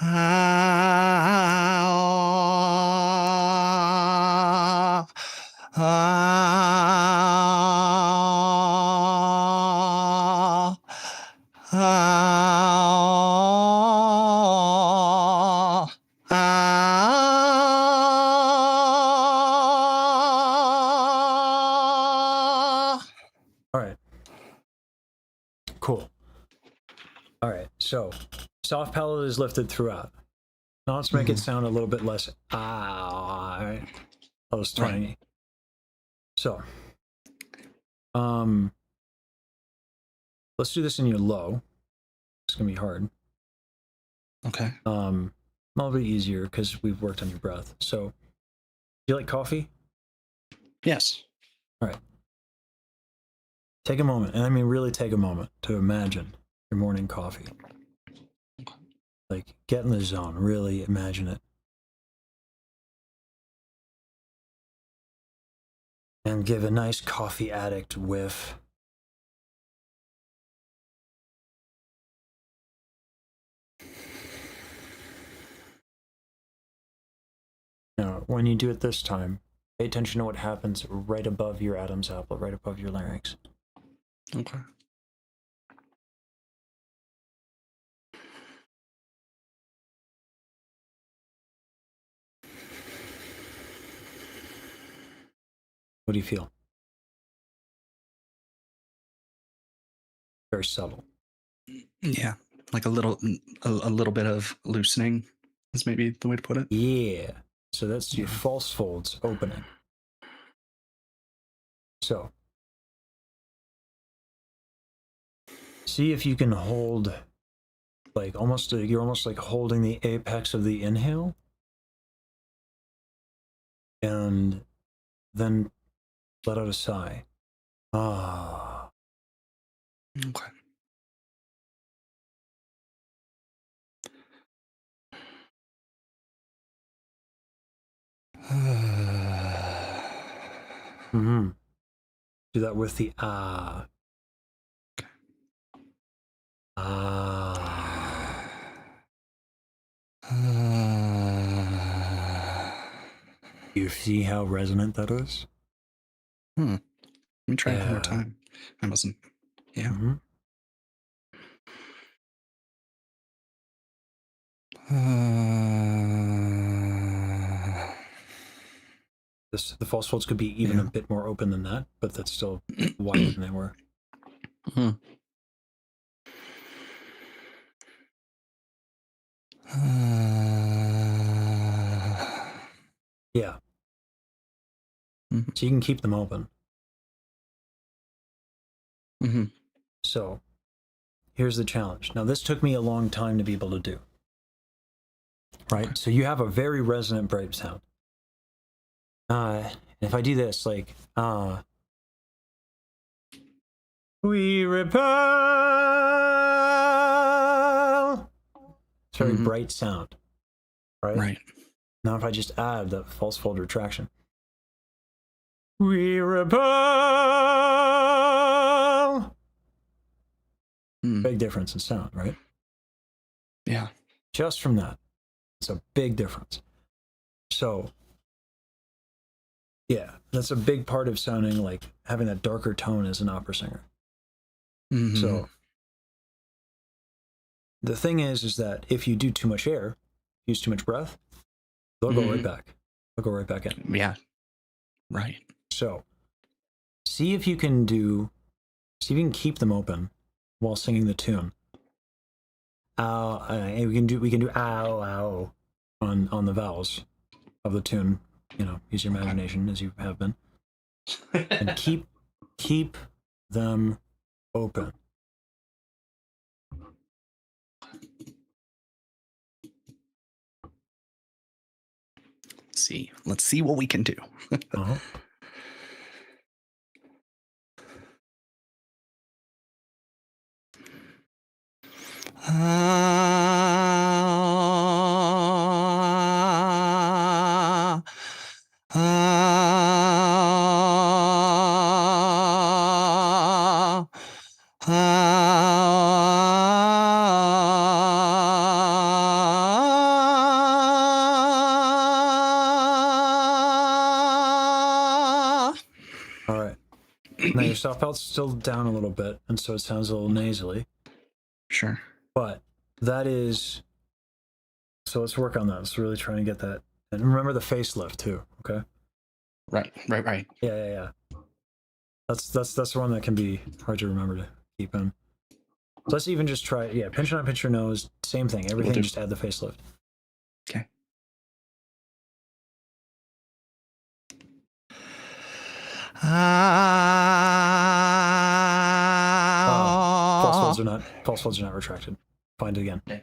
All right. Cool. All right. So soft palate is lifted throughout. Now let's make it sound a little bit less all right. I was trying. Right. So let's do this in your low. It's gonna be hard. Okay. It'll be easier because we've worked on your breath. So do you like coffee? Yes. All right. Take a moment, and I mean really take a moment to imagine your morning coffee. Like, get in the zone, really imagine it. and give a nice coffee addict whiff. Now, when you do it this time, pay attention to what happens right above your Adam's apple, right above your larynx. Okay. What do you feel? Very subtle. Yeah, like a little bit of loosening is maybe the way to put it. Yeah. So that's your false folds opening. So see if you can hold, like you're almost like holding the apex of the inhale, and then let out a sigh. Ah. Okay. Mm-hmm. Do that with the ah. Ah. You see how resonant that is? Let me try it one more Yeah. time. I wasn't. Yeah. Mm-hmm. The false folds could be even a bit more open than that, but that's still wider than they were. Yeah. So you can keep them open. So here's the challenge. Now, this took me a long time to be able to do. Right? Okay. So you have a very resonant braid sound. If I do this, like, we repel. It's very bright sound. Right? Right. Now, if I just add the false fold retraction, we repel. Big difference in sound, right? Yeah. Just from that, it's a big difference. So, yeah, that's a big part of sounding like having that darker tone as an opera singer. So, the thing is that if you do too much air, use too much breath, they'll go right back. They'll go right back in. Yeah. Right. So, see if you can keep them open while singing the tune. We can do ow, ow on the vowels of the tune. You know, use your imagination as you have been, and keep them open. Let's see what we can do. All right. Now your soft palate still down a little bit, and so it sounds a little nasally. Sure. But that is, so let's work on that. Let's really try and get that. And remember the facelift too, okay? Right. Yeah. That's the one that can be hard to remember to keep in. So let's even just try, pinch on, pinch your nose, same thing. Everything, just add the facelift. Okay. False folds are not retracted. Find it again. Okay.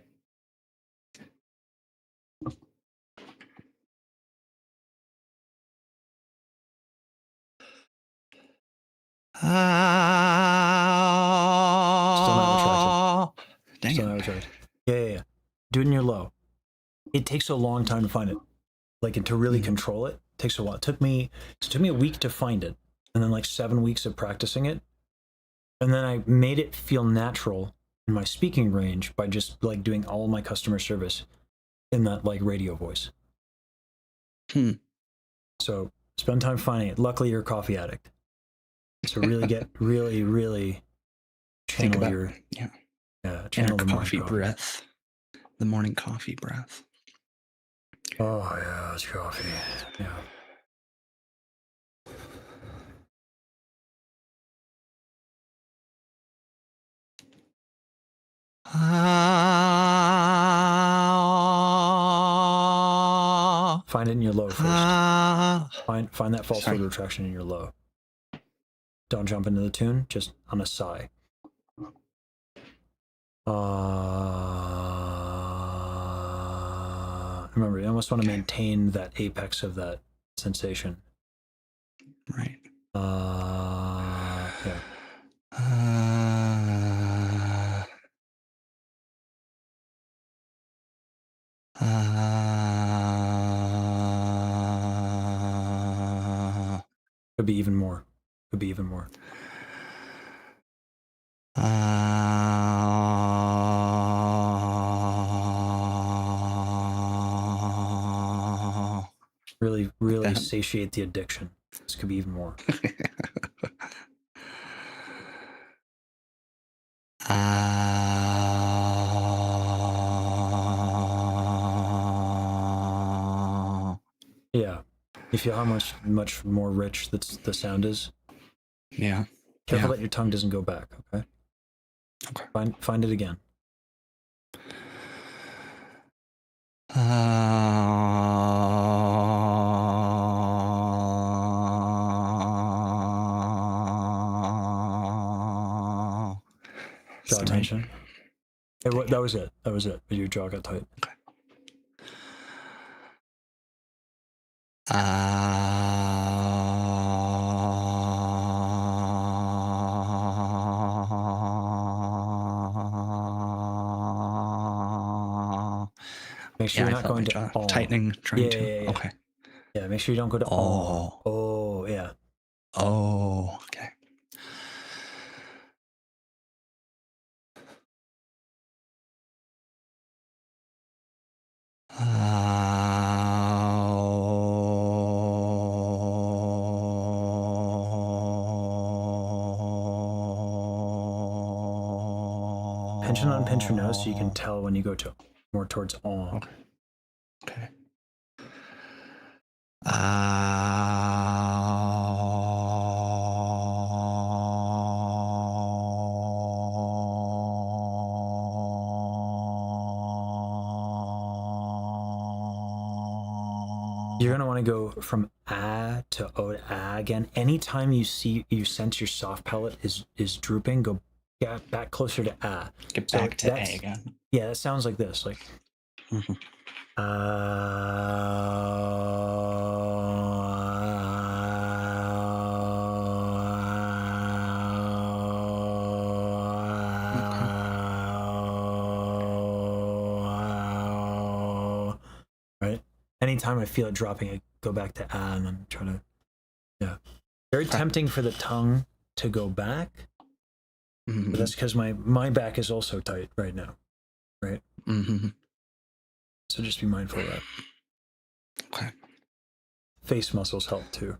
Still not retracted. Dang Still not retracted. Yeah. Do it in your low. It takes a long time to find it. Like, to really control it takes a while. It took me a week to find it. and then like 7 weeks of practicing it. And then I made it feel natural in my speaking range by just like doing all my customer service in that like radio voice. So spend time finding it. Luckily, you're a coffee addict. So really get really Think channel about your inner channel the coffee morning breath. The morning coffee breath. Oh yeah, it's coffee. Yeah. Find it in your low first. Find that false word retraction in your low. Don't jump into the tune, just on a sigh. Remember, you almost want to maintain that apex of that sensation. Right. Yeah. Could be even more. Could be even more. Really satiate the addiction. This could be even more. Yeah. You feel how much more rich the sound is? Yeah. Careful that your tongue doesn't go back, okay? Okay. Find it again. Jaw tension. Hey, that was it. That was it. Your jaw got tight. Okay. Make sure you're not going to tightening, trying to. Yeah. Okay. Yeah, make sure you don't go to Oh, yeah. Oh, okay. Pinch and unpinch your nose so you can tell when you go to more towards Okay. Okay. You're gonna want to go from ah to o to ah again. Anytime you sense your soft palate is drooping, go back closer to ah. Get back to A again. Yeah, that sounds like this, like right? Anytime I feel it dropping, I go back to ah and then try to, very tempting for the tongue to go back, but that's because my back is also tight right now, right? So just be mindful of that. Okay. Face muscles help too.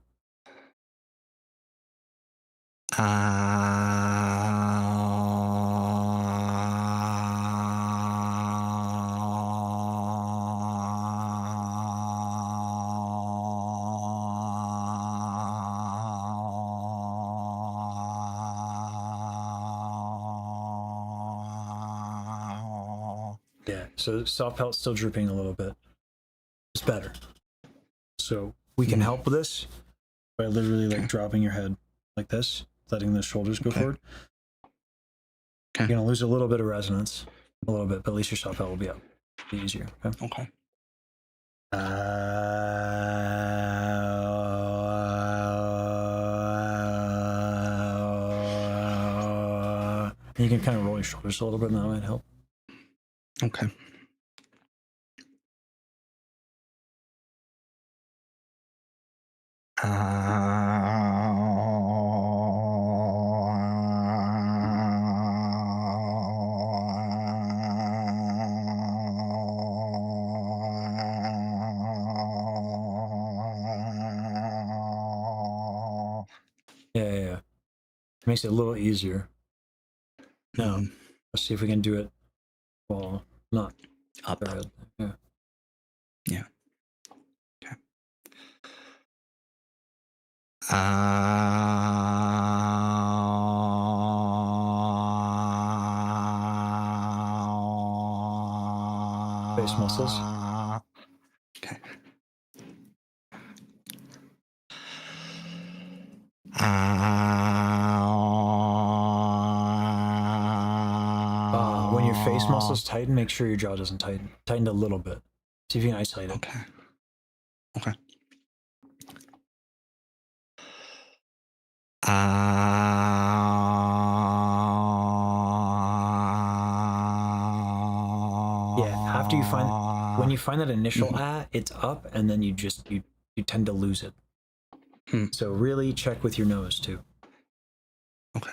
Yeah, so soft palate still drooping a little bit. It's better. So we can help with this by literally like dropping your head like this, letting the shoulders go forward. You're gonna lose a little bit of resonance, a little bit, but at least your soft palate will be up. Be easier. Okay. Okay. You can kind of roll your shoulders a little bit, and that might help. Okay. makes it a little easier. Now, Mhm. let's see if we can do it while not Up. their head. Yeah. Yeah. Okay. Face muscles. Okay. When your face muscles tighten, make sure your jaw doesn't tighten. Tighten a little bit. See if you can isolate it. Okay. Okay. Yeah, after you find, when you find that initial it's up, and then you tend to lose it. So really check with your nose too. Okay.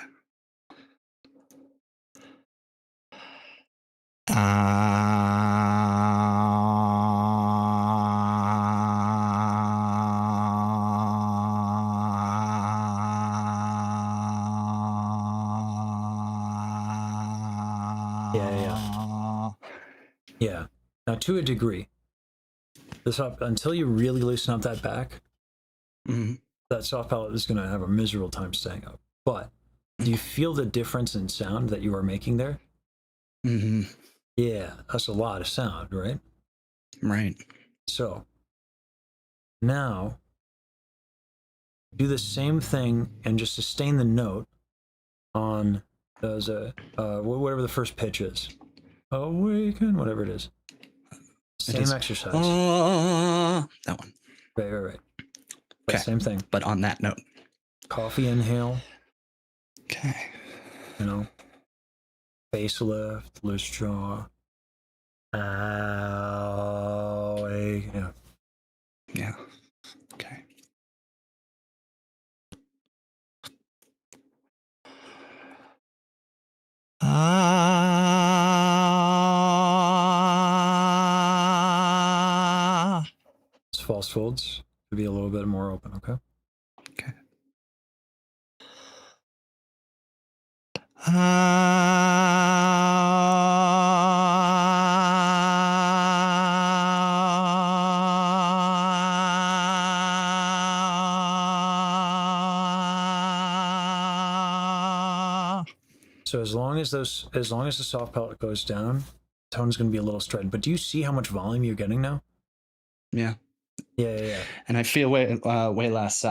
Yeah. Now, to a degree, until you really loosen up that back, that soft palate is going to have a miserable time staying up. But do you feel the difference in sound that you are making there? Yeah, that's a lot of sound, right? Right. So now do the same thing and just sustain the note on whatever the first pitch is. Awaken, whatever it is. Same exercise. That one. Right. Okay. Same thing. But on that note. Coffee inhale. Okay. Facelift, loose jaw. Yeah. Yeah. Okay. False folds to be a little bit more open, okay? Okay. So as long as the soft palate goes down, tone's going to be a little straight. But do you see how much volume you're getting now? Yeah. Yeah. And I feel way less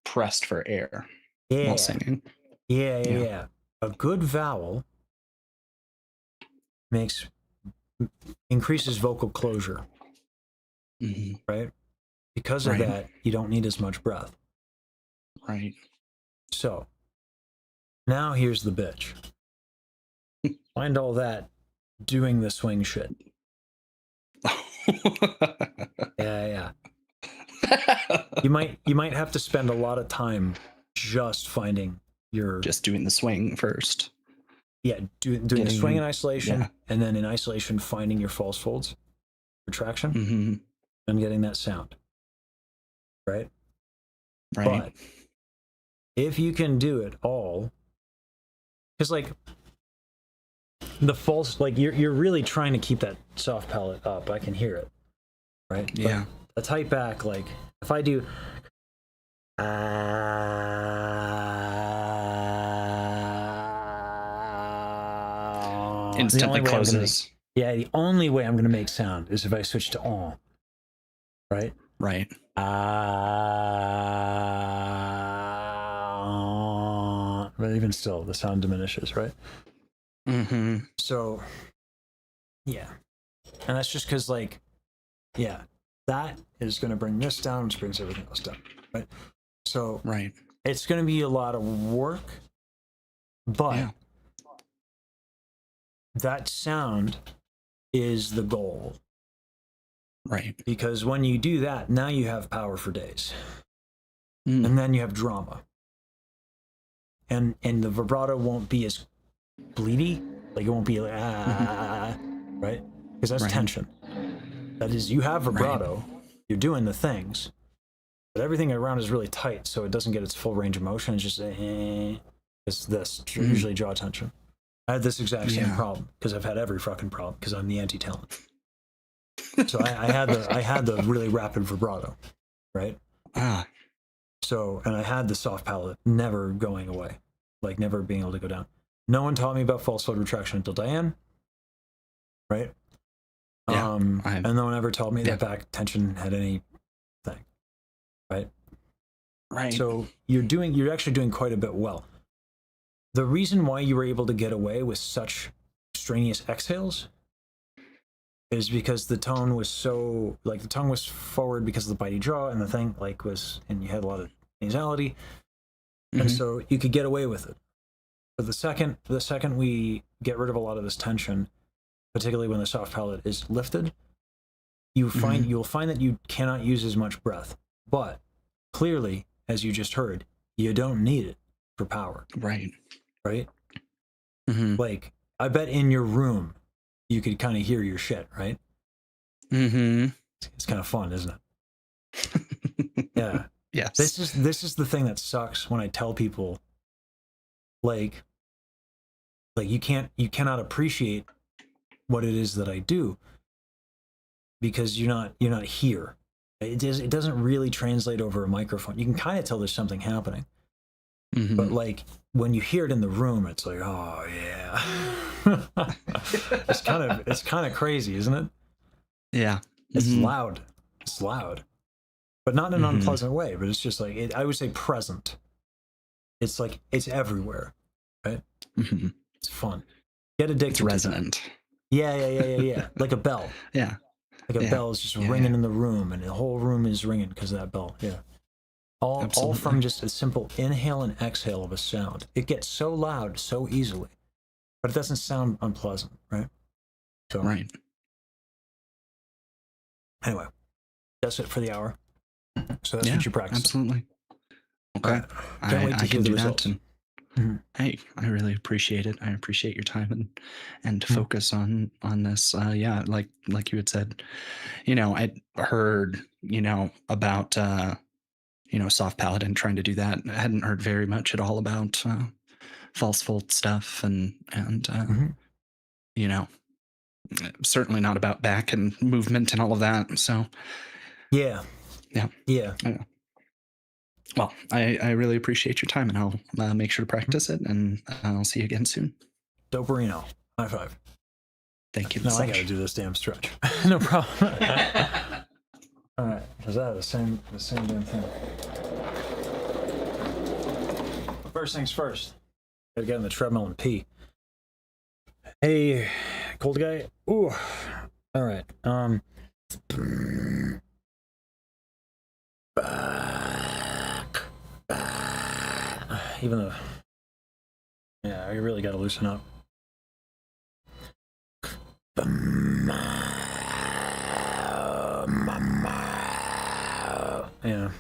pressed for air while singing. Yeah. A good vowel increases vocal closure, right? Because of that, you don't need as much breath. Right. So now here's the bitch. Find all that doing the swing shit. Yeah. You might have to spend a lot of time just finding just doing the swing first. Yeah, doing the swing in isolation, and then in isolation finding your false folds, retraction, and getting that sound. Right. But if you can do it all, because like the false, like you're really trying to keep that soft palate up. I can hear it. Right. Yeah. But a tight back, like if I do instantly closes. The only way I'm going to make sound is if I switch to on. Right? Right. But even still, the sound diminishes, right? So, yeah. And that's just because, like, that is going to bring this down, which brings everything else down, right? So, it's going to be a lot of work, but that sound is the goal. Right. Because when you do that, now you have power for days. And then you have drama. And the vibrato won't be as bleedy. Like it won't be like, right? Because that's tension. That is, you have vibrato, you're doing the things, but everything around is really tight, so it doesn't get its full range of motion. It's just it's this usually jaw tension. I had this exact same problem because I've had every fucking problem because I'm the anti-talent. So I had the really rapid vibrato, right? So, and I had the soft palate never going away, like never being able to go down. No one taught me about false fold retraction until Diane, right? Yeah, and no one ever told me that back tension had anything, right? Right. So you're actually doing quite a bit well. The reason why you were able to get away with such strenuous exhales is because the tone was so, like, the tongue was forward because of the bitey jaw, and the thing, like, was, and you had a lot of nasality, and so you could get away with it. But the second we get rid of a lot of this tension, particularly when the soft palate is lifted, you'll find that you cannot use as much breath. But clearly, as you just heard, you don't need it for power. Right. Like, I bet in your room you could kind of hear your shit, right? It's kind of fun, isn't it? Yeah. Yes. This is the thing that sucks when I tell people, like you cannot appreciate what it is that I do because you're not here. It doesn't really translate over a microphone. You can kind of tell there's something happening, but like when you hear it in the room, it's like, oh yeah. it's kind of crazy, isn't it? Yeah. It's loud. It's loud, but not in an unpleasant way. But it's just like I would say present. It's like it's everywhere, right? It's fun. Get addicted. It's resonant. Yeah. Like a bell. Yeah. Like a bell is just ringing in the room, and the whole room is ringing because of that bell. Yeah. All from just a simple inhale and exhale of a sound. It gets so loud so easily, but it doesn't sound unpleasant, right? So, right. Anyway, that's it for the hour. So that's what you practice. Absolutely. Okay. Can't wait to I hear can the do results. that. And, hey, I really appreciate it. I appreciate your time and focus on this. Yeah, like you had said, I'd heard, about soft palate and trying to do that. I hadn't heard very much at all about false fold stuff and certainly not about back and movement and all of that. So yeah. Well, I really appreciate your time, and I'll make sure to practice it, and I'll see you again soon. Doperino. High five. Thank you. No, I gotta do this damn stretch. No problem. All right, because I have the same damn thing. First things first. Gotta get on the treadmill and pee. Hey, cold guy. Ooh. All right. Even though, yeah, I really gotta loosen up. Yeah.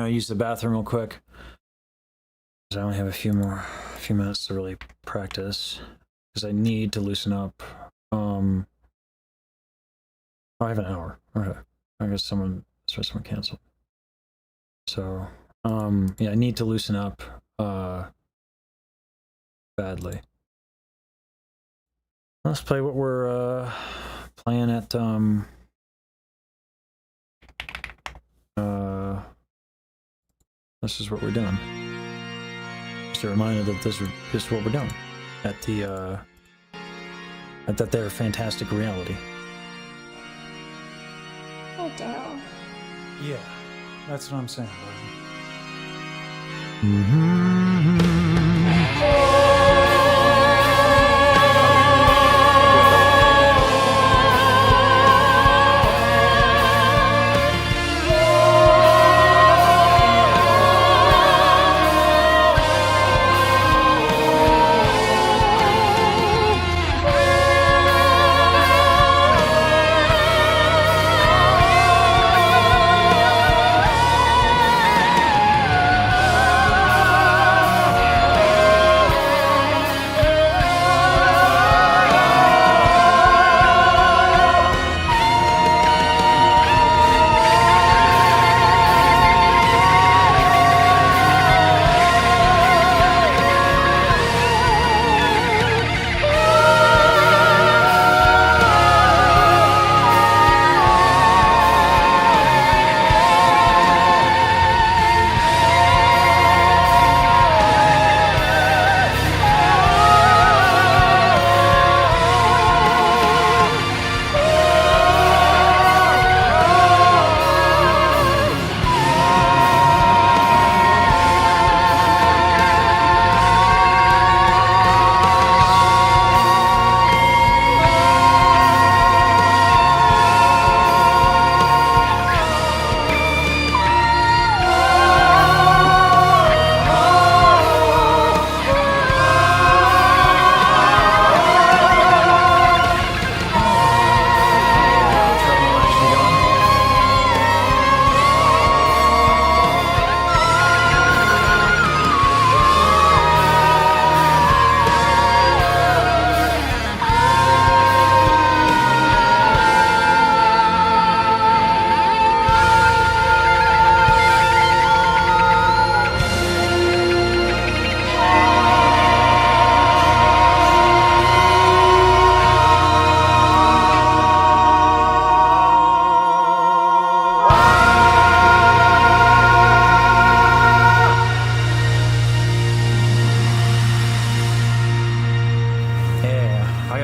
Use the bathroom real quick. I only have a few minutes to really practice because I need to loosen up. I have an hour. Okay. I guess someone canceled. So, yeah, I need to loosen up badly. Let's play what we're playing at this is what we're doing. Just a reminder that this is what we're doing at the at that there fantastic reality. Oh, Daryl. Yeah, that's what I'm saying.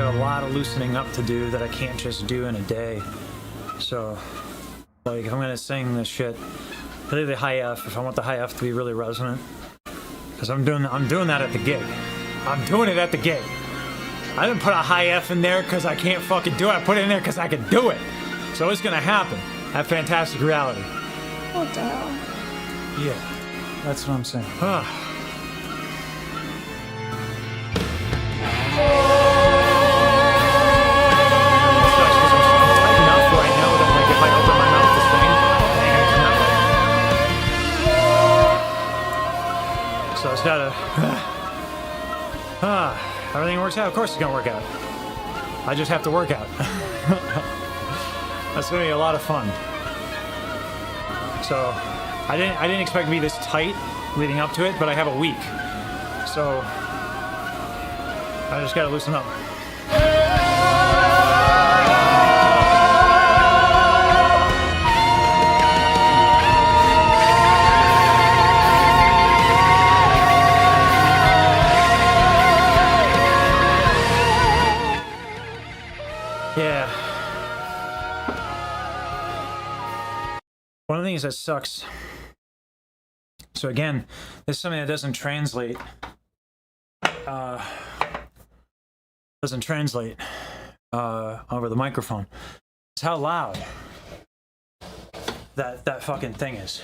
have a lot of loosening up to do that I can't just do in a day. So, like, I'm gonna sing this shit, particularly the high F, if I want the high F to be really resonant. Because I'm doing that at the gig. I'm doing it at the gig. I didn't put a high F in there because I can't fucking do it. I put it in there because I can do it. So it's gonna happen at Fantastic Reality. What the hell? Yeah, that's what I'm saying. So it's gotta. Everything works out. Of course, it's gonna work out. I just have to work out. That's gonna be a lot of fun. So, I didn't expect to be this tight leading up to it, but I have a week. So, I just gotta loosen up. Yeah. One of the things that sucks. So again, this is something that doesn't translate. Over the microphone. It's how loud that fucking thing is.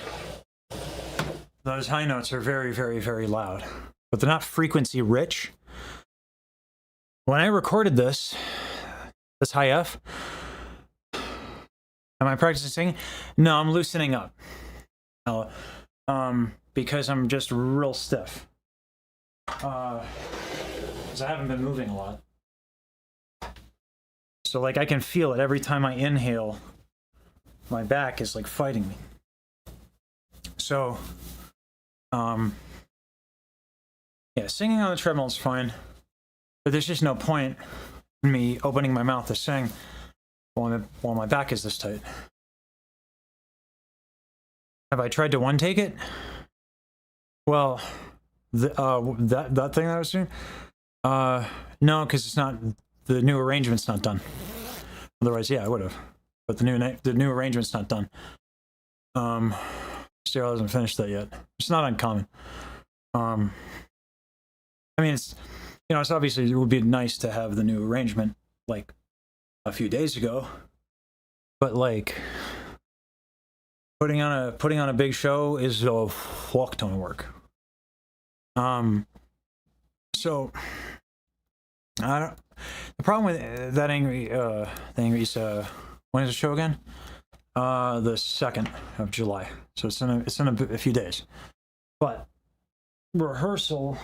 Those high notes are very, very, very loud, but they're not frequency rich. When I recorded this high F, am I practicing singing? No, I'm loosening up. Because I'm just real stiff. Because I haven't been moving a lot. So like I can feel it every time I inhale. My back is like fighting me. So, yeah, singing on the treadmill is fine, but there's just no point in me opening my mouth to sing while my back is this tight. Have I tried to one take it? Well, that thing that I was doing? No, because it's not, the new arrangement's not done. Otherwise, yeah, I would have. But the new arrangement's not done. Stereo hasn't finished that yet. It's not uncommon. I mean, it's, you know, it's obviously, it would be nice to have the new arrangement like a few days ago, but like putting on a big show is a fuck ton of work. So the problem with that Angry's when is the show again? The 2nd of July. So it's in a few days. But rehearsal,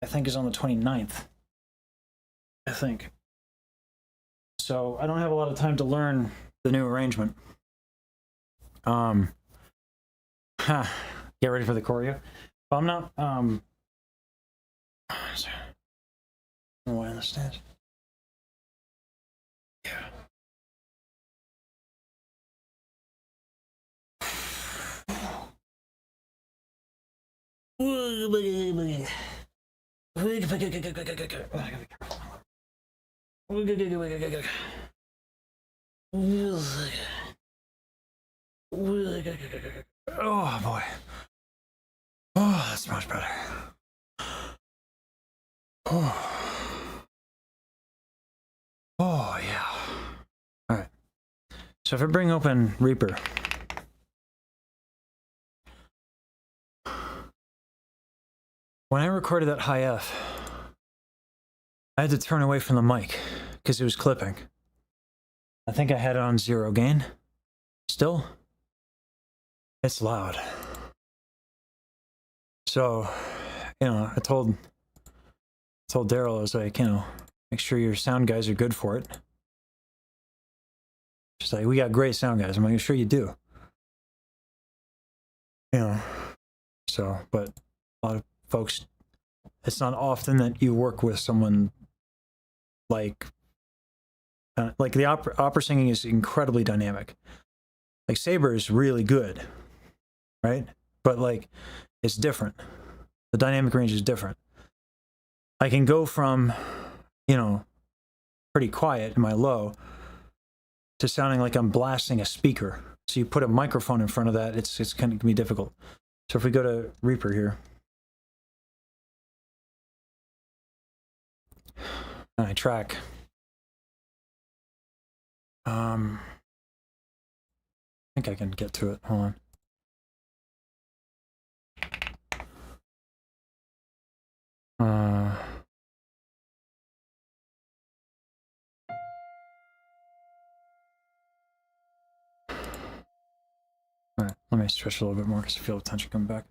I think, is on the 29th. I think. So I don't have a lot of time to learn the new arrangement. Get ready for the choreo. But I'm not. Why on the stands? Yeah. Oh boy. Oh, that's much better. Oh yeah. All right. So if I bring open Reaper, when I recorded that high F, I had to turn away from the mic because it was clipping. I think I had it on 0 gain. Still, it's loud. So, you know, I told Daryl, I was like, you know, make sure your sound guys are good for it. She's like, we got great sound guys. I'm like, sure you do. You know, so, but a lot of folks, it's not often that you work with someone like the opera singing is incredibly dynamic. Like Saber is really good, right? But like, it's different. The dynamic range is different. I can go from, you know, pretty quiet in my low to sounding like I'm blasting a speaker. So you put a microphone in front of that, it's kind of gonna be difficult. So if we go to Reaper here, and I track, I think I can get to it. Hold on. All right, let me stretch a little bit more because I feel the tension coming back.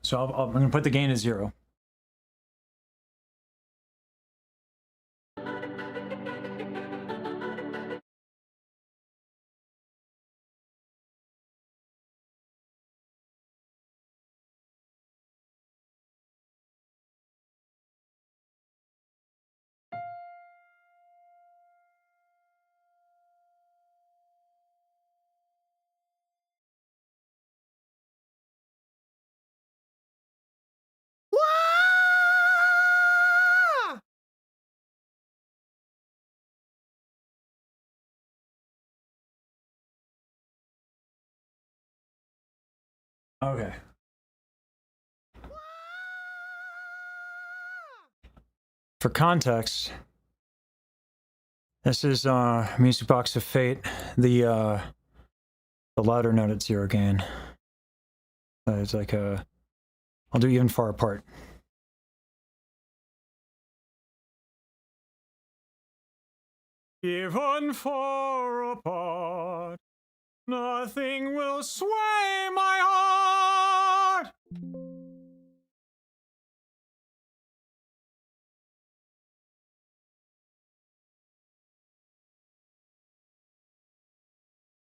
So I'm going to put the gain to 0. Okay. For context, this is Music Box of Fate, the louder note at 0 gain. It's like I'll do even far apart. Even far apart, nothing will sway my heart.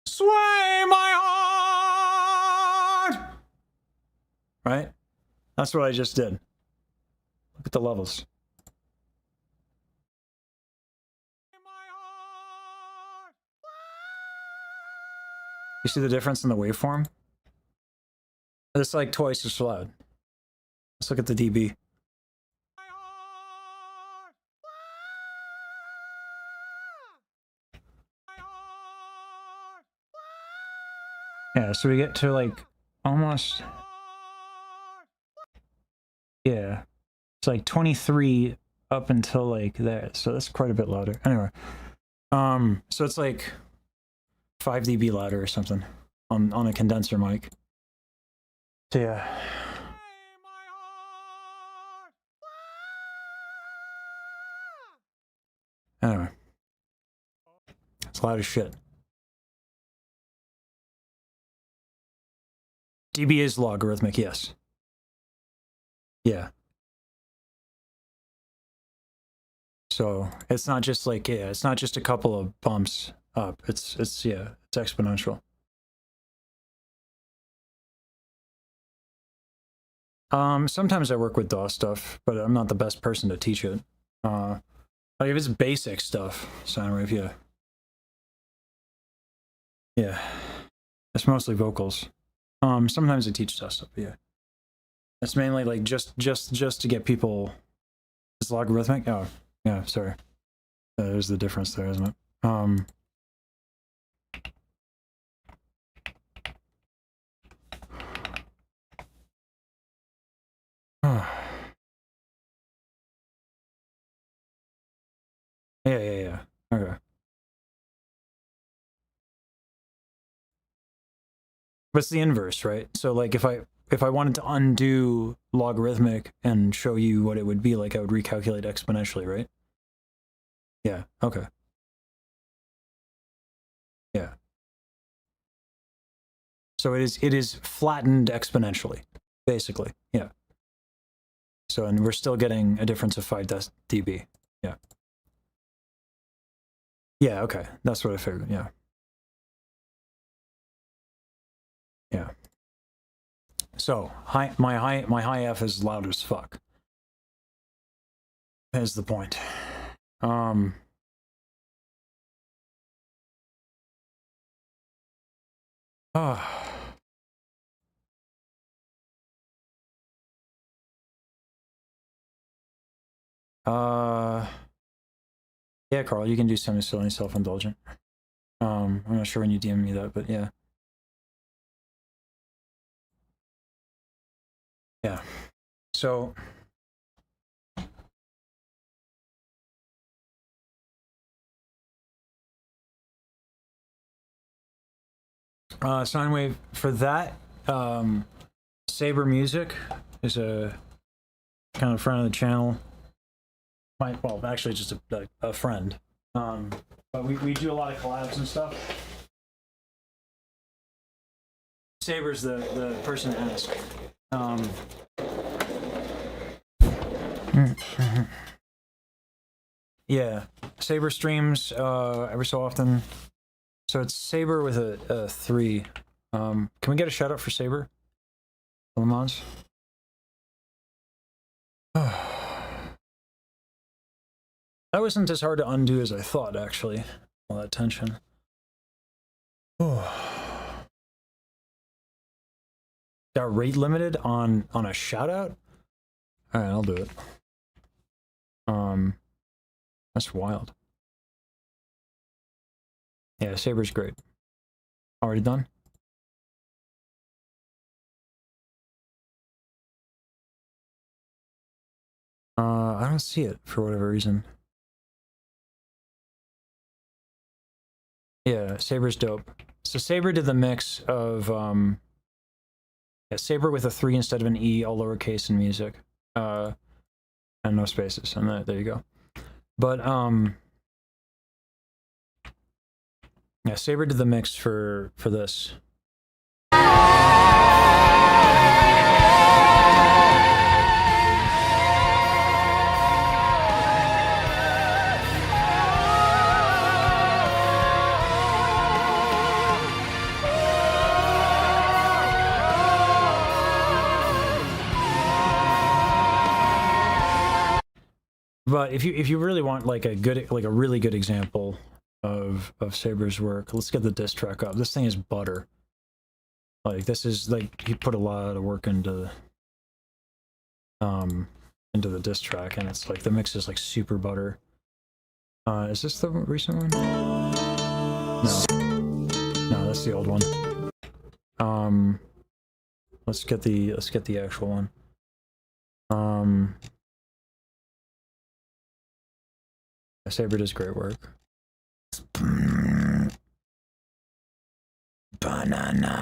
Sway my heart. Right? That's what I just did. Look at the levels. You see the difference in the waveform? It's like twice as loud. Let's look at the dB. Yeah, so we get to like almost, yeah, it's like 23 up until like there, so that's quite a bit louder. Anyway, so it's like 5 dB louder or something on a condenser mic. So yeah. Anyway, it's loud as shit. dB is logarithmic, yes. Yeah. So it's not just like, yeah, it's not just a couple of bumps up. It's yeah, it's exponential. Sometimes I work with DAW stuff, but I'm not the best person to teach it. Like if it's basic stuff, sound wave, yeah. Yeah. It's mostly vocals. Sometimes I teach DAW stuff, yeah. It's mainly like just to get people. It's logarithmic? Oh, yeah, sorry. There's the difference there, isn't it? Yeah. Okay. But it's the inverse, right? So like if I wanted to undo logarithmic and show you what it would be like, I would recalculate exponentially, right? Yeah, okay. Yeah. So it is flattened exponentially, basically. Yeah. So and we're still getting a difference of 5 dB. Yeah. Yeah, okay. That's what I figured, yeah. Yeah. So my high F is loud as fuck. Is the point. Oh. Yeah, Carl, you can do semi-silly and self-indulgent. I'm not sure when you DM me that, but yeah. Yeah. So sine wave for that, Saber Music is a kind of friend of the channel. Well, actually just a friend. But we do a lot of collabs and stuff. Saber's the person to ask. Yeah, Saber streams every so often. So it's Saber with a 3. Can we get a shout out for Saber? Le Mans? That wasn't as hard to undo as I thought, actually. All that tension. Got rate limited on a shout out? Alright, I'll do it. That's wild. Yeah, Saber's great. Already done? I don't see it for whatever reason. Yeah, Saber's dope. So Saber did the mix of yeah, Saber with a 3 instead of an E, all lowercase in music. And no spaces. And there you go. But yeah, Saber did the mix for this. But if you really want like a really good example of Saber's work, let's get the diss track up. This thing is butter. Like this is like he put a lot of work into the diss track, and it's like the mix is like super butter. Is this the recent one? No, that's the old one. Let's get the actual one. Saber does great work. Banana.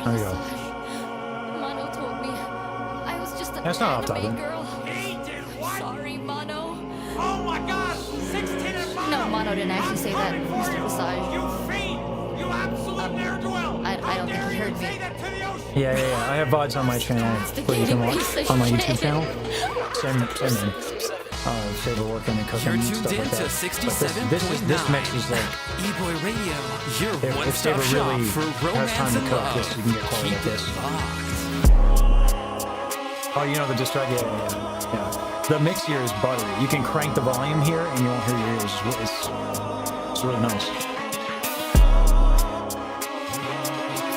There you go. Mono told me I was just an That's not off anime topic. girl. He did what? Sorry, Mono. Oh my God! 16 and Mono! No, Mono didn't actually say that, I'm coming for Mr. you. Visage. You fiend! You absolute ne'er-do-well! I don't think he heard me. Say that to the ocean! Yeah. I have VODs on my channel where you can watch on my YouTube channel. Same name. Saber working and cooking You're and tuned stuff in like to that. 67.9 This mix is like E-Boy Radio, your if one-stop Saber shop really for has romance time to and cook love. this, you can get quality Keep like this. it locked. Oh, you know the diss track? Yeah. The mix here is buttery. You can crank the volume here and you won't hear your ears. It's really nice.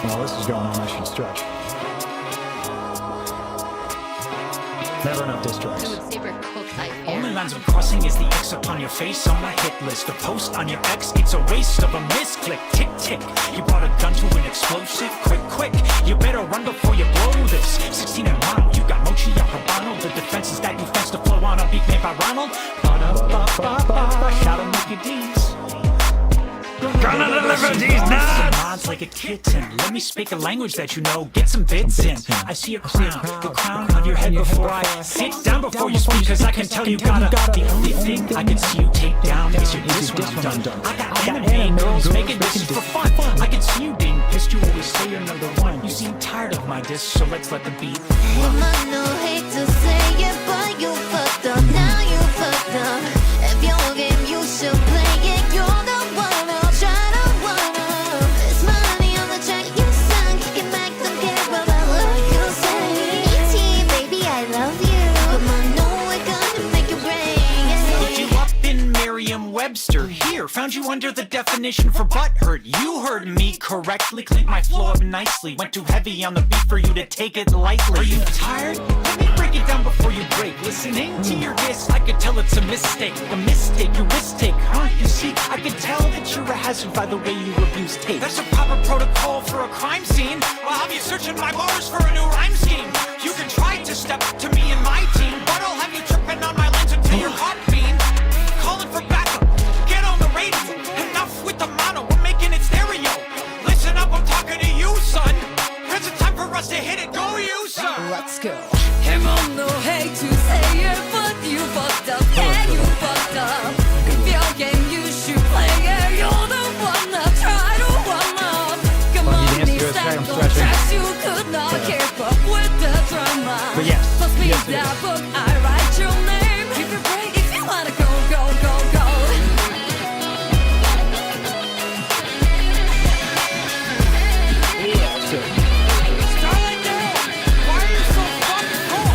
While this is going on, I should stretch. Never enough diss tracks. Dude, Saber cooks, I Only fear. lines I'm crossing is the X upon your face on my hit list. A post on your ex, it's a waste of a misclick. Tick, tick. You brought a gun to an explosive. Quick, quick. You better run before you blow this. 16 and Mono, you got Mochi out Habano. The defense is that you fence to flow on a beat made by Ronald. Ba-da-ba-ba-ba. Shout out Mickey D's. Gonna deliver these nuts like a kitten. Let me speak a language that you know. Get some bits in. I see a crown, the crown on your head before I sit down before you speak, cause I can tell you gotta. The only thing I can see you take down is your diss when I'm done. I got anime girls making this for fun. I can see you being pissed. You always say you're number one. You seem tired of my diss, so let's let the beat run. Mono, hate to say it, but you fucked up. Now you fucked up. If your game, you should play it. You're the one I'll try to one up. It's money on the track. You sung, kicking back, don't care about what you say. E.T., baby, I love you. But Mono, we're gonna make it rain. Looked you up in Merriam-Webster. Here, found you under the definition for butthurt. You heard me correctly. Cleaned my flow up nicely. Went too heavy on the beat for you to take it lightly. Are you tired? Let me break it down before you break. Listening to your diss, I could tell it's a mistake. A mistake, your risk take, huh? You see, I could tell that you're a hazard by the way you abuse tape. That's a proper protocol for a crime scene. I'll have you searching my bars for a new rhyme scheme. You can try to step to me and my team, but I'll have you tripping on my lens until you're caught being. Calling for backup, get on the radio. Enough with the mono, we're making it stereo. Listen up, I'm talking to you, son. Cause it's time for us to hit it, go you, son. Let's go. Come on, no hate to say it, but you fucked up, yeah, you fucked up. If your game you should play it, you're the one that tried to one up. Come on, these stand on tracks, you could not keep up with the drama. But yes, Must be yes, it that is. book, I write your name. Give a break if you wanna go, go, go, go. Starlight Dale, why are you so fucking cool?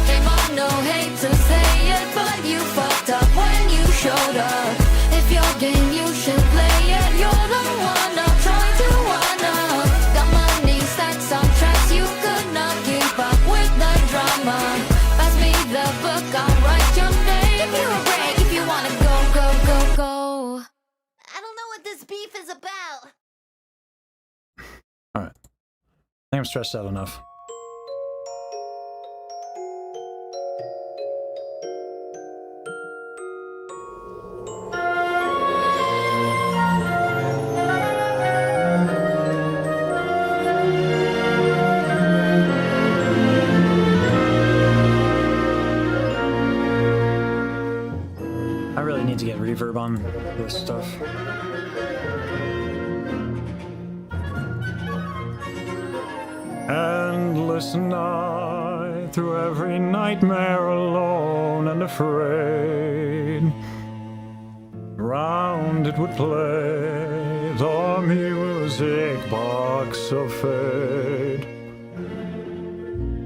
Came on, no hate to say it, but you fucked up when you showed up. If your game, you should play it. You're the one I'm trying to one up. Got money, stacks on tracks, you could not keep up with the drama. Pass me the book, I'll write your name. Give you a break if you wanna go, go, go, go. I don't know what this beef is about. Alright. I think I'm stressed out enough. I really need to get reverb on this stuff. Endless night, through every nightmare alone and afraid. Round it would play the music box of fate.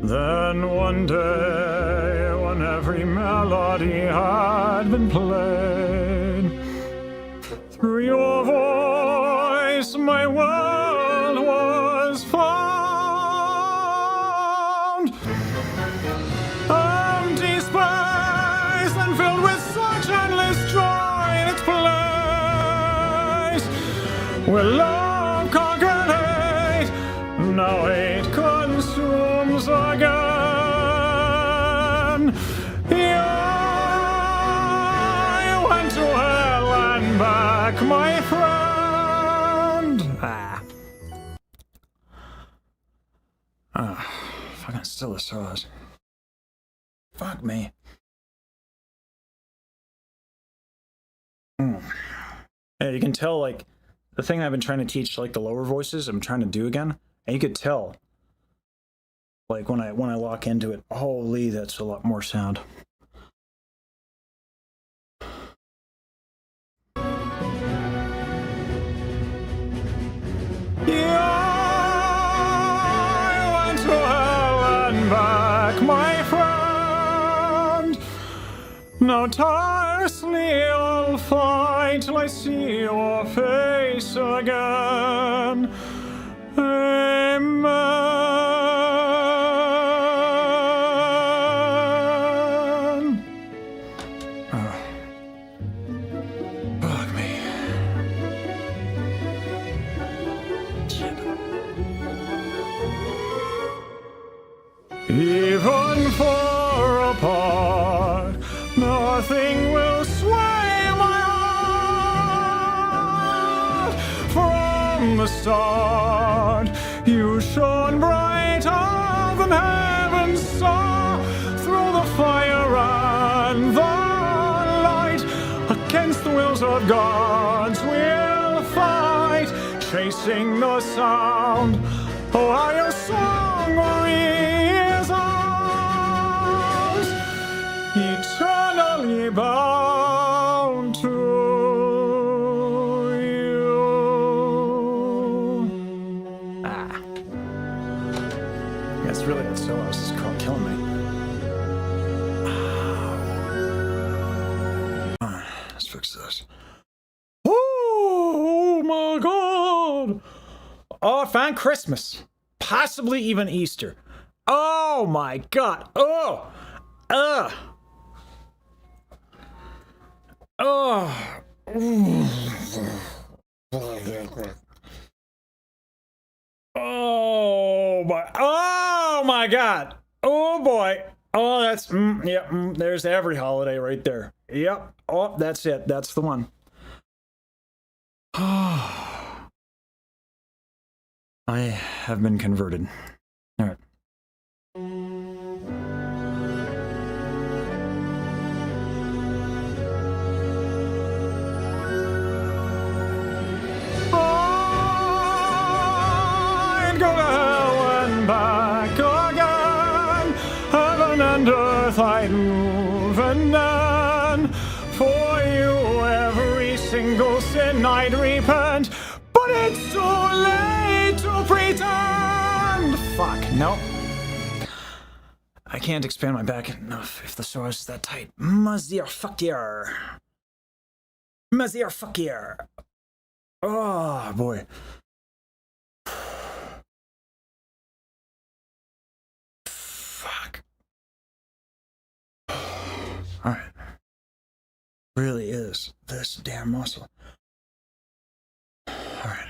Then one day, when every melody had been played, through your voice my world was found. Empty space and filled with such endless joy in its place, where love conquered hate, now hate consumes again. You went to hell and back, my friend. Fucking still a sauce. Fuck me. Yeah, you can tell, like, the thing I've been trying to teach, like, the lower voices, I'm trying to do again, and you could tell, like, when I lock into it, holy, that's a lot more sound. I went to hell and back, my friend. Now tirelessly I'll fight till I see your face again. Amen. Fuck me. Even far apart, nothing will sway my heart. From the start, you shone brighter than heaven saw. Through the fire and the light, against the wills of gods we'll fight, chasing the sound. Oh, how your song resounds, eternally bound to you. psoas is killing me. Let's fix this. Oh my god! Oh, I found Christmas. Possibly even Easter. Oh my god. Oh! Oh! Oh my god. Oh boy. Oh, that's there's every holiday right there. Yep. Oh, that's it. That's the one. I have been converted. All right. I'd go to hell and back again. Heaven and earth I'd move and then for you every single sin I'd repent. But it's too late to pretend. Fuck, no. I can't expand my back enough if the psoas is that tight. Motherfucker. Motherfucker. Oh, boy. Fuck. Alright. Really is this damn muscle. Alright.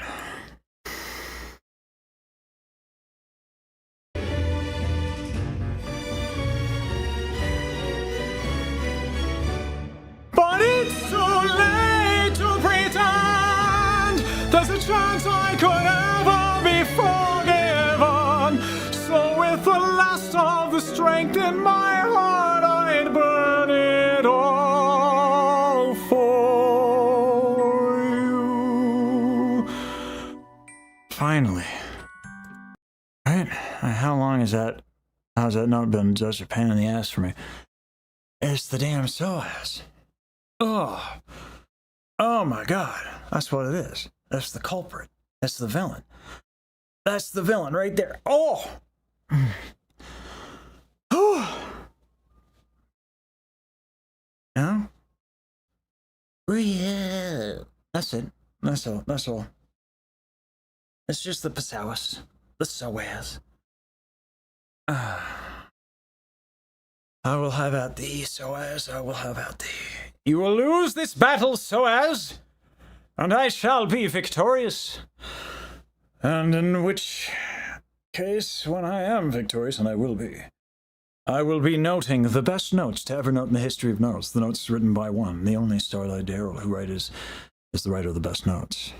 But it's too late to pretend. There's a chance I could ever be forgiven. So with the last of the strength in my heart, I'd burn it all for you. Finally. Right? How long is that? How's that not been such a pain in the ass for me? It's the damn psoas. Oh. Oh my god. That's what it is. That's the culprit. That's the villain. That's the villain right there. Oh! Oh! No? Yeah. That's it. That's all. That's all. It's just the psoas. The psoas. I will have at thee, psoas. I will have at thee. You will lose this battle, psoas, and I shall be victorious. And in which case, when I am victorious, and I will be noting the best notes to ever note in the history of notes. The notes written by one, the only Starlight Daryl who is the writer of the best notes.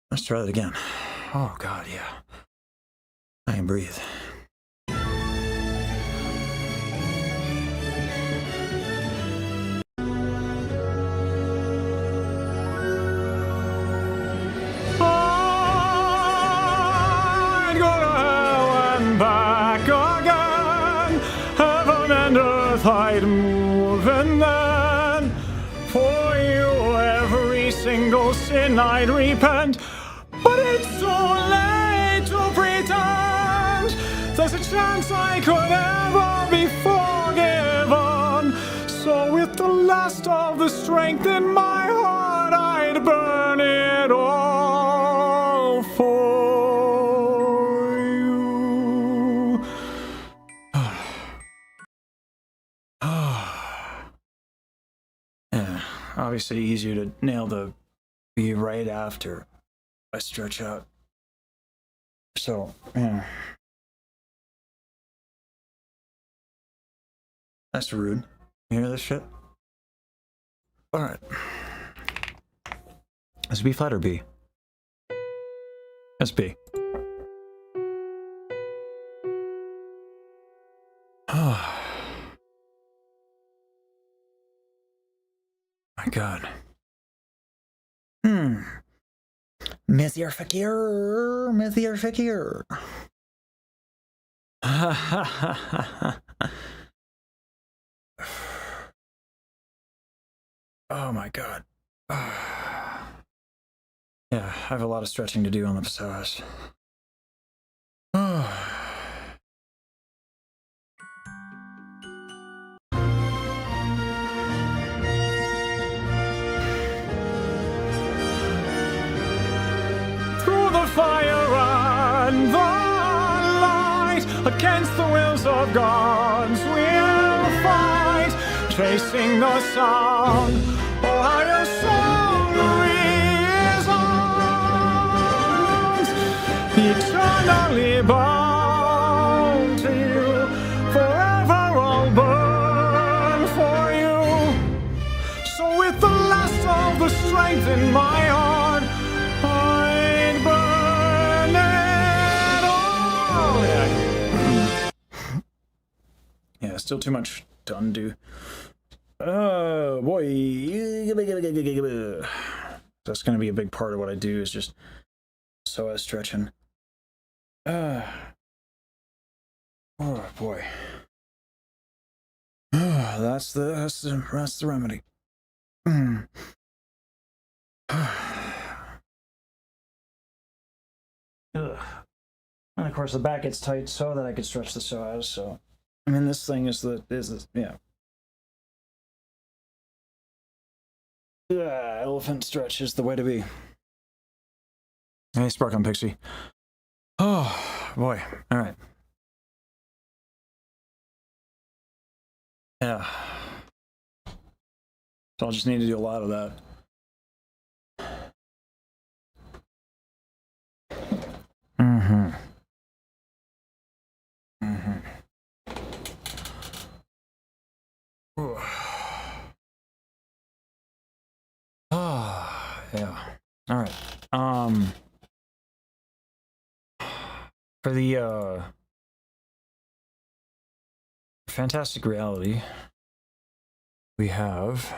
Let's try that again. Oh god, yeah. I can breathe. I'd go to hell and back again. Heaven and earth I'd move and then for you every single sin I'd repent. But it's too late to pretend. There's a chance I could ever be forgiven. So with the last of the strength in my heart, I'd burn it all for you. Yeah, obviously easier to nail the B right after I stretch out. So, yeah. That's rude. You hear this shit? Alright. Is B flat or B? That's B. Oh. My god. Monsieur Fakir. Monsieur Fakir. Oh my god. Yeah, I have a lot of stretching to do on the psoas. against the wills of gods. We'll fight, chasing the sound. Oh, how your song resounds, eternally bound to you. Forever I'll burn for you. So with the last of the strength in my heart, I'd burn it all. Yeah, still too much to undo. Oh boy. That's gonna be a big part of what I do, is just psoas stretching. Oh boy. That's the remedy. Ugh. And of course the back gets tight so that I could stretch the psoas. So I mean, this thing is the yeah. Elephant stretch is the way to be. Hey, Sparkling Pixie. Oh boy. All right. Yeah. So I'll just need to do a lot of that. Mm-hmm. Mm-hmm. Yeah. All right. For the fantastic reality, we have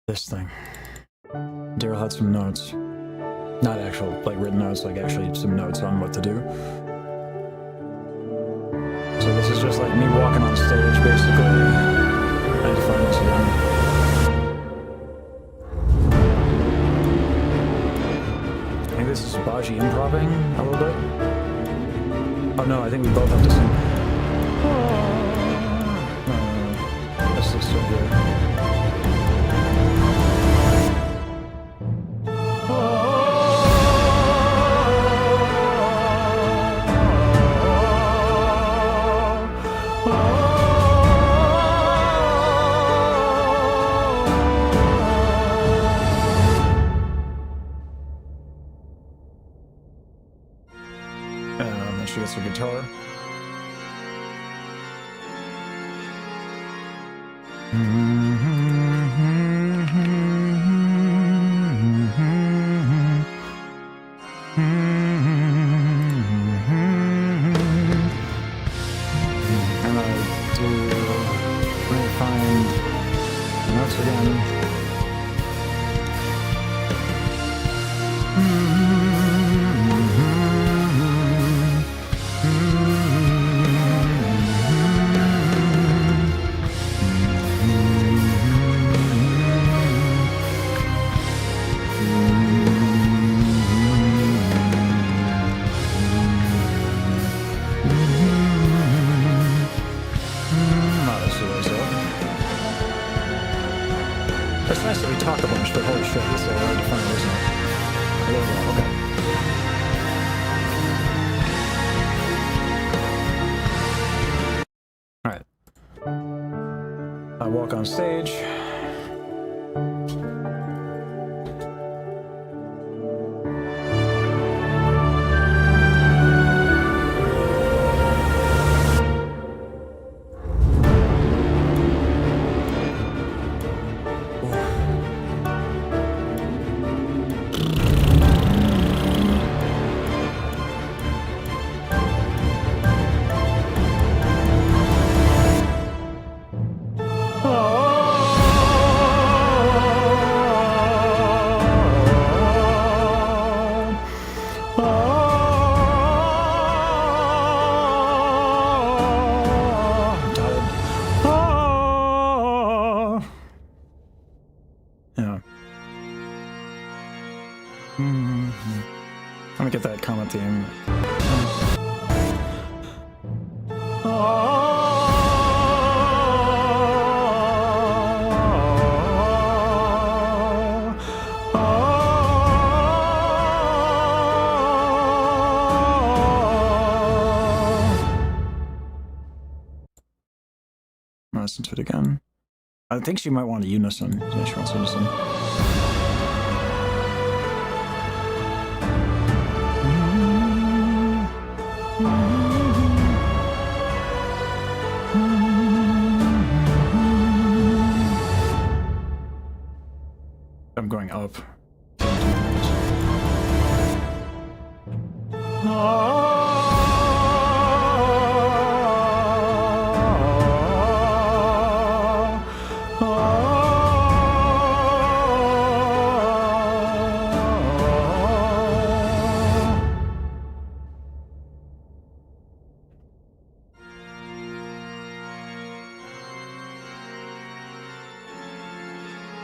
this thing. Daryl had some notes. Not actual, like, written notes, like actually some notes on what to do. So this is just like me walking on stage, basically. I had to find this again. I think this is Baji improving a little bit. Oh no, I think we both have to sing. No. This is so good. She gets her guitar. And I do find notes again. It's nice that we talk a bunch, but holy shit, it's so hard to find, isn't it? There we go, okay. Alright. I walk on stage. Let me get that comment theme. Oh. Listen to it again. I think she might want a unison. Yeah, she wants unison. I'm going up.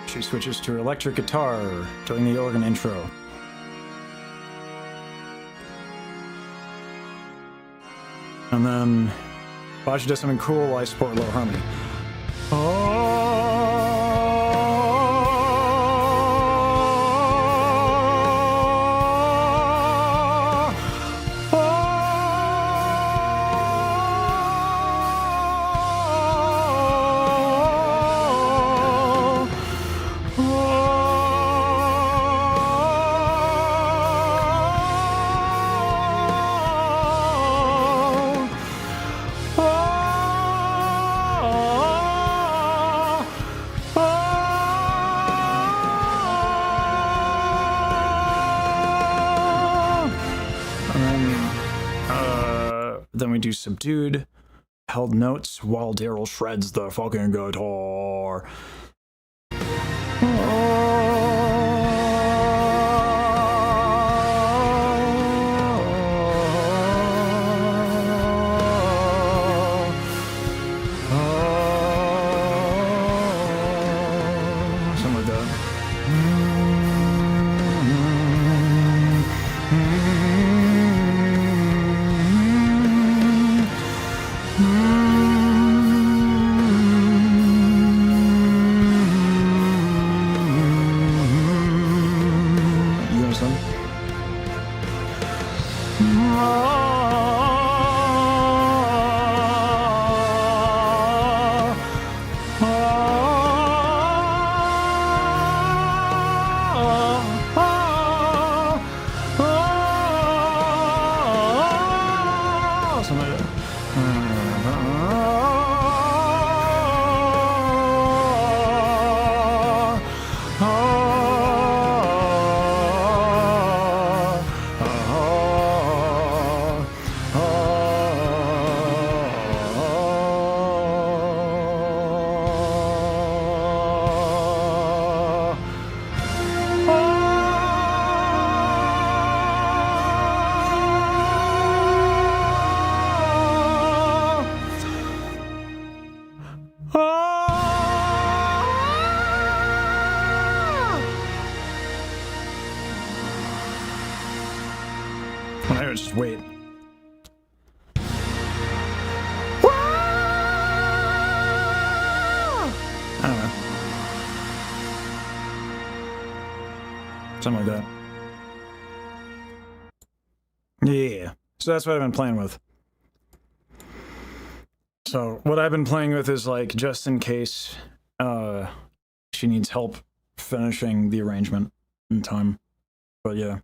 She switches to electric guitar during the organ intro. And then Bajiru does something cool while I support low harmony. Then we do subdued, held notes while Daryl shreds the fucking guitar. Something like that. Just wait. I don't know. Something like that. Yeah. So that's what I've been playing with. So what I've been playing with is like just in case she needs help finishing the arrangement in time. But yeah.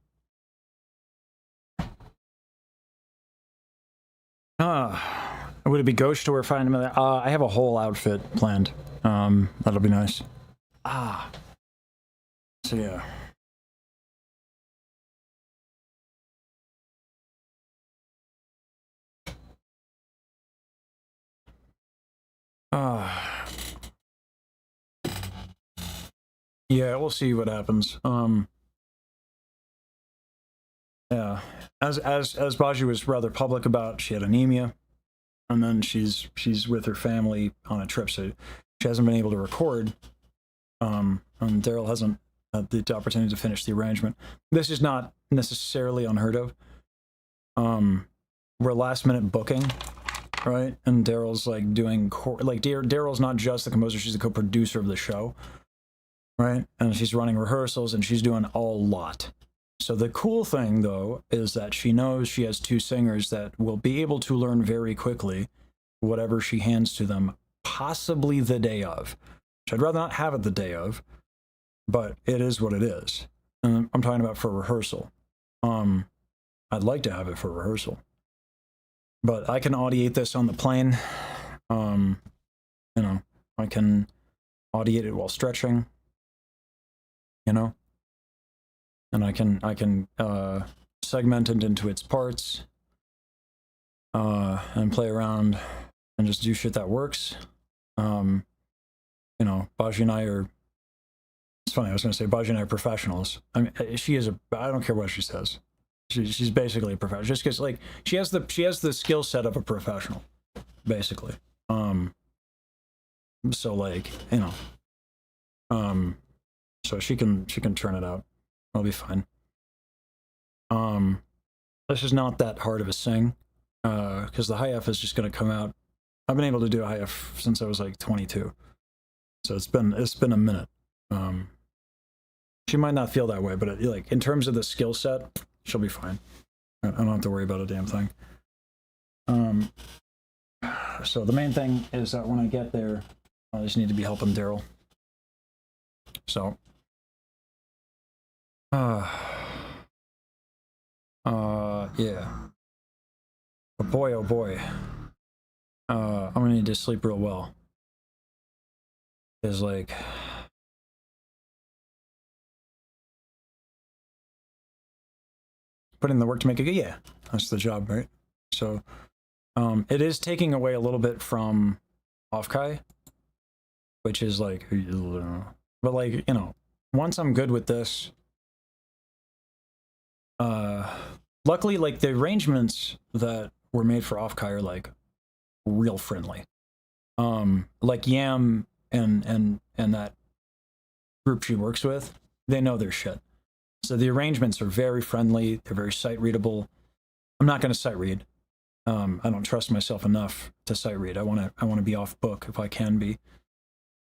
Would it be Ghost or find him? I have a whole outfit planned. That'll be nice. So yeah. Yeah, we'll see what happens. Yeah, as Bajiru was rather public about, she had anemia, and then she's with her family on a trip, so she hasn't been able to record. And Daryl hasn't had the opportunity to finish the arrangement. This is not necessarily unheard of. We're last minute booking, right? And Daryl's like doing Daryl's not just the composer; she's the co-producer of the show, right? And she's running rehearsals, and she's doing a lot. So the cool thing, though, is that she knows she has two singers that will be able to learn very quickly whatever she hands to them possibly the day of. Which I'd rather not have it the day of, but it is what it is. And I'm talking about for rehearsal. I'd like to have it for rehearsal, but I can audiate this on the plane. You know, I can audiate it while stretching. You know, and I can segment it into its parts, and play around and just do shit that works. You know, Baji and I are. It's funny. I was going to say Baji and I are professionals. I mean, she is a. I don't care what she says. She's basically a professional. Just because, like, she has the skill set of a professional, basically. So like, you know, so she can turn it out. I'll be fine. This is not that hard of a sing, because the high F is just going to come out. I've been able to do a high F since I was like 22, so it's been a minute. She might not feel that way, but like in terms of the skill set, she'll be fine. I don't have to worry about a damn thing. So the main thing is that when I get there, I just need to be helping Daryl. So, yeah. But boy, oh boy, I'm gonna need to sleep real well. Is like, put in the work to make it good. Yeah, that's the job, right? So, it is taking away a little bit from Offkai, which is like, but like, you know, once I'm good with this, luckily, like the arrangements that were made for Offkai are like real friendly. Like Yam and that group she works with, they know their shit. So the arrangements are very friendly. They're very sight readable. I'm not going to sight read. I don't trust myself enough to sight read. I want to be off book if I can be.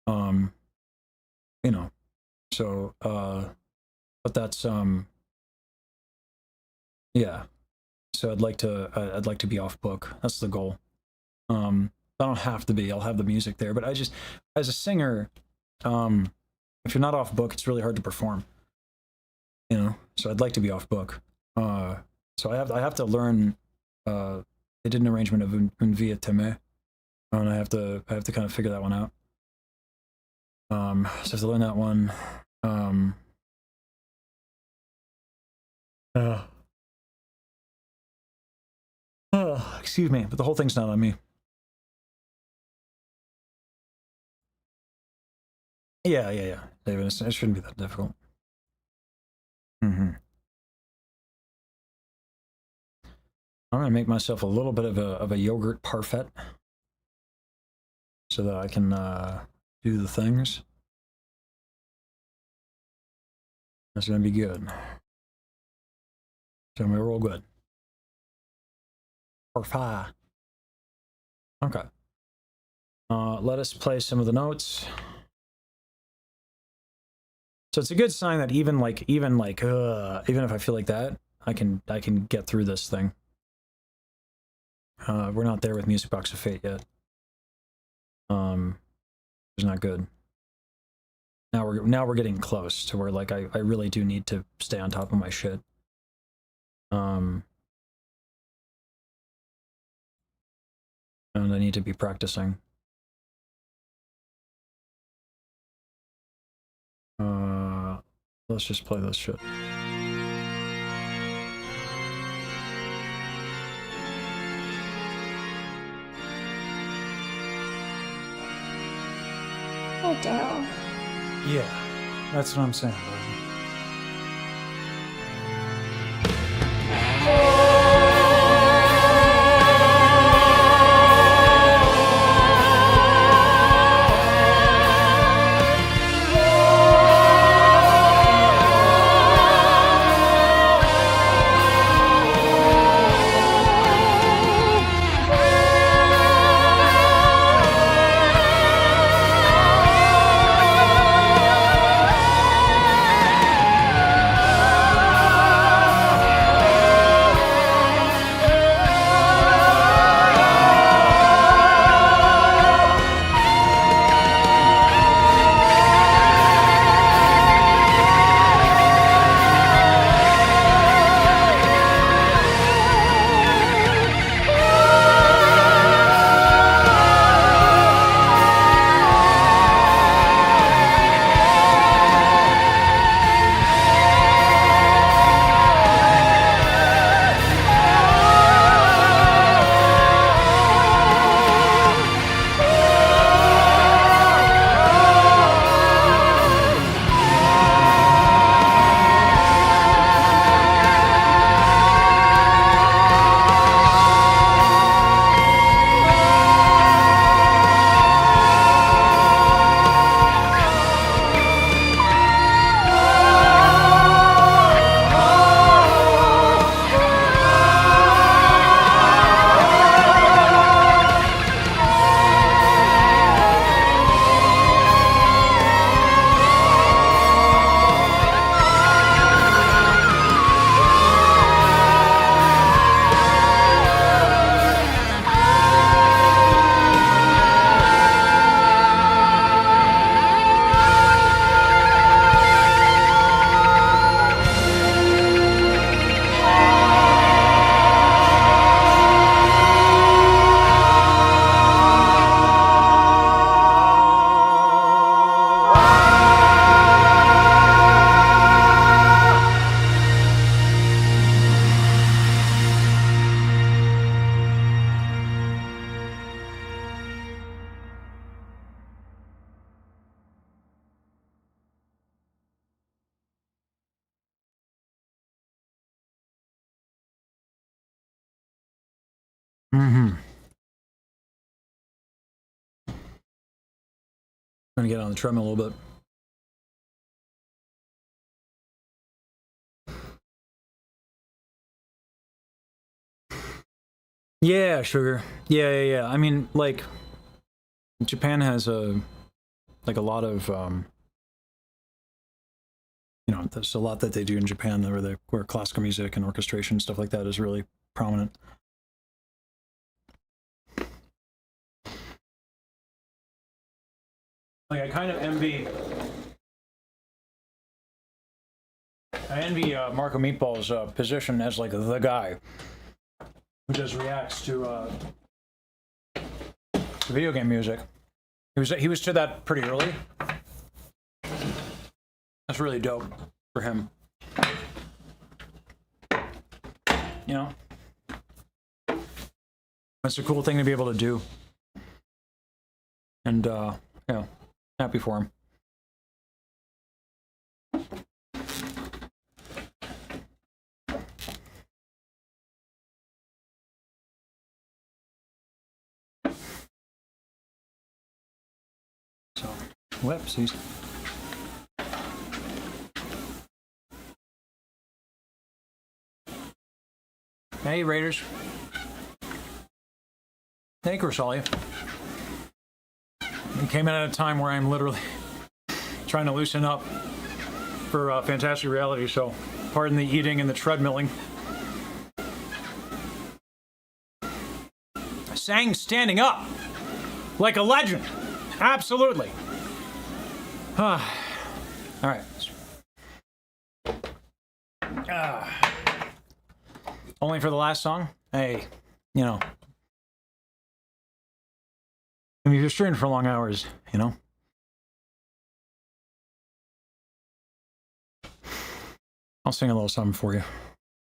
You know, so, but that's, yeah. So I'd like to be off book. That's the goal. I don't have to be. I'll have the music there, but I just, as a singer, if you're not off book, it's really hard to perform. You know, so I'd like to be off book. So I have to learn. They did an arrangement of Un Via Teme, and I have to kind of figure that one out. So I have to learn that one. Excuse me, but the whole thing's not on me. Yeah, David, it shouldn't be that difficult. I'm gonna make myself a little bit of a yogurt parfait so that I can do the things. That's gonna be good. It's gonna be real good. Parfait. Okay. Let us play some of the notes. So it's a good sign that even if I feel like that, I can get through this thing. We're not there with Music Box of Fate yet. It's not good. Now we're getting close to where like I really do need to stay on top of my shit. And I need to be practicing. Let's just play this shit. Oh, Daryl. Yeah, that's what I'm saying, buddy. Mm-hmm. Gonna get on the treadmill a little bit. Yeah, sugar. Yeah. I mean, like, Japan has a lot of there's a lot that they do in Japan where classical music and orchestration stuff like that is really prominent. Like, I kind of envy Marco Meatball's position as like the guy who just reacts to video game music. He was to that pretty early. That's really dope for him. You know, that's a cool thing to be able to do, and happy for him. So, whoopsies. Hey, Raiders. Hey, Corsalia. We came in at a time where I'm literally trying to loosen up for Fantastic Reality, so pardon the eating and the treadmilling. I sang standing up like a legend. Absolutely. All right. Only for the last song? Hey, you know. I mean, you're streaming for long hours, you know? I'll sing a little something for you.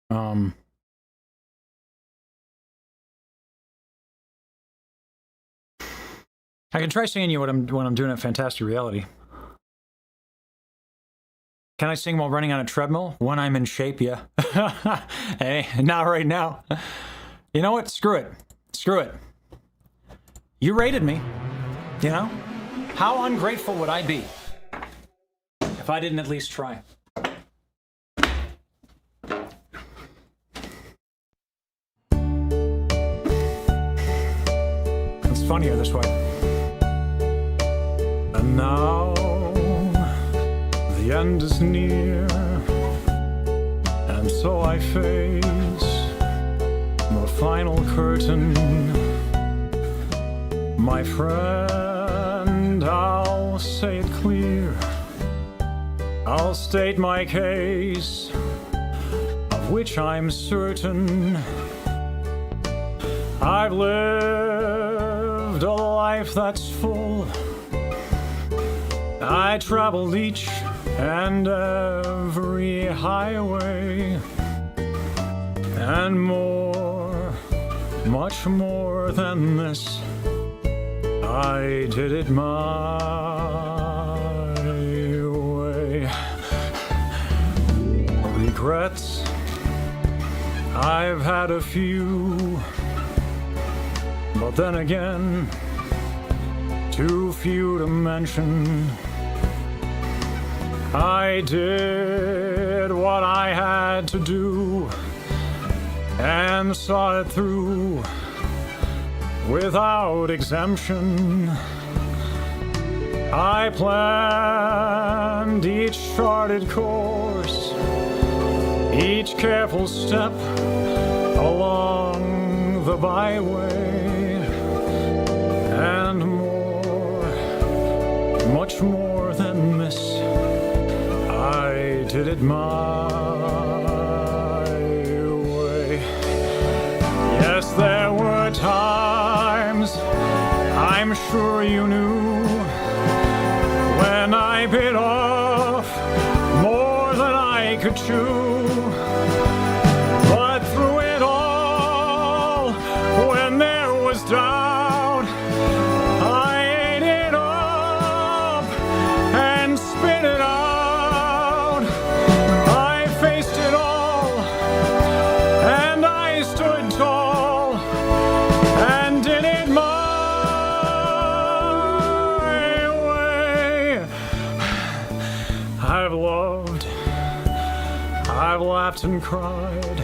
I can try singing you what I'm doing at Fantastic Reality. Can I sing while running on a treadmill? When I'm in shape, yeah. Hey, not right now. You know what? Screw it. Screw it. You rated me. You know? How ungrateful would I be if I didn't at least try? It's funnier this way. And now the end is near, and so I face the final curtain. My friend, I'll say it clear. I'll state my case, of which I'm certain. I've lived a life that's full. I traveled each and every highway, and more, much more than this. I did it my way. Regrets, I've had a few, but then again, too few to mention. I did what I had to do and saw it through without exemption. I planned each charted course, each careful step along the byway, and more, much more than this. I did it my way. Yes, there were times, I'm sure you knew, when I bit off more than I could chew. But through it all, when there was doubt, I ate it up and spit it out. I faced it all, and I stood tall. I've laughed and cried.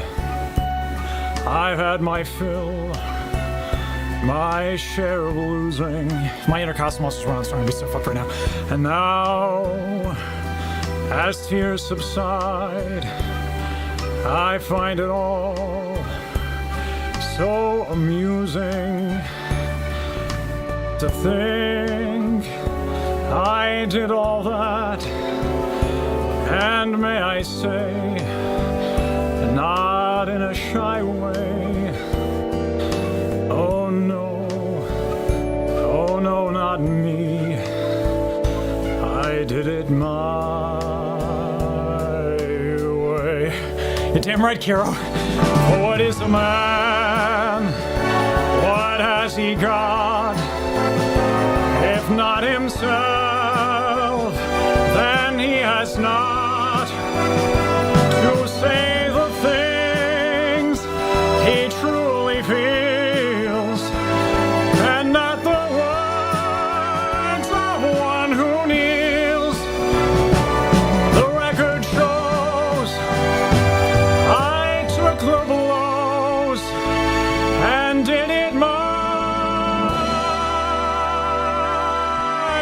I've had my fill, my share of losing. My intercostal muscles run, so I'm gonna be so fucked right now. And now, as tears subside, I find it all so amusing to think I did all that, and may I say, not in a shy way. Oh no, not me. I did it my way. You're damn right, Kiro. Oh, what is a man? What has he got? If not himself, then he has not to say the things he truly feels, and not the words of one who kneels. The record shows I took the blows and did it my way.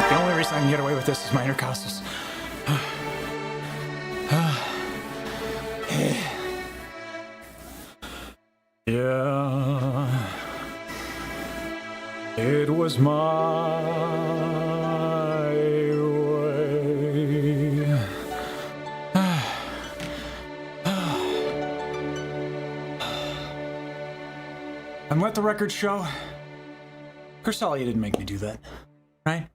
The only reason I can get away with this is my intercostals. Yeah, it was my way. And let the record show, Corsalia didn't make me do that, right?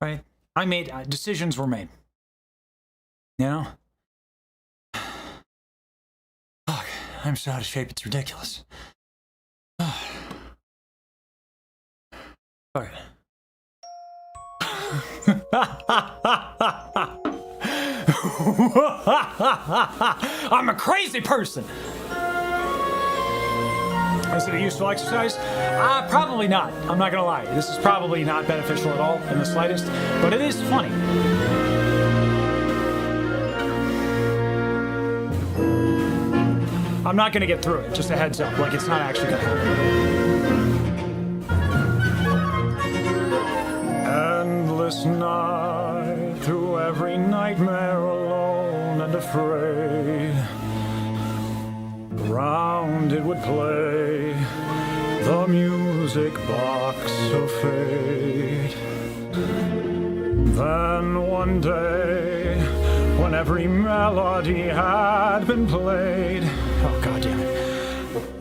Right? I made, decisions were made. You know? Fuck, I'm so out of shape, it's ridiculous. Fuck. I'm a crazy person! Is it a useful exercise? Probably not. I'm not gonna lie. This is probably not beneficial at all in the slightest, but it is funny. I'm not gonna get through it, just a heads up. Like, it's not actually gonna happen. Endless night, through every nightmare alone and afraid. Round it would play the music box of fate. Then one day, when every melody had been played, Oh, God damn it.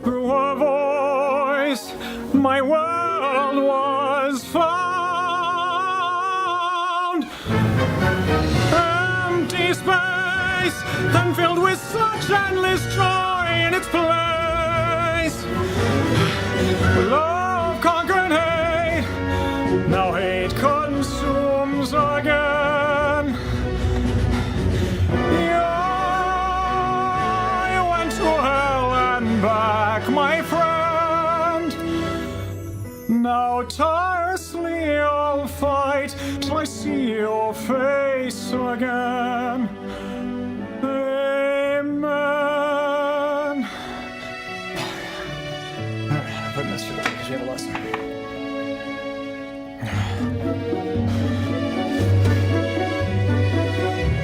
through a voice, my world was found. Empty space, then filled with such endless joy in its place. Love conquered hate, now hate consumes again. You went to hell and back, my friend. Now tirelessly I'll fight till I see your face again. Amen. Alright, I'm putting this through because you have a lesson.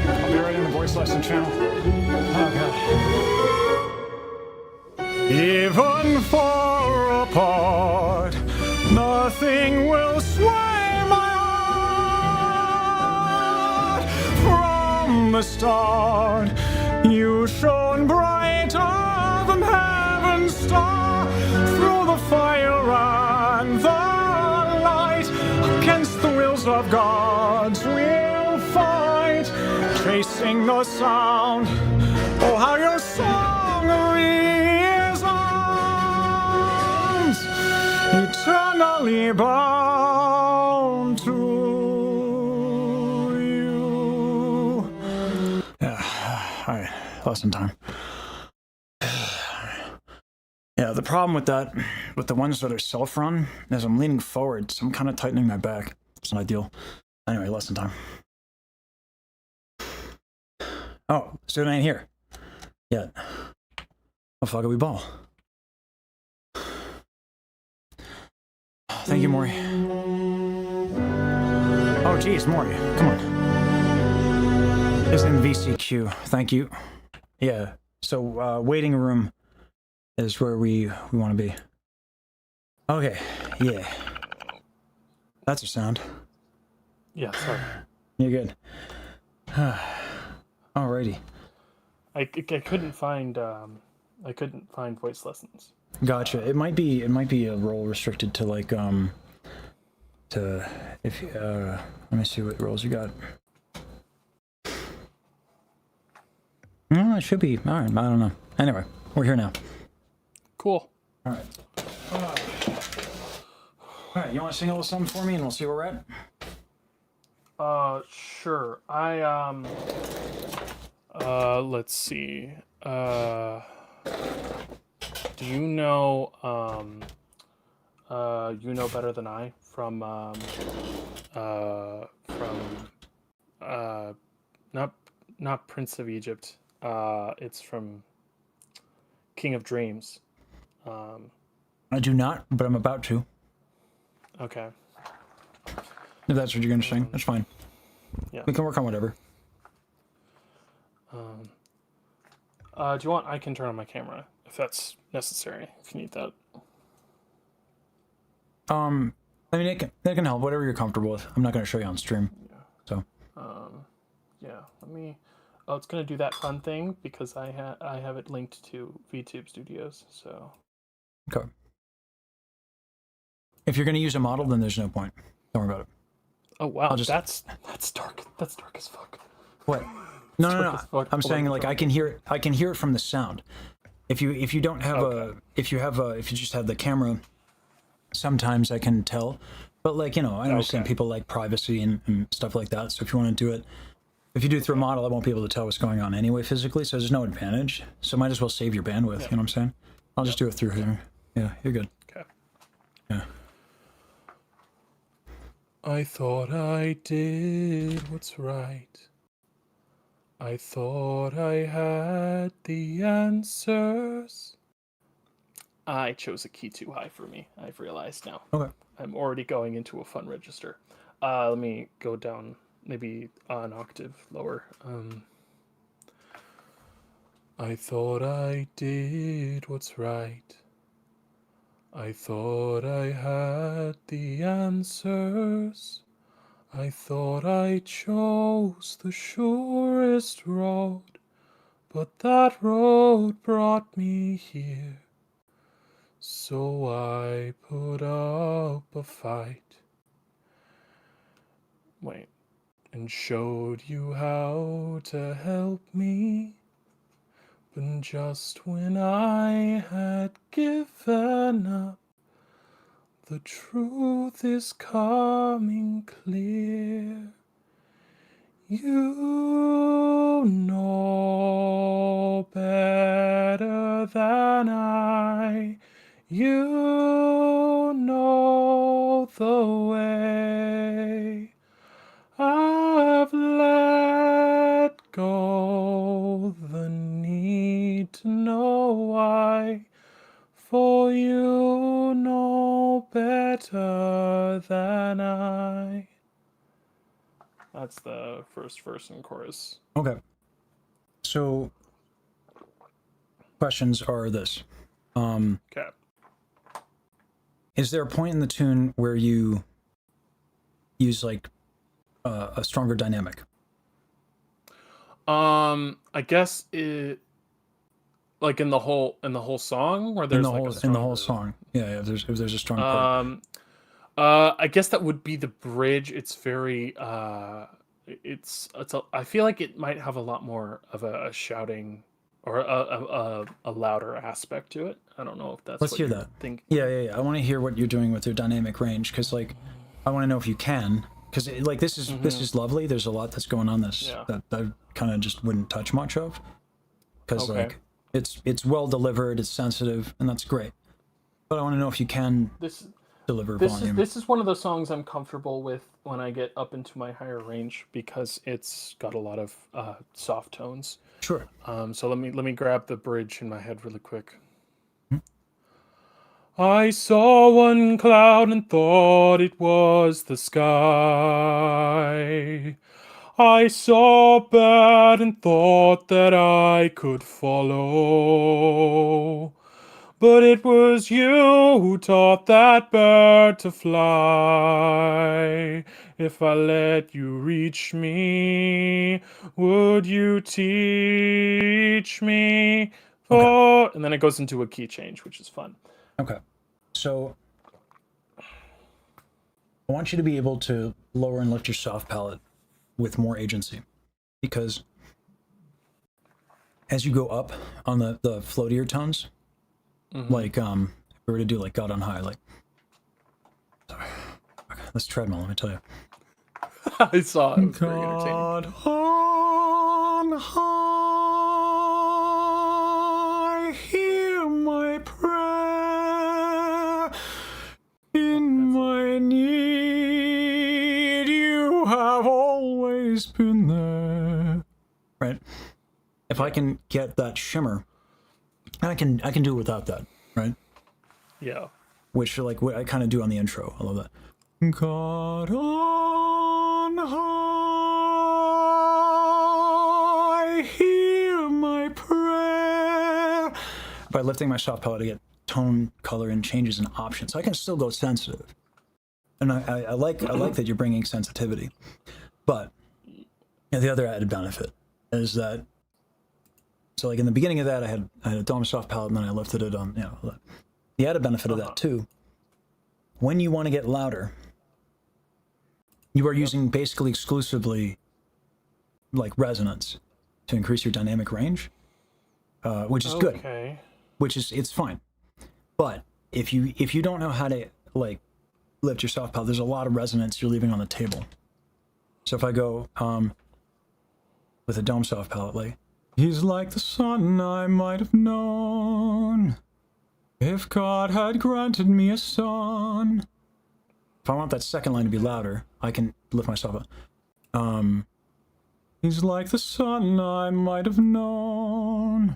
I'll be right in the voice lesson channel. Oh, God. Even far apart, nothing will sway my heart. From the start, you shone brighter than heaven's star. Through the fire and the light, against the wills of gods we'll fight. Chasing the sound, oh how your song resounds. Eternally bound to you. Yeah, all right, lesson time. Yeah, the problem with that, with the ones that are self-run, is I'm leaning forward, so I'm kind of tightening my back. It's not ideal. Anyway, lesson time. Oh, student ain't here yet. Oh, fuck it, we ball. Thank you, Maury. Oh, geez, Maury, come on. It's in VCQ. Thank you. Yeah. So, waiting room is where we want to be. Okay. Yeah. That's a sound. Yeah, sorry. You're good. Alrighty. I couldn't find voice lessons. Gotcha. It might be a role restricted to like to if let me see what roles you got. No, it should be. All right, I don't know. Anyway, we're here now. Cool. All right. All right, you want to sing a little something for me and we'll see where we're at? Sure. Let's see. Do you know, You Know Better Than I from not Prince of Egypt. It's from King of Dreams. I do not, but I'm about to. Okay. If that's what you're gonna sing, that's fine. Yeah. We can work on whatever. Do you want? I can turn on my camera if that's necessary. If you need that. I mean, it can help. Whatever you're comfortable with. I'm not gonna show you on stream. Yeah. So. Yeah. Let me. Oh, it's gonna do that fun thing because I have it linked to VTube Studios. So. Okay. If you're gonna use a model, then there's no point. Don't worry about it. Oh wow, just... that's dark. That's dark as fuck. What? No. I'm saying like I can hear it. I can hear it from the sound. If you don't have if you just have the camera, sometimes I can tell. But like I understand people like privacy and stuff like that. So if you want to do it, if you do it through a model, I won't be able to tell what's going on anyway physically. So there's no advantage. So might as well save your bandwidth. You know what I'm saying? I'll just do it through here. Yeah, you're good. Okay. Yeah. I thought I did what's right. I thought I had the answers. I chose a key too high for me. I've realized now. Okay. I'm already going into a fun register. Let me go down maybe an octave lower. I thought I did what's right. I thought I had the answers. I thought I chose the surest road, but that road brought me here. So I put up a fight. Wait, and showed you how to help me. But just when I had given up, the truth is coming clear. You know better than I. You know the way. I've let go the need to know why. For you know better than I. That's the first verse and chorus. Okay. So, questions are this. Okay. Is there a point in the tune where you use like a stronger dynamic? I guess it, like in the whole song, where there's in the whole song. Yeah, if there's a strong part. I guess that would be the bridge. It's very I feel like it might have a lot more of a shouting or a louder aspect to it. I don't know if that's Let's what hear you that. think. Yeah. I want to hear what you're doing with your dynamic range, because like I want to know if you can, because like this is lovely. There's a lot that's going on this that I kind of just wouldn't touch much of, because like it's well delivered, it's sensitive, and that's great. But I want to know if you can This deliver this volume. is one of those songs I'm comfortable with when I get up into my higher range because it's got a lot of soft tones. Sure. So let me grab the bridge in my head really quick. I saw one cloud and thought it was the sky. I saw a bird and thought that I could follow. But it was you who taught that bird to fly. If I let you reach me, would you teach me? Oh, and then it goes into a key change, which is fun. Okay. So I want you to be able to lower and lift your soft palate with more agency, because as you go up on the floatier tones, like if we were to do like God on high, like sorry. Okay, let's treadmill, let me tell you. I saw it. It was very entertaining. God on high, hear my prayer. In my need, you have always been there. Right? If I can get that shimmer, I can do it without that, right? Yeah. Which, like, what I kind of do on the intro. I love that. God on high, hear my prayer. By lifting my soft palate, I get tone, color, and changes and options. So I can still go sensitive. And I like that you're bringing sensitivity. But the other added benefit is that, so like in the beginning of that, I had a dome soft palate, and then I lifted it on, the added benefit of that too. When you want to get louder, you are using basically exclusively like resonance to increase your dynamic range, which is good. Which is, it's fine. But if you don't know how to like lift your soft palate, there's a lot of resonance you're leaving on the table. So if I go with a dome soft palate, like, he's like the sun I might have known if God had granted me a son. If I want that second line to be louder, I can lift myself up. He's like the sun I might have known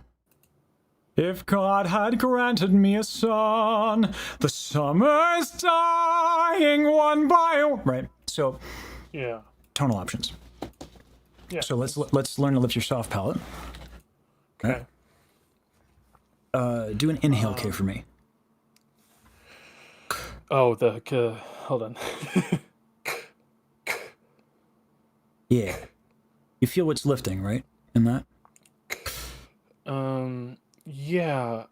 if God had granted me a son. The summer's dying one by one. Right. So, yeah, tonal options. Yeah. So let's learn to lift your soft palate. Okay. Do an inhale K for me. Oh, hold on. Yeah. You feel what's lifting, right? In that? Yeah.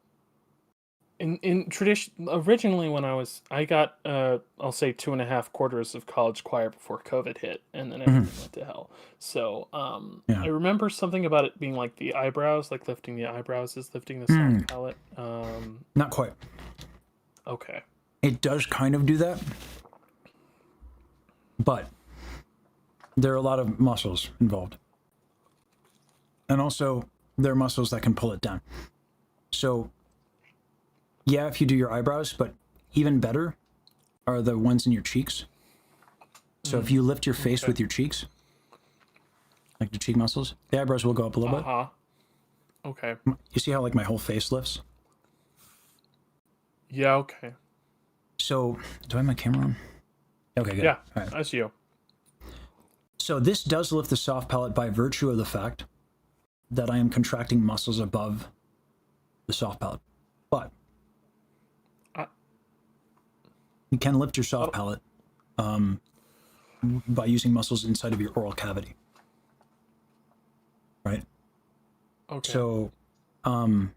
In tradition, originally when I got I'll say 2.5 quarters of college choir before COVID hit, and then everything went to hell. So I remember something about it being like the eyebrows, like lifting the eyebrows is lifting the soft palate. Not quite. Okay. It does kind of do that, but there are a lot of muscles involved, and also there are muscles that can pull it down. So yeah, if you do your eyebrows, but even better are the ones in your cheeks. So if you lift your face with your cheeks, like the cheek muscles, the eyebrows will go up a little bit. Okay. You see how like my whole face lifts? Yeah, okay. So, do I have my camera on? Okay, good. Yeah, all right. I see you. So this does lift the soft palate by virtue of the fact that I am contracting muscles above the soft palate. But you can lift your soft palate by using muscles inside of your oral cavity. Right? Okay. So, and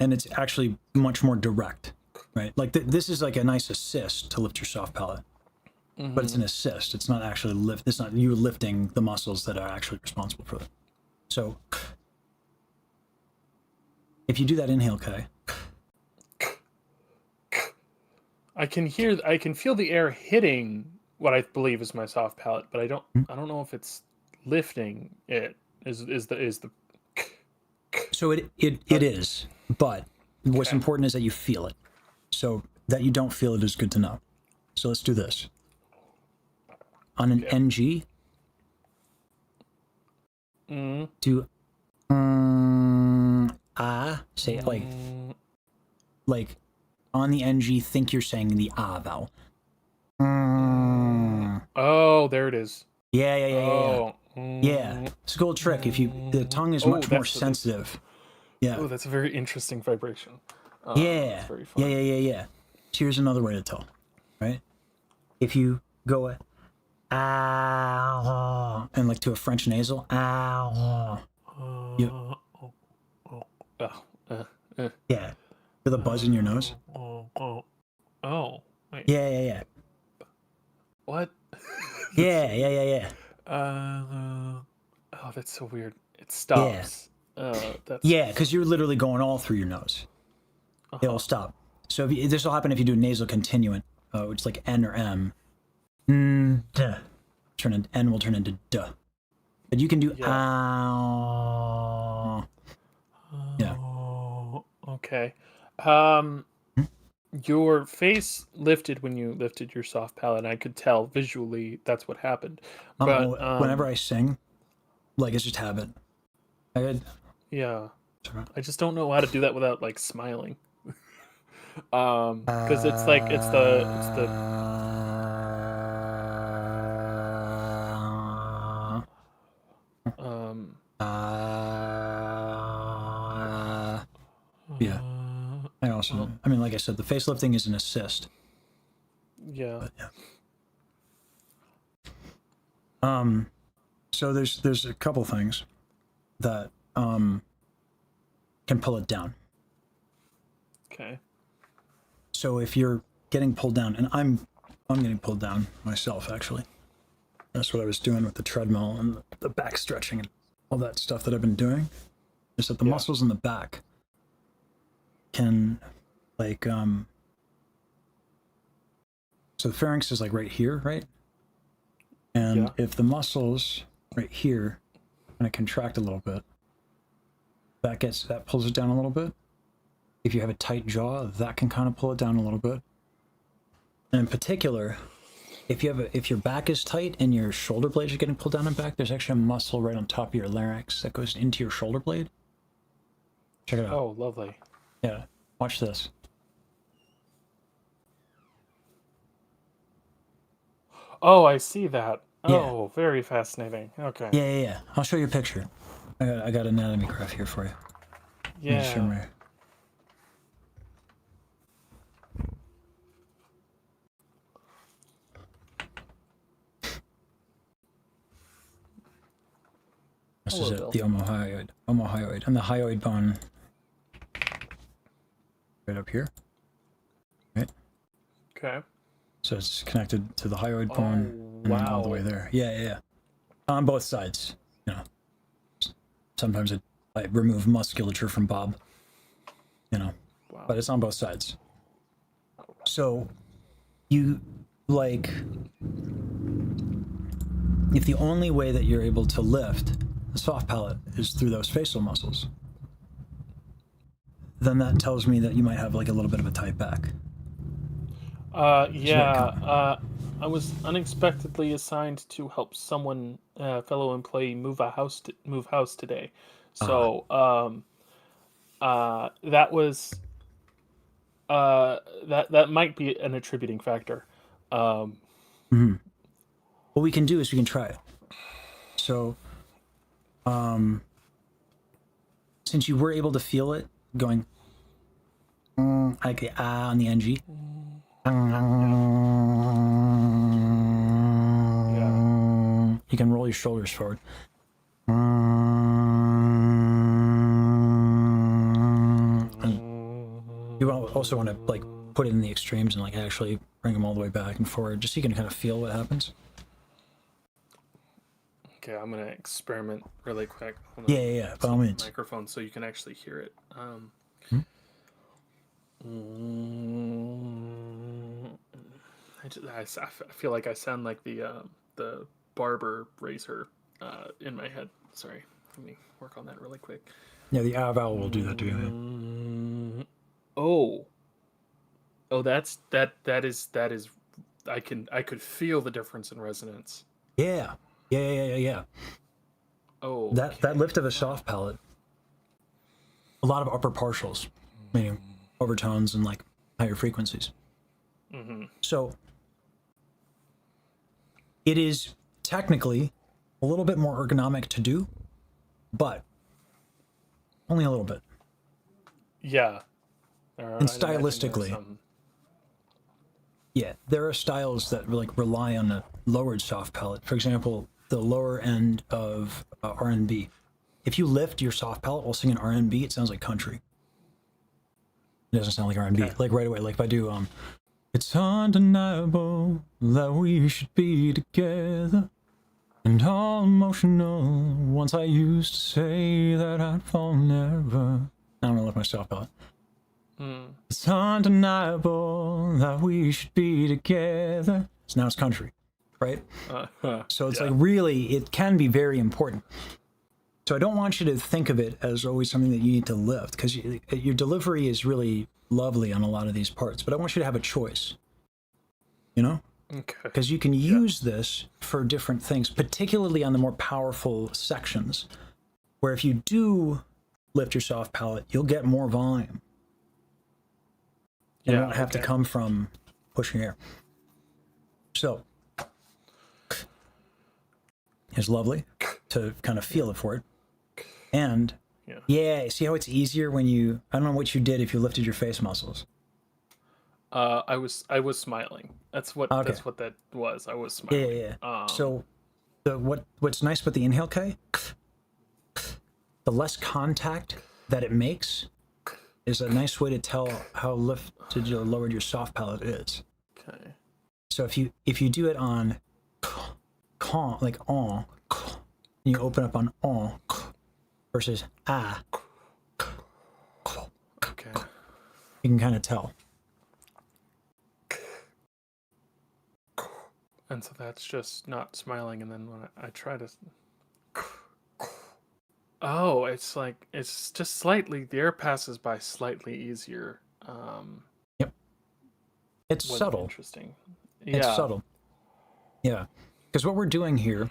it's actually much more direct, right? Like this is like a nice assist to lift your soft palate, but it's an assist. It's not actually lift. It's not you lifting the muscles that are actually responsible for it. So, if you do that inhale, K. I can feel the air hitting what I believe is my soft palate, but I don't know if it's lifting it. Is the So it is, but what's important is that you feel it. So that you don't feel it is good to know. So let's do this. On an NG, do say it like on the NG, think you're saying the vowel. Oh, there it is. Yeah. Oh, Yeah, it's a cool trick. If the tongue is much more sensitive. Yeah. Oh, that's a very interesting vibration. Yeah. That's very fun. Yeah. So here's another way to tell, right? If you go and like to a French nasal, yeah, with a buzz in your nose. Wait. Yeah. What? Yeah. Oh, that's so weird. It stops. Yeah, because you're literally going all through your nose. It'll stop. So this will happen if you do nasal continuant, which is like N or M. N will turn into duh. But you can do Yeah. Okay. Your face lifted when you lifted your soft palate, and I could tell visually that's what happened. But whenever I sing, like it's just habit. Yeah. I just don't know how to do that without like smiling. Because it's the yeah. I also, I mean, like I said, the face lifting is an assist. Yeah. But yeah. So there's a couple things that can pull it down. Okay. So if you're getting pulled down, and I'm getting pulled down myself, actually. That's what I was doing with the treadmill and the back stretching and all that stuff that I've been doing. Is that the muscles in the back can, like, so the pharynx is like right here, right? And if the muscles right here kind of contract a little bit, that pulls it down a little bit. If you have a tight jaw, that can kind of pull it down a little bit. And in particular, if your back is tight and your shoulder blades are getting pulled down and back, there's actually a muscle right on top of your larynx that goes into your shoulder blade. Check it out. Oh, lovely. Yeah, watch this. Oh, I see that. Yeah. Oh, very fascinating. Okay. Yeah. I'll show you a picture. I got an anatomy graph here for you. Yeah. This is it, the omohyoid, and the hyoid bone right up here, right? Okay. So it's connected to the hyoid bone and then all the way there. Yeah. On both sides, you know. Sometimes I remove musculature from Bob, you know, but it's on both sides. So you like, if the only way that you're able to lift the soft palate is through those facial muscles, then that tells me that you might have like a little bit of a tight back. I was unexpectedly assigned to help someone, fellow employee, move house today. So that was that might be an attributing factor. What we can do is we can try it. So, since you were able to feel it going, like the on the NG. You can roll your shoulders forward. And you also want to like put it in the extremes and like actually bring them all the way back and forward, just so you can kind of feel what happens. Okay, I'm gonna experiment really quick. Yeah. By all means. Microphone so you can actually hear it. I feel like I sound like the barber razor in my head. Sorry, let me work on that really quick. Yeah, the vowel will do that to you. Oh. Oh, that is I could feel the difference in resonance. Yeah. Oh, That lift of a soft palate, a lot of upper partials, meaning overtones and like higher frequencies. So it is technically a little bit more ergonomic to do, but only a little bit. Yeah. And I'd imagine there's stylistically, some- yeah, there are styles that like rely on a lowered soft palate. For example, the lower end of R&B. If you lift your soft palate while singing R&B, it sounds like country. It doesn't sound like R&B. Okay. Like right away, like if I do it's undeniable that we should be together and all emotional. Once I used to say that I'd fall never. I don't know what my soft palate. It's undeniable that we should be together. So now it's country, right? So it's like really, it can be very important. So I don't want you to think of it as always something that you need to lift, because your delivery is really lovely on a lot of these parts, but I want you to have a choice, you know? Okay. Because you can use this for different things, particularly on the more powerful sections, where if you do lift your soft palate, you'll get more volume. And it won't have to come from pushing air. So it's lovely to kind of feel it for it. And yeah, see how it's easier when you, I don't know what you did if you lifted your face muscles. I was smiling. That's what that was. I was smiling. Yeah. So what's nice about the inhale K, the less contact that it makes is a nice way to tell how lifted or lowered your soft palate is. Okay. So if you do it on like on, you open up on on versus ah, okay, you can kind of tell. And so that's just not smiling, and then when I try to, oh, it's like it's just slightly, the air passes by slightly easier. Yep. It's subtle. Interesting. It's subtle. Yeah. Because what we're doing here,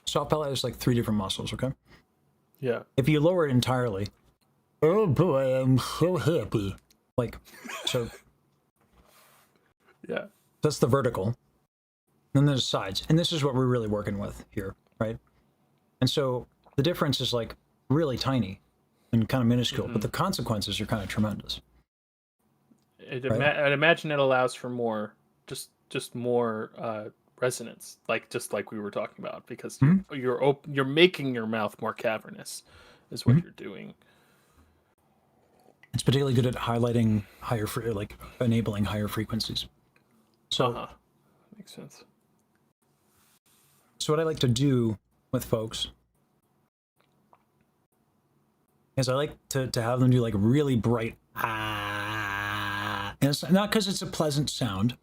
soft palate is like 3 different muscles, okay? Yeah. If you lower it entirely, oh boy, I'm so happy. Like, so. Yeah. That's the vertical. Then there's sides. And this is what we're really working with here, right? And so the difference is like really tiny and kind of minuscule, but the consequences are kind of tremendous. I'd imagine it allows for more, just more resonance, just like we were talking about, because you're making your mouth more cavernous, is what you're doing. It's particularly good at highlighting like enabling higher frequencies. So makes sense. So what I like to do with folks is I like to have them do like really bright ah, and it's not because it's a pleasant sound,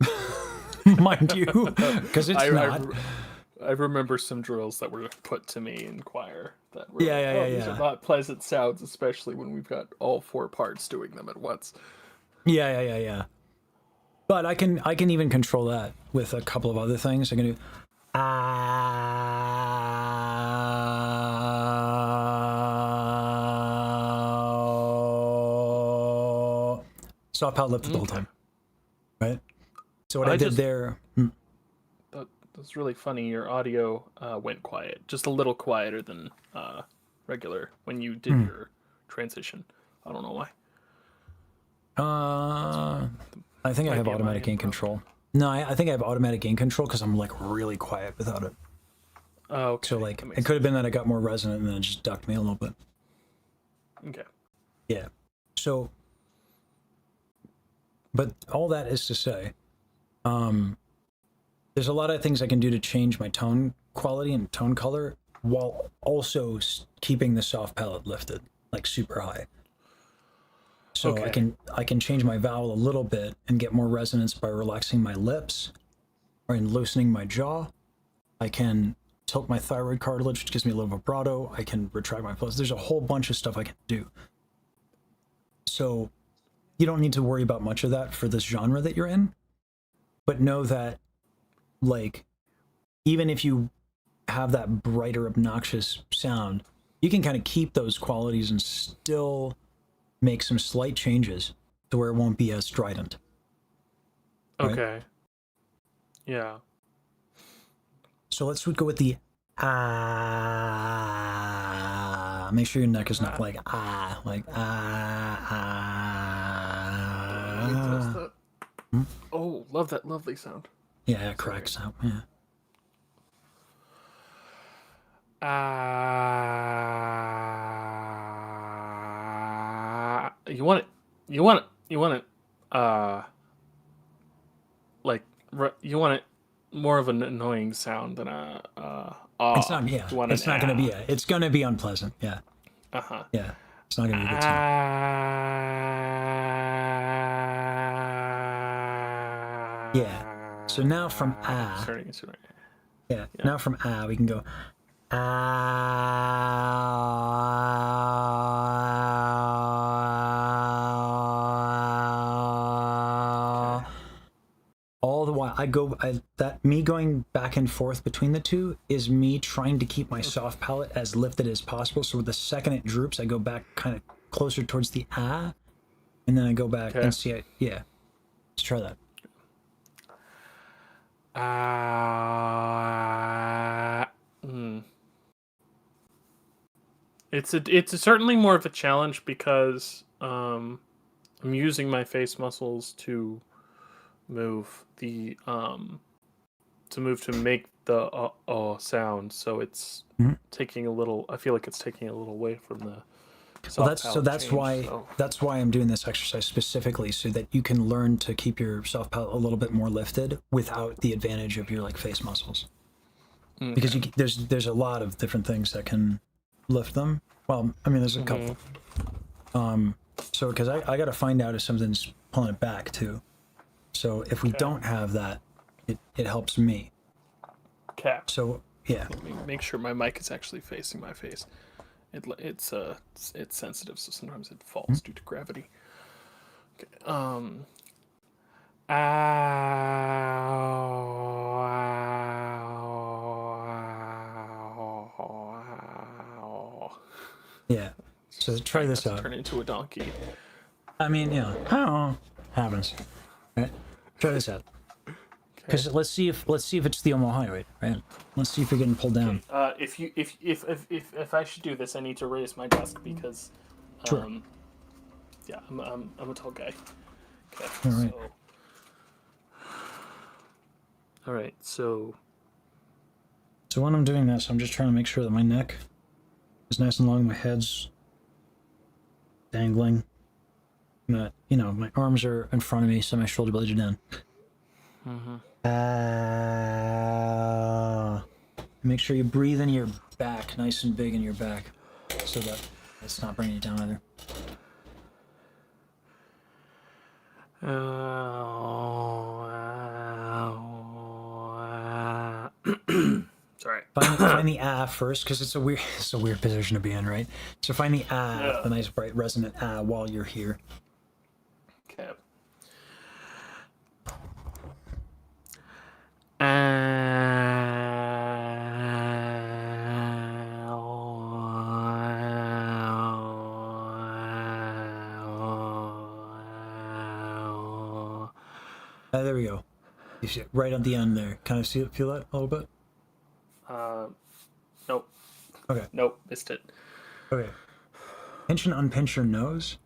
mind you, because it's not. I remember some drills that were put to me in choir that were these are not pleasant sounds, especially when we've got all 4 parts doing them at once. Yeah. But I can even control that with a couple of other things. I can do soft palate lifted the whole time, right? So what I did there. That's really funny. Your audio went quiet, just a little quieter than regular when you did your transition. I don't know why. I think I have automatic gain control. No, I think I have automatic gain control because I'm like really quiet without it. Oh, okay. So like it could have been that I got more resonant and then it just ducked me a little bit. Okay. Yeah. So, but all that is to say, there's a lot of things I can do to change my tone quality and tone color while also keeping the soft palate lifted, like super high. So I can change my vowel a little bit and get more resonance by relaxing my lips or in loosening my jaw. I can tilt my thyroid cartilage, which gives me a little vibrato. I can retract my pulse. There's a whole bunch of stuff I can do. So you don't need to worry about much of that for this genre that you're in. But know that, like, even if you have that brighter, obnoxious sound, you can kind of keep those qualities and still make some slight changes to where it won't be as strident. Right? Okay. Yeah. So let's go with the ah. Make sure your neck is not like ah, like ah. Oh, love that lovely sound. Yeah, it cracks out. Yeah. You want it. You want it. You want it. Like you want it more of an annoying sound than a It's not. Yeah. It's not going to be. It's going to be unpleasant. Yeah. Uh-huh. Yeah. It's not going to be a good sound. Yeah. So now from ah. Yeah. Now from ah, we can go ah. All the while, me going back and forth between the two is me trying to keep my soft palate as lifted as possible. So the second it droops, I go back kind of closer towards the ah, and then I go back and see it. Yeah. Let's try that. It's certainly more of a challenge because I'm using my face muscles to move to make the sound, so it's taking a little. I feel like it's taking a little away from the. That's why I'm doing this exercise specifically, so that you can learn to keep your soft palate a little bit more lifted without the advantage of your like face muscles. Okay. Because there's a lot of different things that can lift them. Well, I mean, there's a couple. So because I got to find out if something's pulling it back too. So if we don't have that, it helps me. Okay. So yeah. Let me make sure my mic is actually facing my face. It's sensitive, so sometimes it falls due to gravity. Okay. Yeah. So try this out. Turn into a donkey. I mean, yeah, happens. Right? Try this out. Because let's see if it's the Omohyoid, right? Let's see if you're getting pulled down. If I should do this, I need to raise my desk because, yeah, I'm a tall guy. Okay. All right. All right. So when I'm doing this, I'm just trying to make sure that my neck is nice and long, my head's dangling, that my arms are in front of me, so my shoulder blades are down. Make sure you breathe in your back, nice and big in your back, so that it's not bringing you down either. Sorry. Find the ah first, because it's a weird position to be in, right? So find the ah, the nice bright resonant ah while you're here. Okay. There we go. You see it right at the end there. Kind of feel that a little bit? Nope. Okay. Nope, missed it. Okay. Pinch and unpinch your nose,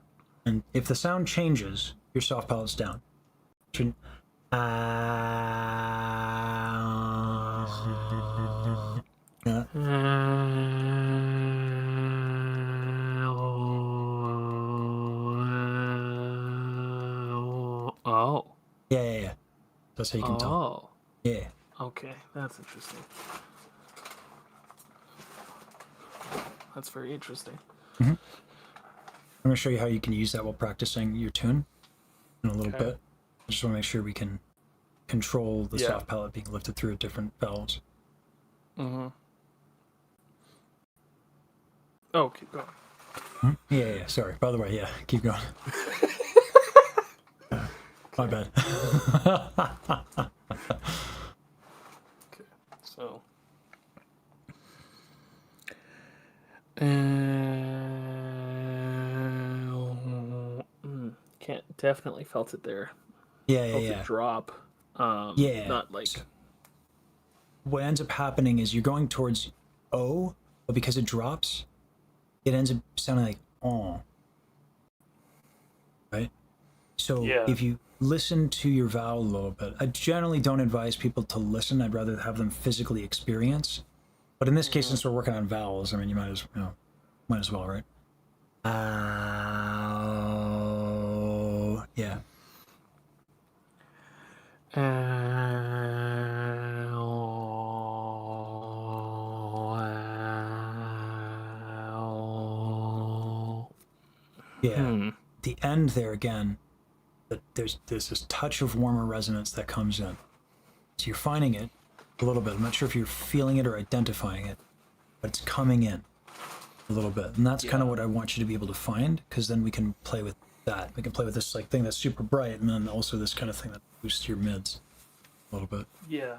and if the sound changes, your soft palate's down. Yeah. Oh. Yeah. That's how you can tell. Oh. Yeah. Okay, that's interesting. That's very interesting. I'm going to show you how you can use that while practicing your tune in a little bit. I just want to make sure we can control the soft palate being lifted through different valves. Oh, keep going. Yeah, sorry. By the way, keep going. My bad. Okay, so. Can't definitely felt it there. Yeah, Felt yeah. it drop. Yeah. Not like. So what ends up happening is you're going towards O, but because it drops, it ends up sounding like oh. Right? So Yeah. if you listen to your vowel a little bit, I generally don't advise people to listen. I'd rather have them physically experience. But in this case, since we're working on vowels, I mean, you might as well, right? Yeah. Yeah. The end there again, there's this touch of warmer resonance that comes in. So you're finding it a little bit. I'm not sure if you're feeling it or identifying it, but it's coming in a little bit. And that's kind of what I want you to be able to find, because then we can play with that. We can play with this like thing that's super bright, and then also this kind of thing that boosts your mids a little bit. Yeah.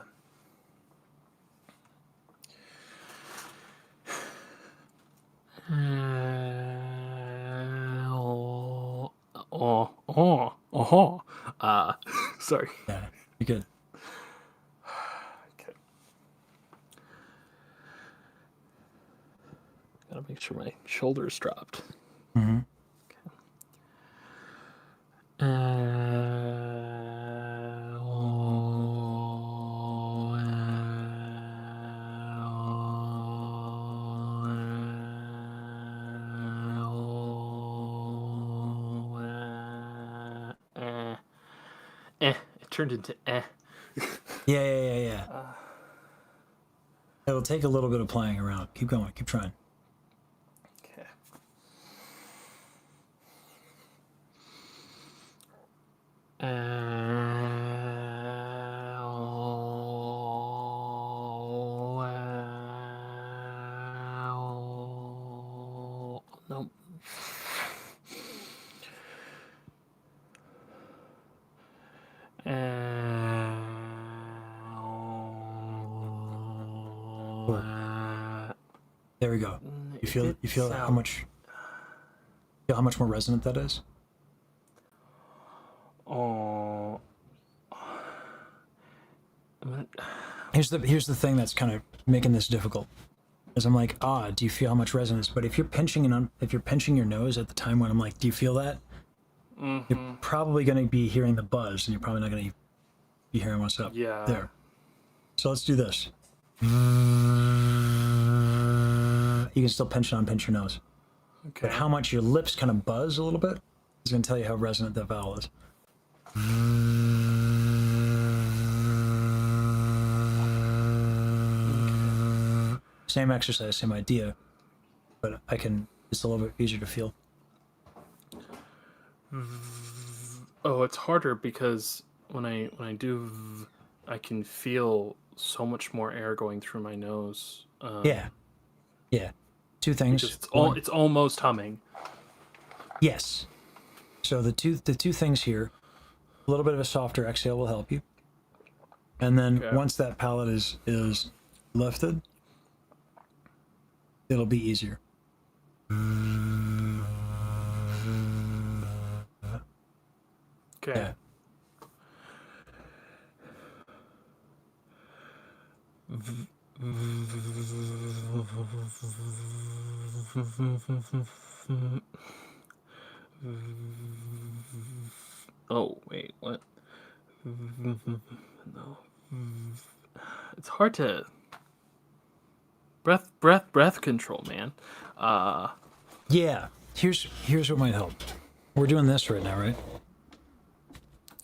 Sorry. Yeah, you're good. Okay. Gotta make sure my shoulders dropped. Mm-hmm. It turned into Yeah. It'll take a little bit of playing around. Keep going. Keep trying. Okay. Nope. There we go. You feel how much more resonant that is? Oh. Here's the thing that's kind of making this difficult. Is I'm like, do you feel how much resonance? But if you're pinching your nose at the time when I'm like, do you feel that? You're probably going to be hearing the buzz, and you're probably not going to be hearing what's up there. So let's do this. You can still pinch your nose. Okay. But how much your lips kind of buzz a little bit is going to tell you how resonant that vowel is. Same exercise, same idea, but it's a little bit easier to feel. Oh, it's harder because when I do, I can feel so much more air going through my nose. Yeah. Two things. It's almost humming. Yes. So the two things here, a little bit of a softer exhale will help you, and then once that palate is lifted, it'll be easier. Okay. Yeah. Oh, wait, what? No. It's hard to breath control, man. Yeah. Here's what might help. We're doing this right now, right?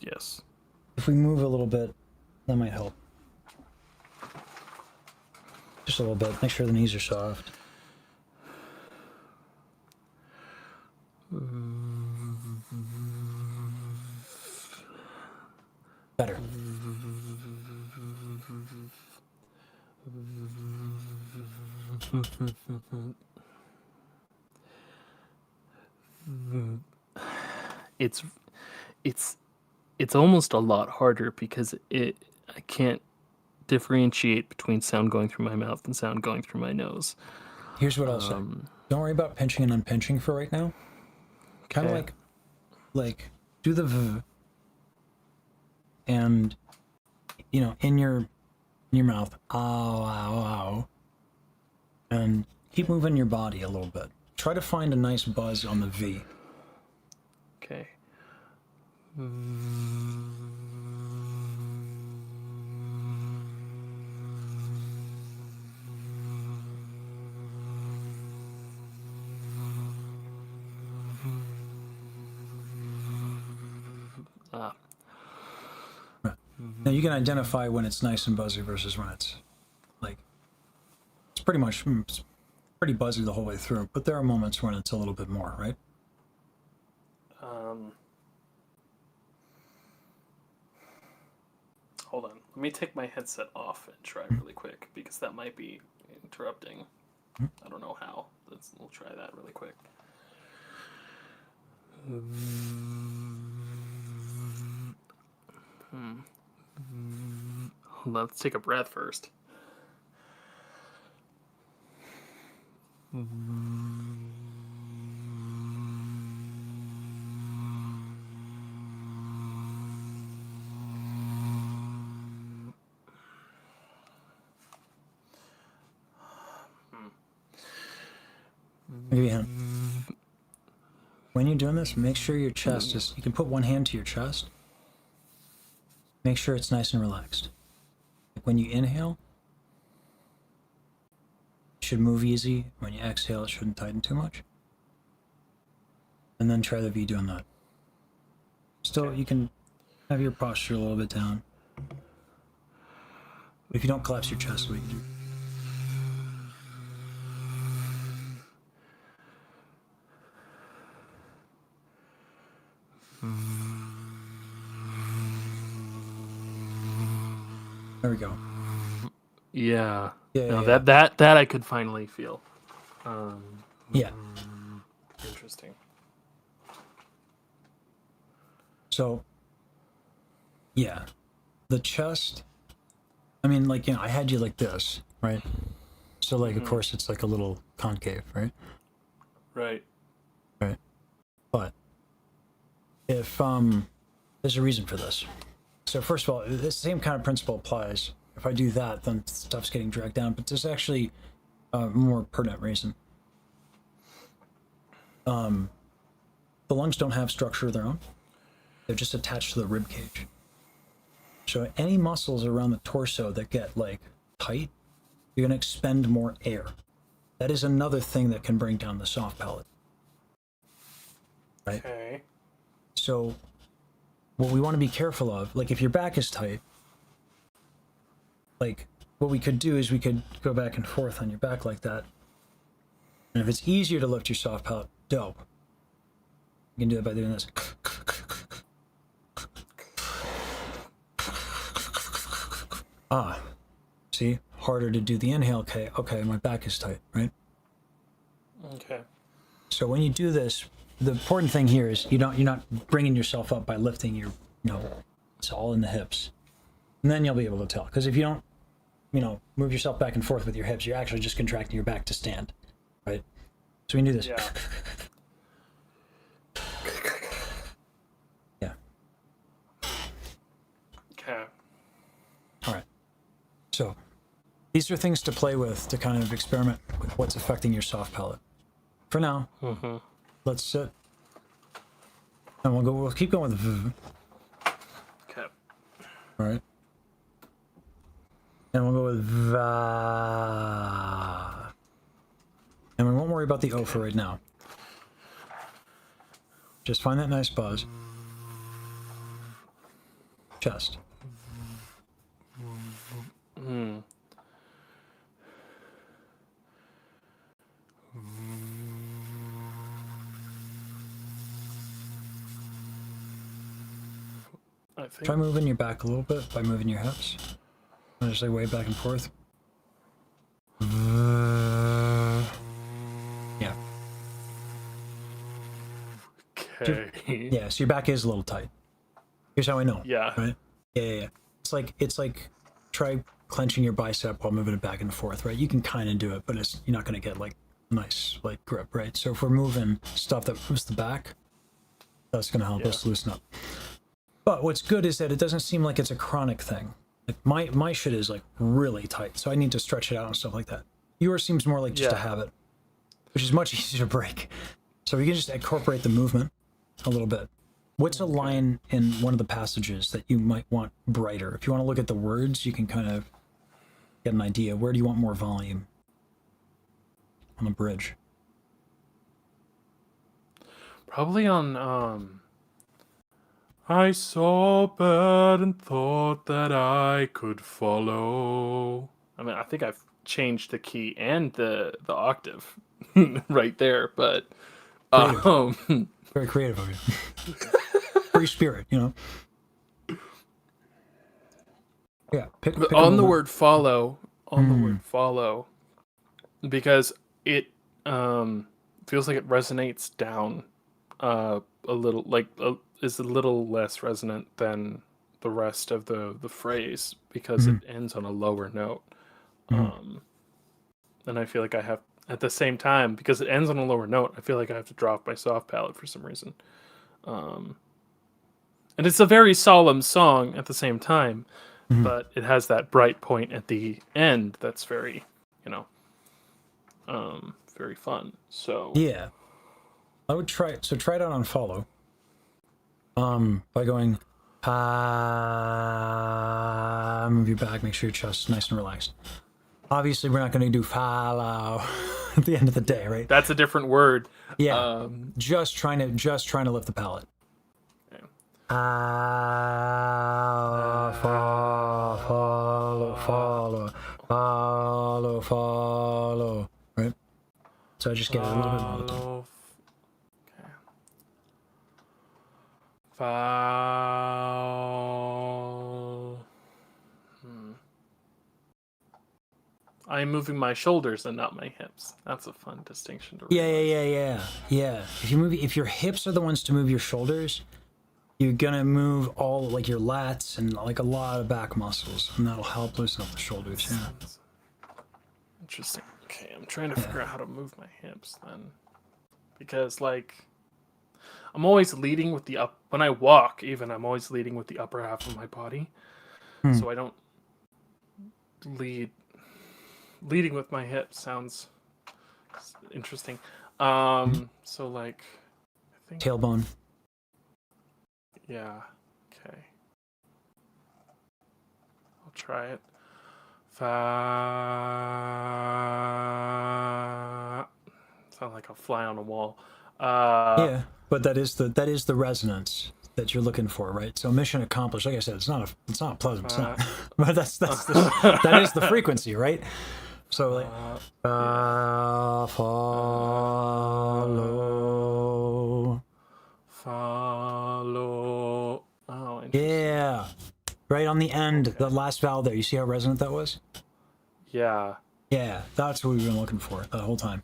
Yes. If we move a little bit, that might help. Just a little bit. Make sure the knees are soft. Better. it's almost a lot harder because I can't differentiate between sound going through my mouth and sound going through my nose. Here's what I'll say. Don't worry about pinching and unpinching for right now. Kind of like do the v, and in your mouth, ow, ow, ow, and keep moving your body a little bit. Try to find a nice buzz on the V. Okay. Now you can identify when it's nice and buzzy versus when it's it's pretty buzzy the whole way through, but there are moments when it's a little bit more, right? Hold on. Let me take my headset off and try really quick because that might be interrupting. I don't know how. We'll try that really quick. Hold on, let's take a breath first. I'll give you a hint. When you're doing this, make sure your chest is, you can put one hand to your chest. Make sure it's nice and relaxed. Like when you inhale, it should move easy. When you exhale, it shouldn't tighten too much. And then try the V doing that. Still, you can have your posture a little bit down. If you don't collapse your chest, what you do. There we go. Yeah. Yeah, No, yeah, that I could finally feel. Yeah. Interesting. So, yeah, the chest. I mean, like, I had you like this, right? So, like, of course, it's like a little concave, right? Right. Right. But if there's a reason for this. So first of all, the same kind of principle applies. If I do that, then stuff's getting dragged down. But there's actually a more pertinent reason. The lungs don't have structure of their own. They're just attached to the rib cage. So any muscles around the torso that get tight, you're going to expend more air. That is another thing that can bring down the soft palate. Right? Okay. So what we want to be careful of, if your back is tight, what we could do is we could go back and forth on your back like that. And if it's easier to lift your soft palate, dope. You can do it by doing this. See? Harder to do the inhale. Okay, my back is tight, right? Okay. So when you do this, the important thing here is you're not bringing yourself up by lifting your, it's all in the hips. And then you'll be able to tell. Because if you don't, move yourself back and forth with your hips, you're actually just contracting your back to stand, right? So we can do this. Yeah. Yeah. Okay. All right. So these are things to play with to kind of experiment with what's affecting your soft palate. For now, let's sit. And we'll keep going with V. Okay. All right. And we'll go with Va. And we won't worry about the O for right now. Just find that nice buzz. Chest. I think. Try moving your back a little bit by moving your hips. And just way back and forth. Yeah. Okay. Yeah, so your back is a little tight. Here's how I know. Yeah. Right. Yeah. It's like try clenching your bicep while moving it back and forth. Right. You can kind of do it, but you're not going to get like nice like grip. Right. So if we're moving stuff that moves the back, that's going to help us loosen up. But what's good is that it doesn't seem like it's a chronic thing. Like my shit is like really tight, so I need to stretch it out and stuff like that. Yours seems more like just a habit, which is much easier to break. So you can just incorporate the movement a little bit. What's a line in one of the passages that you might want brighter? If you want to look at the words, you can kind of get an idea. Where do you want more volume on the bridge? Probably on I saw a bird and thought that I could follow. I mean, I think I've changed the key and the octave right there, but very creative of you. Free spirit, you know. Yeah, pick on the word follow, the word follow, because it feels like it resonates down a little, like is a little less resonant than the rest of the phrase because it ends on a lower note. And I feel like I have, at the same time, because it ends on a lower note, I feel like I have to drop my soft palate for some reason. And it's a very solemn song at the same time, but it has that bright point at the end that's very, very fun. So yeah, I would try it. So try it out on follow. By going, move your back, make sure your chest is nice and relaxed. Obviously, we're not going to do follow at the end of the day, right? That's a different word. Yeah, just trying to lift the palate. Okay. Follow, right? So I just get it a little bit more. I'm moving my shoulders and not my hips. That's a fun distinction to realize. Yeah. If your hips are the ones to move your shoulders, you're gonna move all like your lats and like a lot of back muscles, and that'll help loosen up the shoulders. Yeah. Interesting. Okay, I'm trying to figure out how to move my hips then, because like I'm always leading with the when I walk, even I'm always leading with the upper half of my body, so I don't leading with my hips sounds interesting. So like I think tailbone. Yeah. Okay. I'll try it. Sound like a fly on a wall. Yeah, but that is the resonance that you're looking for, right? So mission accomplished. Like I said, it's not a pleasant sound, but that is the frequency, right? So like follow. Oh, yeah, right on the end, the last vowel there. You see how resonant that was? Yeah. Yeah, that's what we've been looking for the whole time.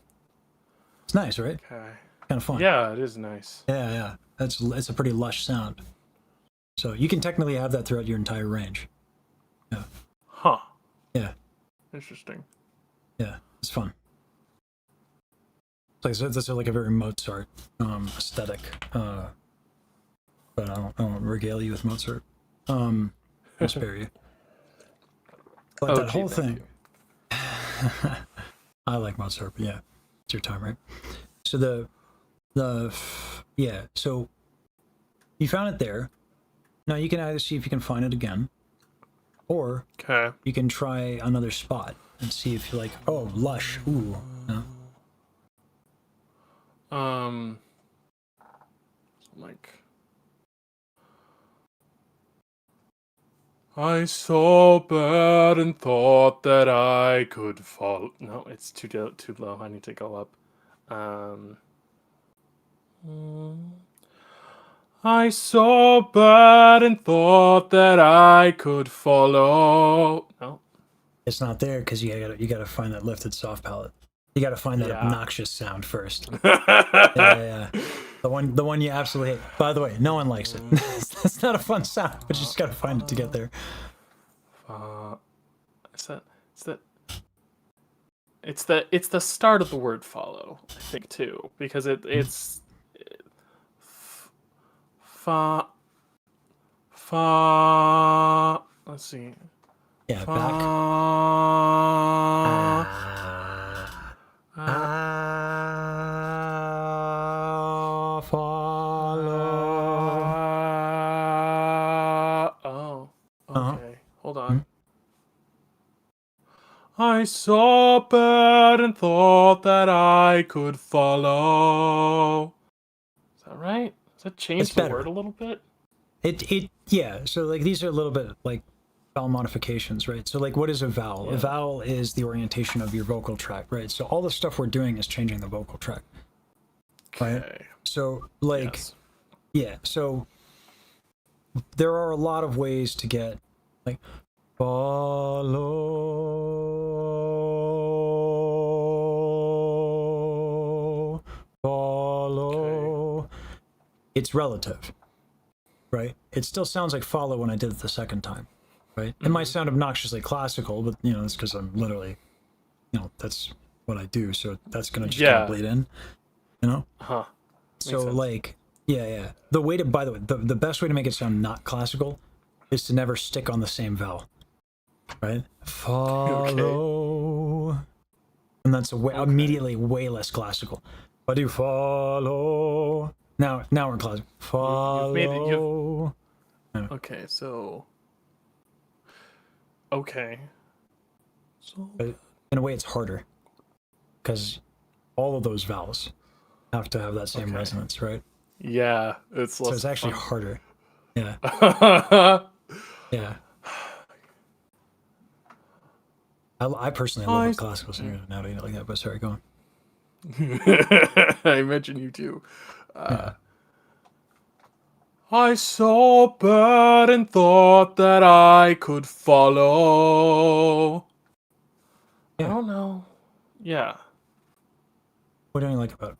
It's nice, right? Okay. Kind of fun. Yeah, it is nice. Yeah. It's a pretty lush sound. So you can technically have that throughout your entire range. Yeah. Huh. Yeah. Interesting. Yeah, it's fun. It's like that's like a very Mozart aesthetic. But I don't regale you with Mozart. I'll spare you. But that whole thing. I like Mozart, but yeah, it's your time, right? So so you found it there. Now you can either see if you can find it again, or you can try another spot and see if you're like, oh, lush, ooh. No? Like I saw a bird and thought that I could fall. No, it's too low. I need to go up. I saw a bird and thought that I could follow. No, it's not there because you gotta find that lifted soft palate. You gotta find that obnoxious sound first. Yeah. The one you absolutely hate. By the way, no one likes it. It's not a fun sound, but you just gotta find it to get there. It's the start of the word follow, I think, too, because it's fa. Let's see. Yeah, Fa, back. Follow. Oh, Uh-huh. okay. Hold on. I saw a bird and thought that I could follow. Is that right? Does that change It's the better. word a little bit? Yeah. So like these are a little bit like vowel modifications, right? So like, what is a vowel? Yeah. A vowel is the orientation of your vocal tract, right? So all the stuff we're doing is changing the vocal tract, right? Okay. So like, Yes. yeah. So there are a lot of ways to get like follow. It's relative, right? It still sounds like follow when I did it the second time, right? It might sound obnoxiously classical, but it's because I'm literally, that's what I do. So that's gonna just kind of bleed in, Huh. So sense. like, yeah. The way to, by the way, the best way to make it sound not classical is to never stick on the same vowel, right? Follow, and that's immediately way less classical. But do follow. Now we're in classical. Follow. Okay, so. Okay. So. But in a way, it's harder because all of those vowels have to have that same resonance, right? Yeah, it's less. So it's actually fun. harder. Yeah. Yeah. I personally love classical singers now to like that, but sorry, go on. I mentioned you too. I saw a bird and thought that I could follow. Yeah. I don't know. Yeah. What do you like about it?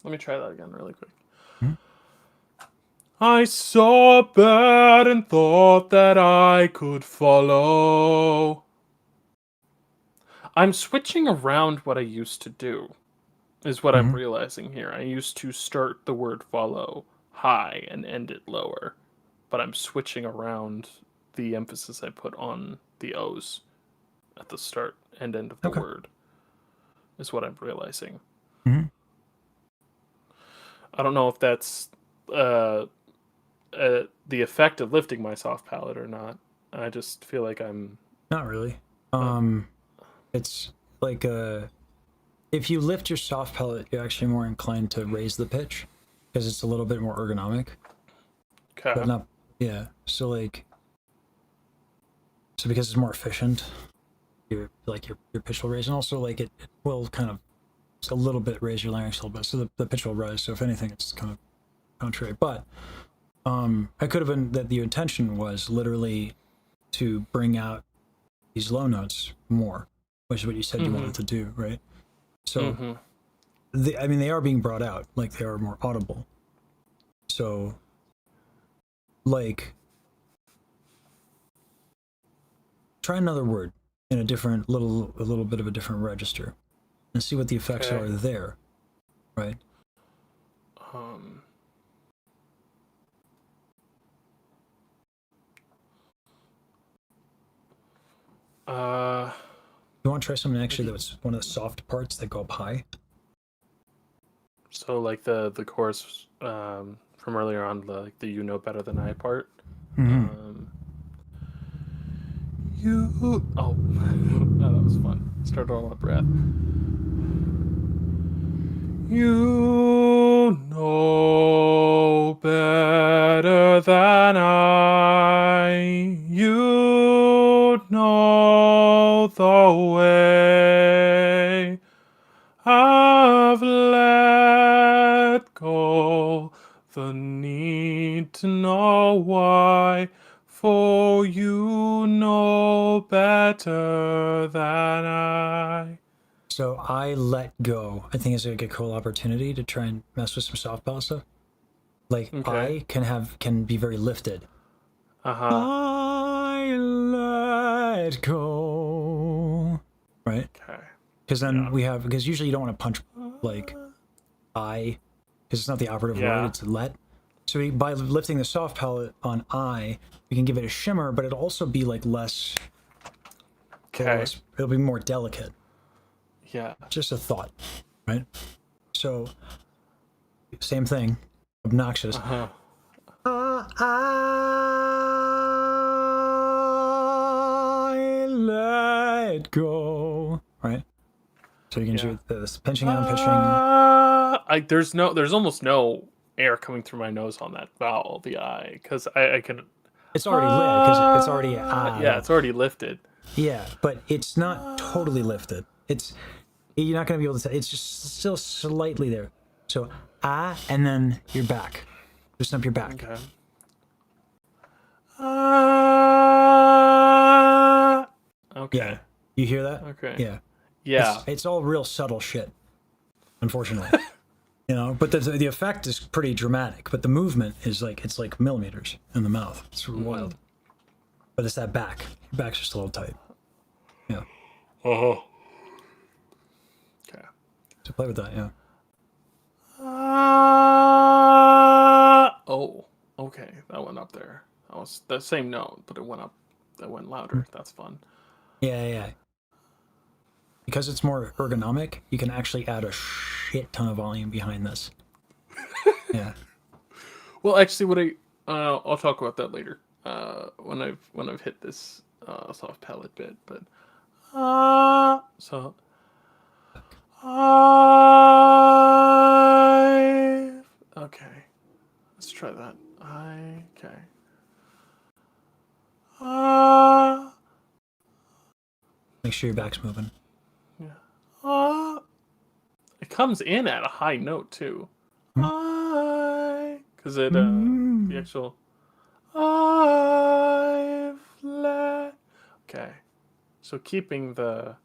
Let me try that again really quick. Hmm? I saw a bird and thought that I could follow. I'm switching around what I used to do, is what I'm realizing here. I used to start the word follow high and end it lower, but I'm switching around the emphasis I put on the O's at the start and end of the word, is what I'm realizing. I don't know if that's the effect of lifting my soft palate or not. I just feel like I'm... Not really. It's like if you lift your soft palate, you're actually more inclined to raise the pitch because it's a little bit more ergonomic. Okay. But not, yeah. So like, because it's more efficient, your pitch will raise, and also like it will kind of a little bit raise your larynx a little bit, so the pitch will rise. So if anything, it's kind of contrary. But I could have been that the intention was literally to bring out these low notes more, which is what you said you wanted to do, right? So, they are being brought out, like they are more audible. So, like, try another word in a little bit of a different register, and see what the effects are there, right? You want to try something actually that was one of the soft parts that go up high? So like the chorus from earlier on, the you know better than I part. You oh that was fun. Started on my breath. You know better than I. You know the way. I've let go the need to know why, for you know better than I. So I let go. I think it's like a cool opportunity to try and mess with some soft palate stuff. Like Okay. I can be very lifted. Uh-huh. I let go. Right? Okay. Because then Yeah. we have, because usually you don't want to punch like I, because it's not the operative Yeah. word, it's let. So by lifting the soft palate on I, we can give it a shimmer, but it'll also be like less, Okay. it'll be more delicate. Yeah. Just a thought, right? So, same thing, obnoxious. Uh-huh. I let go, right? So you can do this pinching out, pitching. There's almost no air coming through my nose on that vowel, the I, because I can. It's already lit because it's already Yeah, it's already lifted. Yeah, but it's not totally lifted. You're not going to be able to. It's just still slightly there. So and then you're back. Loosen up your back. Okay. Okay. Yeah, you hear that? Okay. Yeah. Yeah. It's all real subtle shit. Unfortunately, But the effect is pretty dramatic. But the movement is it's like millimeters in the mouth. It's wild. But it's that back. Your back's just a little tight. Yeah. Oh. Okay. So play with that. Yeah. Oh. Okay. That went up there. That was the same note, but it went up. That went louder. That's fun. Yeah. Because it's more ergonomic, you can actually add a shit ton of volume behind this. Yeah. Well, actually, I'll talk about that later. When I've hit this soft palate bit, but so okay. Let's try that. Okay. Make sure your back's moving. Yeah. It comes in at a high note too. Because the actual I've let. Okay. So keeping the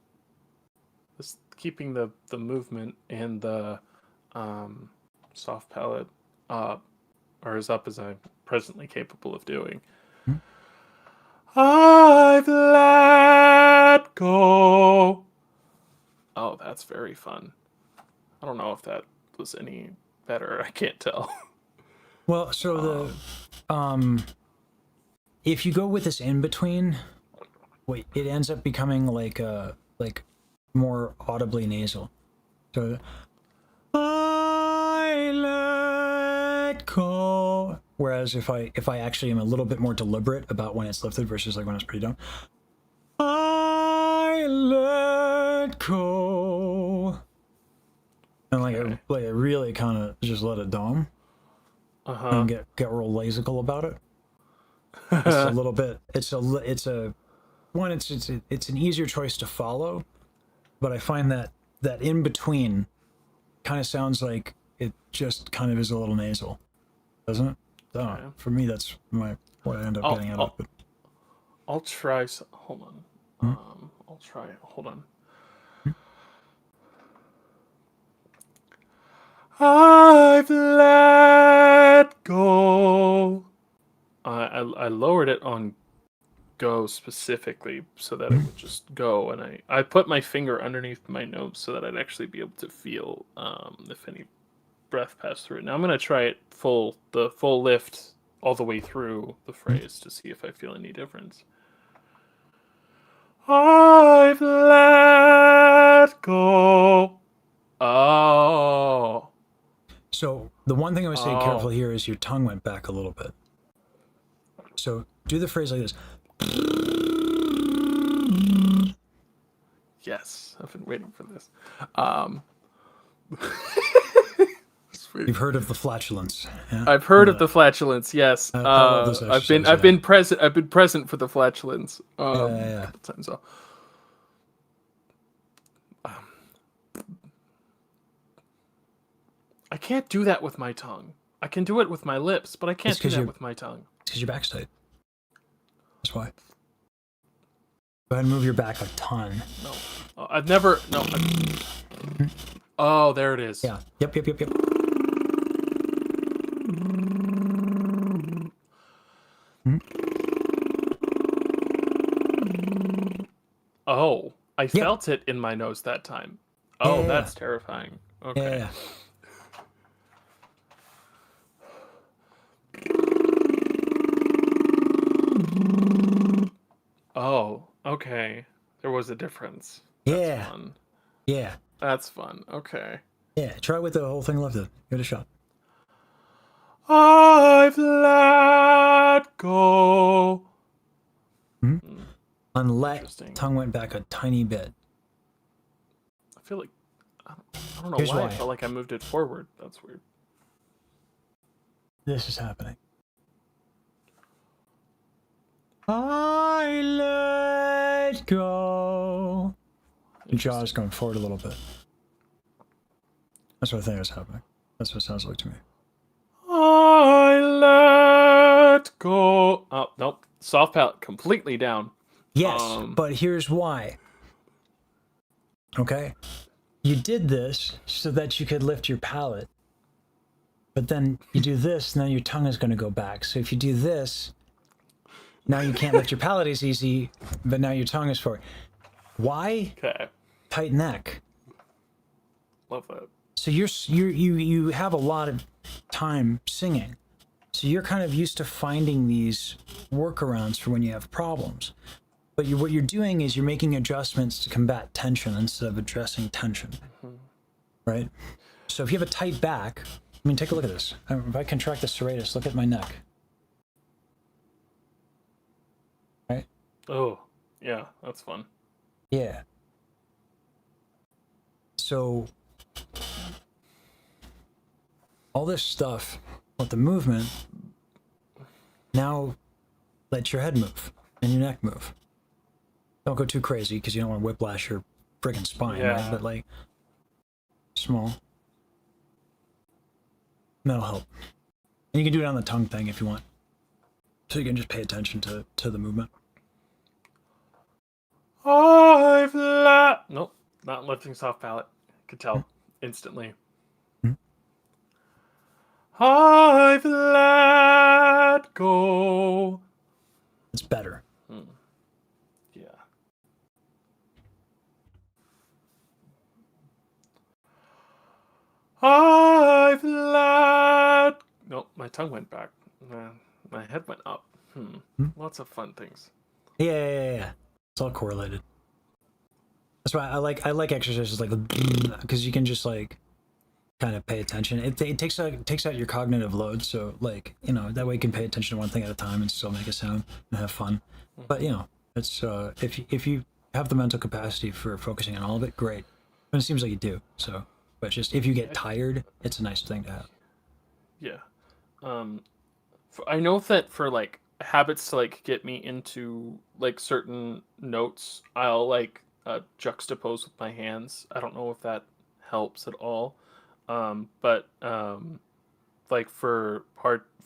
movement and the soft palate up, or as up as I'm presently capable of doing. I've let go. Oh, that's very fun. I don't know if that was any better. I can't tell. Well, so if you go with this in between, it ends up becoming like more audibly nasal. So I let go. Whereas if I actually am a little bit more deliberate about when it's lifted versus like when it's pretty down, I let go, and like I really kind of just let it down, and get real lazical about it. It's a little bit. It's an easier choice to follow, but I find that in between kind of sounds like it just kind of is a little nasal, doesn't it? For me, that's what I end up getting out of it. I'll try. Hold on. I'll try. Hold on. I've let go. I lowered it on go specifically so that it would just go, and I put my finger underneath my nose so that I'd actually be able to feel if any breath passed through it. Now I'm gonna try it the full lift all the way through the phrase to see if I feel any difference. I've let go. Oh. So the one thing I would say careful here is your tongue went back a little bit. So do the phrase like this. Yes, I've been waiting for this. You've heard of the flatulence. Yeah? I've heard of the flatulence. Yes, I love this I've been present. I've been present for the flatulence. Yeah. Times so. I can't do that with my tongue. I can do it with my lips, but I can't do that with my tongue. It's because your back's tight. That's why. Go ahead and move your back a ton. No, I've never. No. Oh, there it is. Yeah. Yep. Oh, I Yeah. felt it in my nose that time. Oh, Yeah. that's terrifying. Okay. Yeah. Oh, okay. There was a difference. That's Yeah. fun. Yeah. That's fun. Okay. Yeah. Try with the whole thing lifted. Give it a shot. I've let go. On let, Interesting. tongue went back a tiny bit. I feel like I don't know Here's why I why. felt like I moved it forward. That's weird. This is happening. I let go. Your jaw is going forward a little bit. That's what I think is happening. That's what it sounds like to me. I let go. Oh, nope. Soft palate completely down. Yes, but here's why. Okay? You did this so that you could lift your palate. But then you do this, and then your tongue is going to go back. So if you do this, now you can't lift your palate as easy, but now your tongue is forward. Why? Okay. Tight neck. Love that. So you have a lot of time singing. So you're kind of used to finding these workarounds for when you have problems. But what you're doing is you're making adjustments to combat tension instead of addressing tension. Right? So if you have a tight back, I mean, take a look at this. If I contract the serratus, look at my neck. Right? Oh, yeah, that's fun. Yeah. So all this stuff with the movement, now let your head move and your neck move. Don't go too crazy because you don't want to whiplash your friggin' spine, Yeah. right? But like small. That'll help. And you can do it on the tongue thing if you want. So you can just pay attention to the movement. I've let. Nope, not lifting soft palate. Could tell instantly. I've let go. It's better. Yeah. I've let. Nope, my tongue went back. My head went up. Lots of fun things. Yeah. It's all correlated. That's why I like exercises like because you can just like kind of pay attention. It takes out your cognitive load, so like that way you can pay attention to one thing at a time and still make a sound and have fun. But it's if you have the mental capacity for focusing on all of it, great. And it seems like you do. So, but just if you get tired, it's a nice thing to have. Yeah. I know that for like habits to like get me into like certain notes, I'll like juxtapose with my hands. I don't know if that helps at all. But like for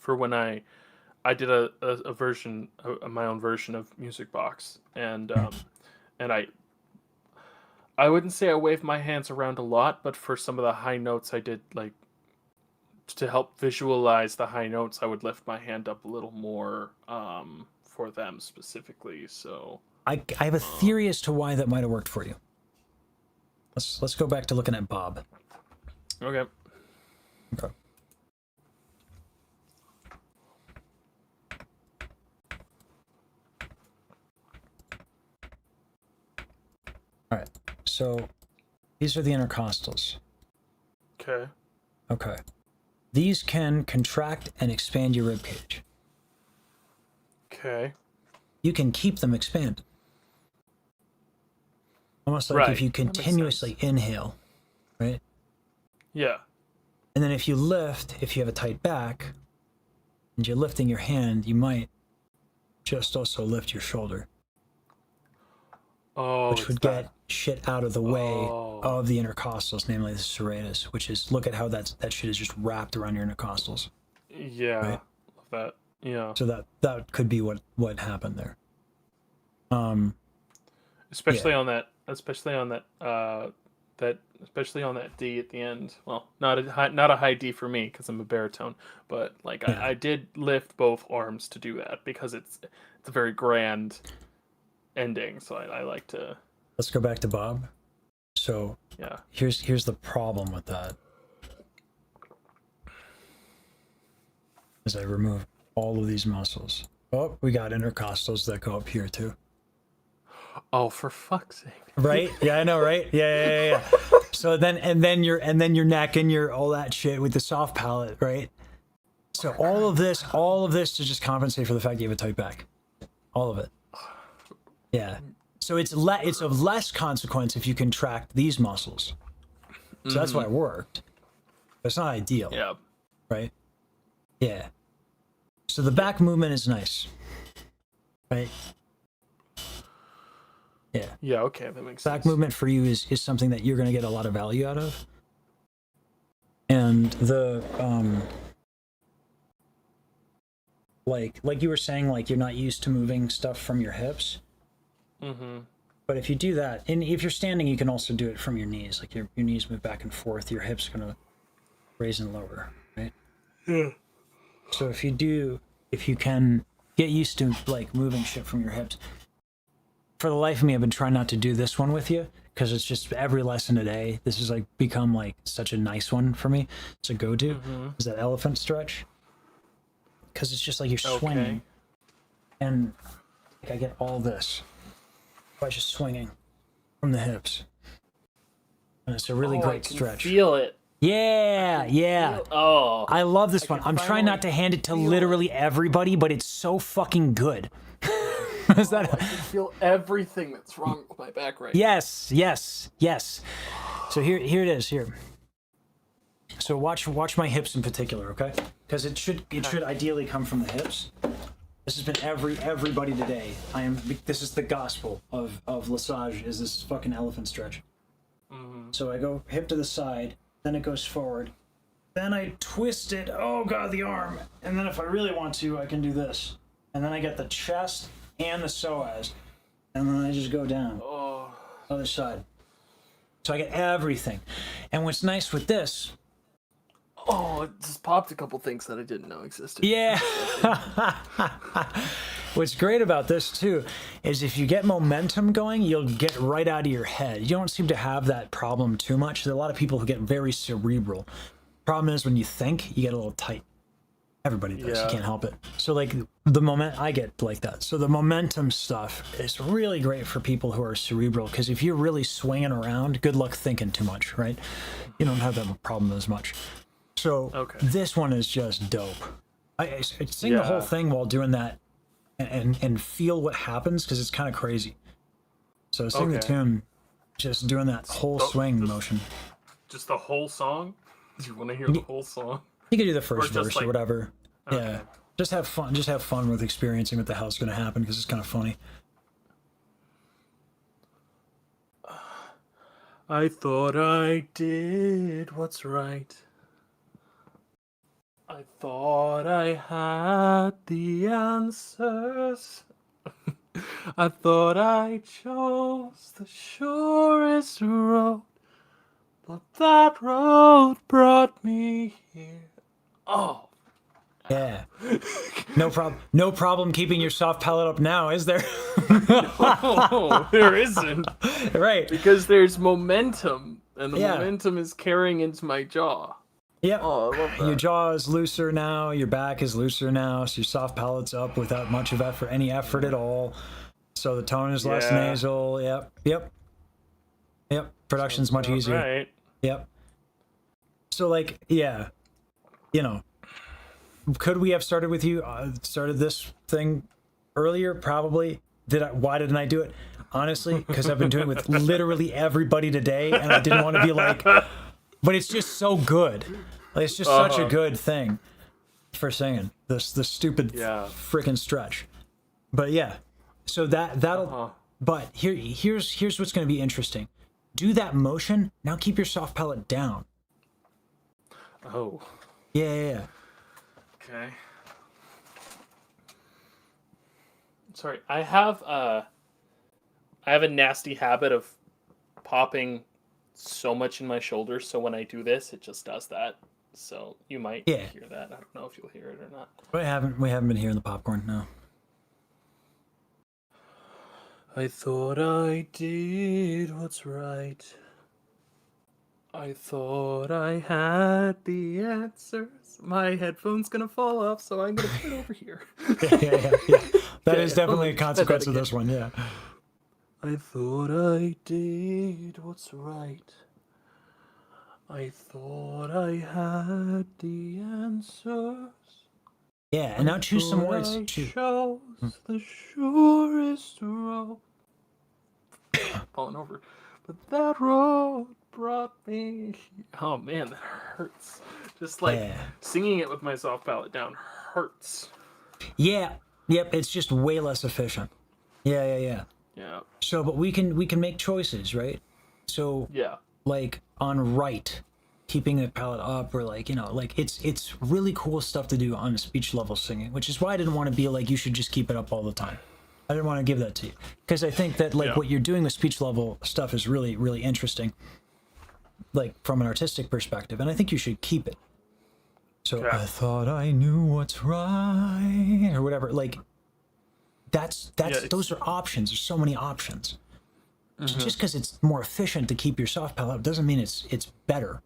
when I did a version my own version of Music Box, and I wouldn't say I waved my hands around a lot, but for some of the high notes I did like to help visualize the high notes, I would lift my hand up a little more for them specifically. So I have a theory as to why that might have worked for you. Let's go back to looking at Bob. Okay. All right. So these are the intercostals. Okay. Okay. These can contract and expand your rib cage. Okay. You can keep them expanded. Almost like Right. if you That makes continuously inhale, right? Yeah. And then if you lift, if you have a tight back, and you're lifting your hand, you might just also lift your shoulder. Oh, which it's would that. get shit out of the way Oh. of the intercostals, namely the serratus, which is, look at how that shit is just wrapped around your intercostals. Yeah. Right? Love that. Yeah. So that could be what happened there. Especially on that that, especially on that D at the end. Well, not a high D for me because I'm a baritone, but like Yeah. I did lift both arms to do that because it's a very grand ending. So I like to. Let's go back to Bob. So Yeah. here's the problem with that. As I remove all of these muscles. Oh, we got intercostals that go up here too. Oh, for fuck's sake! Right? Yeah, I know, right? Yeah. So then your neck and your all that shit with the soft palate, right? So all of this to just compensate for the fact you have a tight back. All of it. Yeah. So it's of less consequence if you contract these muscles. So that's why it worked. But it's not ideal. Yeah. Right? Yeah. So the back movement is nice. Right? Yeah. Yeah, okay, that makes Back sense. movement for you is something that you're going to get a lot of value out of. And the like you were saying, like you're not used to moving stuff from your hips. Mm-hmm. But if you do that, and if you're standing, you can also do it from your knees. Like your knees move back and forth, your hips are going to raise and lower, right? Yeah. So if you can get used to like moving shit from your hips. For the life of me, I've been trying not to do this one with you because it's just every lesson a day. This has like become like such a nice one for me. It's a go-to. Is that elephant stretch? Because it's just like you're swinging, and like, I get all this by just swinging from the hips, and it's a really great stretch. Feel it. Yeah. Oh, I love this one. I'm trying not to hand it to literally everybody, but it's so fucking good. Is that? I can feel everything that's wrong with my back right Yes. So here it is. Here. So watch my hips in particular, okay? Because it should ideally come from the hips. This has been everybody today. This is the gospel of Lesage is this fucking elephant stretch. So I go hip to the side, then it goes forward, then I twist it. Oh god, the arm, and then if I really want to, I can do this, and then I get the chest and the psoas, and then I just go down. Other side. So I get everything. And what's nice with this... Oh, it just popped a couple things that I didn't know existed. Yeah. What's great about this, too, is if you get momentum going, you'll get right out of your head. You don't seem to have that problem too much. There are a lot of people who get very cerebral. Problem is, when you think, you get a little tight. Everybody does. Yeah. You can't help it. So like the moment I get like that. So the momentum stuff is really great for people who are cerebral because if you're really swinging around, good luck thinking too much, right? You don't have that problem as much. So This one is just dope. I sing the whole thing while doing that and feel what happens because it's kind of crazy. So sing the tune, just doing that whole swing motion. Just the whole song? Do you want to hear the whole song? You can do the first verse like, or whatever. Okay. Yeah. Just have fun. Just have fun with experiencing what the hell's going to happen because it's kind of funny. I thought I did what's right. I thought I had the answers. I thought I chose the surest road, but that road brought me here. Oh. Yeah. No problem. No problem keeping your soft palate up now, is there? No, there isn't. Right. Because there's momentum, and the momentum is carrying into my jaw. Yep. Oh, I love that. Your jaw is looser now. Your back is looser now. So your soft palate's up without much of any effort at all. So the tone is less nasal. Yep. Production's much easier. Right. Yep. So like, yeah, you know, could we have started with you? Started this thing earlier? Probably. Why didn't I do it? Honestly, because I've been doing it with literally everybody today, and I didn't want to be like. But it's just so good. Like, it's just such a good thing for singing the stupid freaking stretch. But yeah, so that'll. But here's what's going to be interesting. Do that motion now. Keep your soft palate down. Oh. Yeah. Okay. Sorry, I have a nasty habit of popping so much in my shoulder, so when I do this, it just does that. So you might hear that. I don't know if you'll hear it or not. We haven't been hearing the popcorn, no. I thought I did what's right. I thought I had the answers. My headphone's gonna fall off, so I'm gonna put it over here. Yeah. That is Okay, definitely a I'll try that consequence of again. this one, yeah. I thought I did what's right. I thought I had the answers. Yeah, and now choose some words. I Choose. chose the surest road. Falling over. But that road brought me. Oh man, that hurts. Just like singing it with my soft palate down hurts. Yeah. Yep. It's just way less efficient. Yeah. Yeah. So, but we can make choices, right? So, yeah, like on right, keeping the palate up, or like like it's really cool stuff to do on speech level singing, which is why I didn't want to be like you should just keep it up all the time. I didn't want to give that to you because I think that like what you're doing with speech level stuff is really really interesting, like from an artistic perspective, and I think you should keep it. So I thought I knew what's right, or whatever. Like that's those are options. There's so many options. So just because it's more efficient to keep your soft palate up doesn't mean it's better.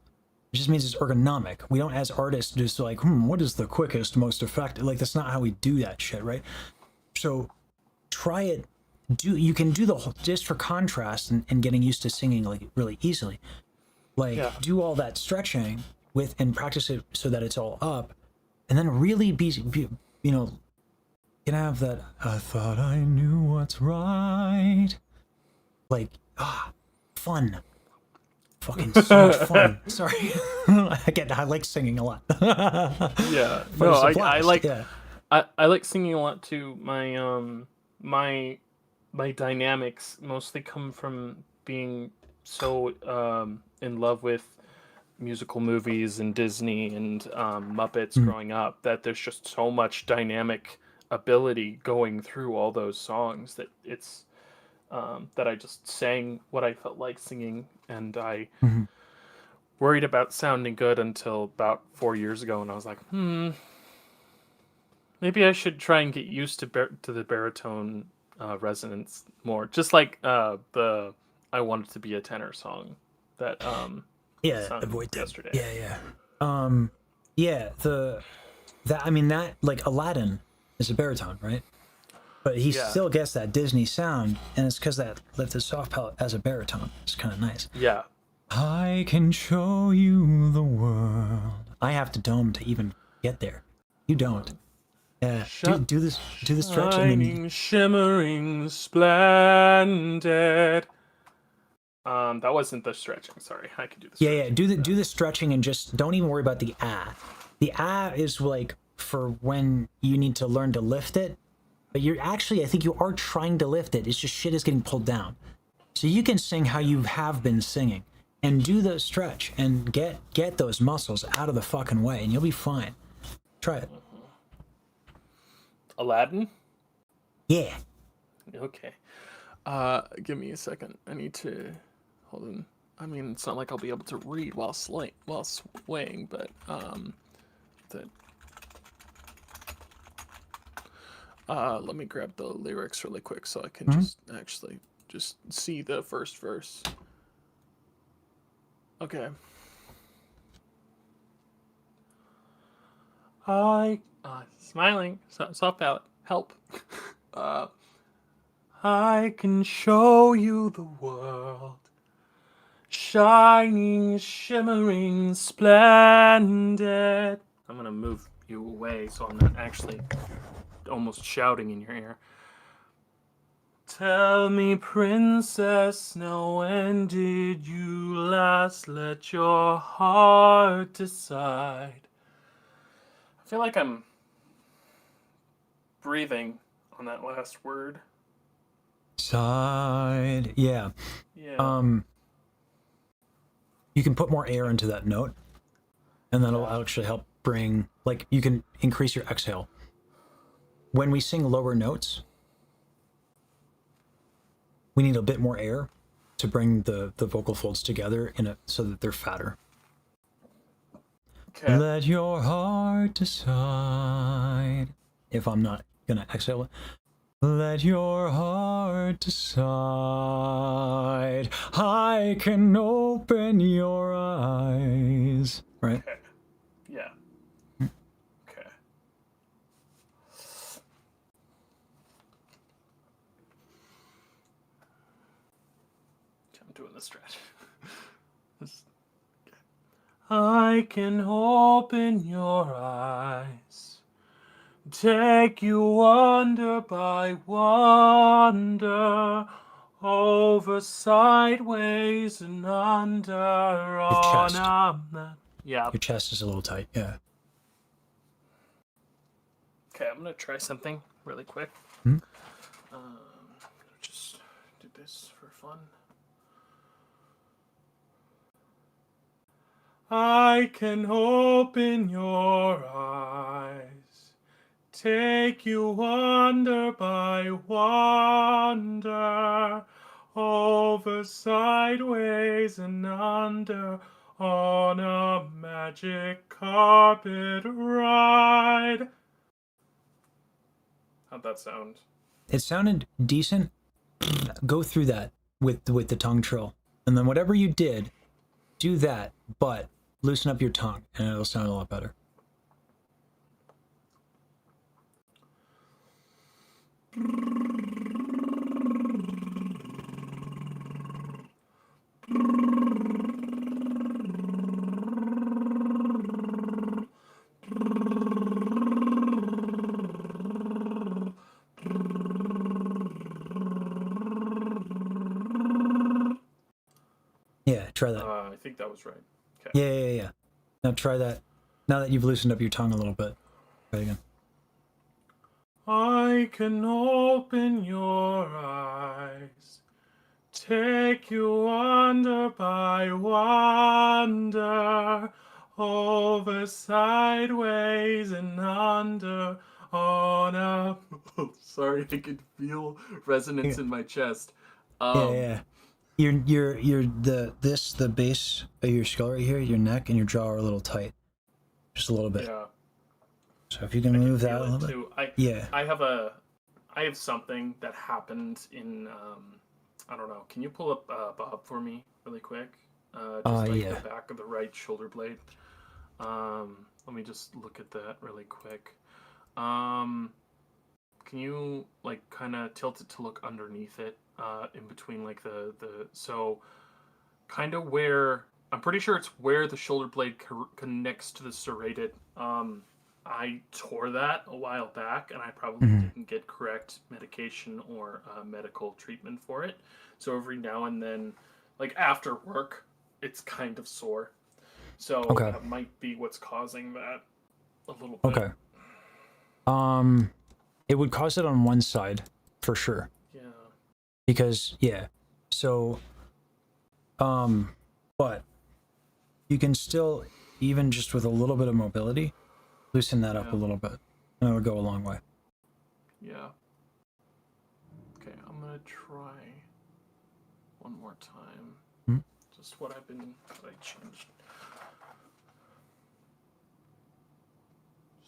It just means it's ergonomic. We don't, as artists, just like, what is the quickest, most effective? Like that's not how we do that shit, right? So try it. You can do the whole, just for contrast and getting used to singing like really easily. Like do all that stretching with and practice it so that it's all up, and then really be can have that. I thought I knew what's right. Like fun. Fucking so much fun. Sorry, I like singing a lot. Yeah, But no, it's a I blast, like yeah. I like singing a lot too. My dynamics mostly come from being so in love with musical movies and Disney and Muppets growing up that there's just so much dynamic ability going through all those songs that it's that I just sang what I felt like singing, and I worried about sounding good until about 4 years ago, and I was like, maybe I should try and get used to the baritone resonance more, just like the "I Wanted to Be a Tenor" song that avoid that yesterday. That like Aladdin is a baritone, right? But he still gets that Disney sound, and it's because that the soft palate as a baritone is kind of nice. Yeah. I can show you the world. I have to dome to even get there. You don't. Yeah. Do the stretch and then Shimmering, splendid. That wasn't the stretching. Sorry, I could do the stretching. Yeah. Do the stretching and just don't even worry about the ah. The ah is like for when you need to learn to lift it. But you're actually, I think you are trying to lift it. It's just shit is getting pulled down. So you can sing how you have been singing and do the stretch and get those muscles out of the fucking way and you'll be fine. Try it. Aladdin? Yeah. Okay. Give me a second. I need to hold on. I mean, it's not like I'll be able to read while swaying, but let me grab the lyrics really quick so I can just see the first verse. Okay. Smiling, soft palate, help. I can show you the world, shining, shimmering, splendid. I'm gonna move you away so I'm not actually almost shouting in your ear. Tell me, princess, now when did you last let your heart decide? I feel like I'm breathing on that last word. Side. Yeah. You can put more air into that note, and that'll actually help bring, like, you can increase your exhale. When we sing lower notes, we need a bit more air to bring the vocal folds together so that they're fatter. Okay. Let your heart decide. If I'm not gonna exhale it. Let your heart decide. I can open your eyes. Right? Okay. Yeah. Okay. I'm doing the stretch. I can open your eyes, take you wonder by wonder, over, sideways, and under on chest. Yeah. Your chest is a little tight. Yeah. Okay, I'm gonna try something really quick. Hmm? Just do this for fun. I can open your eyes, take you wonder by wonder, over, sideways, and under, on a magic carpet ride. How'd that sound? It sounded decent. Go through that with the tongue trill, and then whatever you did, do that, but loosen up your tongue, and it'll sound a lot better. Yeah, try that. I think that was right. Okay. Yeah. Now try that. Now that you've loosened up your tongue a little bit. Try it again. I can open your eyes, take you wonder by wonder, over, sideways, and under, on a... Sorry, I could feel resonance in my chest. Yeah. The base of your skull right here, your neck and your jaw are a little tight. Just a little bit. Yeah. So if you can move that a little too. bit. Yeah. I have something that happened in I don't know. Can you pull up Bob for me really quick? Yeah. The back of the right shoulder blade. Let me just look at that really quick. Can you like kind of tilt it to look underneath it, in between like the so kind of where I'm pretty sure it's where the shoulder blade connects to the serrated. I tore that a while back, and I probably didn't get correct medication or medical treatment for it. So every now and then, like after work, it's kind of sore. So that might be what's causing that a little bit. Okay. It would cause it on one side for sure. Yeah. Because so but you can still, even just with a little bit of mobility, loosen that up a little bit, and it would go a long way. Yeah. Okay, I'm gonna try one more time. Just what I changed.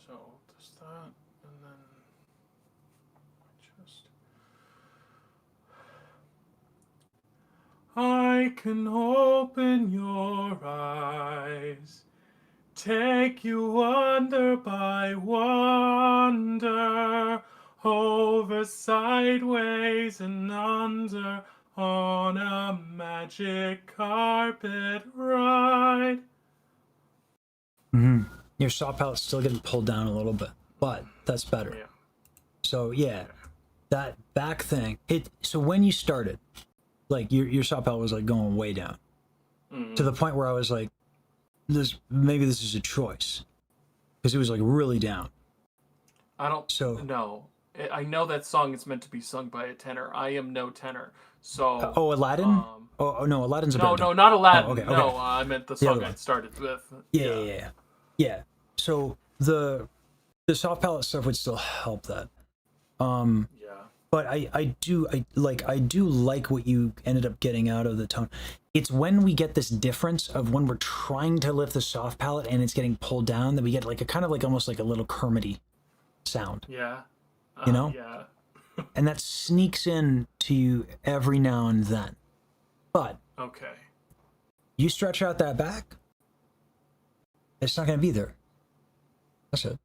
So there's that, and then I can open your eyes, take you wonder by wonder, over, sideways, and under, on a magic carpet ride. Your saw pallet's still getting pulled down a little bit, but that's better. Yeah. So that back thing. So when you started, like your saw pallet was like going way down, to the point where I was like, maybe this is a choice, because it was like really down. I know that song is meant to be sung by a tenor. I am no tenor, so. Aladdin. No, Aladdin's a no, baritone. not Aladdin. Okay. No, I meant the song I started with. Yeah. So the soft palette stuff would still help that. but I do like what you ended up getting out of the tone. It's when we get this difference of when we're trying to lift the soft palate and it's getting pulled down that we get like a kind of like almost like a little Kermity sound. Yeah. You know? Yeah. And that sneaks in to you every now and then. But Okay. you stretch out that back, it's not going to be there. That's it.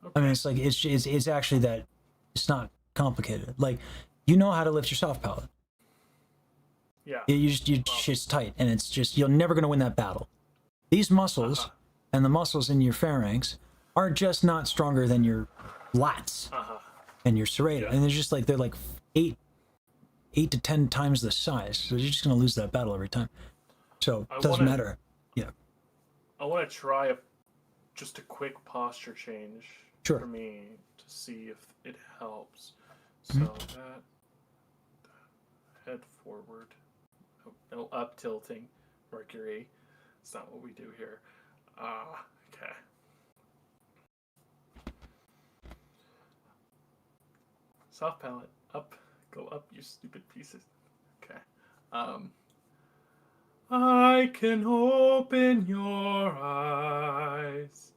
Okay. I mean, it's like it's actually that it's not complicated. Like, you know how to lift your soft palate. Yeah. It's tight, and it's just you're never going to win that battle. These muscles and the muscles in your pharynx are just not stronger than your lats and your serratum, and they're like 8 to 10 times the size. So you're just going to lose that battle every time. So it doesn't matter. Yeah. I want to try just a quick posture change for me to see if it helps. So that head forward, no up tilting, Mercury. It's not what we do here. Okay. Soft palate, up, go up, you stupid pieces. Okay. I can open your eyes,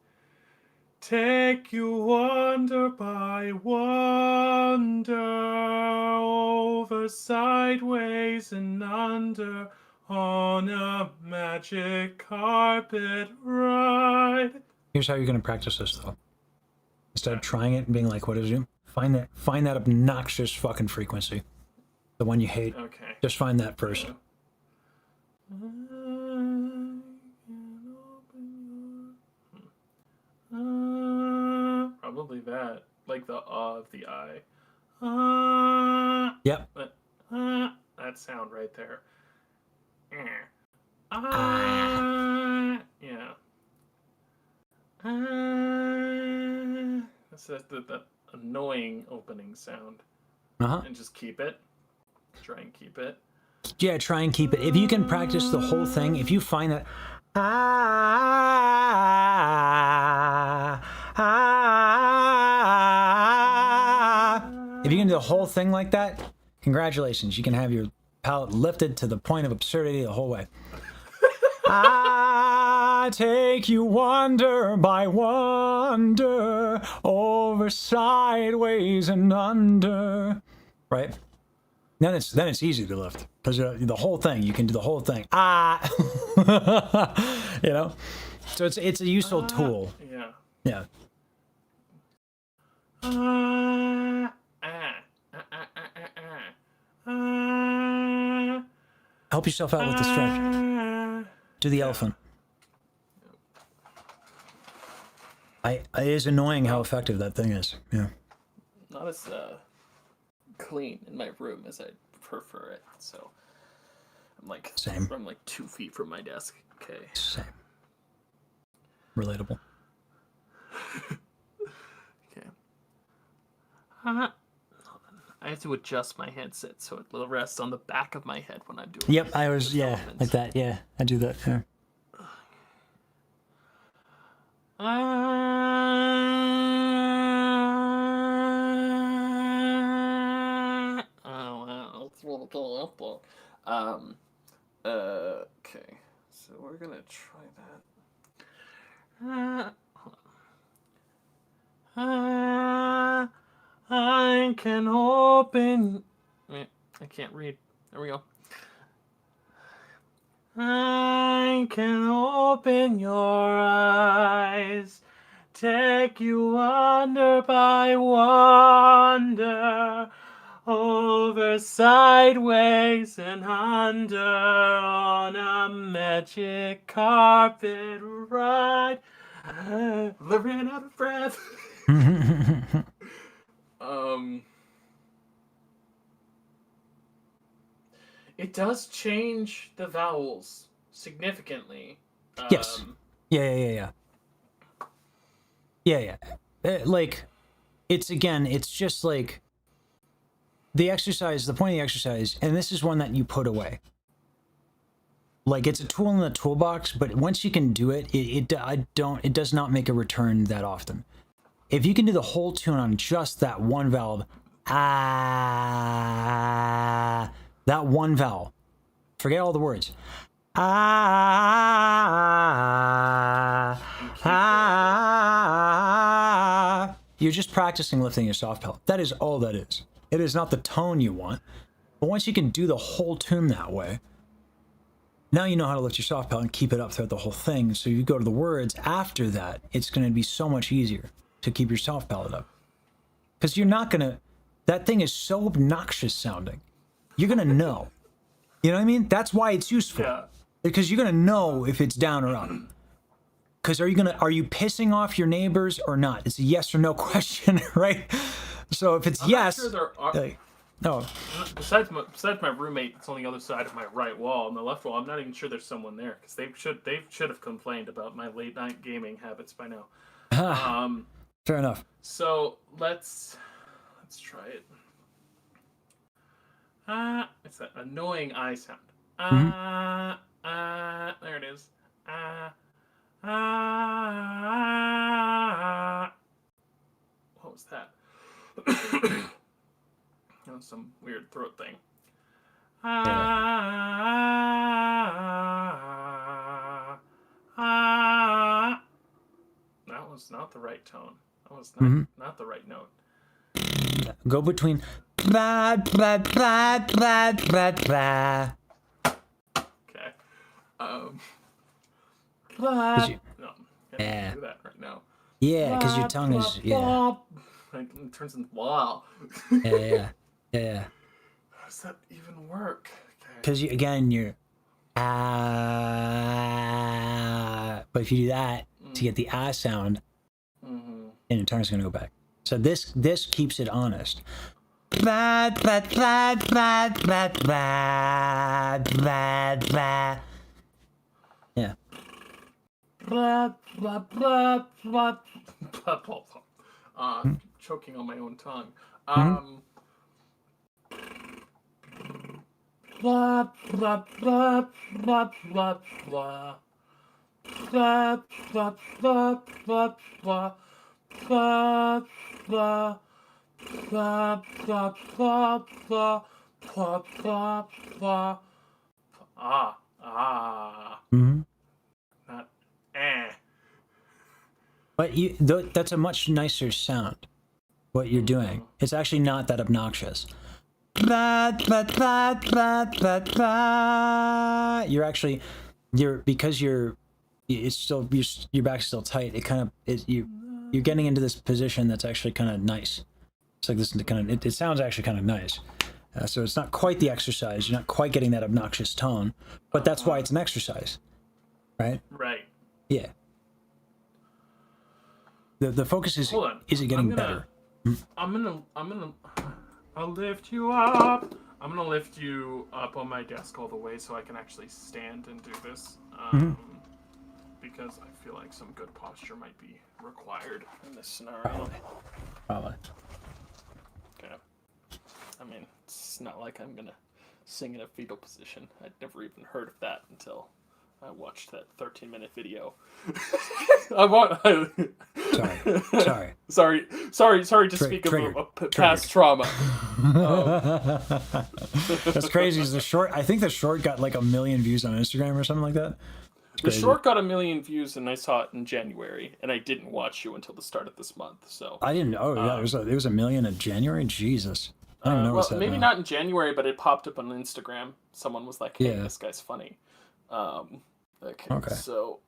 take you wonder by wonder, over, sideways, and under, on a magic carpet ride. Here's how you're going to practice this, though. Instead of trying it and being like, what is it? Find that obnoxious fucking frequency. The one you hate. Okay. Just find that first. Probably that. Like the of the I. Yep. That sound right there. Yeah. That's that annoying opening sound. And just keep it. Try and keep it. Yeah, try and keep it. If you can practice the whole thing, if you find that if you can do the whole thing like that, congratulations. You can have your palate lifted to the point of absurdity the whole way. I take you wonder by wonder, over, sideways, and under. Right? Then it's easy to lift because the whole thing, you can do the whole thing. You know, so it's a useful tool. Yeah. Help yourself out with the stretch. Do the elephant. It is annoying how effective that thing is. Yeah. Not as clean in my room as I prefer it. So I'm like Same. I'm like 2 feet from my desk. Okay. Same. Relatable. Okay. I have to adjust my headset so it will rest on the back of my head when I'm doing. Yep, I was like that. Yeah, I do that. Yeah. Okay, so we're gonna try that. I can open. Wait, I can't read. There we go. I can open your eyes, take you wonder by wonder, over, sideways, and under, on a magic carpet ride. I ran out of breath. It does change the vowels significantly. Yes. Yeah. Like, it's just like the exercise, the point of the exercise, and this is one that you put away. Like, it's a tool in the toolbox, but once you can do it, it does not make a return that often. If you can do the whole tune on just that one valve, ah. That one vowel. Forget all the words. Ah, ah. You're just practicing lifting your soft palate. That is all that is. It is not the tone you want. But once you can do the whole tune that way, now you know how to lift your soft palate and keep it up throughout the whole thing. So you go to the words after that, it's going to be so much easier to keep your soft palate up. Because you're not going to, that thing is so obnoxious sounding. You're going to know. You know what I mean? That's why it's useful. Yeah. Because you're going to know if it's down or up. Because are you pissing off your neighbors or not? It's a yes or no question, right? So if it's I'm yes, not sure there are, no. Besides my roommate, that's on the other side of my right wall. On the left wall, I'm not even sure there's someone there because they should have complained about my late night gaming habits by now. Fair enough. So let's try it. It's that annoying I sound. There it is. What was that? That was some weird throat thing. That was not the right tone. That was not the right note. Go between blah, blah, blah, blah, blah, blah. Okay. Blah. You, No, I can't do that right now. Yeah, because your tongue is It turns into blah. yeah. How does that even work? Because you're but if you do that to get the ah sound, then your tongue's gonna go back. So this keeps it honest. Blah, blah, blah, blah, blah, blah, blah, blah. Yeah. Blah, blah, blah, blah, blah, blah, blah. Choking on my own tongue. Blah, blah, blah, blah, blah, blah. Blah, blah, blah, blah, blah. Blah, blah, blah, blah, blah, blah, blah, blah, blah. Not But that's a much nicer sound. What you're doing, it's actually not that obnoxious. Blah, blah, blah, blah, blah, blah. Because your back's still tight. It kind of you're getting into this position that's actually kind of nice. It's like this kind of it sounds actually kind of nice. So it's not quite the exercise. You're not quite getting that obnoxious tone, but that's why it's an exercise, right? right. Yeah. The focus is it getting better? I'll lift you up. I'm gonna lift you up on my desk all the way so I can actually stand and do this. Because I feel like some good posture might be required in this scenario. Probably. Okay. I mean, it's not like I'm gonna sing in a fetal position. I'd never even heard of that until I watched that 13-minute video. Sorry to speak of a past trauma. That's crazy. Is I think the short got like 1 million views on Instagram or something like that. The short got 1 million views, and I saw it in January, and I didn't watch you until the start of this month. So I didn't. Oh yeah, it was 1 million in January. Jesus, I don't know. Well, maybe not in January, but it popped up on Instagram. Someone was like, "Hey, this guy's funny." Okay. So,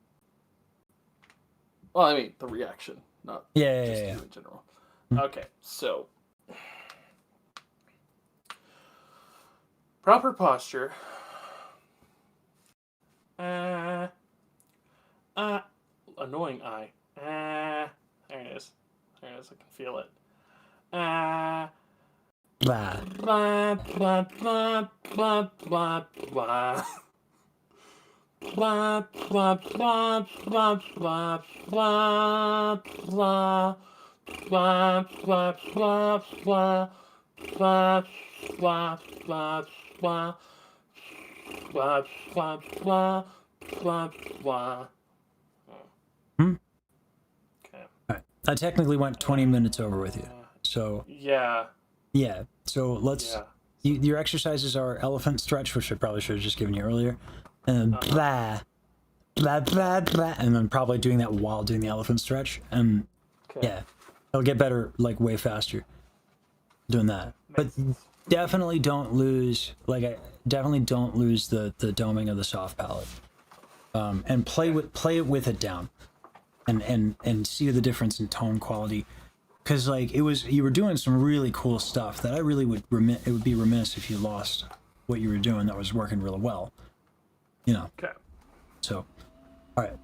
well, I mean, the reaction, not just you in general. Okay, so proper posture. Annoying eye. There it is. There it is. I can feel it. Blah. Blah, blah, blah, blah, blah, blah. Blah, blah, blah, blah, blah, blah, blah. Blah, blah, blah, blah. Blah, blah, blah, blah. Blah, blah, blah, blah, blah. Okay. Right. I technically went 20 minutes over with you. So yeah. Yeah. So let's. Yeah. Your exercises are elephant stretch, which I probably should have just given you earlier, and blah, blah, blah, blah, and then probably doing that while doing the elephant stretch, and yeah, it'll get better like way faster doing that. But definitely don't lose definitely don't lose the doming of the soft palate, and play it with it down, and see the difference in tone quality. Because like you were doing some really cool stuff that I really it would be remiss if you lost what you were doing that was working really well, you know. Okay. So, all right.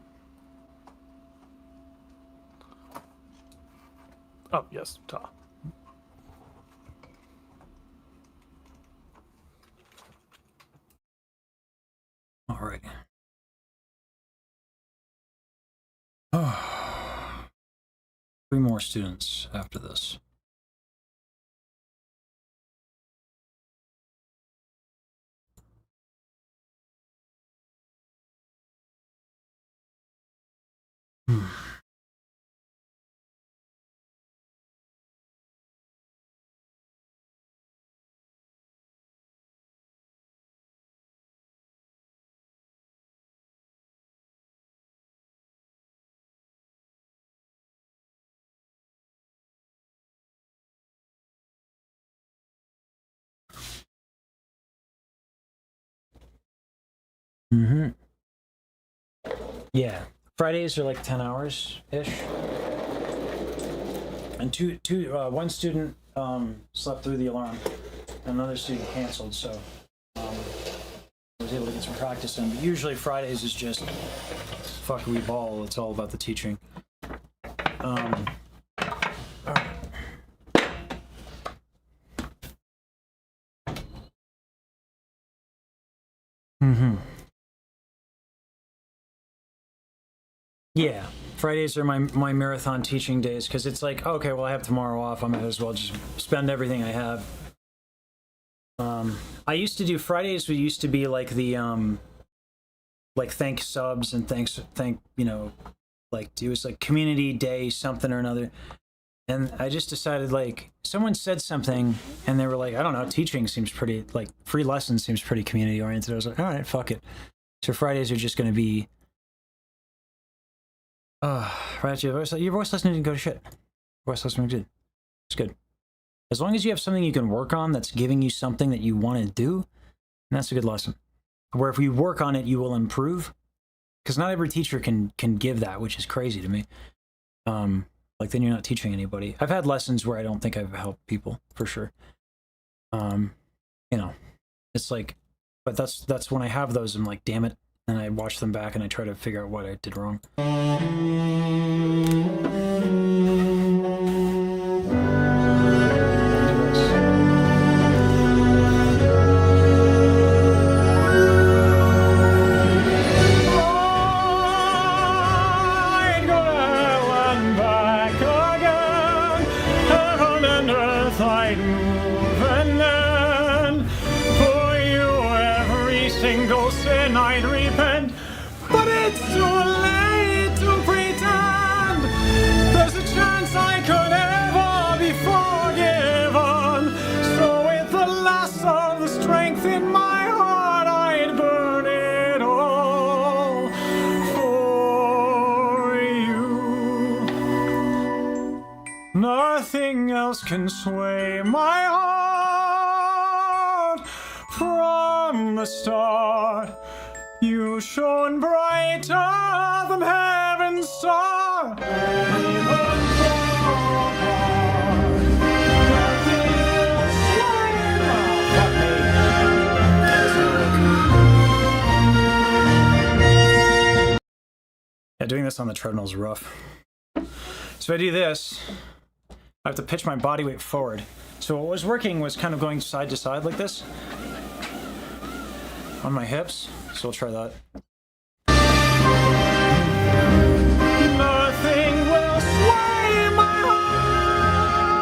Oh yes, ta. All right. Three more students after this. Mm-hmm. Yeah. Fridays are like 10 hours ish. And one student slept through the alarm. Another student canceled, so I was able to get some practice in. But usually Fridays is just fuckery ball. It's all about the teaching. All right. Mm-hmm. Yeah, Fridays are my marathon teaching days because it's like, okay, well, I have tomorrow off. I might as well just spend everything I have. I used to do Fridays. We used to be like the like thank subs and thank you know, like it was like community day something or another. And I just decided, like, someone said something and they were like, I don't know, teaching seems pretty, like, free lessons seems pretty community oriented. I was like, all right, fuck it. So Fridays are just going to be right, your voice listening didn't go to shit. Voice listening did. It's good. As long as you have something you can work on that's giving you something that you want to do, that's a good lesson. Where if you work on it, you will improve. Because not every teacher can give that, which is crazy to me. Like then you're not teaching anybody. I've had lessons where I don't think I've helped people for sure. You know, it's like, but that's when I have those, I'm like, damn it. And I watch them back and I try to figure out what I did wrong. Nothing else can sway my heart. From the start, you shone brighter than heaven's star. Yeah, doing this on the treadmill is rough. So if I do this, I have to pitch my body weight forward. So what was working was kind of going side to side like this on my hips. So we'll try that. Nothing will sway my heart.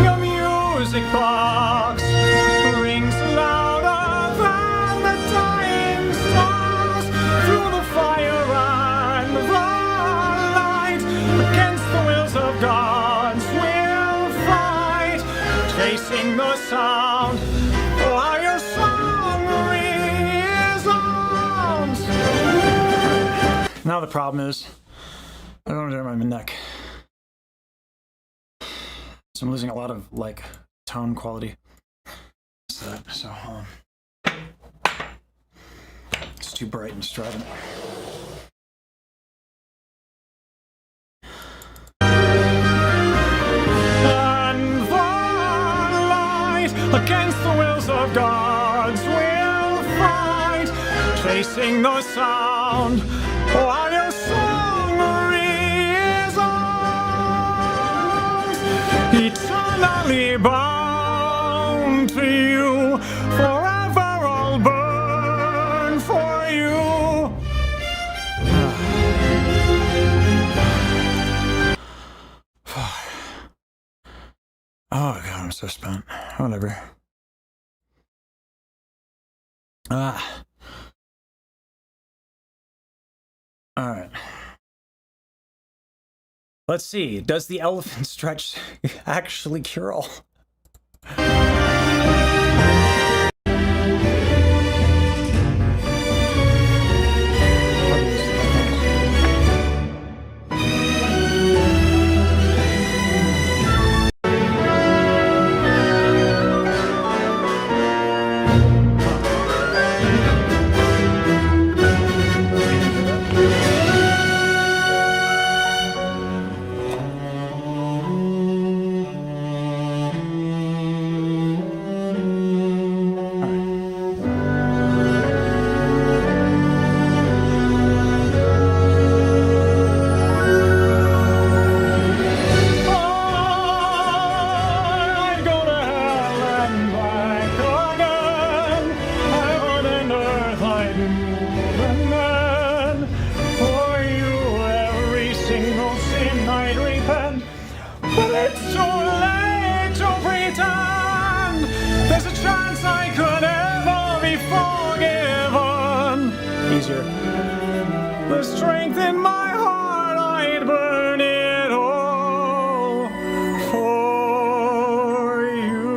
Your music box rings louder than the dying stars. Through the fire and the light, against the wills of gods we'll fight. sound while your song resounds. Now the problem is, I don't know my neck. So I'm losing a lot of like tone quality. So hold on. It's too bright and strident. And the light against the wills of gods will fight, chasing the sound while your song resounds, eternally bound to you, forever I'll burn for you. Oh god, I'm so spent. Whatever. Alright. Let's see. Does the elephant stretch actually cure all? The strength in my heart, I'd burn it all for you.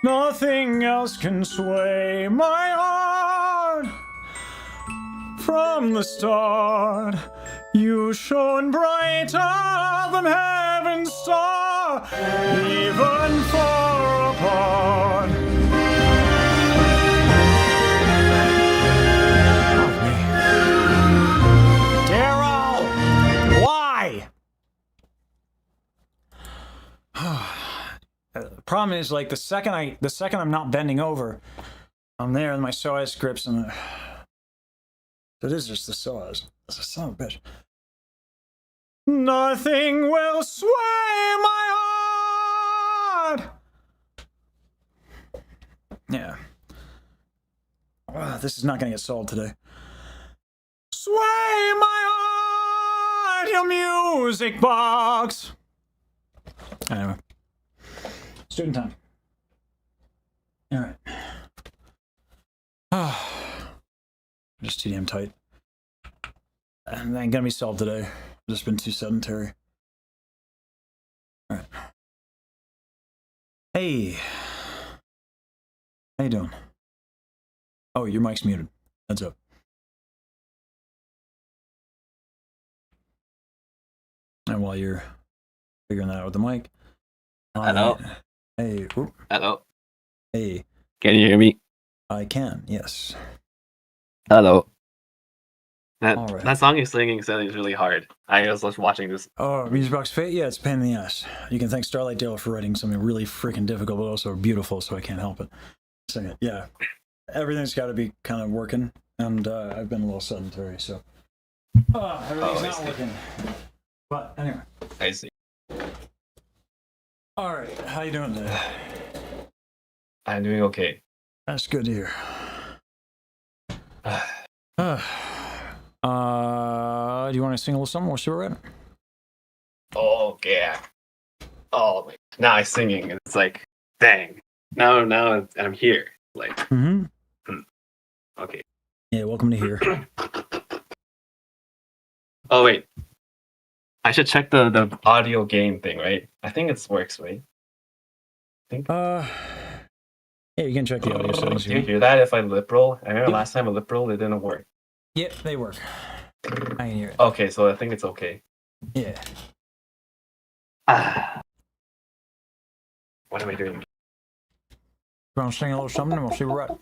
Nothing else can sway my heart. From the start, you shone brighter than heaven's star, even far apart. The problem is, like, the second I'm not bending over, I'm there and my psoas grips and it is just the psoas. It's a son of a bitch. Nothing will sway my heart. Yeah. This is not gonna get solved today. Sway my heart, your music box. Anyway. Student time. All right. Just too damn tight. And ain't gonna be solved today. I've just been too sedentary. All right. Hey. How you doing? Oh, your mic's muted. Heads up. And while you're figuring that out with the mic. Hello. Hey. Ooh. Hello. Hey. Can you hear me? I can, yes. Hello. Alright. That song you're singing sounds really hard. I was just watching this. Oh, Music Box Fate? Yeah, it's a pain in the ass. You can thank Starlight Dale for writing something really freaking difficult, but also beautiful, so I can't help it. Sing it. Yeah. Everything's got to be kind of working, and I've been a little sedentary, so. Everything's not working. But anyway. I see. All right, how you doing today? I'm doing okay. That's good to hear. Do you want to sing a little something? We'll see where we're at. Oh yeah. Oh, now I'm singing. It's like, dang. Now I'm here. Like. Okay. Yeah, welcome to here. Oh wait. I should check the audio game thing, right? I think it works, right? think. Yeah, you can check the audio settings. Do you hear that? If I lip roll, I remember last time I lip roll, it didn't work. Yep, they work. I can hear it. Okay, so I think it's okay. Yeah. What am I doing? You want to sing a little something and we'll see where we're at.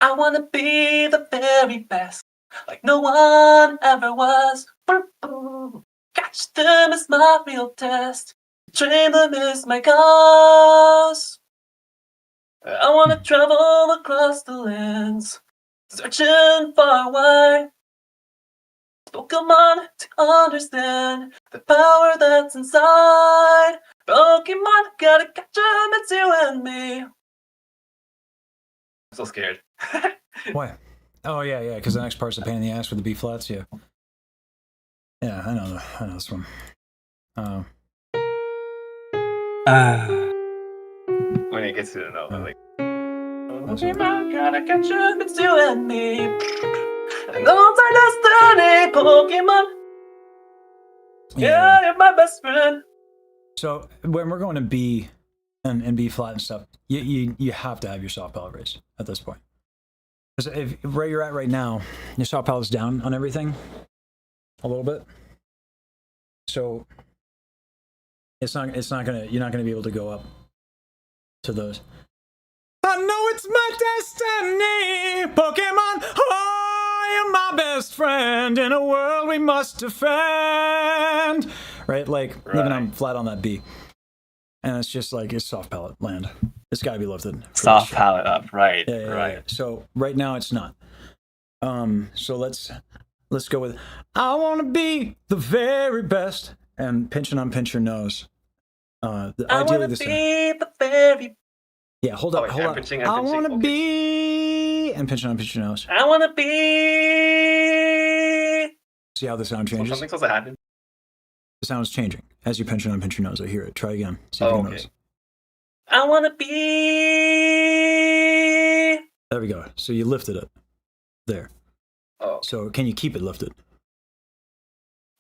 I wanna be the very best, like no one ever was. Catch them is my real test. Train them is my cause. I wanna travel across the lands, searching far wide. Pokemon to understand the power that's inside. Pokemon, gotta catch 'em, it's you and me. I'm so scared. Why? Oh, yeah, because the next part's a pain in the ass with the B flats, yeah. Yeah, I know this one. When it gets to the note, I'm like, Pokemon, gotta catch 'em, it's you and me. And all our destiny, Pokemon. Yeah, you're my best friend. So when we're going to B and B flat and stuff, you have to have your soft palate raised at this point. Because if where you're at right now, your soft palate's down on everything a little bit. So you're not gonna be able to go up to those. I know it's my destiny, Pokemon. Oh, you're my best friend in a world we must defend. Right? Like, even I'm flat on that B. And it's just like, it's soft palate land. It's got to be lifted. Soft palate up, right? Yeah. So right now it's not. So let's go with, I want to be the very best. And pinch and unpinch your nose. Ideally the same. The very. Yeah, hold on. I'm pinching, I want to be, and pinch and unpinch your nose. I want to be. See how the sound changes? Something's supposed to happen. The sound's changing as you pinch and unpinch your nose. I hear it. Try again. See if you notice. I want to be. There we go. So you lifted it. There. Oh. So can you keep it lifted?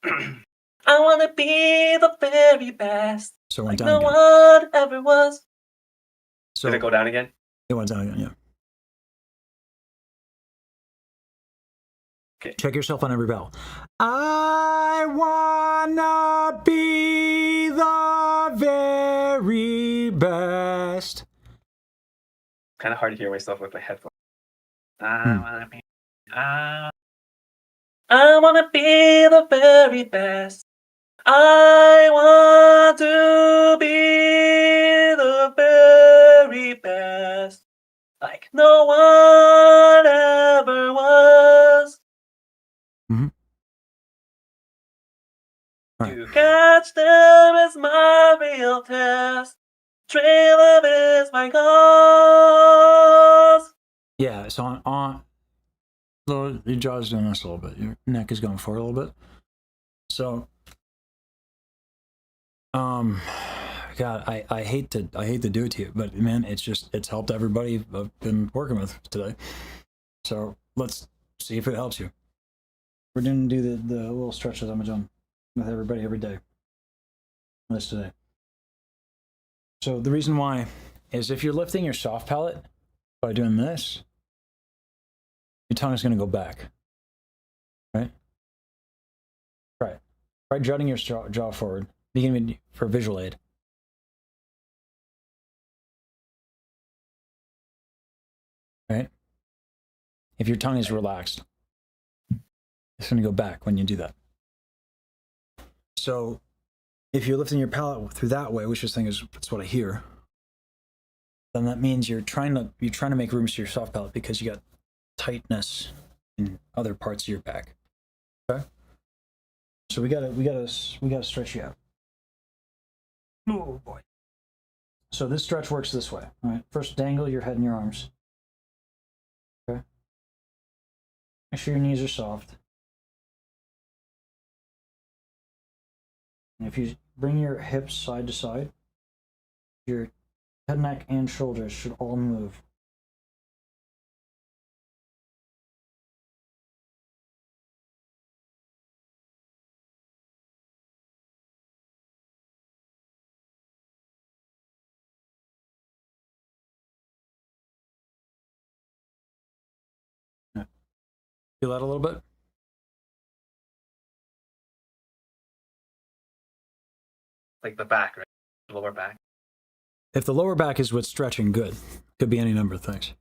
I want to be the very best. So it went like down no again. one ever was. So did it go down again? It went down again, yeah. Okay. Check yourself on every vowel. I wanna be the very best. Kind of hard to hear myself with my headphones. I want to be the very best. I want to be the very best. Like no one ever was. Right. To catch them is my real test. Trail them is my cause. Yeah, so on your jaw's doing this a little bit. Your neck is going forward a little bit. So God, I hate to do it to you, but man, it's helped everybody I've been working with today. So let's see if it helps you. We're going to do the little stretches I'm doing with everybody every day. This today. So the reason why is if you're lifting your soft palate by doing this, your tongue is going to go back. Right? Right. Try jutting your jaw forward. Begin for visual aid. Right? If your tongue is relaxed, it's going to go back when you do that. So if you're lifting your palate through that way, which that's what I hear, then that means you're trying to make room to your soft palate because you got tightness in other parts of your back. Okay? So we gotta stretch you out. Oh boy. So this stretch works this way. All right. First, dangle your head and your arms. Okay. Make sure your knees are soft. And if you bring your hips side to side, your head, neck, and shoulders should all move. Feel that a little bit? Like the back, right? Lower back. If the lower back is what's stretching, good. Could be any number of things.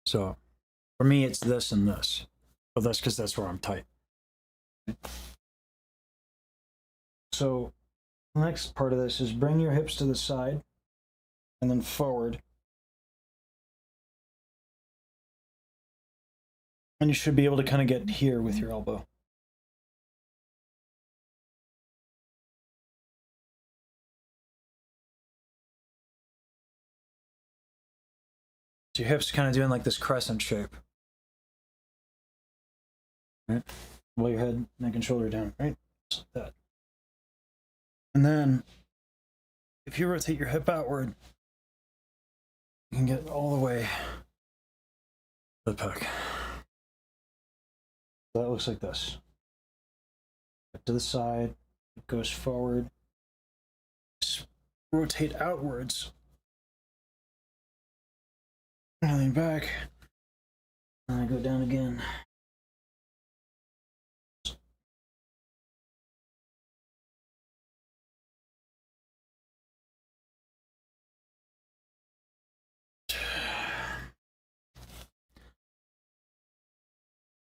So for me, it's this and this. But that's because that's where I'm tight. So the next part of this is bring your hips to the side and then forward. And you should be able to kind of get here with your elbow. So your hips kind of doing like this crescent shape. Right? While your head, neck, and shoulder down, right? Just like that. And then if you rotate your hip outward, you can get all the way to the pec. So that looks like this. Back to the side, it goes forward, rotate outwards, and then back, and I go down again.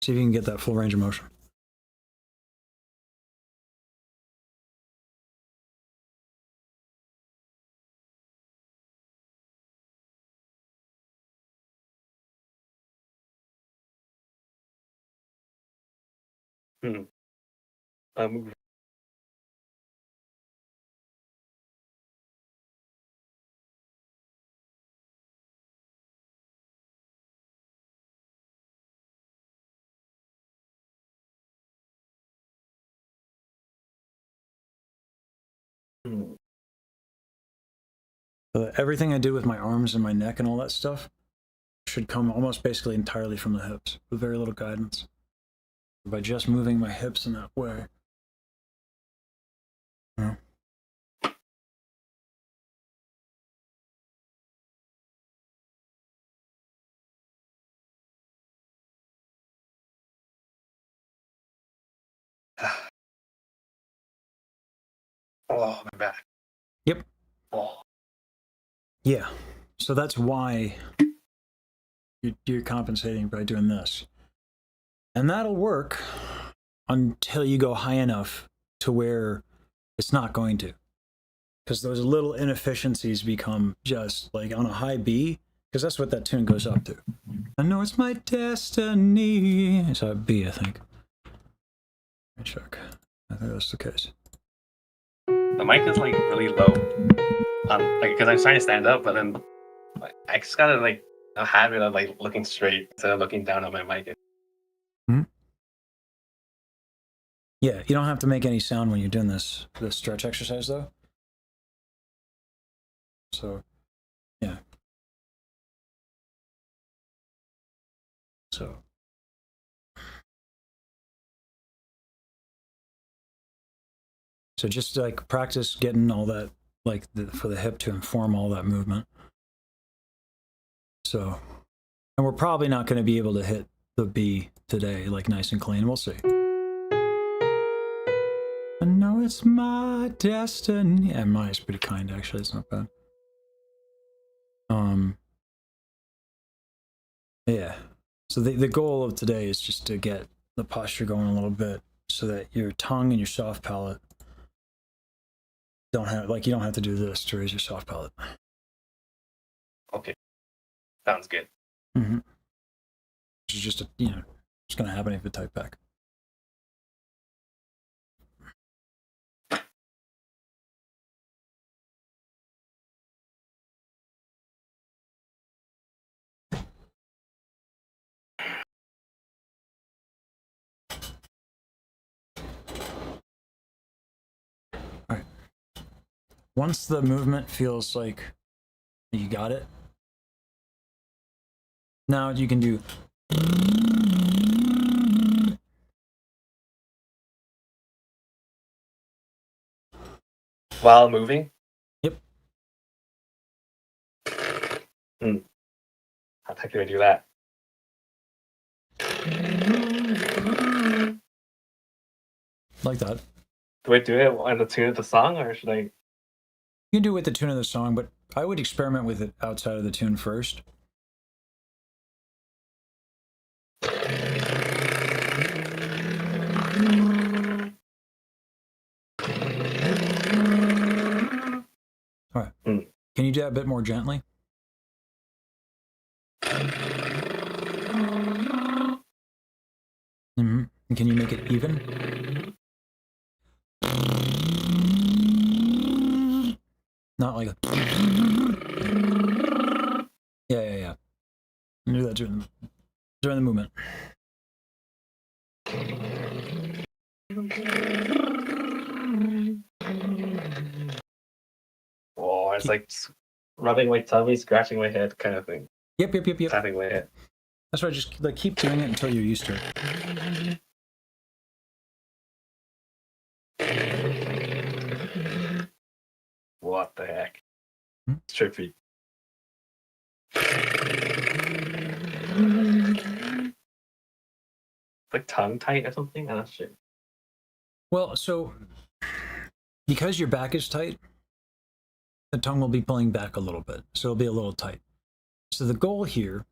See if you can get that full range of motion. Everything I do with my arms and my neck and all that stuff should come almost basically entirely from the hips with very little guidance. By just moving my hips in that way. You know? Oh, my back. Yep. Oh. Yeah. So that's why you're compensating by doing this. And that'll work until you go high enough to where it's not going to. Because those little inefficiencies become just like on a high B, because that's what that tune goes up to. I know it's my destiny. It's a B, I think. Let me check. I think that's the case. The mic is like really low. Like because I'm trying to stand up, but then like, I just gotta like a habit of like looking straight instead of looking down at my mic. Mm-hmm. Yeah, you don't have to make any sound when you're doing this stretch exercise though. So, yeah. So. So just like practice getting all that, like for the hip to inform all that movement. So, and we're probably not going to be able to hit the B today, like nice and clean. We'll see. I know it's my destiny. Yeah, mine's pretty kind, actually. It's not bad. Yeah. So the goal of today is just to get the posture going a little bit so that your tongue and your soft palate don't have, like, you don't have to do this to raise your soft palate. Okay. Sounds good. Mm-hmm. Which is just, it's going to happen if you type back. All right. Once the movement feels like you got it, now you can do. While moving? Yep. How the heck do I do that? Like that. Do I do it on the tune of the song, or should I? You can do it with the tune of the song, but I would experiment with it outside of the tune first. All right. Can you do that a bit more gently? Mm-hmm. And can you make it even? Not like a... Yeah. You do that during the movement. Oh, it's like rubbing my tummy, scratching my head, kind of thing. Yep. Tapping my head. That's why I just like keep doing it until you're used to it. What the heck? Hmm? It's trippy. Like tongue tight or something? I'm not sure. Well, so because your back is tight, the tongue will be pulling back a little bit, so it'll be a little tight. So the goal here,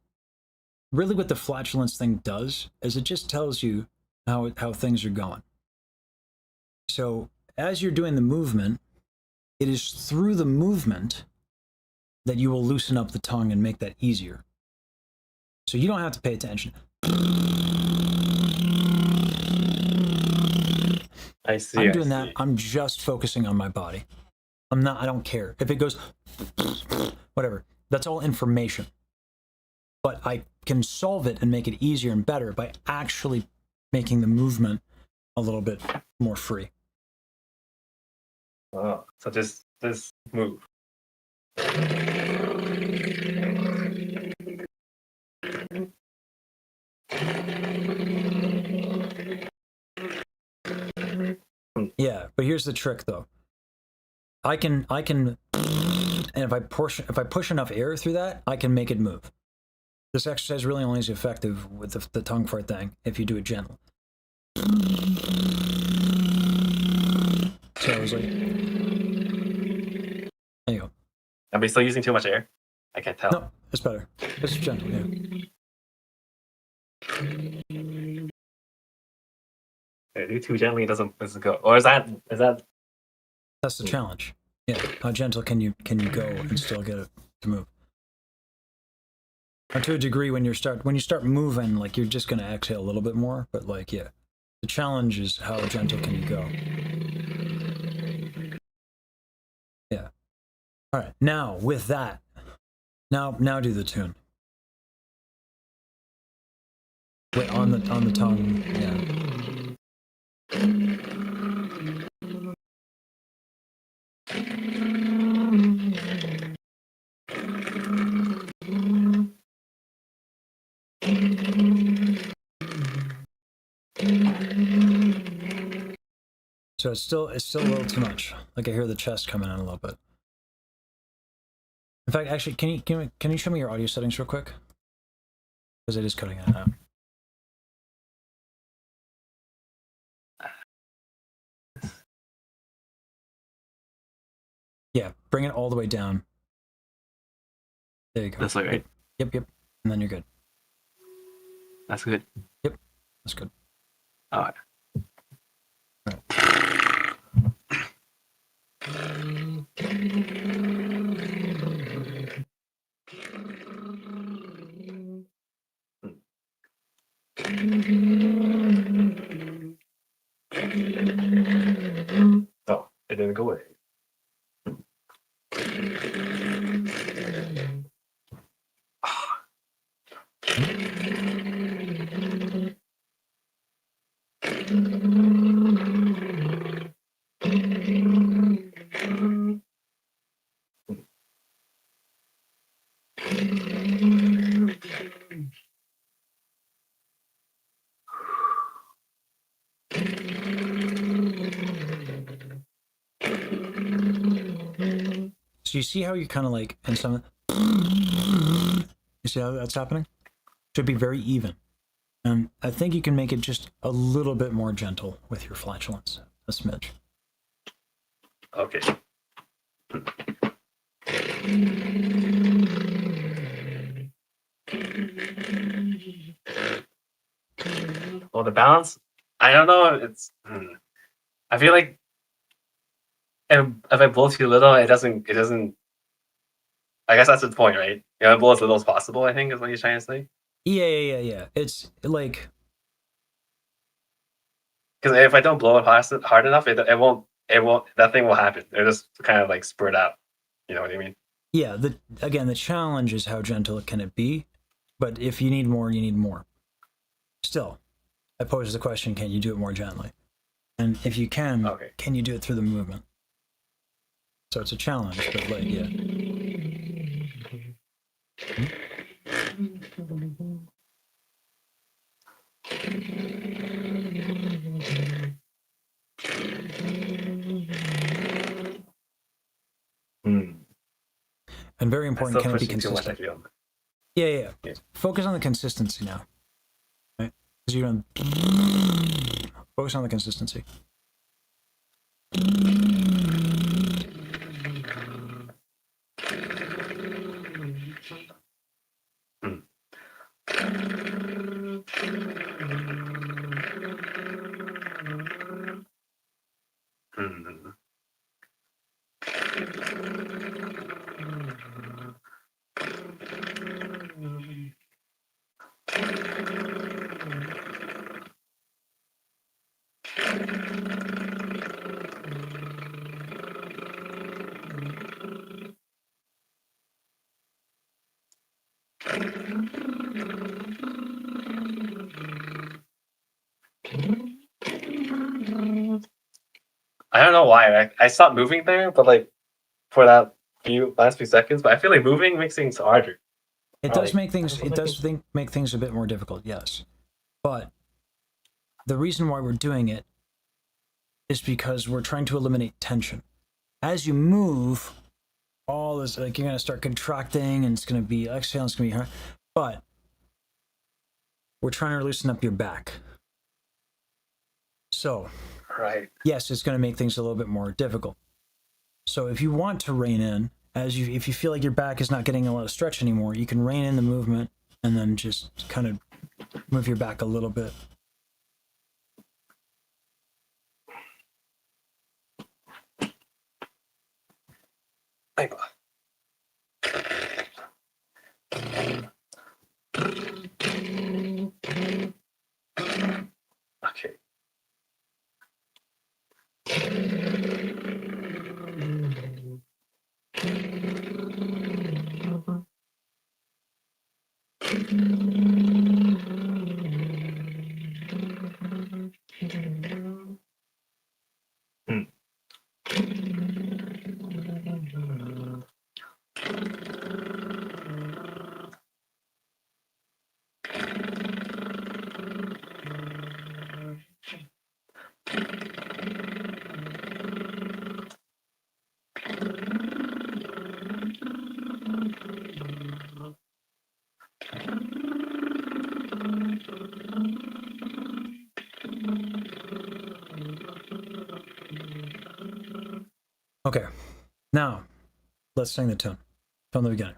really what the flatulence thing does, is it just tells you how things are going. So as you're doing the movement, it is through the movement that you will loosen up the tongue and make that easier. So you don't have to pay attention. I see. I'm doing that. I'm just focusing on my body. I don't care. If it goes, whatever, that's all information. But I can solve it and make it easier and better by actually making the movement a little bit more free. Oh, so just move. Yeah, but here's the trick though. I can, and if I push enough air through that, I can make it move. This exercise really only is effective with the tongue fart thing if you do it gentle. So I was like, there you go. Am I still using too much air? I can't tell. No, it's better. It's gentle, yeah. If I do too gently, it doesn't go. Or is that? That's the challenge. Yeah, how gentle can you go and still get it to move? Or to a degree, when you start moving, like you're just gonna exhale a little bit more, but like yeah, the challenge is how gentle can you go? Yeah. All right. Now with that, now do the tune. Wait on the tongue. Yeah. So it's still a little too much. Like I hear the chest coming in a little bit. In fact, actually, can you show me your audio settings real quick? Because it is cutting in and out. Yeah, bring it all the way down. There you go. That's right. Yep. And then you're good. That's good. Yep, that's good. All right. Oh, it didn't go away. So you see how you kind of like, and some, you see how that's happening? Should be very even. And I think you can make it just a little bit more gentle with your flatulence, a smidge. Okay. Well, the balance, I don't know. It's. I feel like if I blow too little, it doesn't. It doesn't. I guess that's the point, right? You gotta blow as little as possible. I think is what you're trying to say. Yeah. It's like, Because if I don't blow it hard enough, it won't. It won't. That thing will happen. It'll just kind of like spurt out. You know what I mean? yeah. The challenge is how gentle can it be, but if you need more, you need more. Still, I pose the question: can you do it more gently? And if you can, can you do it through the movement? So it's a challenge, but like, yeah. And very important, can it be consistent? Yeah. Focus on the consistency now. Right? Because you don't focus on the consistency. I don't know why. I stopped moving there, but like for that last few seconds, but I feel like moving makes things harder. It does make things. It does make things a bit more difficult, yes. But the reason why we're doing it is because we're trying to eliminate tension. As you move, all this, like, you're gonna start contracting, and it's gonna be exhaling. It's gonna be hard, but we're trying to loosen up your back. So, yes, it's gonna make things a little bit more difficult. So, if you want to rein in, if you feel like your back is not getting a lot of stretch anymore, you can rein in the movement and then just kind of move your back a little bit. Okay. Okay, now let's sing the tune from the beginning.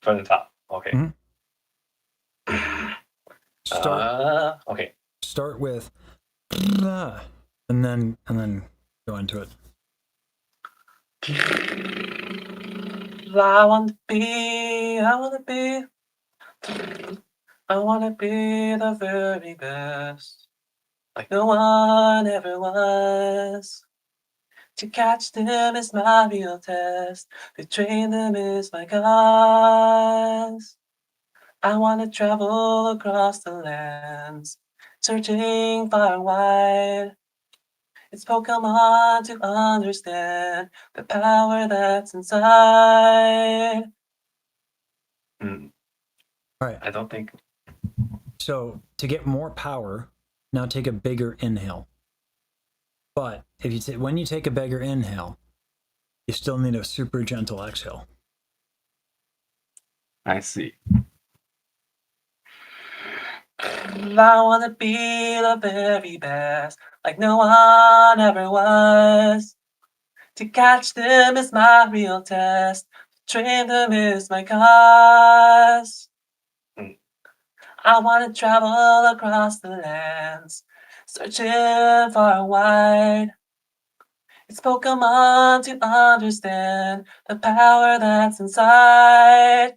From the top. Okay. Okay. Start with and then go into it. I wanna be the very best, like no one ever was. To catch them is my real test, to train them is my cause. I wanna travel across the lands, searching far and wide. It's Pokemon to understand the power that's inside. All right. I don't think. So to get more power, now take a bigger inhale. But if you when you take a bigger inhale, you still need a super gentle exhale. I see. I wanna be the very best, like no one ever was. To catch them is my real test. To train them is my cause. I wanna travel across the lands, searching far and wide. It's Pokemon to understand the power that's inside.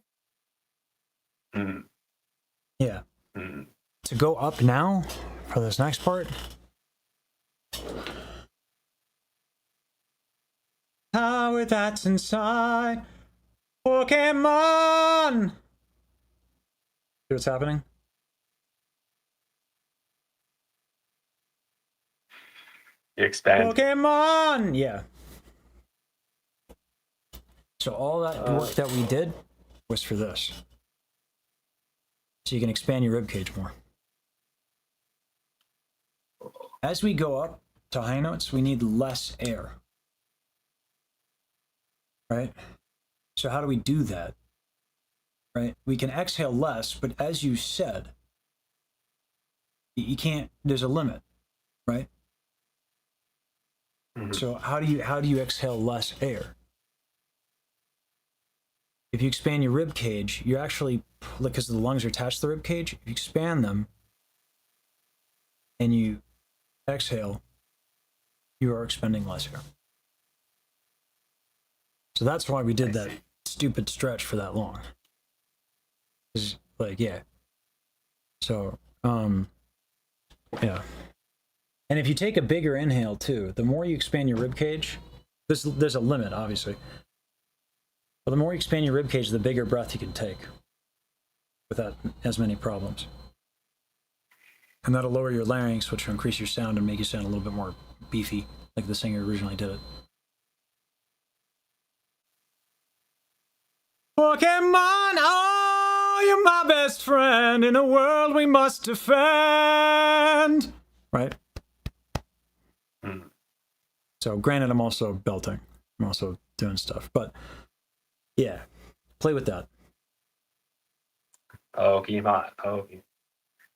Yeah. To go up now for this next part. Power that's inside Pokemon. See what's happening? You expand. Pokemon! Yeah. So all that work that we did was for this. So you can expand your ribcage more. As we go up to high notes, we need less air. Right? So how do we do that? Right? We can exhale less, but as you said, you can't, there's a limit, right? So how do you exhale less air? If you expand your rib cage, you're actually, because the lungs are attached to the rib cage, if you expand them and you exhale, you are expending less air. So that's why we did that stupid stretch for that long. Like, yeah. So, yeah. And if you take a bigger inhale too, the more you expand your rib cage, there's a limit, obviously. But the more you expand your rib cage, the bigger breath you can take without as many problems. And that'll lower your larynx, which will increase your sound and make you sound a little bit more beefy, like the singer originally did it. Pokemon, oh, you're my best friend in a world we must defend. Right? So granted, I'm also belting. I'm also doing stuff, but yeah, play with that. Pokemon.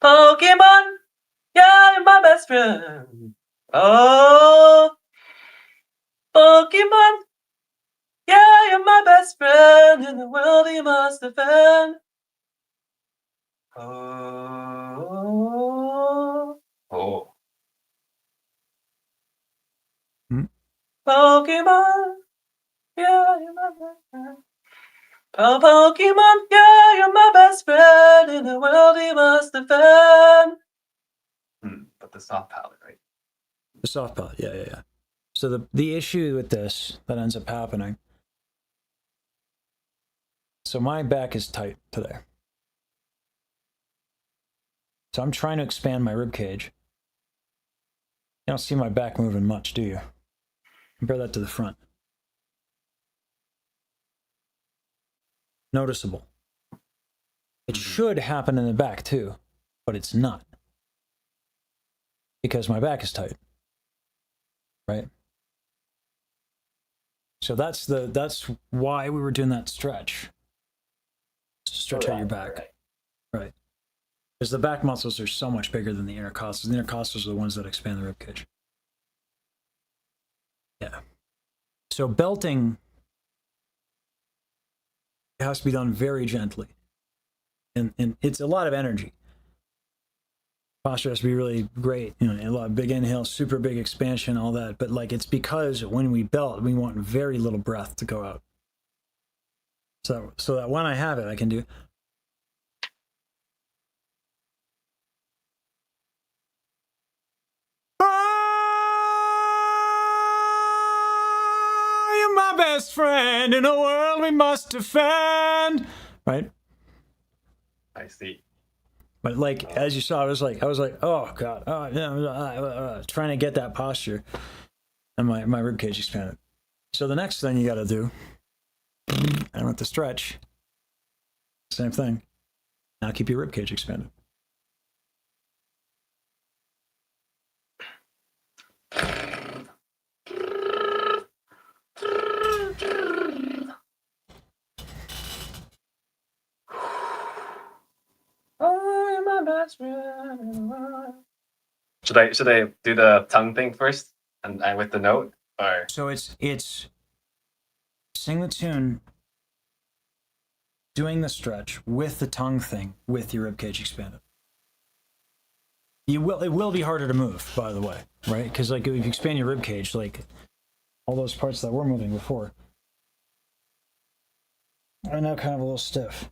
Pokemon, yeah, you're my best friend. Oh, Pokemon, yeah, you're my best friend in the world you must defend. Oh. Pokemon, yeah, you're my best friend. Oh, Pokemon, yeah, you're my best friend in the world you must defend. But the soft palate, right? The soft palate, yeah. So the issue with this that ends up happening. So my back is tight today. So I'm trying to expand my rib cage. You don't see my back moving much, do you? Compare that to the front. Noticeable. It should happen in the back too, but it's not. Because my back is tight. Right? So that's why we were doing that stretch. To stretch out your back. Right. Because the back muscles are so much bigger than the intercostals. The intercostals are the ones that expand the ribcage. Yeah. So belting has to be done very gently. And it's a lot of energy. Posture has to be really great. You know, a lot of big inhale, super big expansion, all that. But like, it's because when we belt, we want very little breath to go out. So that when I have it, I can do. Oh, you're my best friend in a world we must defend. Right? I see. But like, as you saw, I was like, oh God, trying to get that posture, and my ribcage expanded. So the next thing you got to do, and with the stretch, same thing. Now keep your ribcage expanded. Oh, you're my Should I do the tongue thing first and with the note, or So it's sing the tune, doing the stretch with the tongue thing with your ribcage expanded. It will be harder to move, by the way, right? Because like if you expand your ribcage, like all those parts that were moving before are now kind of a little stiff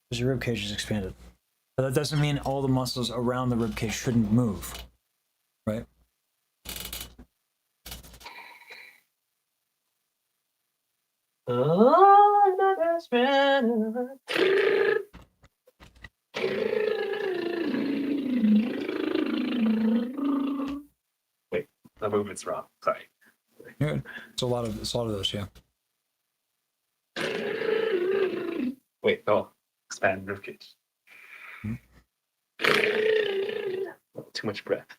because your ribcage is expanded. But that doesn't mean all the muscles around the ribcage shouldn't move, right? oh, my best friend. Wait, the movement's wrong. Sorry. Yeah, it's a lot of those, yeah. Wait, no. Expand ribcage. Too much breath.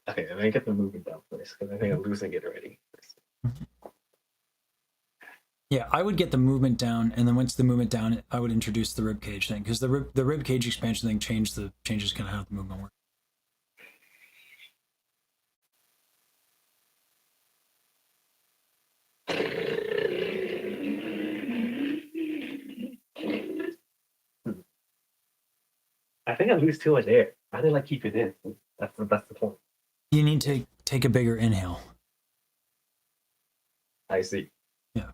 Okay, let me get the movement down first because I think I'm losing it already. Yeah, I would get the movement down, and then once the movement down, I would introduce the rib cage thing because the rib cage expansion thing changes kind of how the movement works. I think I lose too much air. I didn't like keep it in. That's the point. You need to take a bigger inhale. I see. Yeah.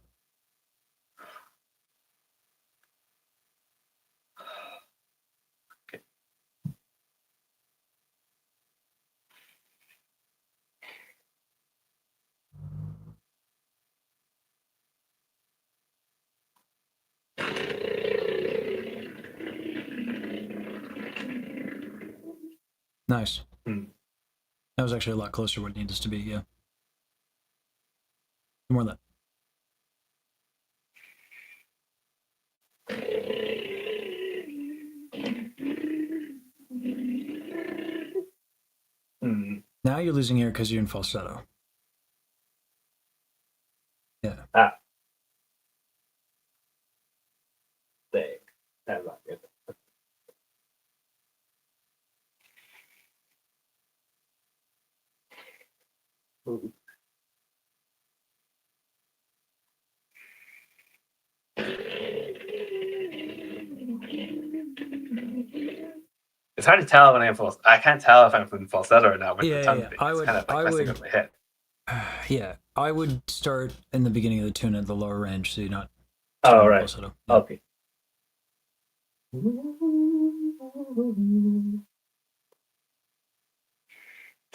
Nice. That was actually a lot closer to what it needs to be, yeah. More of that. Now you're losing air because you're in falsetto. Yeah. Ah. Dang. That's not good. It's hard to tell when I'm falsetto. I can't tell if I'm in falsetto or not with the tongue thing. It's kind of like messing with my head. Yeah, I would start in the beginning of the tune at the lower range, so you're not. Oh, right. Falsetto. Yeah. Okay.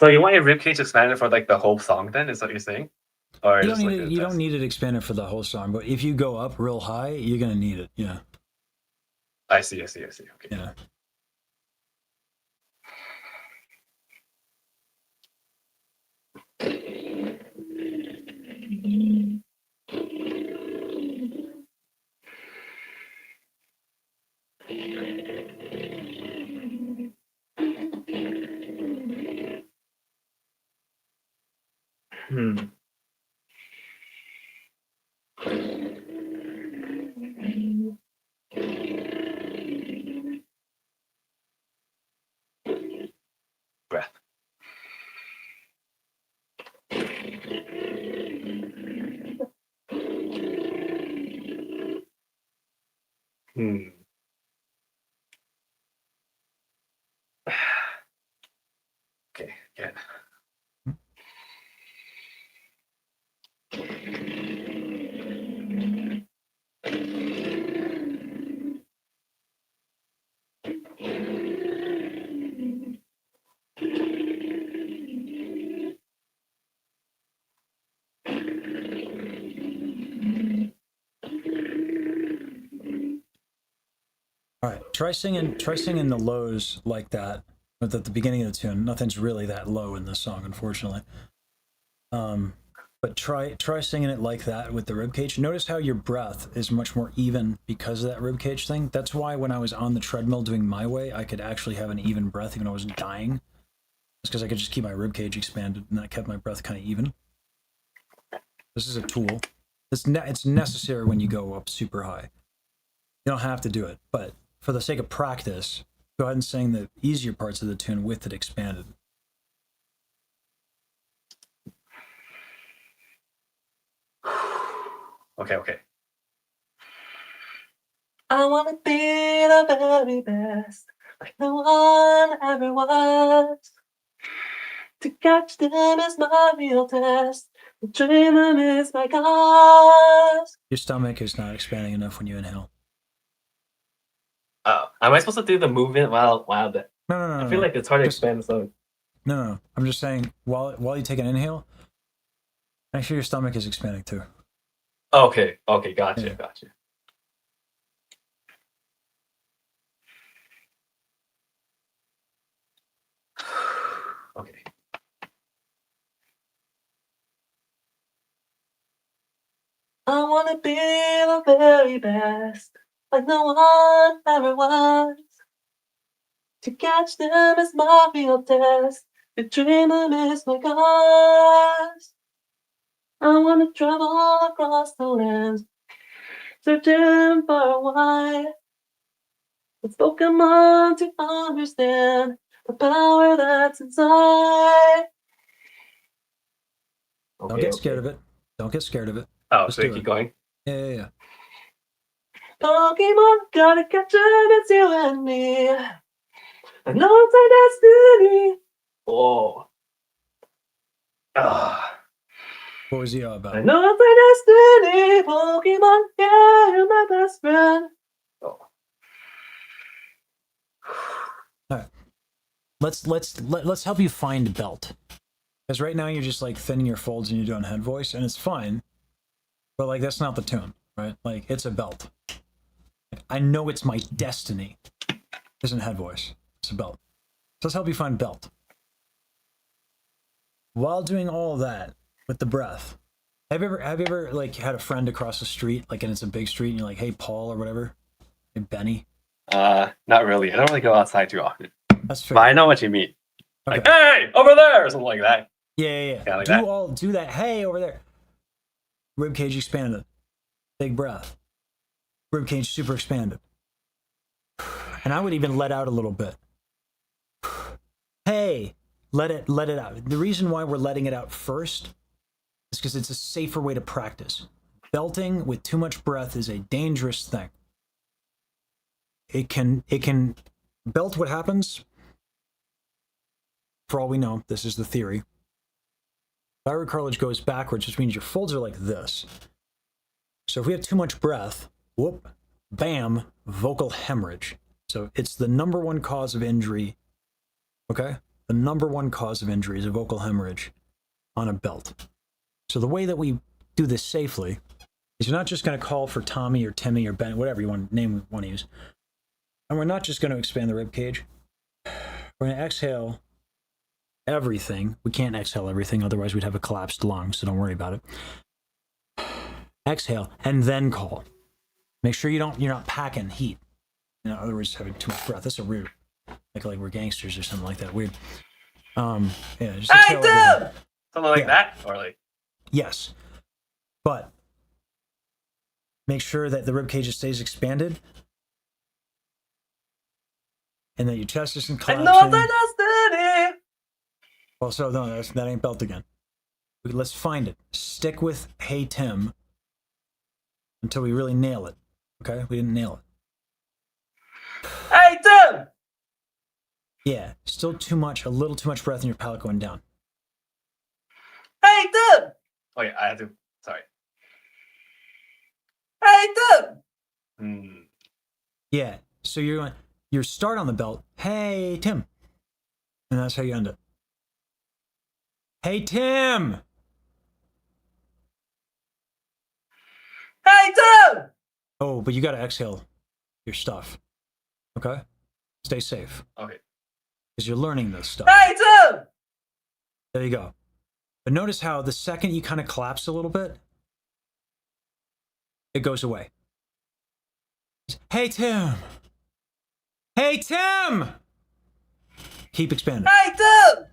So you want your ribcage expanded for like the whole song? Then is that what you're saying? Or You just don't like need it. You don't need it expanded for the whole song, but if you go up real high, you're gonna need it. Yeah. I see. Okay. Yeah. Breath. Okay, good. All right, try singing the lows like that, but at the beginning of the tune. Nothing's really that low in this song, unfortunately. But try singing it like that with the ribcage. Notice how your breath is much more even because of that ribcage thing. That's why when I was on the treadmill doing my way, I could actually have an even breath even though I wasn't dying. It's because I could just keep my ribcage expanded and that kept my breath kind of even. This is a tool. It's necessary when you go up super high. You don't have to do it, but for the sake of practice, go ahead and sing the easier parts of the tune with it expanded. Okay. I wanna be the very best, like no one ever was. To catch them is my real test. To train them is my cause. Your stomach is not expanding enough when you inhale. Oh, am I supposed to do the movement while the? No. I feel like it's hard to expand the stomach. No. I'm just saying while you take an inhale, make sure your stomach is expanding too. Okay, gotcha. Okay. I wanna be the very best, like no one ever was. To catch them is my real test. To train them is my cause. I wanna travel across the land, searching for why. It's Pokemon to understand the power that's inside. Don't get scared of it. Don't get scared of it. Oh, Just so do you keep it. going? Yeah. Pokemon, gotta catch 'em, it's you and me. I know it's our destiny. Oh. What was he all about? I know it's our destiny. Pokemon, yeah, you're my best friend. Oh. All right. Let's help you find belt. Because right now you're just like thinning your folds and you're doing head voice, and it's fine. But like that's not the tune, right? Like it's a belt. I know it's my destiny. Isn't head voice. It's a belt. So let's help you find belt. While doing all of that with the breath, have you ever like had a friend across the street, like and it's a big street, and you're like, hey Paul or whatever, hey Benny? Not really. I don't really go outside too often. That's fair. But I know what you mean. Okay. Like, hey, over there, or something like that. Yeah. Like Do that. Hey, over there. Ribcage expanded. Big breath. Ribcage super expanded. And I would even let out a little bit. Hey, let it out. The reason why we're letting it out first is because it's a safer way to practice. Belting with too much breath is a dangerous thing. It can belt. What happens? For all we know, this is the theory. Thyroid cartilage goes backwards, which means your folds are like this. So if we have too much breath, whoop, bam, vocal hemorrhage. So it's the number one cause of injury. Okay? The number one cause of injury is a vocal hemorrhage on a belt. So the way that we do this safely is you're not just going to call for Tommy or Timmy or Ben, whatever you want to use. And we're not just going to expand the rib cage. We're going to exhale everything. We can't exhale everything, otherwise we'd have a collapsed lung, so don't worry about it. Exhale and then call. Make sure you're not packing heat. In other words, having too much breath. That's a weird, like we're gangsters or something like that. Weird. Yeah. Just exhale everything. Something like that, or like. Yes, but make sure that the rib cage stays expanded, and that your chest isn't collapsing. I know that destiny. Well, so no, that ain't belt again. Let's find it. Stick with "Hey Tim" until we really nail it. Okay, we didn't nail it. Hey Tim. Yeah, still too much. A little too much breath in your palate going down. Hey Tim. Oh yeah, I have to. Sorry. Hey Tim. Yeah. So you're going. Your start on the belt. Hey Tim, and that's how you end it. Hey Tim. Hey Tim. Oh, but you got to exhale your stuff. Okay? Stay safe. Okay. Because you're learning this stuff. Hey, Tim! There you go. But notice how the second you kind of collapse a little bit, it goes away. Hey, Tim! Hey, Tim! Keep expanding. Hey, Tim!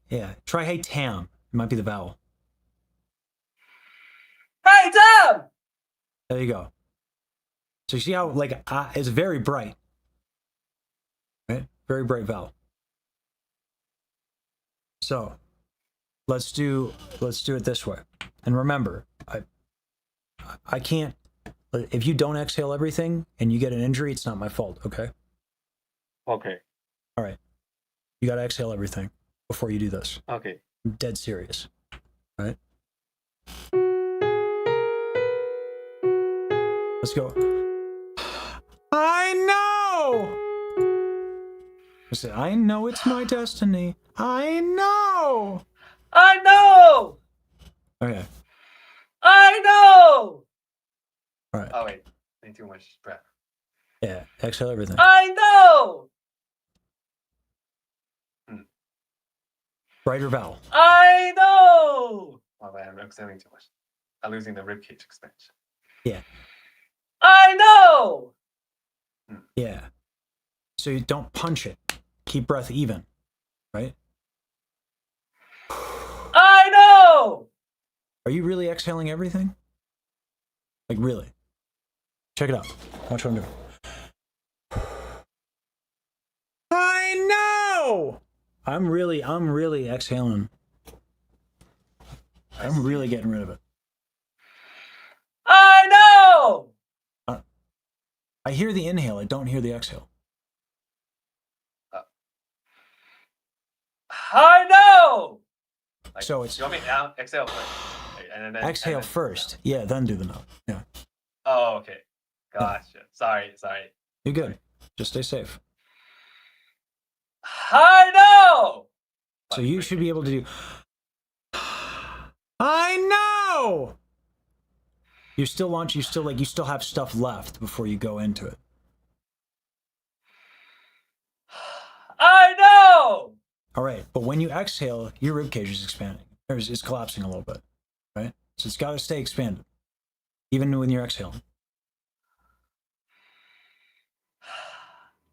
Yeah, try hey, Tam. It might be the vowel. Hey, Tim! There you go. So you see how, like, it's very bright. Right? Very bright vowel. So, let's do it this way. And remember, I can't, if you don't exhale everything and you get an injury, it's not my fault, okay? Okay. All right. You got to exhale everything before you do this. Okay. I'm dead serious. All right? Let's go. I know! Listen, I know it's my destiny. I know! I know! Okay. I know! All right. Oh, wait. I need too much breath. Yeah, exhale everything. I know! Brighter vowel. I know! Oh, wait, I'm exhaling too much. I'm losing the ribcage expansion. Yeah. I know! Yeah. So you don't punch it. Keep breath even, right? I know! Are you really exhaling everything? Like, really? Check it out. Watch what I'm doing. I know! I'm really exhaling. I'm really getting rid of it. I know! I hear the inhale. I don't hear the exhale. I know! Like, So it's- You want me to exhale first? And then, Exhale first. Yeah, then do the note. Yeah. Oh, okay. Gotcha. Sorry. You're good. Just stay safe. I know! So you should be able to do. I know! You still launch, you still have stuff left before you go into it. I know! All right, but when you exhale, your rib cage is expanding, or is collapsing a little bit, right? So it's got to stay expanded, even when you're exhaling.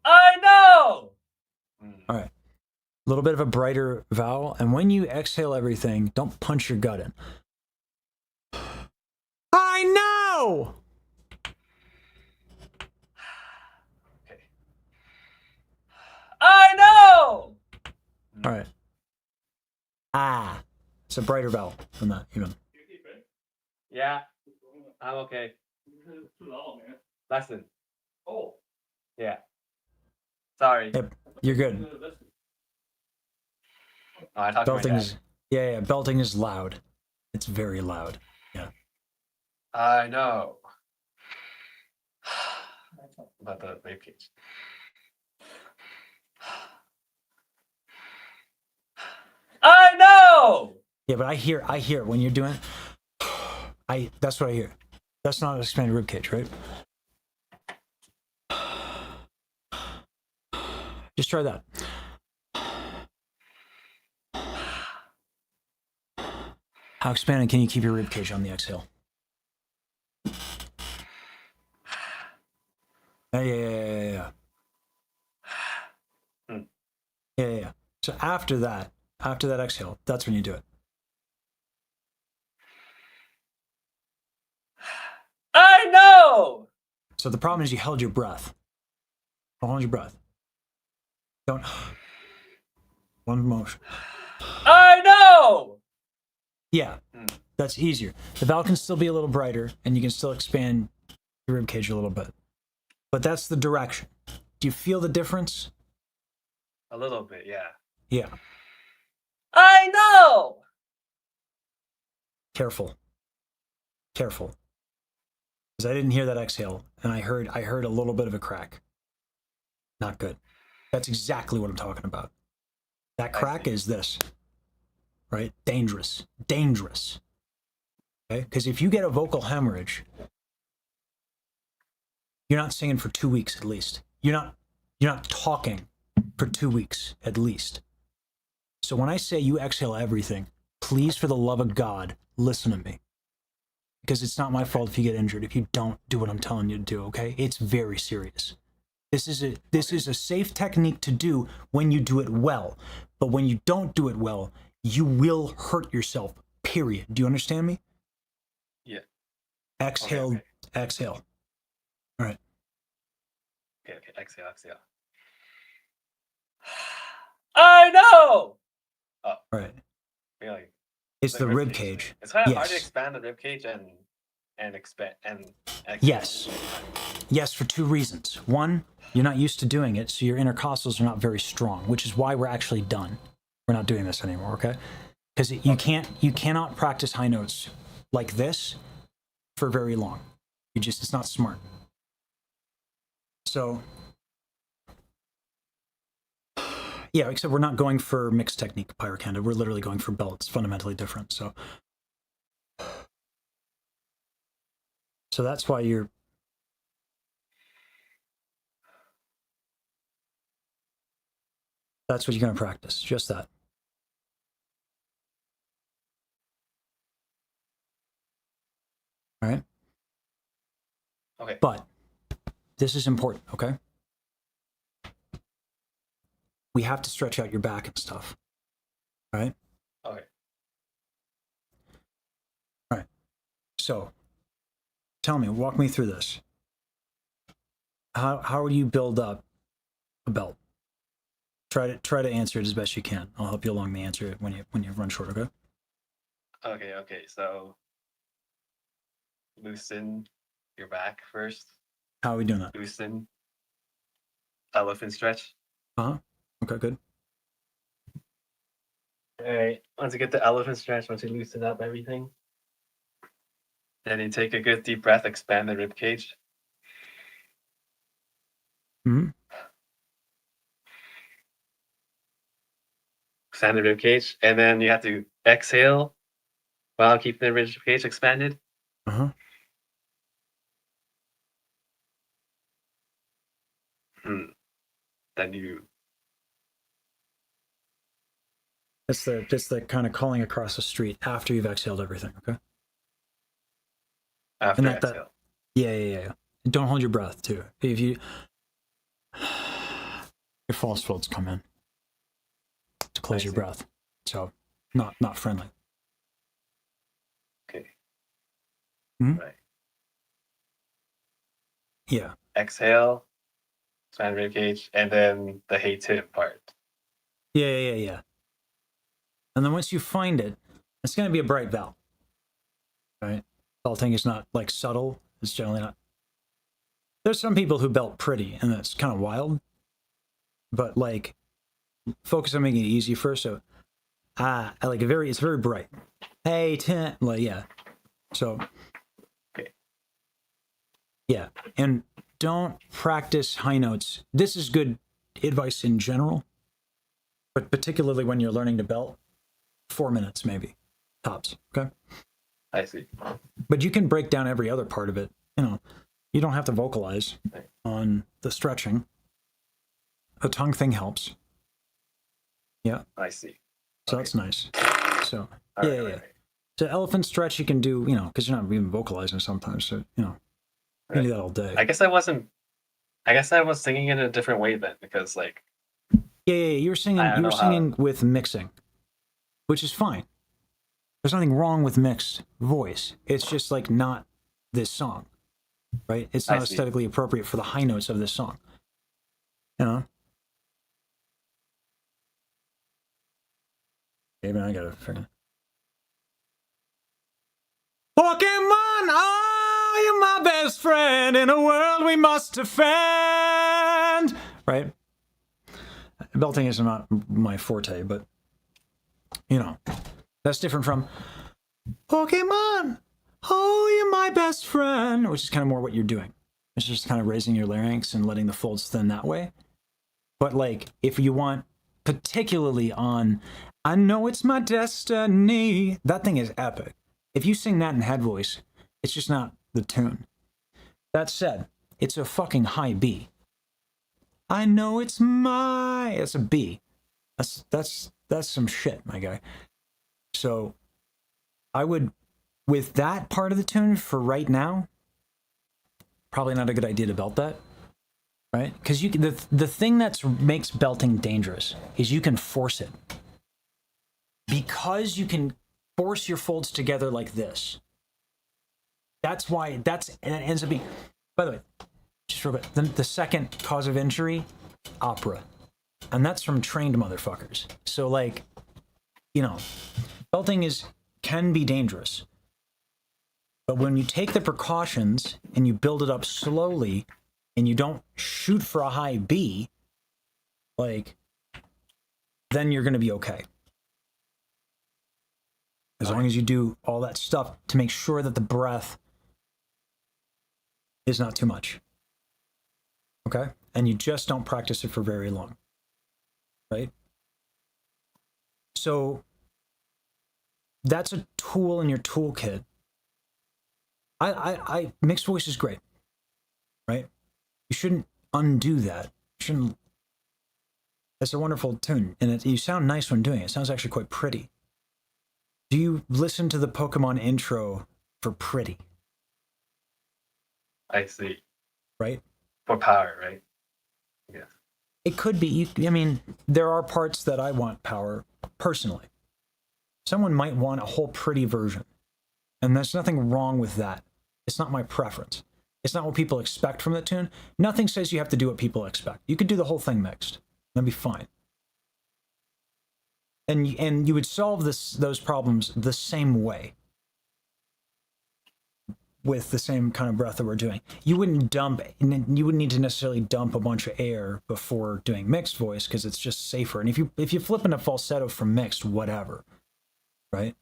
I know! All right, a little bit of a brighter vowel, and when you exhale everything, don't punch your gut in. I know! Okay. I know! All right. Ah, it's a brighter vowel than that, even. Yeah, I'm okay. Lesson. Oh. Yeah. Sorry. Yep, you're good. Oh, I talked to my Belting dad. is, yeah, belting is loud. It's very loud. Yeah. I know. About the rib cage. I know! Yeah, but I hear when you're doing that's what I hear. That's not an expanded rib cage, right? Just try that. How expanded can you keep your rib cage on the exhale? Yeah. Yeah. So after that exhale, that's when you do it. I know! So the problem is you held your breath. Don't hold your breath. Don't. One motion. I know! Yeah, that's easier. The valve can still be a little brighter, and you can still expand your rib cage a little bit. But that's the direction. Do you feel the difference? A little bit, yeah. Yeah. I know! Careful. Because I didn't hear that exhale, and I heard a little bit of a crack. Not good. That's exactly what I'm talking about. That crack is this. Right? Dangerous. Okay? Because if you get a vocal hemorrhage, You're not singing for 2 weeks at least. You're not talking for 2 weeks at least. So when I say you exhale everything, please, for the love of God, listen to me. Because it's not my fault if you get injured if you don't do what I'm telling you to do, okay? It's very serious. This is a safe technique to do when you do it well. But when you don't do it well, you will hurt yourself, period. Do you understand me? Yeah. Exhale, Okay. exhale. All right. Okay, exhale. I know! Oh. Right. Really? It's the rib cage. It's kind of hard to Yes. expand the rib cage and expand and exhale. Yes. Yes, for 2 reasons. One, you're not used to doing it, so your intercostals are not very strong, which is why we're actually done. We're not doing this anymore, okay? Because you cannot practice high notes like this for very long. It's not smart. So, yeah, except we're not going for mixed technique pyrocanda. We're literally going for belt. It's fundamentally different. So that's why you're. That's what you're going to practice. Just that. All right. Okay. But this is important, okay? We have to stretch out your back and stuff. All right? Okay. All right. So, tell me, walk me through this. How would you build up a belt? Try to answer it as best you can. I'll help you along the answer when you run short, okay? Okay. So loosen your back first. How are we doing that? Loosen. Elephant stretch. Uh-huh. Okay, good. Alright. Once you get the elephant stretch, once you loosen up everything, then you take a good deep breath, expand the rib cage. Mm-hmm. Expand the rib cage, and then you have to exhale while keeping the rib cage expanded. Uh-huh. Then you. That's the kind of calling across the street after you've exhaled everything, okay? After and exhale. Yeah. Don't hold your breath too. If you your false folds come in to close your breath, so not friendly. Okay. Mm-hmm. Right. Yeah. Exhale, expand rib cage, and then the hey tip part. Yeah. And then once you find it, it's going to be a bright belt, right? Belting is not like subtle. It's generally not. There's some people who belt pretty, and that's kind of wild. But like, focus on making it easy first. So, I like it's very bright. Hey, like yeah. So, okay. Yeah, and don't practice high notes. This is good advice in general, but particularly when you're learning to belt. 4 minutes maybe, tops. Okay. I see. But you can break down every other part of it. You don't have to vocalize on the stretching. The tongue thing helps. Yeah. I see. So that's nice. So All yeah. right. So elephant stretch you can do, because you're not even vocalizing sometimes. So you can do that all day. I guess I was singing in a different way then, because like. Yeah. You were singing with mixing, which is fine. There's nothing wrong with mixed voice. It's just like not this song, right? It's not aesthetically appropriate for the high notes of this song. Maybe I gotta figure. Pokemon, oh, you're my best friend in a world we must defend. Right? Belting is not my forte, but that's different from Pokemon, oh, you're my best friend, which is kind of more what you're doing. It's just kind of raising your larynx and letting the folds thin that way. But like, if you want, particularly on I Know It's My Destiny, that thing is epic. If you sing that in head voice, it's just not the tune. That said, It's a fucking high B. I know it's a B. That's some shit, my guy. So I would, with that part of the tune for right now, probably not a good idea to belt that, right? Because the thing that makes belting dangerous is you can force it. Because you can force your folds together like this. That's why and it ends up being. By the way, just real quick, the second cause of injury, opera, and that's from trained motherfuckers. So like, belting can be dangerous, but when you take the precautions and you build it up slowly, and you don't shoot for a high B, like, then you're going to be okay. As long as you do all that stuff to make sure that the breath is not too much. Okay? And you just don't practice it for very long. Right? So that's a tool in your toolkit. I mixed voice is great. Right? You shouldn't undo that. You shouldn't. That's a wonderful tune. And you sound nice when doing it. It sounds actually quite pretty. Do you listen to the Pokemon intro for pretty? I see. Right? For power, right? Yeah. It could be. I mean, there are parts that I want power personally. Someone might want a whole pretty version. And there's nothing wrong with that. It's not my preference. It's not what people expect from the tune. Nothing says you have to do what people expect. You could do the whole thing mixed. That'd be fine. And you would solve those problems the same way. With the same kind of breath that we're doing. You wouldn't need to necessarily dump a bunch of air before doing mixed voice because it's just safer. And if you flip into falsetto from mixed, whatever, right?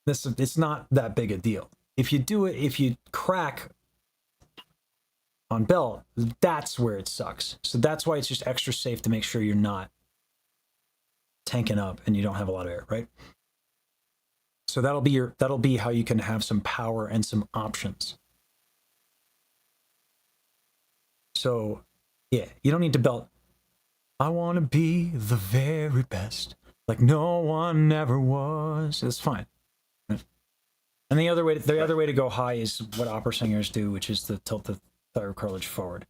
It's not that big a deal. If you crack on belt, that's where it sucks. So that's why it's just extra safe to make sure you're not tanking up and you don't have a lot of air, right? So that'll be how you can have some power and some options. So yeah, you don't need to belt. I want to be the very best, like no one ever was. It's fine. Right? And the other way to go high is what opera singers do, which is to tilt the thyroid cartilage forward.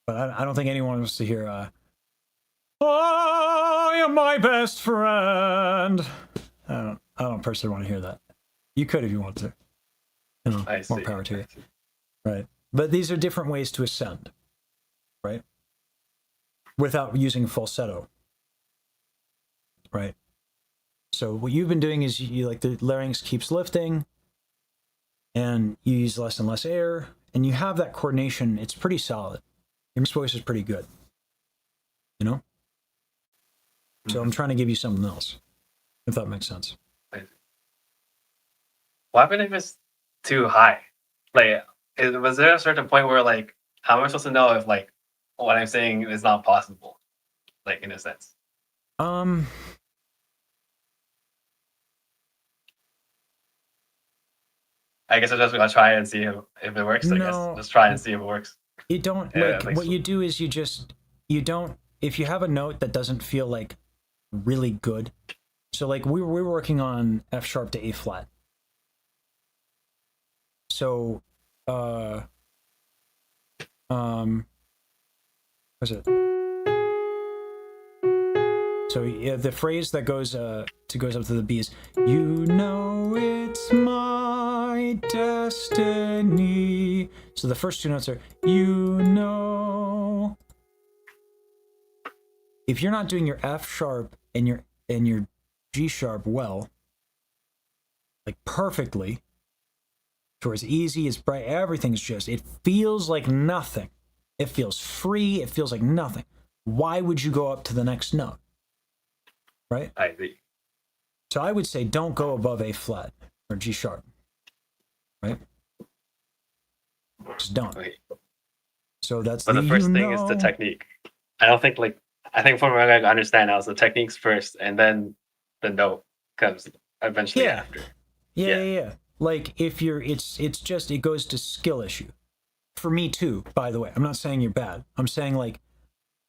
But I don't think anyone wants to hear. I am my best friend. I don't personally want to hear that. You could if you want to. More power to you. Right. But these are different ways to ascend. Right? Without using falsetto. Right? So what you've been doing is you like the larynx keeps lifting and you use less and less air and you have that coordination. It's pretty solid. Your voice is pretty good. So I'm trying to give you something else. If that makes sense. What happened if it's too high? Like, was there a certain point where, like, how am I supposed to know if, like, what I'm saying is not possible? Like, in a sense. I guess I'm just gonna try and see if it works. I guess just try and see if it works. You don't like what you do is you don't if you have a note that doesn't feel like really good. So like we were working on F sharp to A flat. So what's it? So yeah, the phrase that goes up to the B is, you know it's my destiny. So the first two notes are, you know. If you're not doing your F sharp and your G sharp well, like perfectly, or as easy, as bright, everything's just, it feels like nothing. It feels free, it feels like nothing. Why would you go up to the next note? Right? I see. So I would say don't go above A flat or G sharp. Right? Just don't. Okay. So that's the first thing is the technique. I think from what I understand now, it's the techniques first and then the note comes eventually after. Yeah. like if you're, it's just, it goes to skill issue. For me too, by the way. I'm not saying you're bad. I'm saying like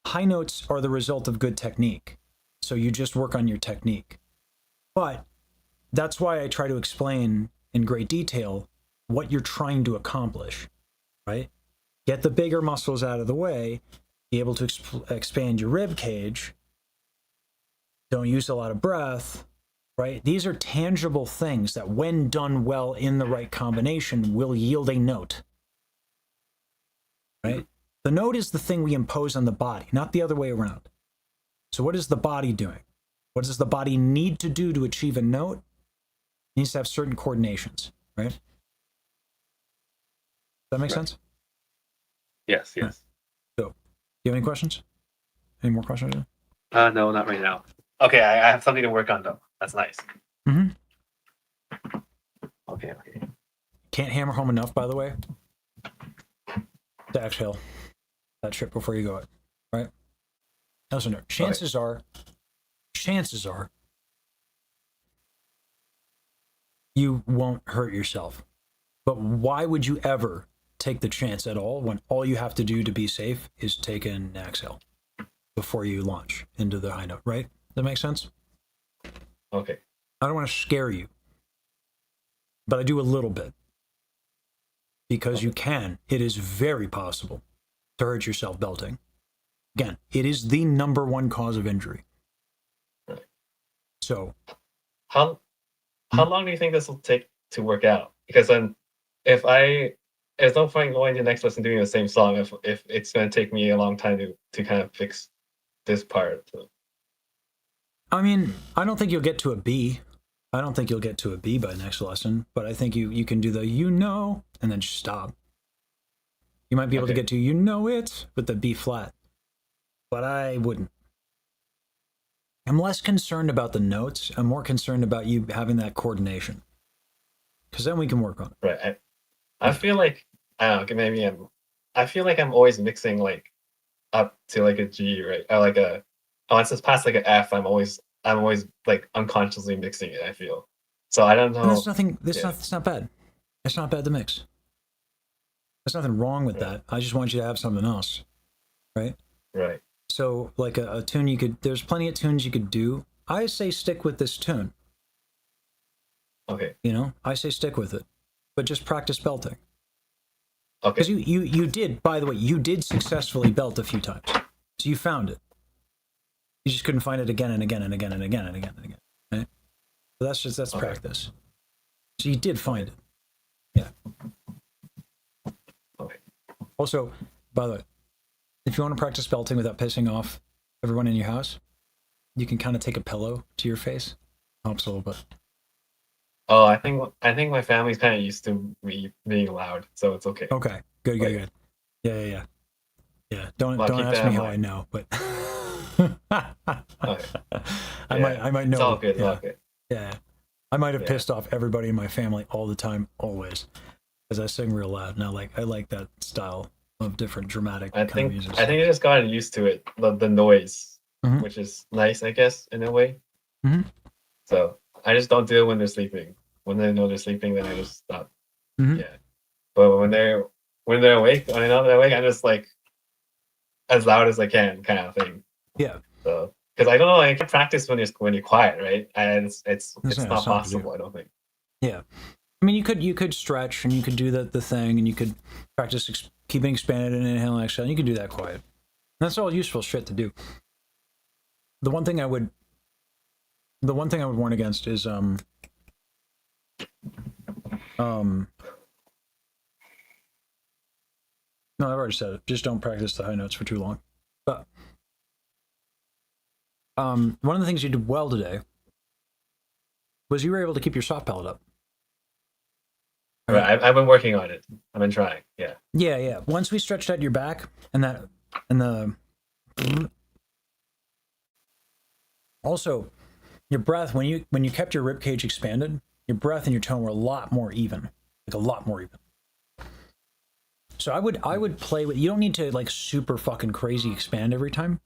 high notes are the result of good technique. So you just work on your technique. But that's why I try to explain in great detail what you're trying to accomplish, right? Get the bigger muscles out of the way, be able to expand your rib cage, don't use a lot of breath, right? These are tangible things that when done well in the right combination will yield a note, right? The note is the thing we impose on the body, not the other way around. So what is the body doing? What does the body need to do to achieve a note? It needs to have certain coordinations, right? Does that make sense? Yes. Right. So, do you have any questions? Any more questions? No, not right now. Okay, I have something to work on though. That's nice. Mm-hmm. Okay. Can't hammer home enough, by the way, to exhale that shit before you go it, right? Listen, chances are you won't hurt yourself. But why would you ever take the chance at all when all you have to do to be safe is take an exhale before you launch into the high note, right? That makes sense? Okay. I don't want to scare you, but I do a little bit. Because you can. It is very possible to hurt yourself belting. Again, it is the #1 cause of injury. So, how long do you think this will take to work out? Because then, there's no point going to the next lesson doing the same song if it's going to take me a long time to kind of fix this part. So. I mean, I don't think you'll get to a B. I don't think you'll get to a B by next lesson, but I think you can do the and then just stop. You might be able to get to it with the B flat, but I wouldn't. I'm less concerned about the notes. I'm more concerned about you having that coordination, because then we can work on it. Right. I feel like I don't know. I feel like I'm always mixing like up to like a G, right? Or like once it's past like an F, I'm always like unconsciously mixing it. I feel so. I don't know. And that's nothing. It's not bad. It's not bad to mix. There's nothing wrong with that. I just want you to have something else, right? Right. So like a tune there's plenty of tunes you could do. I say stick with this tune. Okay. I say stick with it, but just practice belting. Okay. Because you did, by the way, you did successfully belt a few times. So you found it. You just couldn't find it again and again and again and again and again and again. Right? So that's practice. So you did find it. Yeah. Okay. Also, by the way, if you want to practice belting without pissing off everyone in your house, you can kind of take a pillow to your face. Helps a little bit. Oh, I think my family's kind of used to me being loud, so it's okay. Okay. Good. Yeah. Don't ask me how I know, but I might know. It's all good. Yeah. I might have pissed off everybody in my family all the time, always, because I sing real loud. And I like that style of different dramatic kind of music. I think I just got used to it, the noise, which is nice, I guess, in a way. Mm-hmm. So I just don't do it when they're sleeping. When they know they're sleeping, then I just stop. Mm-hmm. Yeah. But when they're awake, when I know they're awake, I'm just like as loud as I can, kind of thing. Yeah. So because I don't know, I can practice when you're quiet, right? And it's not possible, I don't think. Yeah. I mean, you could stretch and you could do the thing and you could practice keeping expanded and inhale and exhale. And you could do that quiet. And that's all useful shit to do. The one thing I would warn against is no, I've already said it. Just don't practice the high notes for too long. But one of the things you did well today was you were able to keep your soft palate up. Right. I've been working on it. I've been trying. Yeah. Yeah. Once we stretched out your back also your breath, when you kept your rib cage expanded, your breath and your tone were a lot more even. Like a lot more even. So I would play with, you don't need to like super fucking crazy expand every time,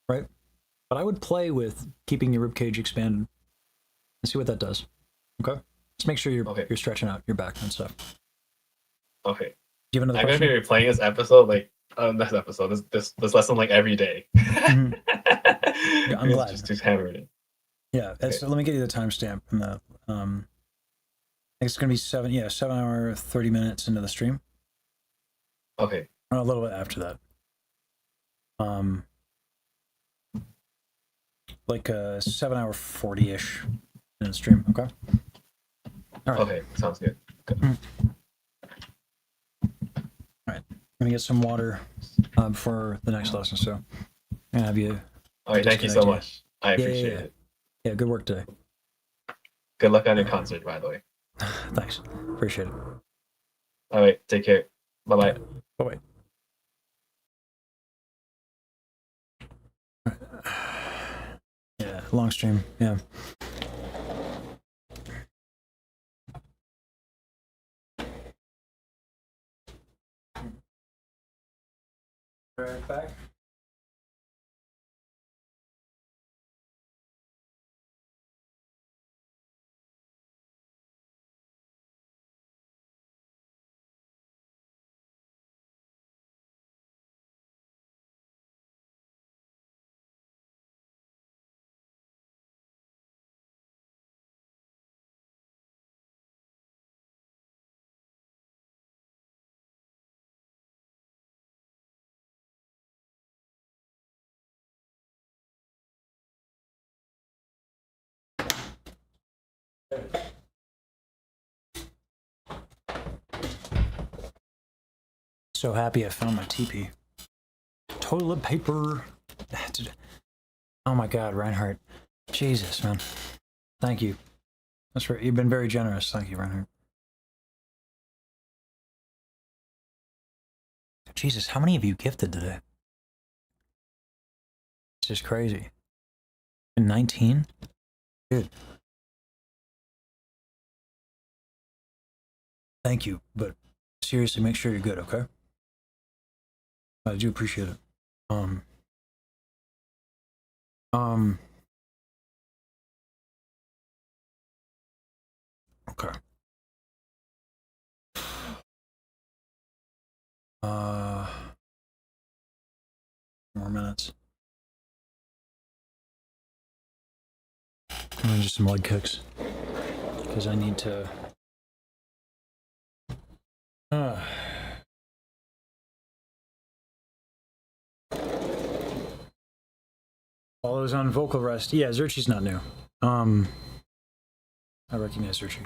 right? But I would play with keeping your rib cage expanded and see what that does. Okay? Just make sure you're stretching out your back and stuff. Okay. Do you have another I'm question? gonna be replaying this episode this lesson like every day. Mhm. Yeah, I'm glad. Just hammering it. Yeah, so let me get you the timestamp from the. I think it's gonna be 7 hour 30 minutes into the stream. Okay. Or a little bit after that. Like a 7 hour 40-ish minute stream. Okay. All right. Okay, sounds good. All right. I'm gonna get some water for the next lesson. So I'm gonna have you. All right, thank you so much. I appreciate it. Yeah, good work today. Good luck on your concert, by the way. Thanks. Appreciate it. All right, take care. Bye bye. Bye. Yeah, long stream. Yeah. Right back. So happy I found my teepee. Toilet paper. Oh my God, Reinhardt. Jesus, man. Thank you. That's right. You've been very generous. Thank you, Reinhardt. Jesus, how many of you gifted today? It's just crazy. 19? Dude. Thank you, but seriously, make sure you're good, okay? I do appreciate it. Okay. More minutes. And then just some leg kicks. Because I need to... While I was on vocal rest, yeah, Zurchi's not new. I recognize Zurchi.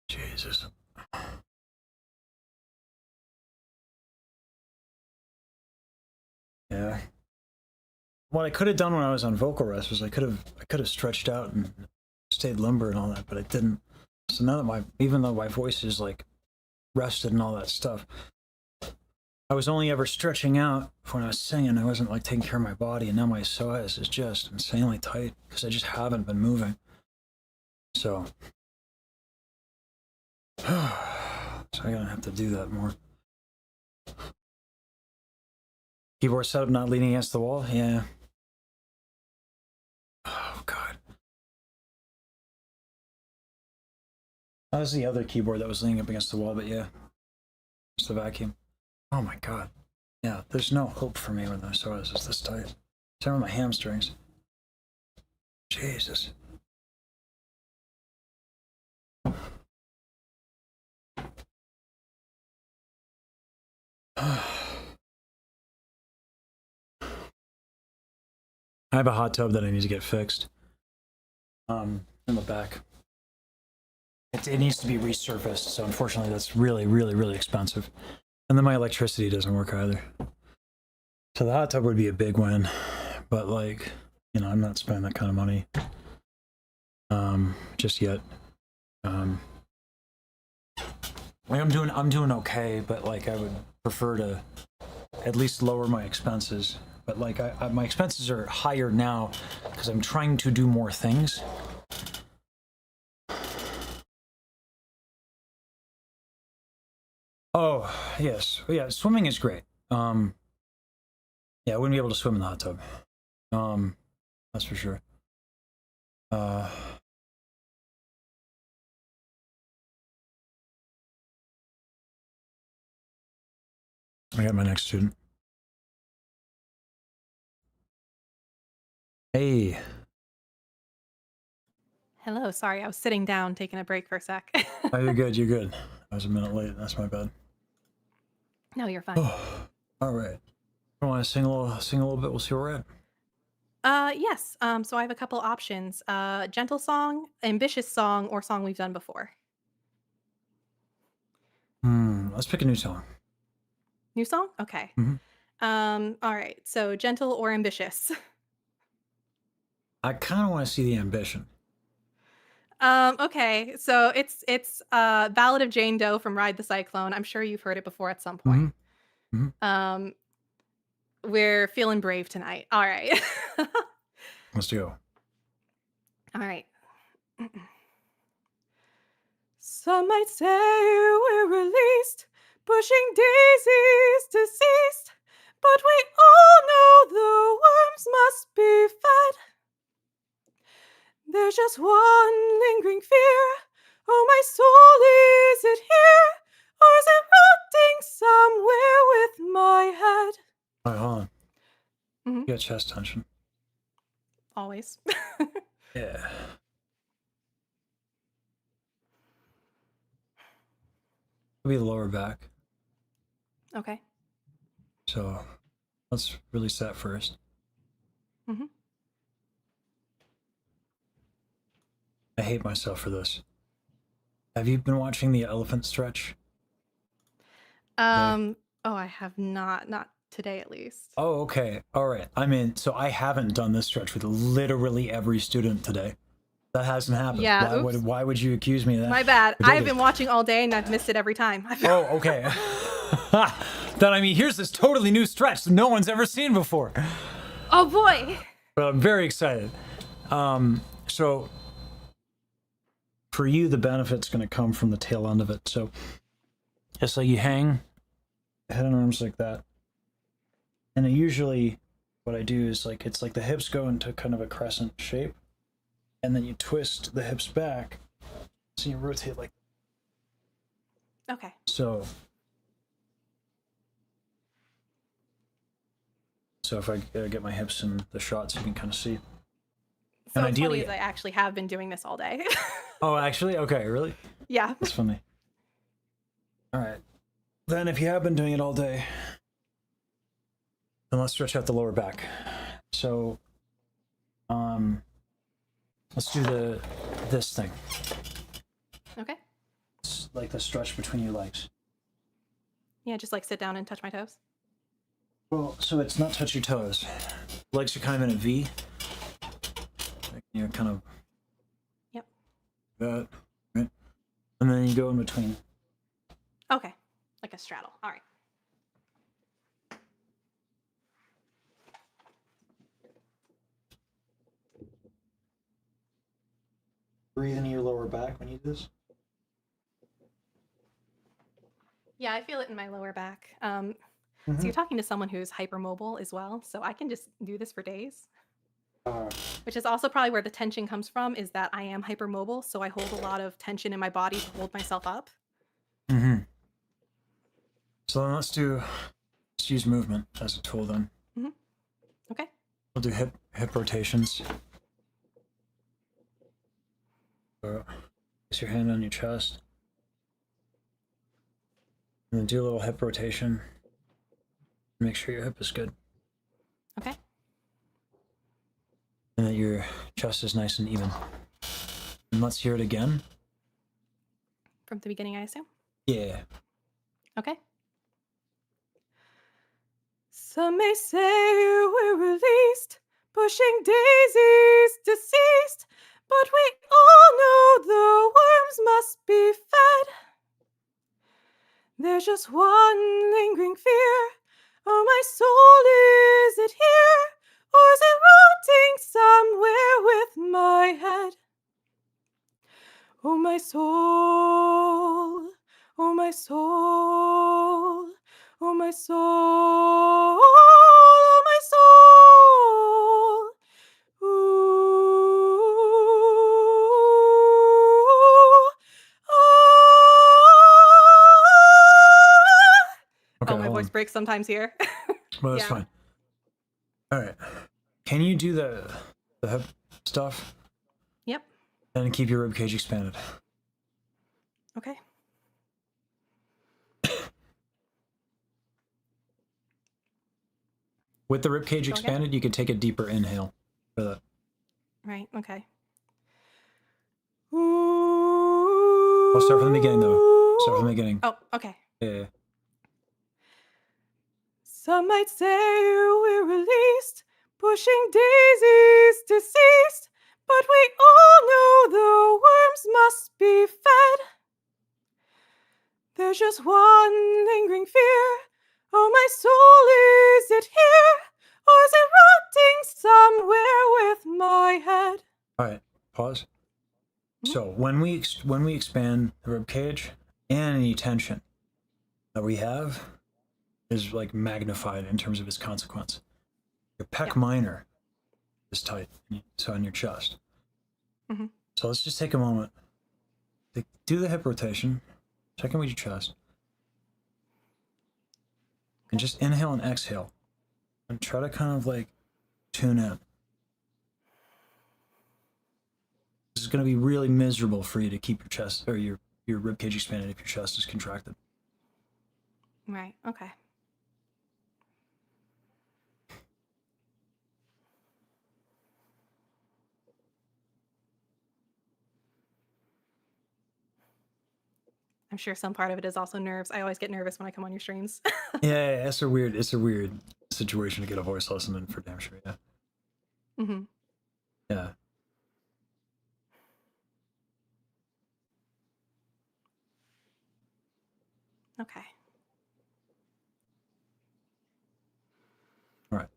Jesus. Yeah. What I could have done when I was on vocal rest was I could have stretched out and stayed limber and all that, but I didn't. So now that even though my voice is like rested and all that stuff, I was only ever stretching out when I was singing. I wasn't like taking care of my body, and now my psoas is just insanely tight because I just haven't been moving. So I'm gonna have to do that more. Keyboard setup not leaning against the wall? Yeah. Oh, God. That was the other keyboard that was leaning up against the wall, but yeah. It's the vacuum. Oh, my God. Yeah, there's no hope for me when the psoas is this tight. Some of my hamstrings. Jesus. I have a hot tub that I need to get fixed. In the back. It needs to be resurfaced, so unfortunately that's really, really, really expensive. And then my electricity doesn't work either. So the hot tub would be a big win, but like, you know, I'm not spending that kind of money just yet. I'm doing okay, but like I would prefer to at least lower my expenses. But like my expenses are higher now because I'm trying to do more things. Oh, yes. Yeah, swimming is great. Yeah, I wouldn't be able to swim in the hot tub. That's for sure. I got my next student. Hey. Hello, sorry, I was sitting down taking a break for a sec. Oh, you're good, you're good. I was a minute late, that's my bad. No, you're fine. All right. I want to sing a little bit, we'll see where we're at. Yes. So I have a couple options. Gentle song, ambitious song, or song we've done before. Let's pick a new song. New song? Okay. All right. So gentle or ambitious. I kind of want to see the ambition. Okay. So it's Ballad of Jane Doe from Ride the Cyclone. I'm sure you've heard it before at some point. We're feeling brave tonight. All right. Let's go. All right. Some might say we're released, pushing daisies deceased, but we all know the worms must be fed. There's just one lingering fear. Oh, my soul, is it here? Or is it rotting somewhere with my head? All right, hold on. You got chest tension. Always. Yeah. It'll be the lower back. Okay. So let's release that first. I hate myself for this. Have you been watching the elephant stretch? Oh, I have not today at least. Oh, okay. All right. I mean, so I haven't done this stretch with literally every student today. That hasn't happened. Yeah, Why would you accuse me of that? My bad. If it I've is- been watching all day and I've missed it every time. Oh, okay. Then I mean, here's this totally new stretch that no one's ever seen before. Oh boy. But I'm very excited. So for you, the benefit's going to come from the tail end of it. So it's like you hang head and arms like that. And it usually what I do is like, it's like the hips go into kind of a crescent shape. And then you twist the hips back. So you rotate like. Okay. So if I get my hips in the shot so you can kind of see. So and it's ideally, funny is I actually have been doing this all day. oh, actually? Okay, really? Yeah. That's funny. All right. Then if you have been doing it all day, then let's stretch out the lower back. So, let's do this thing. Okay. It's like the stretch between your legs. Yeah, just like sit down and touch my toes. Well, so it's not touch your toes. Legs are kind of in a V. Like, you know, kind of. Yep. That, right? And then you go in between. Okay. Like a straddle. All right. Breathe into your lower back when you do this. Yeah, I feel it in my lower back. So you're talking to someone who's hypermobile as well, so I can just do this for days. Which is also probably where the tension comes from, is that I am hypermobile, so I hold a lot of tension in my body to hold myself up. So then let's use movement as a tool then. Okay. We'll do hip rotations. So place your hand on your chest. And then do a little hip rotation. Make sure your hip is good. Okay. And that your chest is nice and even. And let's hear it again. From the beginning, I assume? Yeah. Okay. Some may say we're released, pushing daisies deceased, but we all know the worms must be fed. There's just one lingering fear. Oh, my soul, is it here? Or is it rotting somewhere with my head? Oh, my soul, breaks sometimes here. Well, that's Yeah. fine. All right. Can you do the hip stuff Yep. and keep your rib cage expanded? Okay. With the rib cage Go again? expanded, you can take a deeper inhale for that. Right. Okay. I'll start from the beginning though. Start from the beginning. Oh, okay. Yeah. Some might say we're released, pushing daisies deceased, but we all know the worms must be fed. There's just one lingering fear. Oh, my soul, is it here? Or is it rotting somewhere with my head? All right. Pause. So when we expand the rib cage, any tension that we have is like magnified in terms of its consequence. Your pec minor is tight, so in your chest. Mhm. So let's just take a moment to do the hip rotation, check in with your chest, and just inhale and exhale, and try to kind of like tune in. This is going to be really miserable for you to keep your chest or your rib cage expanded if your chest is contracted. Right. Okay. I'm sure some part of it is also nerves. I always get nervous when I come on your streams. Yeah, it's a weird situation to get a voice lesson in for damn sure. Yeah. Mm-hmm. Yeah. Okay. All right.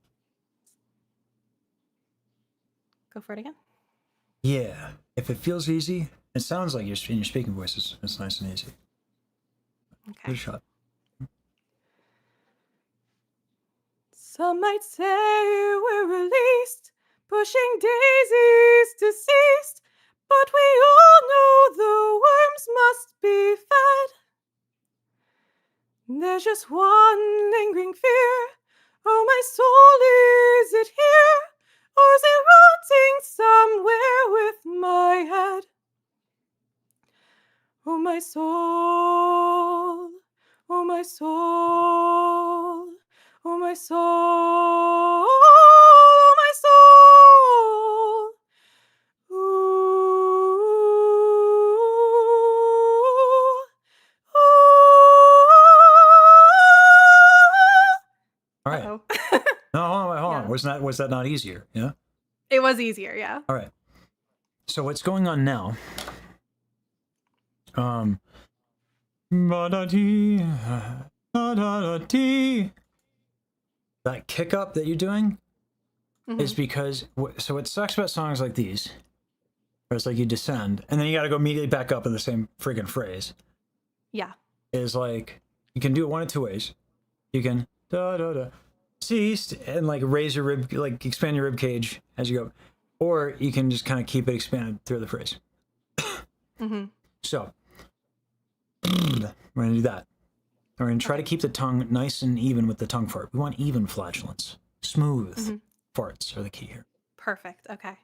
Go for it again. Yeah. If it feels easy, it sounds like in your speaking voice, it's nice and easy. Okay. Good shot. Some might say we're released, pushing daisies deceased, but we all know the worms must be fed. There's just one lingering fear. Oh, my soul, is it here? Or is it rotting somewhere with my head? Oh, my soul, oh, my soul, oh, my soul, oh, my soul. All right. Uh-oh. No, hold on. Yeah. Was that not easier? Yeah. It was easier, yeah. All right. So what's going on now? Ba-da-dee, da-da-da-dee. That kick up that you're doing is because so what sucks about songs like these, where it's like you descend and then you got to go immediately back up in the same freaking phrase. Yeah. Is like you can do it one of two ways. You can da da da ceased and like raise your rib, like expand your rib cage as you go, or you can just kind of keep it expanded through the phrase. So we're gonna do that. We're gonna try to keep the tongue nice and even with the tongue fart. We want even flatulence. Smooth farts are the key here. Perfect. Okay.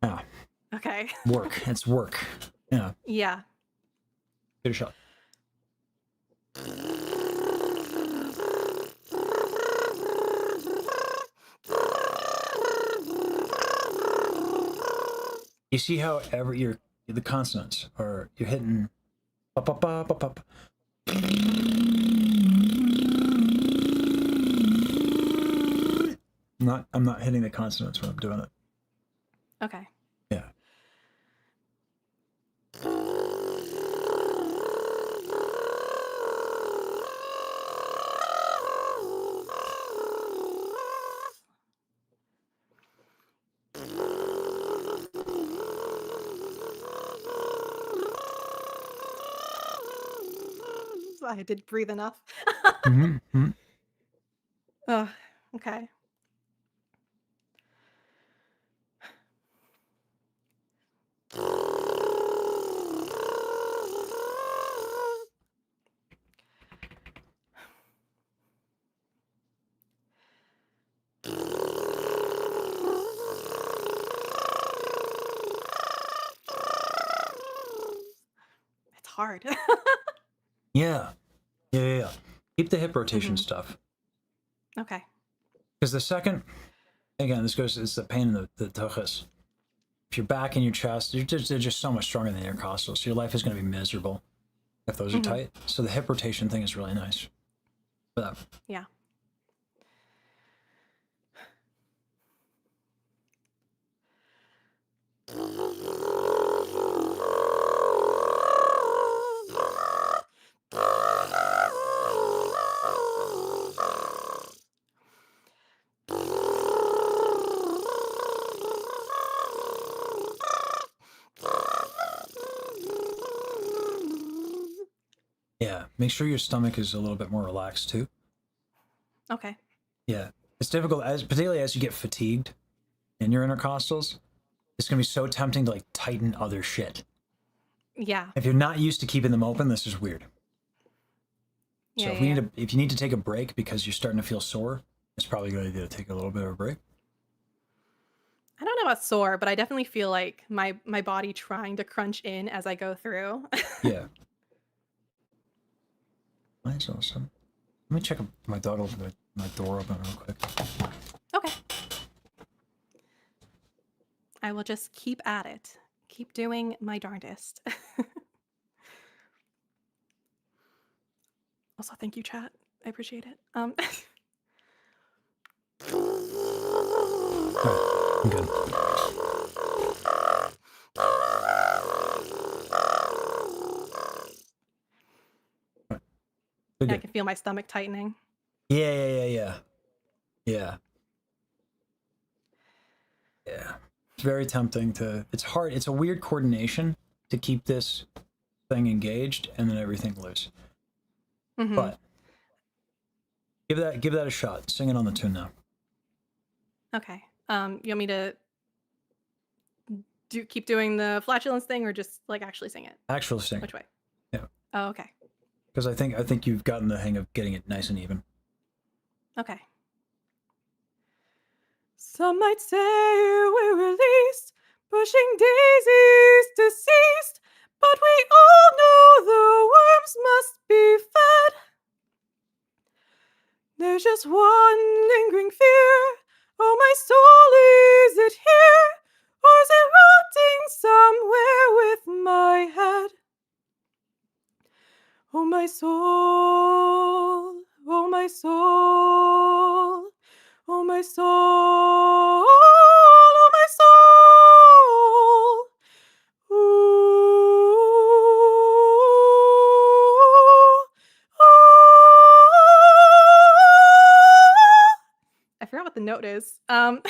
Yeah. Okay. Work. It's work. Yeah. Yeah. Get a shot. You see how the consonants are you're hitting up up up up up. I'm not hitting the consonants when I'm doing it. Okay. Yeah. I did breathe enough. Mm-hmm. Oh, okay. hard. Yeah. Yeah. Keep the hip rotation stuff. Okay. Because the second, again, it's the pain in the tuchus. If your back and your chest, they're just so much stronger than the intercostals. So your life is going to be miserable if those are tight. So the hip rotation thing is really nice for that. Yeah. Yeah. Make sure your stomach is a little bit more relaxed too. Okay. Yeah. It's difficult, particularly as you get fatigued in your intercostals. It's going to be so tempting to like tighten other shit. Yeah. If you're not used to keeping them open, this is weird. So if you need to take a break because you're starting to feel sore, it's probably a good idea to take a little bit of a break. I don't know about sore, but I definitely feel like my body trying to crunch in as I go through. Yeah. That's awesome. Let me check my door open real quick. Okay. I will just keep at it. Keep doing my darndest. Also, thank you, chat. I appreciate it. I'm good. I can feel my stomach tightening. Yeah. It's very tempting to. It's hard. It's a weird coordination to keep this thing engaged and then everything loose. But give that a shot. Sing it on the tune now. Okay. You want me to keep doing the flatulence thing or just like actually sing it? Actual sing. Which way? Yeah. Oh, okay. Because I think you've gotten the hang of getting it nice and even. Okay. Some might say we're released, pushing daisies deceased, but we all know the worms must be fed. There's just one lingering fear. Oh, my soul, is it here? Or is it rotting somewhere with my head? Oh, my soul, oh, my soul, oh, my soul, oh, my soul. Ooh, I forgot what the note is. I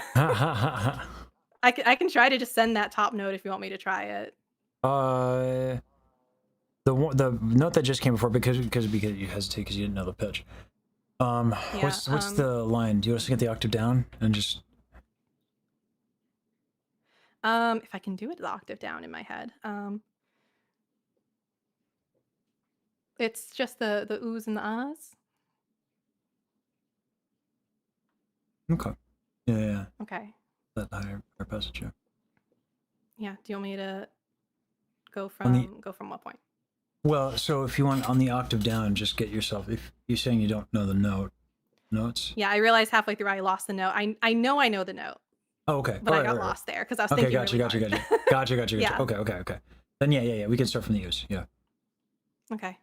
can try to just send that top note if you want me to try it. The note that just came before because you hesitate because you didn't know the pitch. What's the line? Do you want us to get the octave down and just? If I can do it the octave down in my head. It's just the oohs and the ahs. Okay. Yeah. Okay. That higher passage. Yeah. Yeah. Do you want me to go from what point? Well, so if you want on the octave down, just get yourself. If you're saying you don't know the notes. Yeah, I realized halfway through I lost the note. I know the note. Oh, okay. But I got lost there because I was thinking. Gotcha. Yeah. Okay. Then yeah. We can start from the U's. Yeah. Okay.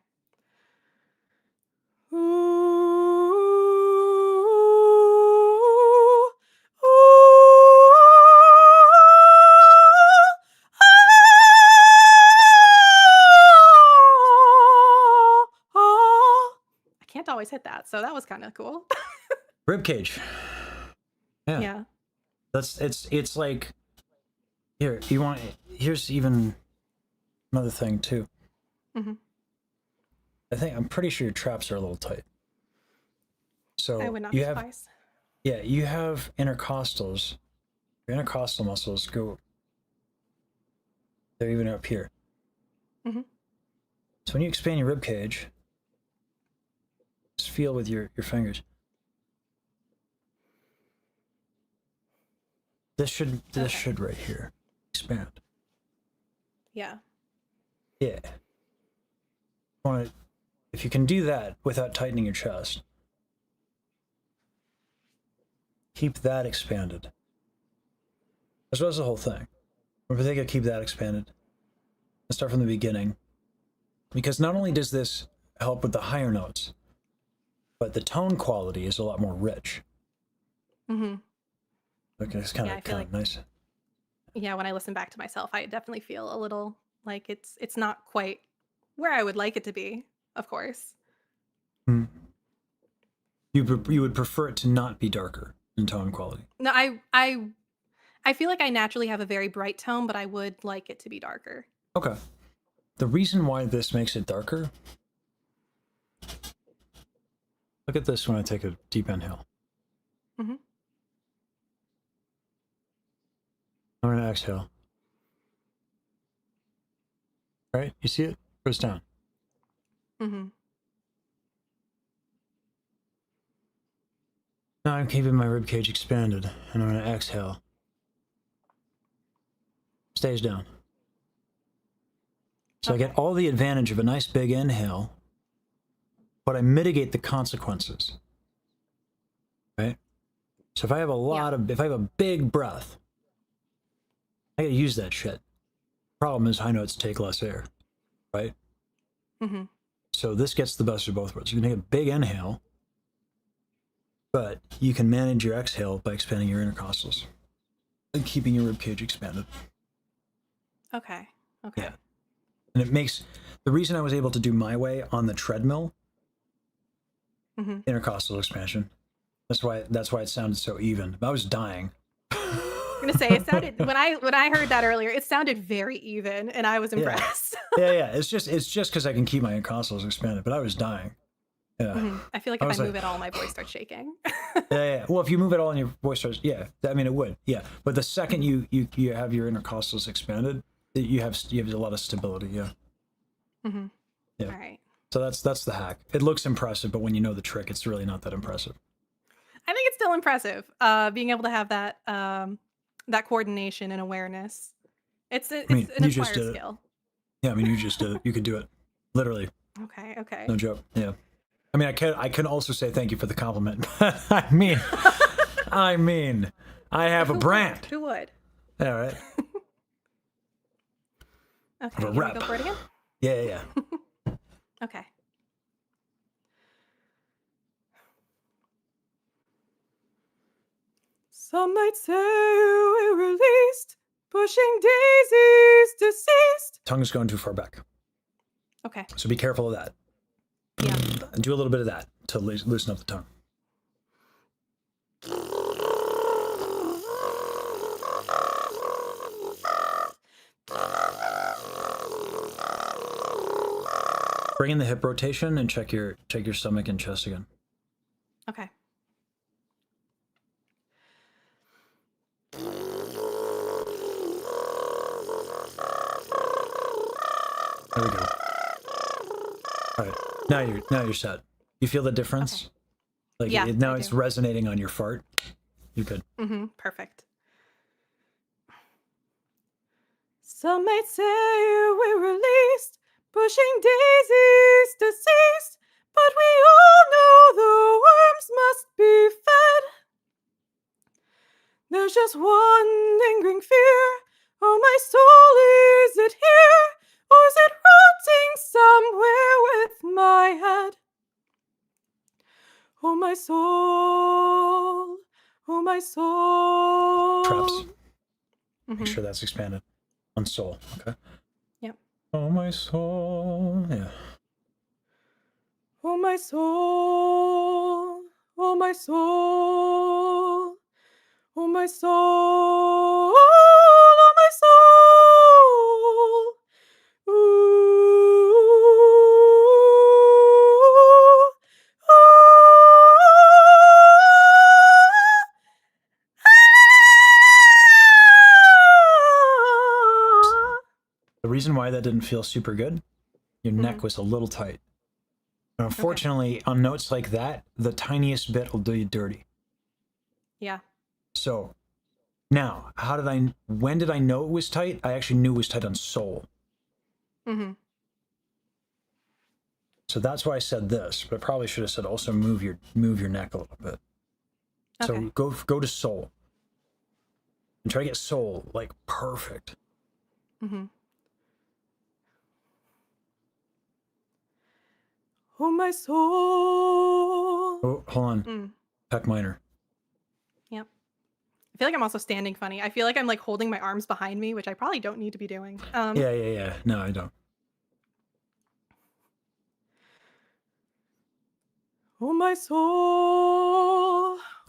I can't always hit that, so that was kind of cool. Rib cage. Yeah. It's like here. Here's even another thing too. I'm pretty sure your traps are a little tight. So I would not be surprised. Yeah, you have intercostals. Your intercostal muscles go. They're even up here. So when you expand your rib cage, just feel with your fingers. This should right here expand. Yeah. Yeah. if you can do that without tightening your chest, keep that expanded. As well as the whole thing. If I think I keep that expanded, let's start from the beginning. Because not only does this help with the higher notes, but the tone quality is a lot more rich. Mm-hmm. Okay, it's kind of like, nice. Yeah, when I listen back to myself, I definitely feel a little like it's not quite where I would like it to be, of course. Mm. You would prefer it to not be darker in tone quality. No, I feel like I naturally have a very bright tone, but I would like it to be darker. Okay. The reason why this makes it darker, look at this when I take a deep inhale. Mm-hmm. I'm going to exhale. Right? You see it? It goes down. Mm-hmm. Now I'm keeping my ribcage expanded, and I'm going to exhale. Stays down. So Okay. I get all the advantage of a nice big inhale, but I mitigate the consequences. Right? So if I have if I have a big breath, I gotta use that shit. Problem is high notes take less air, right? Mm-hmm. So this gets the best of both worlds. You can take a big inhale, but you can manage your exhale by expanding your intercostals and keeping your ribcage expanded. Okay. Yeah. And it makes the reason I was able to do my way on the treadmill, intercostal expansion. That's why it sounded so even. I was dying. I'm gonna say it sounded when I heard that earlier, it sounded very even, and I was impressed. Yeah. It's just because I can keep my intercostals expanded, but I was dying. Yeah. I feel like if I move at all, my voice starts shaking. Yeah. Well, if you move at all and your voice starts, I mean, it would. Yeah. But the second you have your intercostals expanded, you have a lot of stability. Yeah. Mm-hmm. Yeah. All right. So that's the hack. It looks impressive, but when you know the trick, it's really not that impressive. I think it's still impressive. Being able to have that that coordination and awareness. It's an acquired skill. Yeah, I mean, you just did it. You could do it, literally. Okay. No joke. Yeah. I mean, I can also say thank you for the compliment. I mean, I have a brand. Who would? All right. Okay. A You rep. wanna go for it again? Yeah. Okay. Some might say we released, pushing daisies deceased. Tongue's going too far back. Okay. So be careful of that. Yeah. Do a little bit of that to loosen up the tongue. Bring in the hip rotation and check your stomach and chest again. Okay. There we go. All right. Now you're set. You feel the difference? Okay. Yeah, Now I it's do. resonating on your fart. You're good. Perfect. Some might say we released, pushing daisies deceased, but we all know the worms must be fed. There's just one lingering fear. Oh, my soul, is it here? Or is it rotting somewhere with my head? Oh, my soul. Oh, my soul. Traps. Make sure that's expanded on soul. Okay. Yep. Oh, my soul. Yeah. Oh, my soul. Oh, my soul. Oh, my soul. Oh, my soul. The reason why that didn't feel super good, your neck was a little tight. And unfortunately, on notes like that, the tiniest bit will do you dirty. Yeah. So now, when did I know it was tight? I actually knew it was tight on soul. So that's why I said this, but I probably should have said also move your neck a little bit. So Okay. go to soul. And try to get soul like perfect. Mm-hmm. Oh, my soul. Oh, hold on. Mm. Peck minor. Yep. I feel like I'm also standing funny. I feel like I'm like holding my arms behind me, which I probably don't need to be doing. Yeah. No, I don't. Oh, my soul.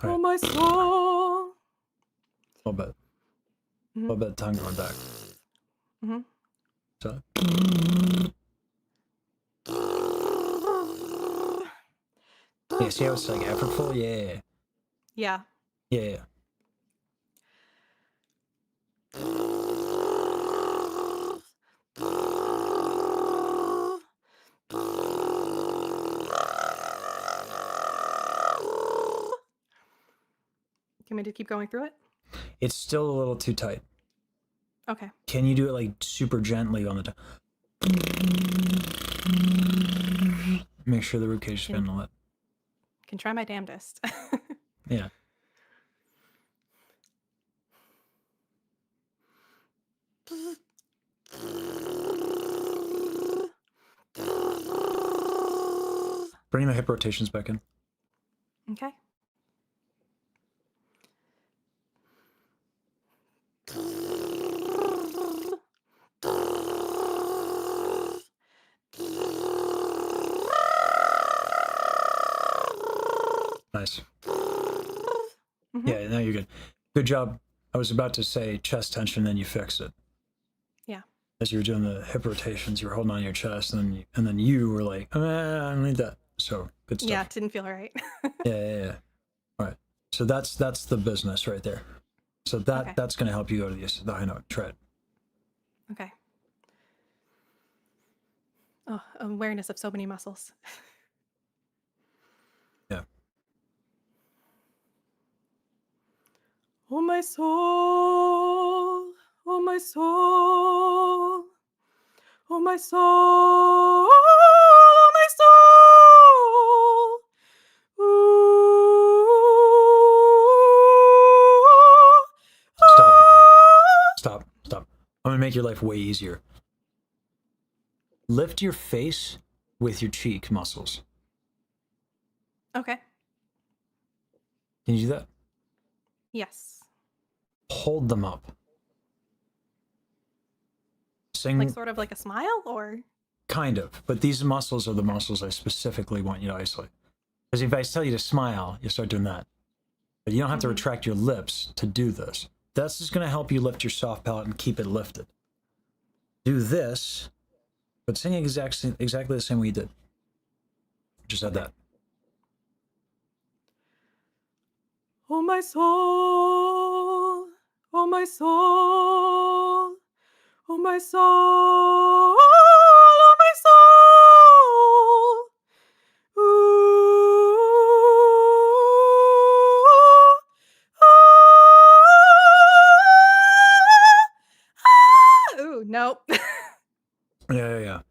Oh, my soul. A little bit. A little bit of tongue going back. Mm-hmm. So. Yeah, see how it's like effortful? Yeah. Yeah. Yeah. You want me to keep going through it? It's still a little too tight. Okay. Can you do it like super gently on the tongue? Make sure the ribcage is spinning a lot. Can try my damnedest. Yeah. Bring the hip rotations back in. Okay. Nice. Yeah, now you're good. Good job. I was about to say chest tension, then you fixed it. Yeah. As you were doing the hip rotations, you were holding on your chest, and then you were like, I don't need that. So good stuff. Yeah, it didn't feel right. Yeah. All right. So that's the business right there. So that's going to help you go to the high note. Try it. Okay. Oh, awareness of so many muscles. Yeah. Oh, my soul. Oh, my soul. Oh, my soul. Oh, my soul. Stop. I'm going to make your life way easier. Lift your face with your cheek muscles. Okay. Can you do that? Yes. Hold them up. Sing. Like sort of like a smile or? Kind of. But these muscles are the muscles I specifically want you to isolate. Because if I tell you to smile, you start doing that. But you don't have to retract your lips to do this. That's just going to help you lift your soft palate and keep it lifted. Do this, but sing exactly the same way you did. Just add that. Oh, my soul. Oh, my soul. Oh, my soul. Oh, my soul. Ooh, nope. Yeah.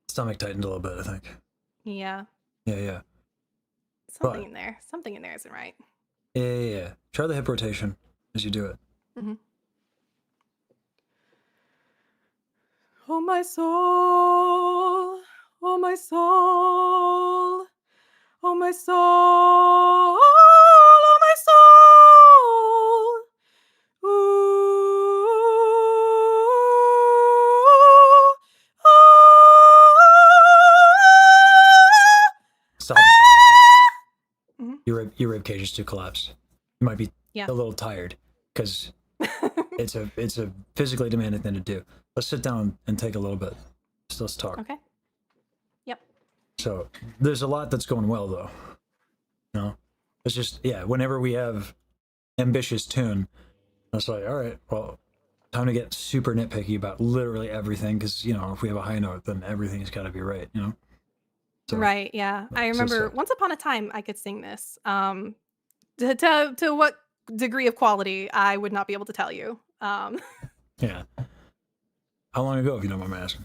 Stomach tightened a little bit, I think. Yeah. Yeah. Something in there. Something in there isn't right. Yeah. Try the hip rotation as you do it. Mm-hmm. Oh, my soul. Oh, my soul. Oh, my soul. Oh, my soul. Stop. Your rib cage is too collapsed. You might be a little tired because it's a physically demanding thing to do. Let's sit down and take a little bit. Let's talk. Okay. Yep. So there's a lot that's going well though. It's just whenever we have ambitious tune, it's like, all right, well, time to get super nitpicky about literally everything because if we have a high note, then everything's got to be right. So, right. Yeah. I remember so. once upon a time I could sing this. To what degree of quality I would not be able to tell you. Yeah. How long ago, if you don't mind me asking?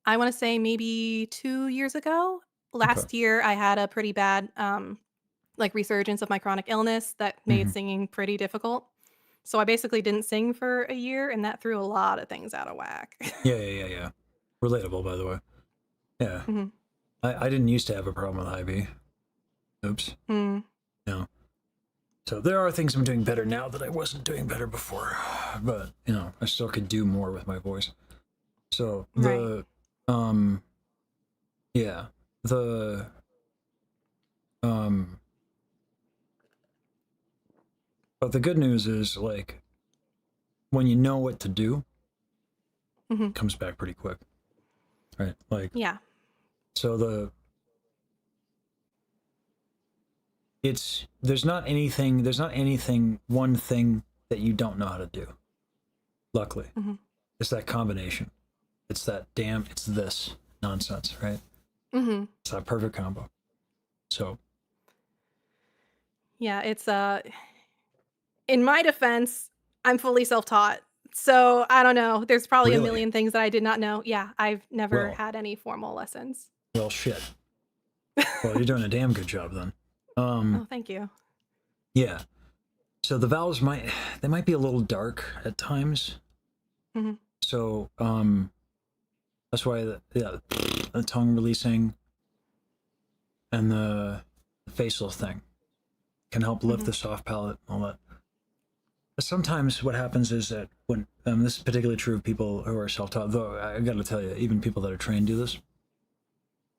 I want to say maybe 2 years ago. Last year, I had a pretty bad like resurgence of my chronic illness that made singing pretty difficult. So I basically didn't sing for a year, and that threw a lot of things out of whack. Yeah. Relatable, by the way. Yeah. Mhm. I didn't used to have a problem with high B. Oops. Mm. No. So there are things I'm doing better now that I wasn't doing better before. But, you know, I still could do more with my voice. So the yeah. The but the good news is, like, when you know what to do, it comes back pretty quick. Right? Like, Yeah. so there's not anything, one thing that you don't know how to do. Luckily. It's that combination. It's that it's this nonsense, right? It's that perfect combo. So Yeah, it's in my defense, I'm fully self-taught. So I don't know. There's probably a Really? million things that I did not know. Yeah, I've never Well- had any formal lessons. well, shit. Well, you're doing a damn good job then. Oh, thank you. Yeah. So the vowels might be a little dark at times. So that's why the tongue releasing and the facial thing can help lift the soft palate and all that. But sometimes what happens is that when this is particularly true of people who are self-taught, though I got to tell you, even people that are trained do this.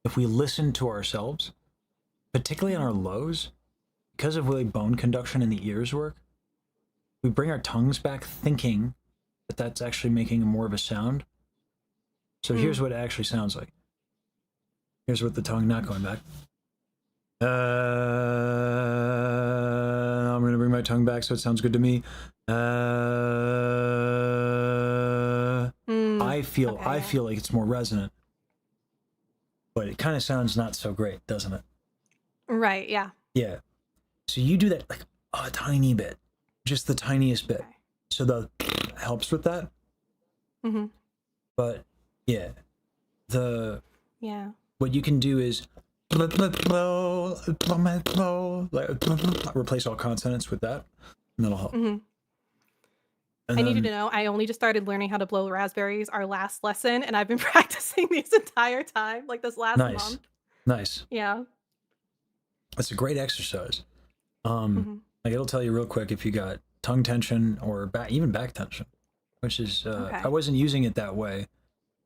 If we listen to ourselves, particularly on our lows, because of the way bone conduction in the ears work, we bring our tongues back thinking that that's actually making more of a sound. So here's what it actually sounds like. Here's what the tongue not going back. I'm going to bring my tongue back so it sounds good to me. I feel like it's more resonant, but it kind of sounds not so great, doesn't it? Right, yeah. Yeah. So you do that like a tiny bit, just the tiniest bit. So the helps with that. But yeah, Yeah. what you can do is replace all consonants with that, and that'll help. I need you to know, I only just started learning how to blow raspberries our last lesson, and I've been practicing this entire time, like this last month. Nice. Yeah. It's a great exercise. Like it'll tell you real quick if you got tongue tension or even back tension, which is I wasn't using it that way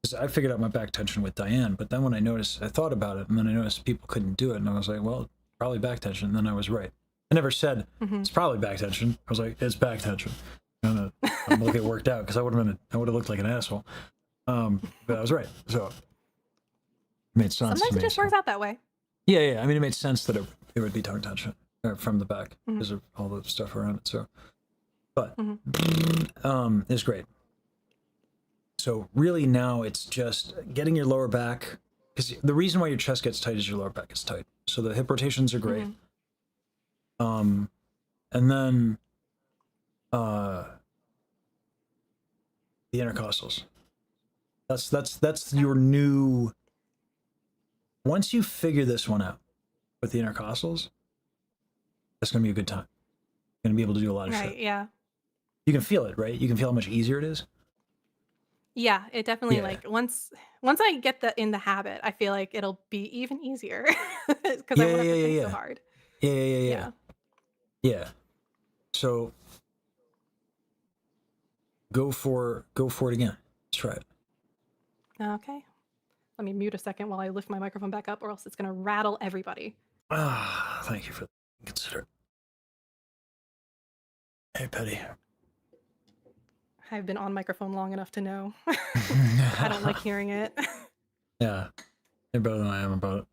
because I figured out my back tension with Diane, but then when I thought about it, and then I noticed people couldn't do it, and I was like, well, probably back tension. And then I was right. I never said it's probably back tension. I was like, it's back tension. And I'm gonna get worked out because I would have looked like an asshole. But I was right, so it made sense. Sometimes it just works out that way. Yeah. I mean, it made sense that it would be tongue tension from the back because of all the stuff around it. So, but it's great. So really now it's just getting your lower back, because the reason why your chest gets tight is your lower back gets tight. So the hip rotations are great. And then the intercostals. That's your new. Once you figure this one out with the intercostals, that's gonna be a good time. You're gonna be able to do a lot of shit. Right, yeah. You can feel it, right? You can feel how much easier it is. Yeah, it definitely Yeah. like once I get in the habit, I feel like it'll be even easier because I won't have to think so hard. Yeah. So go for it again. Let's try it. Okay. Let me mute a second while I lift my microphone back up, or else it's gonna rattle everybody. Thank you for consider it. Hey, Petty. I've been on microphone long enough to know. I don't like hearing it. Yeah, you're better than I am about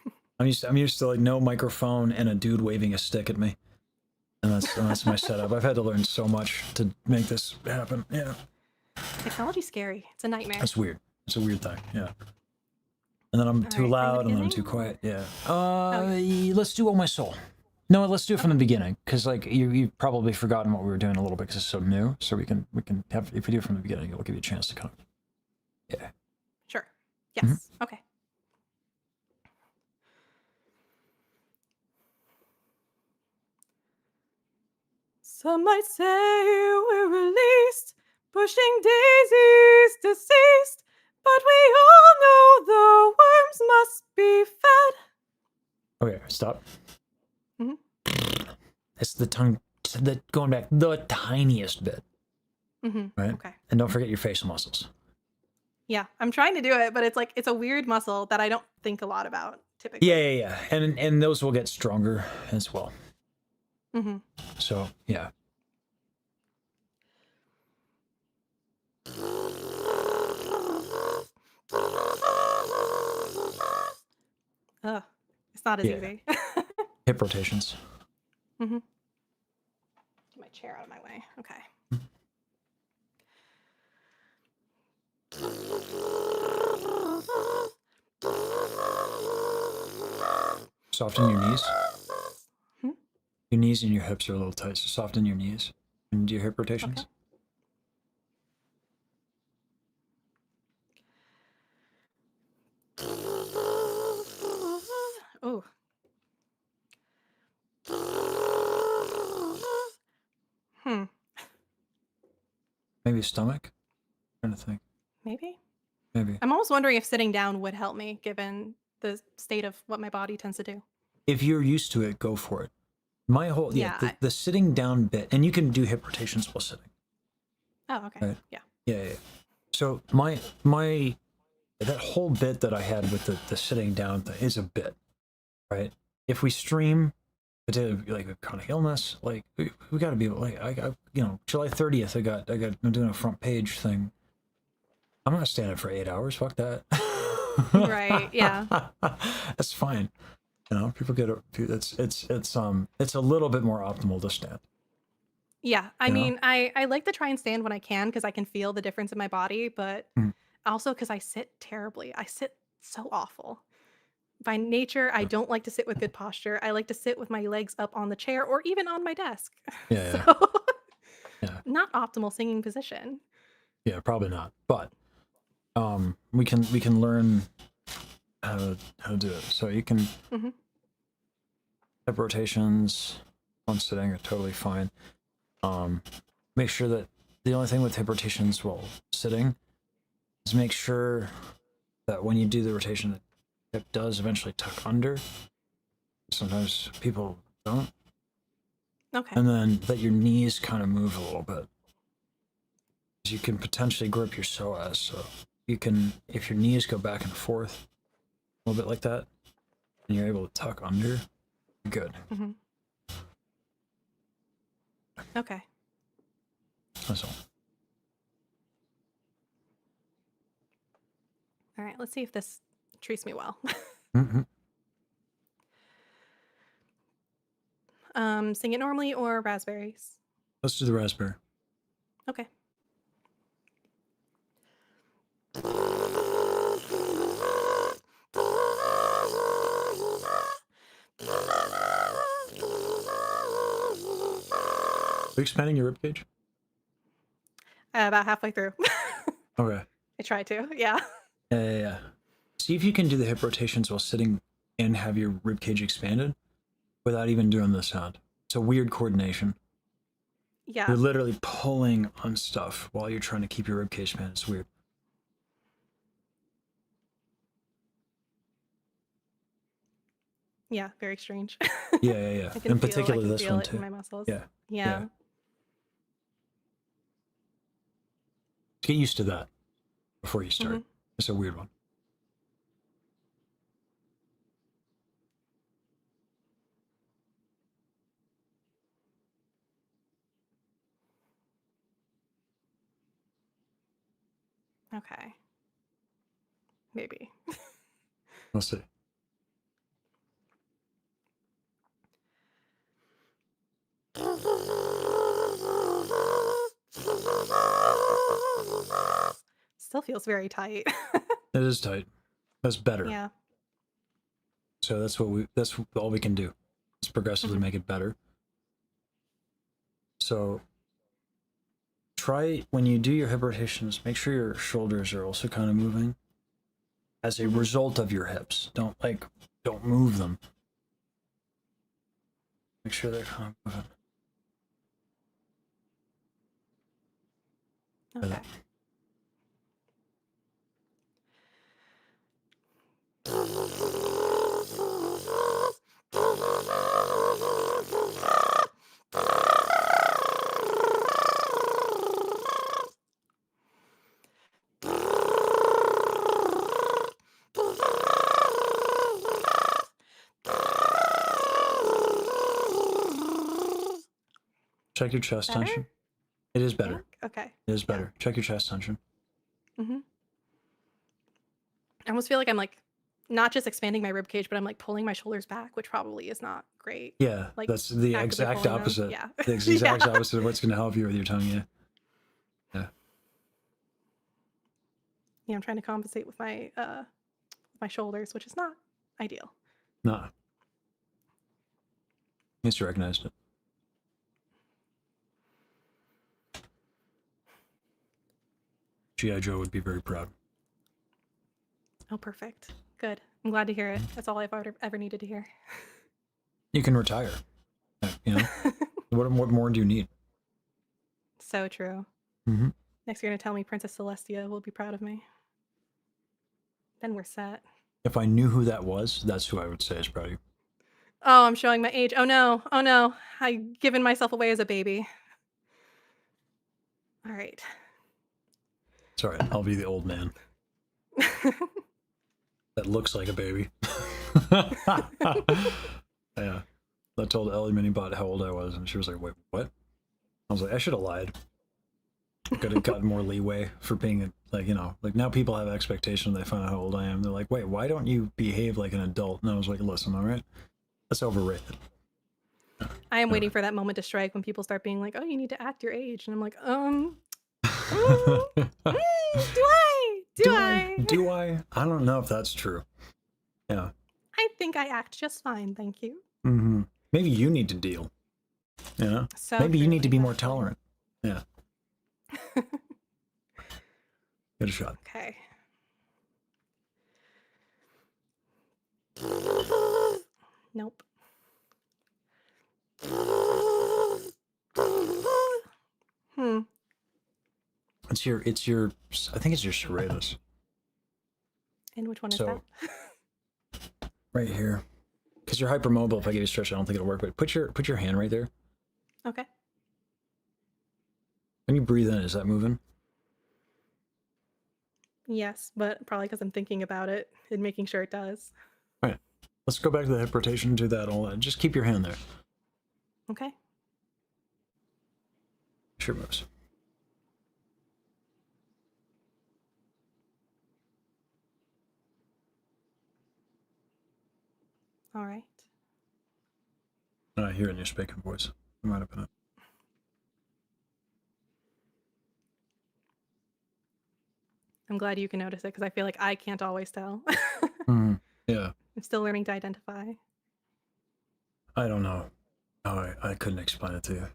it. I'm used to like no microphone and a dude waving a stick at me, and that's my setup. I've had to learn so much to make this happen. Yeah, Technology's scary. It's a nightmare. that's weird. It's a weird thing. Yeah. And then I'm too loud, and then I'm too quiet. Yeah. Let's do "Oh My Soul." No, let's do it from the beginning, because like you've probably forgotten what we were doing a little bit because it's so new. So we can have, if we do it from the beginning, it'll give you a chance to kind of. Yeah. Yes. Okay. Some might say we're released, pushing daisies deceased, but we all know the worms must be fed. Okay, stop. Mhm. It's the tongue, going back the tiniest bit, right? Okay. And don't forget your facial muscles. Yeah, I'm trying to do it, but it's like it's a weird muscle that I don't think a lot about typically. Yeah. And those will get stronger as well. Mm-hmm. So, yeah. Ugh, it's not as Yeah. easy. Hip rotations. Mm-hmm. Get my chair out of my way. Okay. Soften your knees. Hmm? Your knees and your hips are a little tight, so soften your knees and do your hip rotations. Okay. Oh. Maybe stomach. I'm trying to think. Maybe. Maybe. I'm almost wondering if sitting down would help me, given the state of what my body tends to do. If you're used to it, go for it. My whole the sitting down bit, and you can do hip rotations while sitting. Oh, okay. Right? Yeah. Yeah. So my that whole bit that I had with the sitting down thing is a bit, right? If we stream, like a chronic illness, like we got to be like I July 30th, I'm doing a front page thing. I'm not standing for 8 hours. Fuck that. Right. Yeah. That's fine. You know, people get it's a little bit more optimal to stand. Yeah. I You know? mean, I like to try and stand when I can because I can feel the difference in my body, but also because I sit terribly. I sit so awful. By nature, I don't like to sit with good posture. I like to sit with my legs up on the chair or even on my desk. Yeah. So, Yeah. not optimal singing position. Yeah, probably not. But we can learn how to do it. So you can hip rotations on sitting are totally fine. Make sure that the only thing with hip rotations while sitting is make sure that when you do the rotation, the hip does eventually tuck under. Sometimes people don't. Okay. And then that your knees kind of move a little bit. You can potentially grip your psoas, so you can, if your knees go back and forth a little bit like that, and you're able to tuck under, good. Okay. That's all. All right. Let's see if this treats me well. Sing it normally or raspberries? Let's do the raspberry. Okay. Are you expanding your ribcage? About halfway through. Okay. I tried to. Yeah. Yeah. See if you can do the hip rotations while sitting and have your ribcage expanded without even doing the sound. It's a weird coordination. Yeah. You're literally pulling on stuff while you're trying to keep your ribcage expanded. It's weird. Yeah. Very strange. Yeah. I can In feel, particular, I can this feel one it too. in my muscles. Yeah. Get used to that before you start. It's a weird one. Okay. Maybe. We'll see. Still feels very tight. It is tight. That's better. Yeah. So that's all we can do. Is progressively make it better. So try when you do your hip rotations, make sure your shoulders are also kind of moving. as a result of your hips. Don't move them. Make sure they're moving. Okay. Check your chest Better? tension. It is better. Okay. It is better. Check your chest tension. Mm-hmm. I almost feel like I'm like not just expanding my rib cage, but I'm like pulling my shoulders back, which probably is not great. Yeah, Like that's the actively exact pulling them. opposite. Yeah. The exact Yeah. opposite of what's going to help you with your tongue. Yeah. Yeah. Yeah, I'm trying to compensate with my shoulders, which is not ideal. No. At least you recognized it. G.I. Joe would be very proud. Oh, perfect. Good. I'm glad to hear it. That's all I've ever needed to hear. You can retire. You know? What more do you need? So true. Mm-hmm. Next, you're going to tell me Princess Celestia will be proud of me. Then we're set. If I knew who that was, that's who I would say is proud of you. Oh, I'm showing my age. Oh no. Oh no. I've given myself away as a baby. All right. It's all right. I'll be the old man. That looks like a baby. Yeah. I told Ellie Minibot how old I was, and she was like, wait, what? I was like, I should have lied. Could have gotten more leeway for being, like, you know, like now people have expectation when they find out how old I am. They're like, wait, why don't you behave like an adult? And I was like, listen, all right, that's overrated. I am waiting for that moment to strike when people start being like, oh, you need to act your age. And I'm like, do I? Do I? I don't know if that's true. Yeah. I think I act just fine, thank you. Mm-hmm. Maybe you need to deal. Yeah. So maybe you need to be more actually. tolerant. Yeah. Get a shot. Okay. Nope. It's your, I think it's your serratus. And which one is So- that? Right here. Because you're hypermobile. If I give you a stretch, I don't think it'll work. But put your hand right there. Okay. When you breathe in, is that moving? Yes, but probably because I'm thinking about it and making sure it does. All right. Let's go back to the hip rotation, do that all. Just keep your hand there. Okay. Sure moves. All right. I hear it in your speaking voice. It might have been it. I'm glad you can notice it because I feel like I can't always tell. Yeah. I'm still learning to identify. I don't know. I couldn't explain it to you.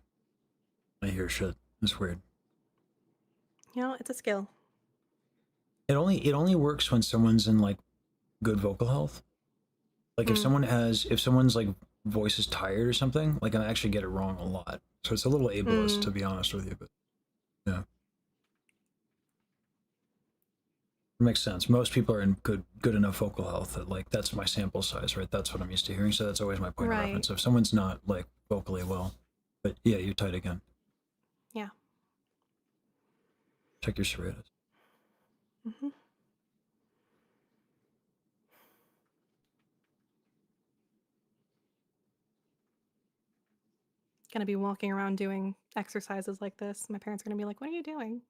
I hear shit. It's weird. You know, it's a skill. It only works when someone's in like good vocal health. Like if someone's like voice is tired or something, like I actually get it wrong a lot. So it's a little ableist to be honest with you, but yeah. It makes sense. Most people are in good enough vocal health that like that's my sample size, right? That's what I'm used to hearing. So that's always my point of reference. So if someone's not like vocally well, but yeah, you're tight again. Yeah. Check your serratus. Mm-hmm. Gonna be walking around doing exercises like this. My parents are gonna be like, "What are you doing?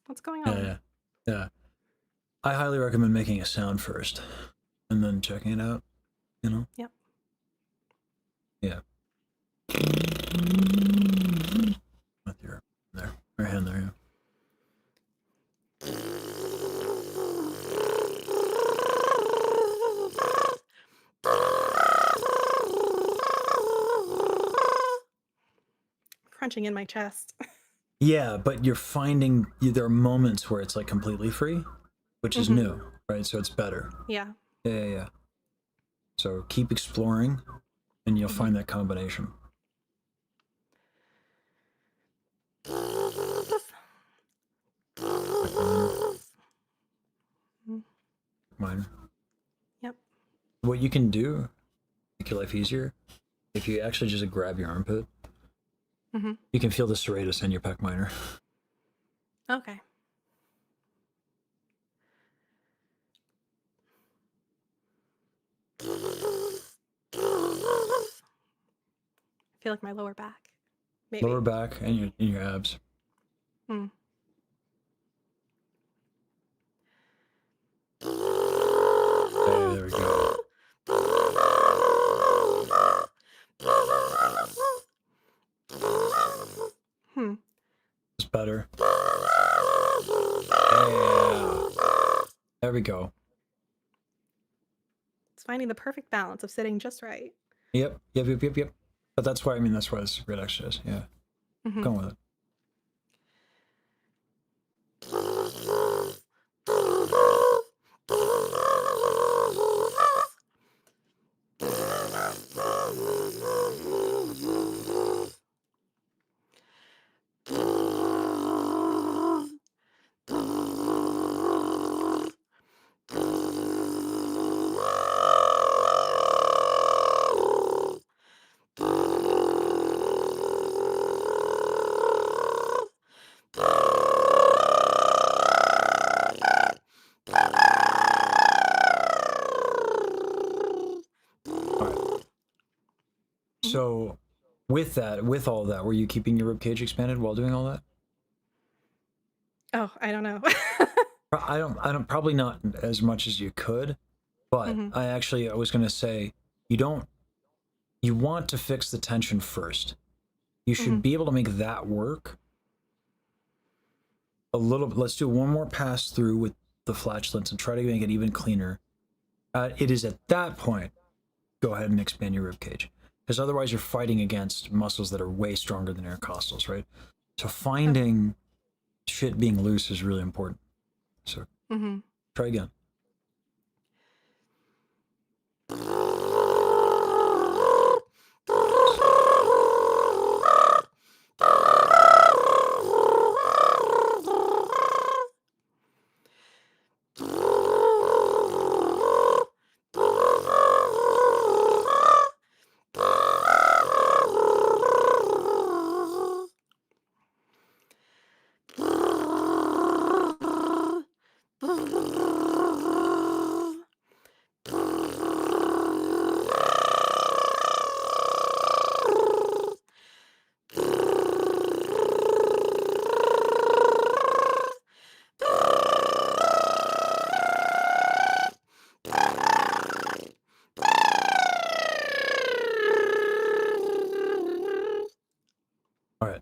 What's going on?" Yeah. I highly recommend making a sound first, and then checking it out. You know. Yep. Yeah. With your hand there. Yeah. Crunching in my chest. Yeah, but you're finding there are moments where it's like completely free, which is new, right? So it's better. Yeah. Yeah. So keep exploring, and you'll find that combination. Minor. Yep. What you can do, make your life easier, if you actually just grab your armpit, you can feel the serratus in your pec minor. Okay. I feel like my lower back. Maybe. Lower back and your abs. Hmm. Hey, there we go. It's better. Yeah. There we go. It's finding the perfect balance of sitting just right. Yep. But that's why that's why it's a great exercise. Yeah. Going with it. So, with all that, were you keeping your ribcage expanded while doing all that? Oh, I don't know. I don't. Probably not as much as you could, but I was gonna say you want to fix the tension first. You should be able to make that work a little bit. Let's do one more pass through with the flatulence and try to make it even cleaner. It is at that point, go ahead and expand your ribcage. Because otherwise you're fighting against muscles that are way stronger than intercostals, right? So finding shit being loose is really important. So try again. All right.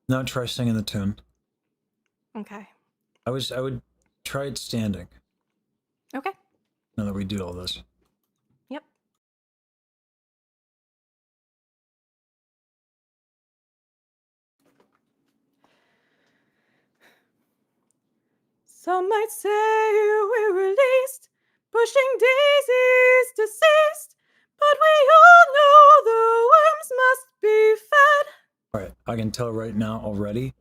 Now try singing the tune. Okay. I would try it standing. Okay. Now that we did all this. Yep. Some might say we're released, pushing daisies deceased, but we all know the worms must be fed. All right. I can tell right now already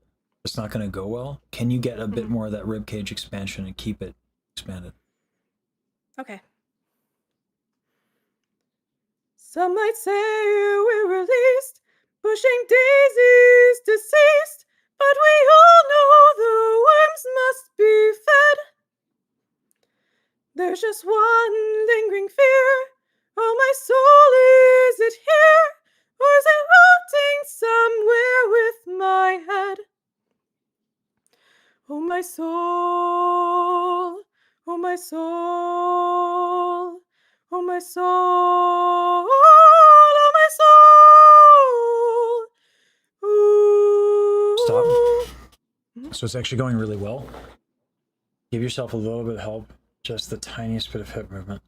it's not going to go well. Can you get a bit more of that rib cage expansion and keep it expanded? Okay. Some might say we're released, pushing daisies deceased, but we all know the worms must be fed. There's just one lingering fear. Oh, my soul, is it here? Or is it rotting somewhere with my head? Oh, my soul, oh, my soul, oh, my soul, oh, my soul. Ooh. Stop. So it's actually going really well. Give yourself a little bit of help, just the tiniest bit of hip movement.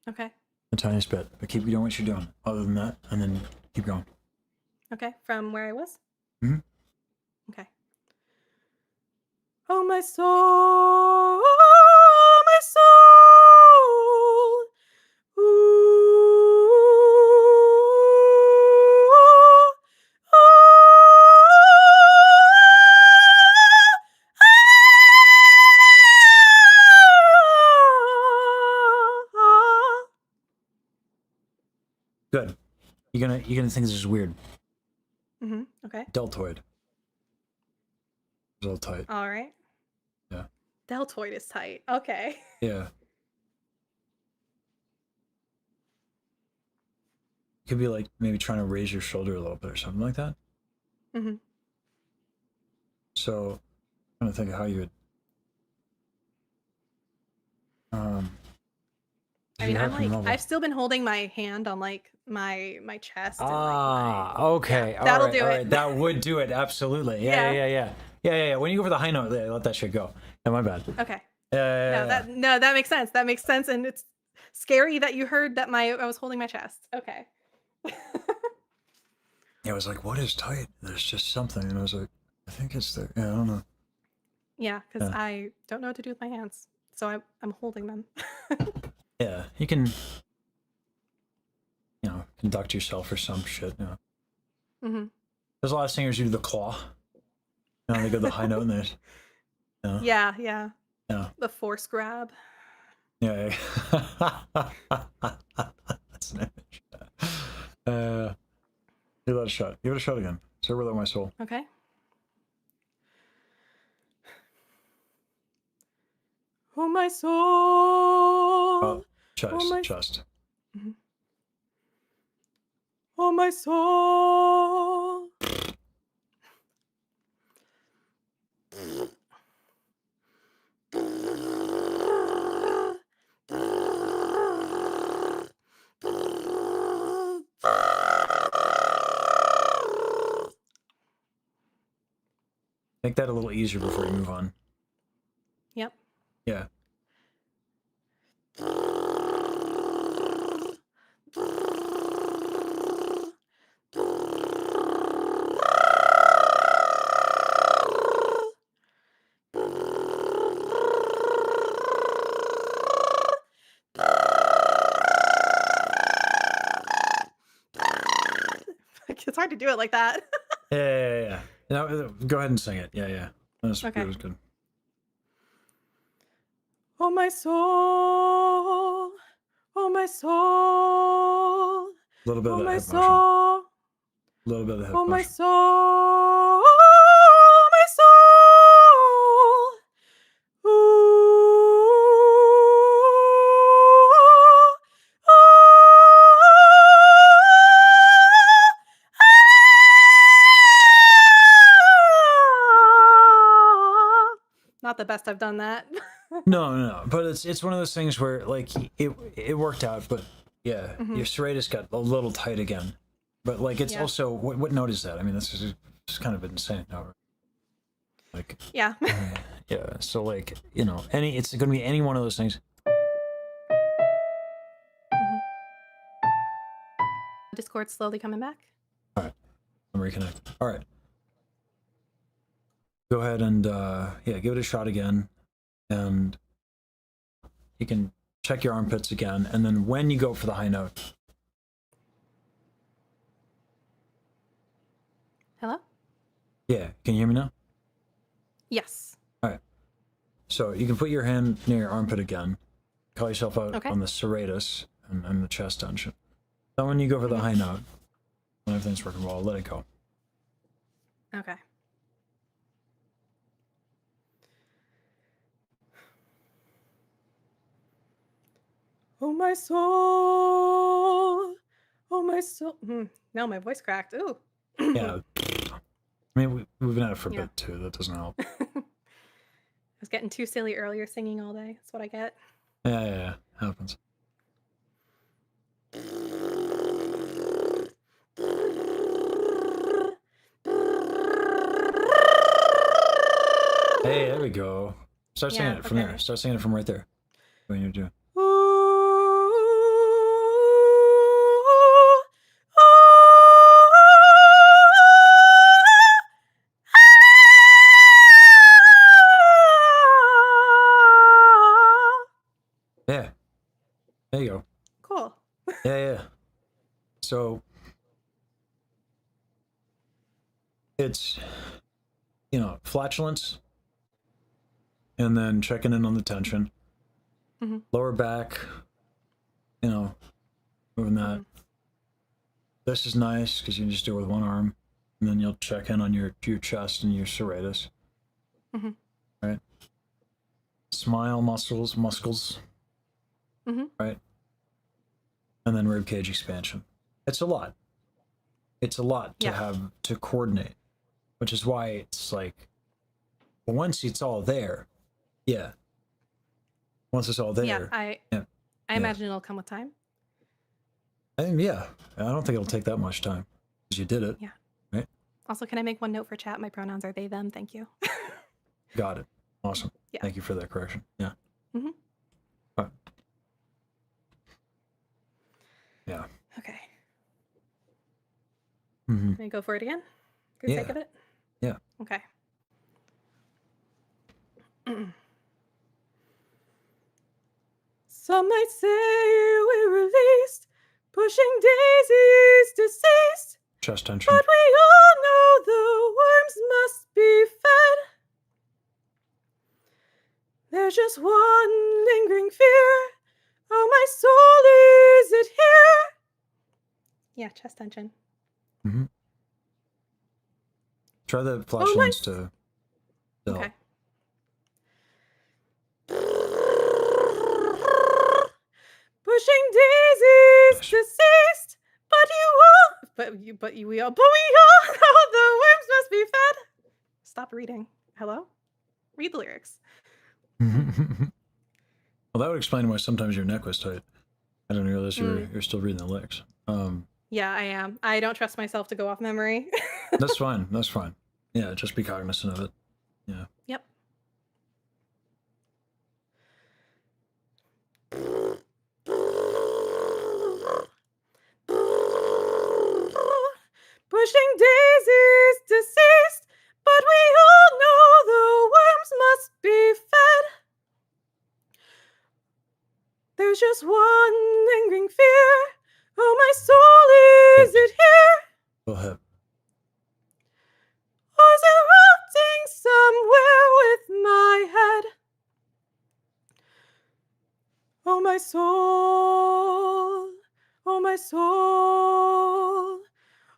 Okay. The tiniest bit. But keep doing what you're doing. Other than that, and then keep going. Okay, from where I was? Okay. Oh, my soul, oh, my soul. gonna think this is weird. Okay. Deltoid. It's all tight. All right. Yeah. Deltoid is tight. Okay. Yeah. Could be like maybe trying to raise your shoulder a little bit or something like that. Mhm. So I'm trying to think of how you would. I mean, I'm like, I've still been holding my hand on like my chest. And, Okay. Yeah, that'll all right, do all it. right. That would do it. Absolutely. Yeah. When you go for the high note, let that shit go. Yeah, my bad. Okay. Yeah. No, that makes sense. That makes sense, and it's scary that you heard that I was holding my chest. Okay. I was like, what is tight? There's just something. And I was like, I think it's there. Yeah, I don't know. Yeah, because Yeah. I don't know what to do with my hands, so I'm holding them. Yeah, you can, conduct yourself or some shit. hmm There's a lot of singers who do the claw. They go to the high note and there's. Yeah. Yeah. The force grab. Yeah. That's an image. Give that a shot. Give it a shot again. Start Without My Soul. Okay. Oh my soul. Chest. Oh my Chest. Mhm. Oh my soul. Make that a little easier before you move on. Yep. Yeah. It's hard to do it like that. Yeah. No, go ahead and sing it. Yeah. That Okay. was good. Oh my soul. Oh my soul. A little bit Oh of my the hip motion. soul. A little bit of the hip Oh my motion. soul. Oh my soul. Not the best I've done that. No. But it's one of those things where like it worked out, but yeah, your serratus got a little tight again. But like it's also what note is that? I mean, this is just kind of insane. No, like Yeah. yeah. So like it's gonna be any one of those things. Discord's slowly coming back. All right, I'm reconnect. All right, go ahead and give it a shot again, and you can check your armpits again, and then when you go for the high note. Hello? Yeah, can you hear me now? Yes. All right. So you can put your hand near your armpit again. Call yourself out Okay. on the serratus and the chest tension. Then when you go for the high note, when everything's working well, let it go. Okay. Oh my soul. Oh my soul. Now my voice cracked. Ooh. Yeah. I mean, we've been at it for a Yeah. bit too. That doesn't help. I was getting too silly earlier singing all day. That's what I get. Yeah. Happens. Hey, there we go. Start singing it from there. Start singing it from right there. When you're doing. Yeah. There you go. Cool. Yeah. So it's flatulence, and then checking in on the tension. Lower back, moving that. This is nice because you can just do it with one arm, and then you'll check in on your chest and your serratus. Mhm. Right. Smile muscles. Mhm. Right. And then rib cage expansion. It's a lot. It's a lot to Yeah. have to coordinate, which is why it's like, once it's all there, yeah. Once it's all there, Yeah, I yeah. imagine it'll come with time. Yeah. I don't think it'll take that much time because you did it. Yeah. Right. Also, can I make one note for chat? My pronouns are they, them. Thank you. Got it. Awesome. Yeah. Thank you for that correction. Yeah. Mhm. Right. Yeah. Okay. Mm-hmm. Can I go for it again? For the sake of it? Yeah. Okay. Some might say we're released, pushing daisies deceased. Chest tension. But we all know the worms must be fed. There's just one lingering fear. Oh, my soul, is it here? Yeah, chest tension. Mm-hmm. Try the flash Oh, lens nice. to help. Okay. Pushing daisies deceased, we all know the worms must be fed. Stop reading. Hello? Read the lyrics. Well, that would explain why sometimes your neck was tight. I didn't realize you're still reading the lyrics. Yeah, I am. I don't trust myself to go off memory. That's fine. That's fine. Yeah, just be cognizant of it. Yeah. Yep. Pushing daisies deceased, but we all know the worms must be fed. There's just one lingering fear. Oh, my soul, is it here? Go ahead. Or is it rotting somewhere with my head? Oh, my soul, oh, my soul,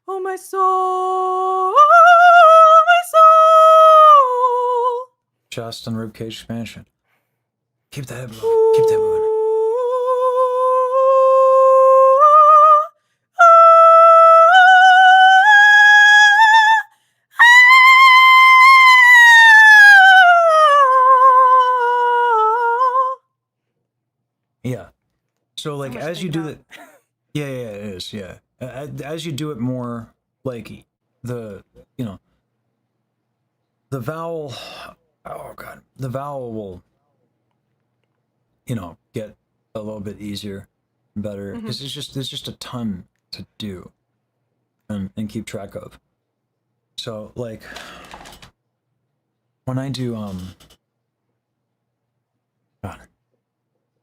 oh, my soul, oh, my soul. Chest and ribcage expansion. Keep that moving. Keep that moving. Yeah. So like as you do that, yeah, it is. Yeah. As you do it more, like the vowel. Oh god, the vowel will get a little bit easier, better because there's just a ton to do and keep track of. So like when I do God, I'm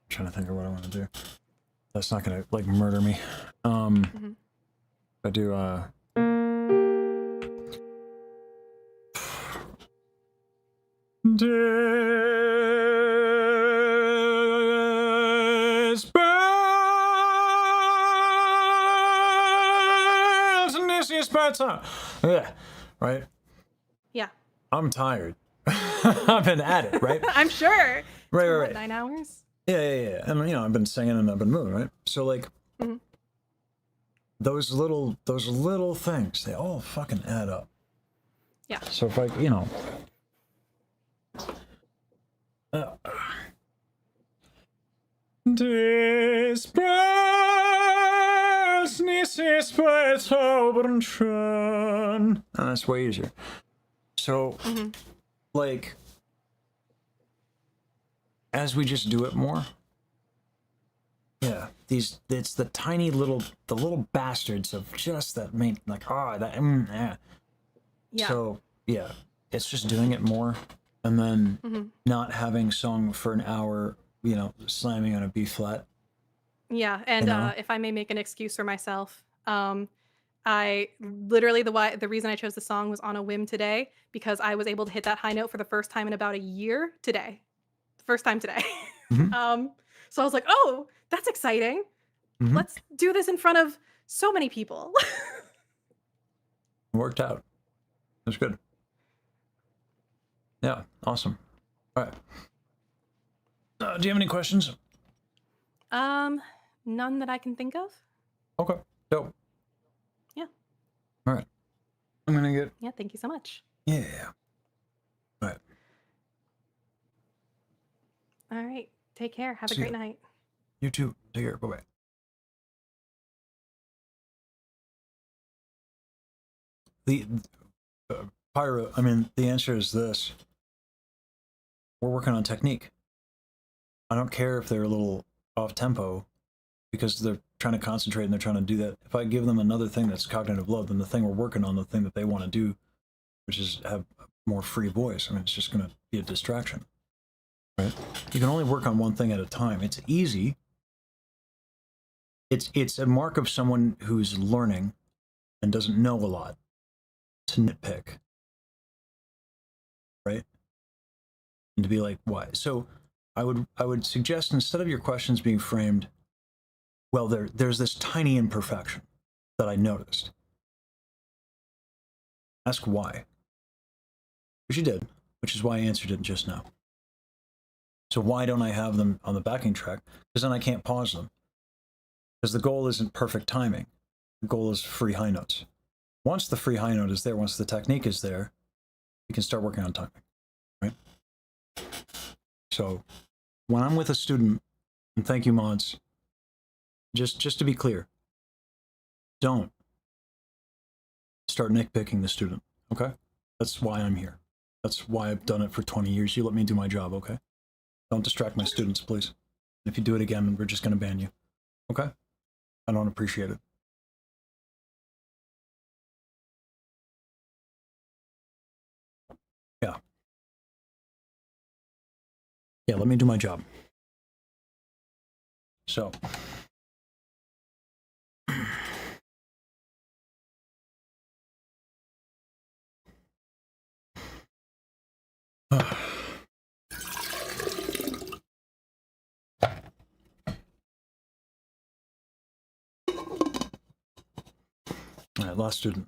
trying to think of what I want to do. That's not gonna like murder me. I do yeah, right. Yeah. I'm tired. I've been at it, right? I'm sure. Right. 9 hours? Yeah. And I've been singing and I've been moving, right? So like those little things, they all fucking add up. Yeah. So if I, and that's way easier. So, like, as we just do it more, yeah, it's the tiny little bastards of just that main, like, yeah. So, yeah, it's just doing it more and then not having sung for an hour, slamming on a B flat. Yeah, and if I may make an excuse for myself, I literally the reason I chose the song was on a whim today because I was able to hit that high note for the first time in about a year today. First time today. So I was like, oh, that's exciting. Let's do this in front of So many people. It worked out. It was good. Yeah, awesome. All right. Do you have any questions? None that I can think of. Okay, dope. Yeah. All right. I'm gonna get. Yeah, thank you so much. Yeah. All right. All right. Take care. Have a See great ya. night. You too. Take care. Bye bye. The Pyro. I mean, the answer is this. We're working on technique. I don't care if they're a little off tempo, because they're trying to concentrate and they're trying to do that. If I give them another thing that's cognitive load, then the thing we're working on, the thing that they want to do, which is have a more free voice, I mean, it's just going to be a distraction, right? You can only work on one thing at a time. It's easy. It's a mark of someone who's learning and doesn't know a lot to nitpick, right? And to be like, why? So I would suggest, instead of your questions being framed, well, there's this tiny imperfection that I noticed. Ask why. Which you did, which is why I answered it just now. So why don't I have them on the backing track? Because then I can't pause them. Because the goal isn't perfect timing. The goal is free high notes. Once the free high note is there, once the technique is there, you can start working on timing, right? So when I'm with a student, and thank you, mods, just to be clear, don't start nitpicking the student, okay? That's why I'm here. That's why I've done it for 20 years. You let me do my job, okay? Don't distract my students, please. If you do it again, we're just going to ban you, okay? I don't appreciate it. Yeah. Yeah, let me do my job. So. All right, last student.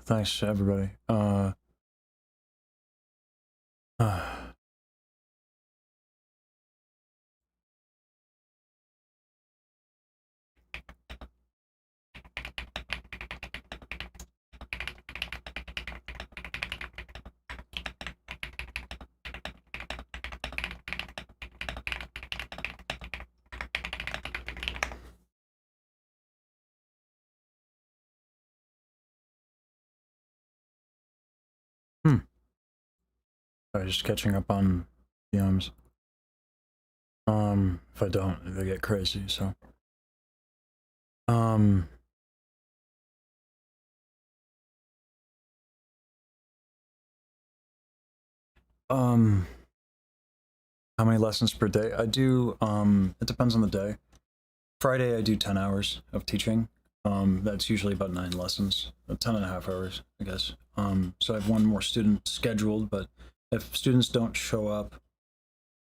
Thanks, everybody. Sorry, just catching up on DMs. If I don't, they get crazy, so. How many lessons per day? I do, it depends on the day. Friday, I do 10 hours of teaching. That's usually about 9 lessons, 10 and a half hours, I guess. So I have one more student scheduled, but if students don't show up,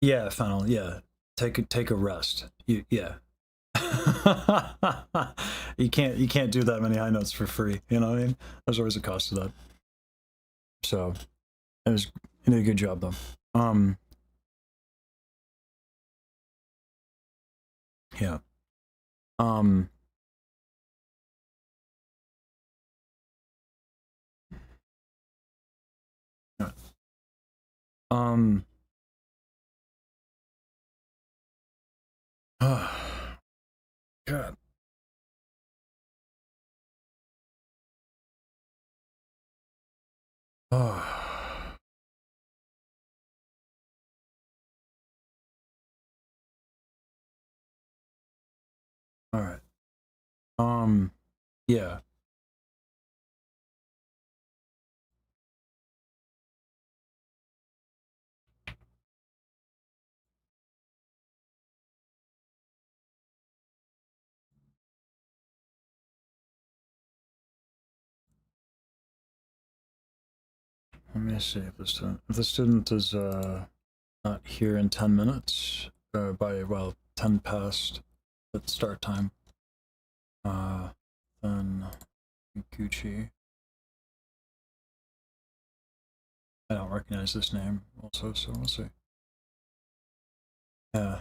yeah, final, yeah, take a rest. Yeah. you can't do that many high notes for free, you know what I mean? There's always a cost to that. So you did a good job though. Yeah. God. Oh. All right. Yeah. Let me see if the student is not here in 10 minutes, by, well, 10 past the start time, then Gucci. I don't recognize this name also, so we'll see. Yeah.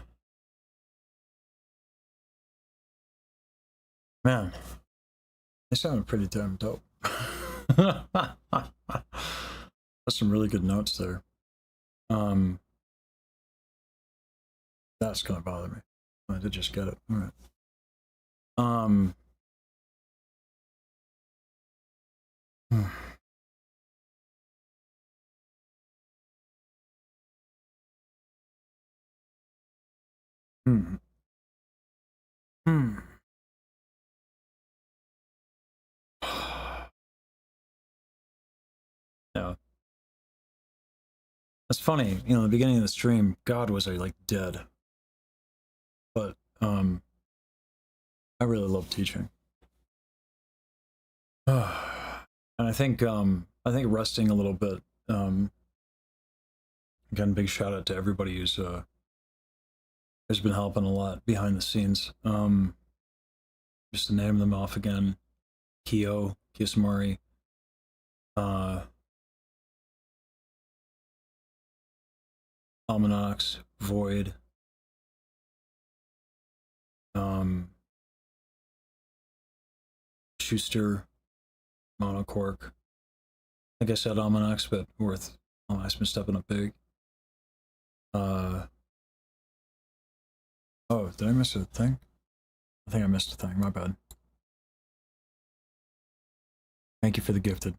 Man, they sounded pretty damn dope. That's some really good notes there. That's gonna bother me. I did just get it. All right. Hmm. Hmm. Yeah. It's funny, you know, the beginning of the stream, God was like dead. But I really love teaching. And I think resting a little bit, again, big shout out to everybody who's been helping a lot behind the scenes. Just to name them off again: Kiyosamari, Almanax, Void, Schuster, Monocork. I guess I said Almanax, but worth. Oh, I've been stepping up big. Oh, did I miss a thing? I think I missed a thing. My bad. Thank you for the gifted.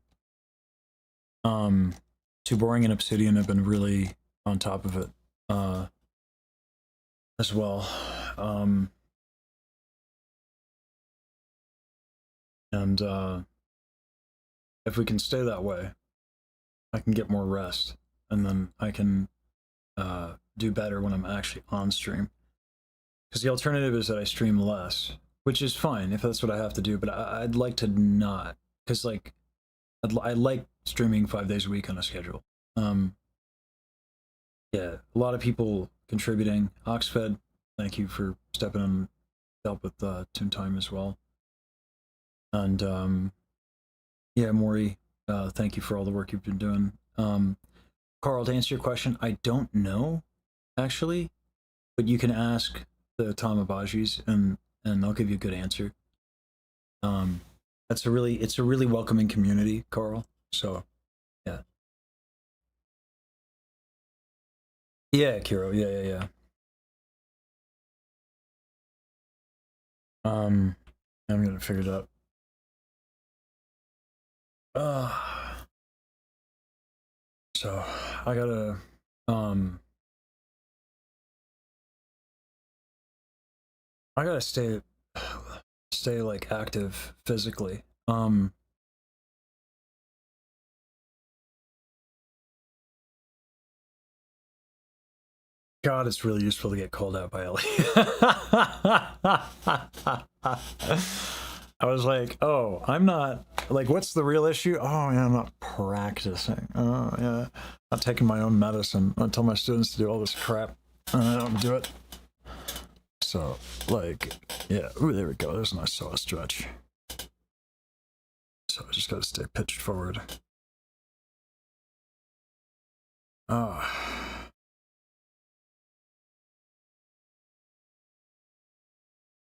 Too Boring and Obsidian have been really on top of it, as well. And if we can stay that way, I can get more rest, and then I can do better when I'm actually on stream. Because the alternative is that I stream less, which is fine if that's what I have to do, but I'd like to not, because like I like streaming 5 days a week on a schedule. Yeah, a lot of people contributing. Oxfed, thank you for stepping in, help with Toon Time as well. And yeah, Maury, thank you for all the work you've been doing. Carl, to answer your question, I don't know actually, but you can ask the Tamabajis and they'll give you a good answer. It's a really welcoming community, Carl. So yeah. Yeah, Kiro, yeah. I'm gonna figure it out. So I gotta stay like active physically. God, it's really useful to get called out by Ellie. I was like, oh, I'm not, like, what's the real issue? Oh, yeah, I'm not practicing. Oh, yeah, not taking my own medicine. I tell my students to do all this crap, and I don't do it. So, like, yeah, ooh, there we go. There's a nice solid stretch. So I just gotta stay pitched forward.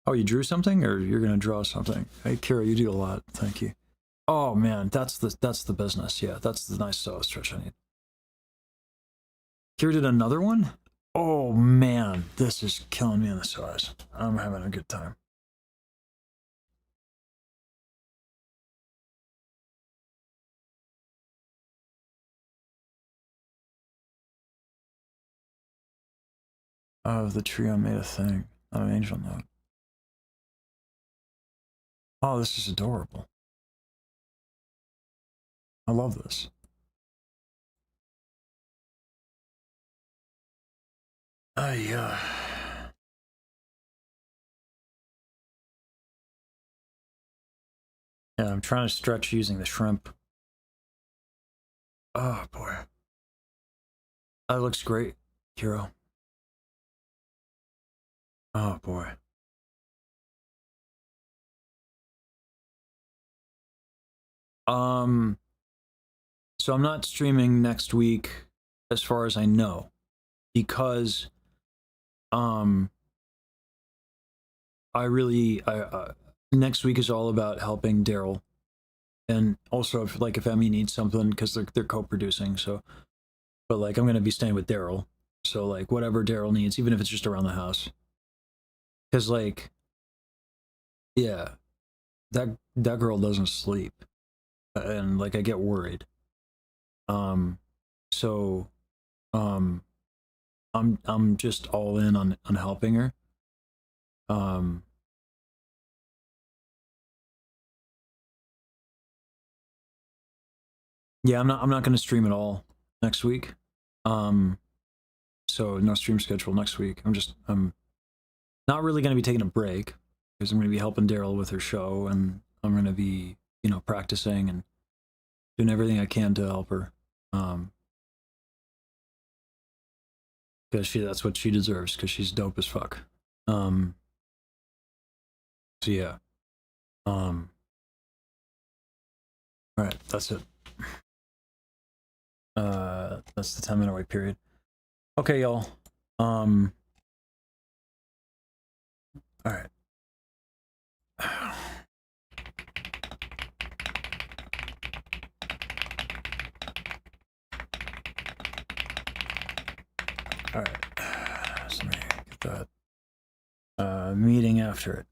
Oh, you drew something, or you're gonna draw something? Hey, Kira, you do a lot. Thank you. Oh man, that's the business. Yeah, that's the nice stretch I need. Kira did another one? Oh man, this is killing me in the sauce. I'm having a good time. Oh, the trio made a thing. Not an angel note. Oh, this is adorable. I love this. Yeah, I'm trying to stretch using the shrimp. Oh boy. That looks great, Kiro. Oh boy. So I'm not streaming next week as far as I know, because next week is all about helping Daryl, and also if Emmy needs something, because they're co-producing. So, but like I'm gonna be staying with Daryl, so like whatever Daryl needs, even if it's just around the house, because like, yeah, that girl doesn't sleep, and like I get worried. So, I'm just all in on helping her. Yeah, I'm not going to stream at all next week. So no stream schedule next week. I'm not really going to be taking a break, because I'm going to be helping Daryl with her show, and I'm going to be, practicing and doing everything I can to help her. Because that's what she deserves, because she's dope as fuck. So yeah. All right, that's it. That's the 10-minute wait period. Okay, y'all. All right. All right. So let me get that meeting after it.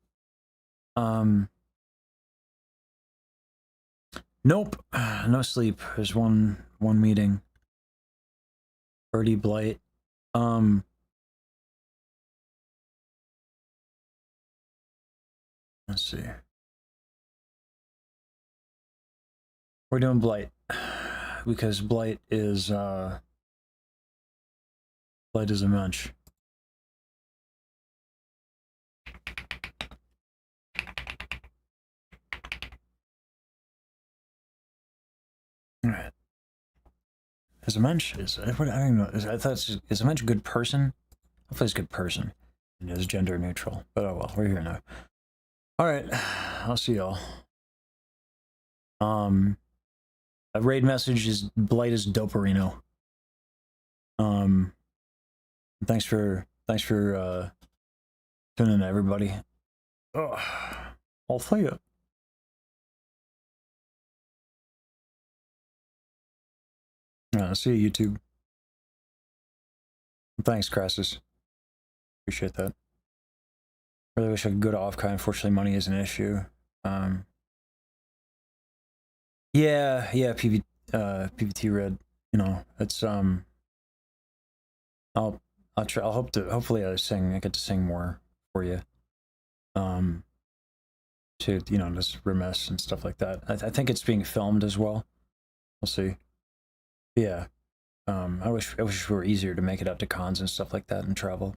Nope. No sleep. There's one meeting. Birdie Blight. Let's see. We're doing Blight, because Blight is a munch. All right. Is a mensch? I don't even know. Is a mensch a good person? Hopefully it's a good person. It is gender neutral. But oh well, we're here now. Alright. I'll see y'all. A raid message is Blight is Doperino. Thanks for tuning in, everybody. Oh, I'll see ya. See you, YouTube. Thanks, Crassus. Appreciate that. Really wish I could go to Offkai. Unfortunately, money is an issue. Yeah, PVT Red. It's I'll try. Hopefully I get to sing more for you. To just remiss and stuff like that. I think it's being filmed as well. We'll see. Yeah. I wish it were easier to make it out to cons and stuff like that and travel.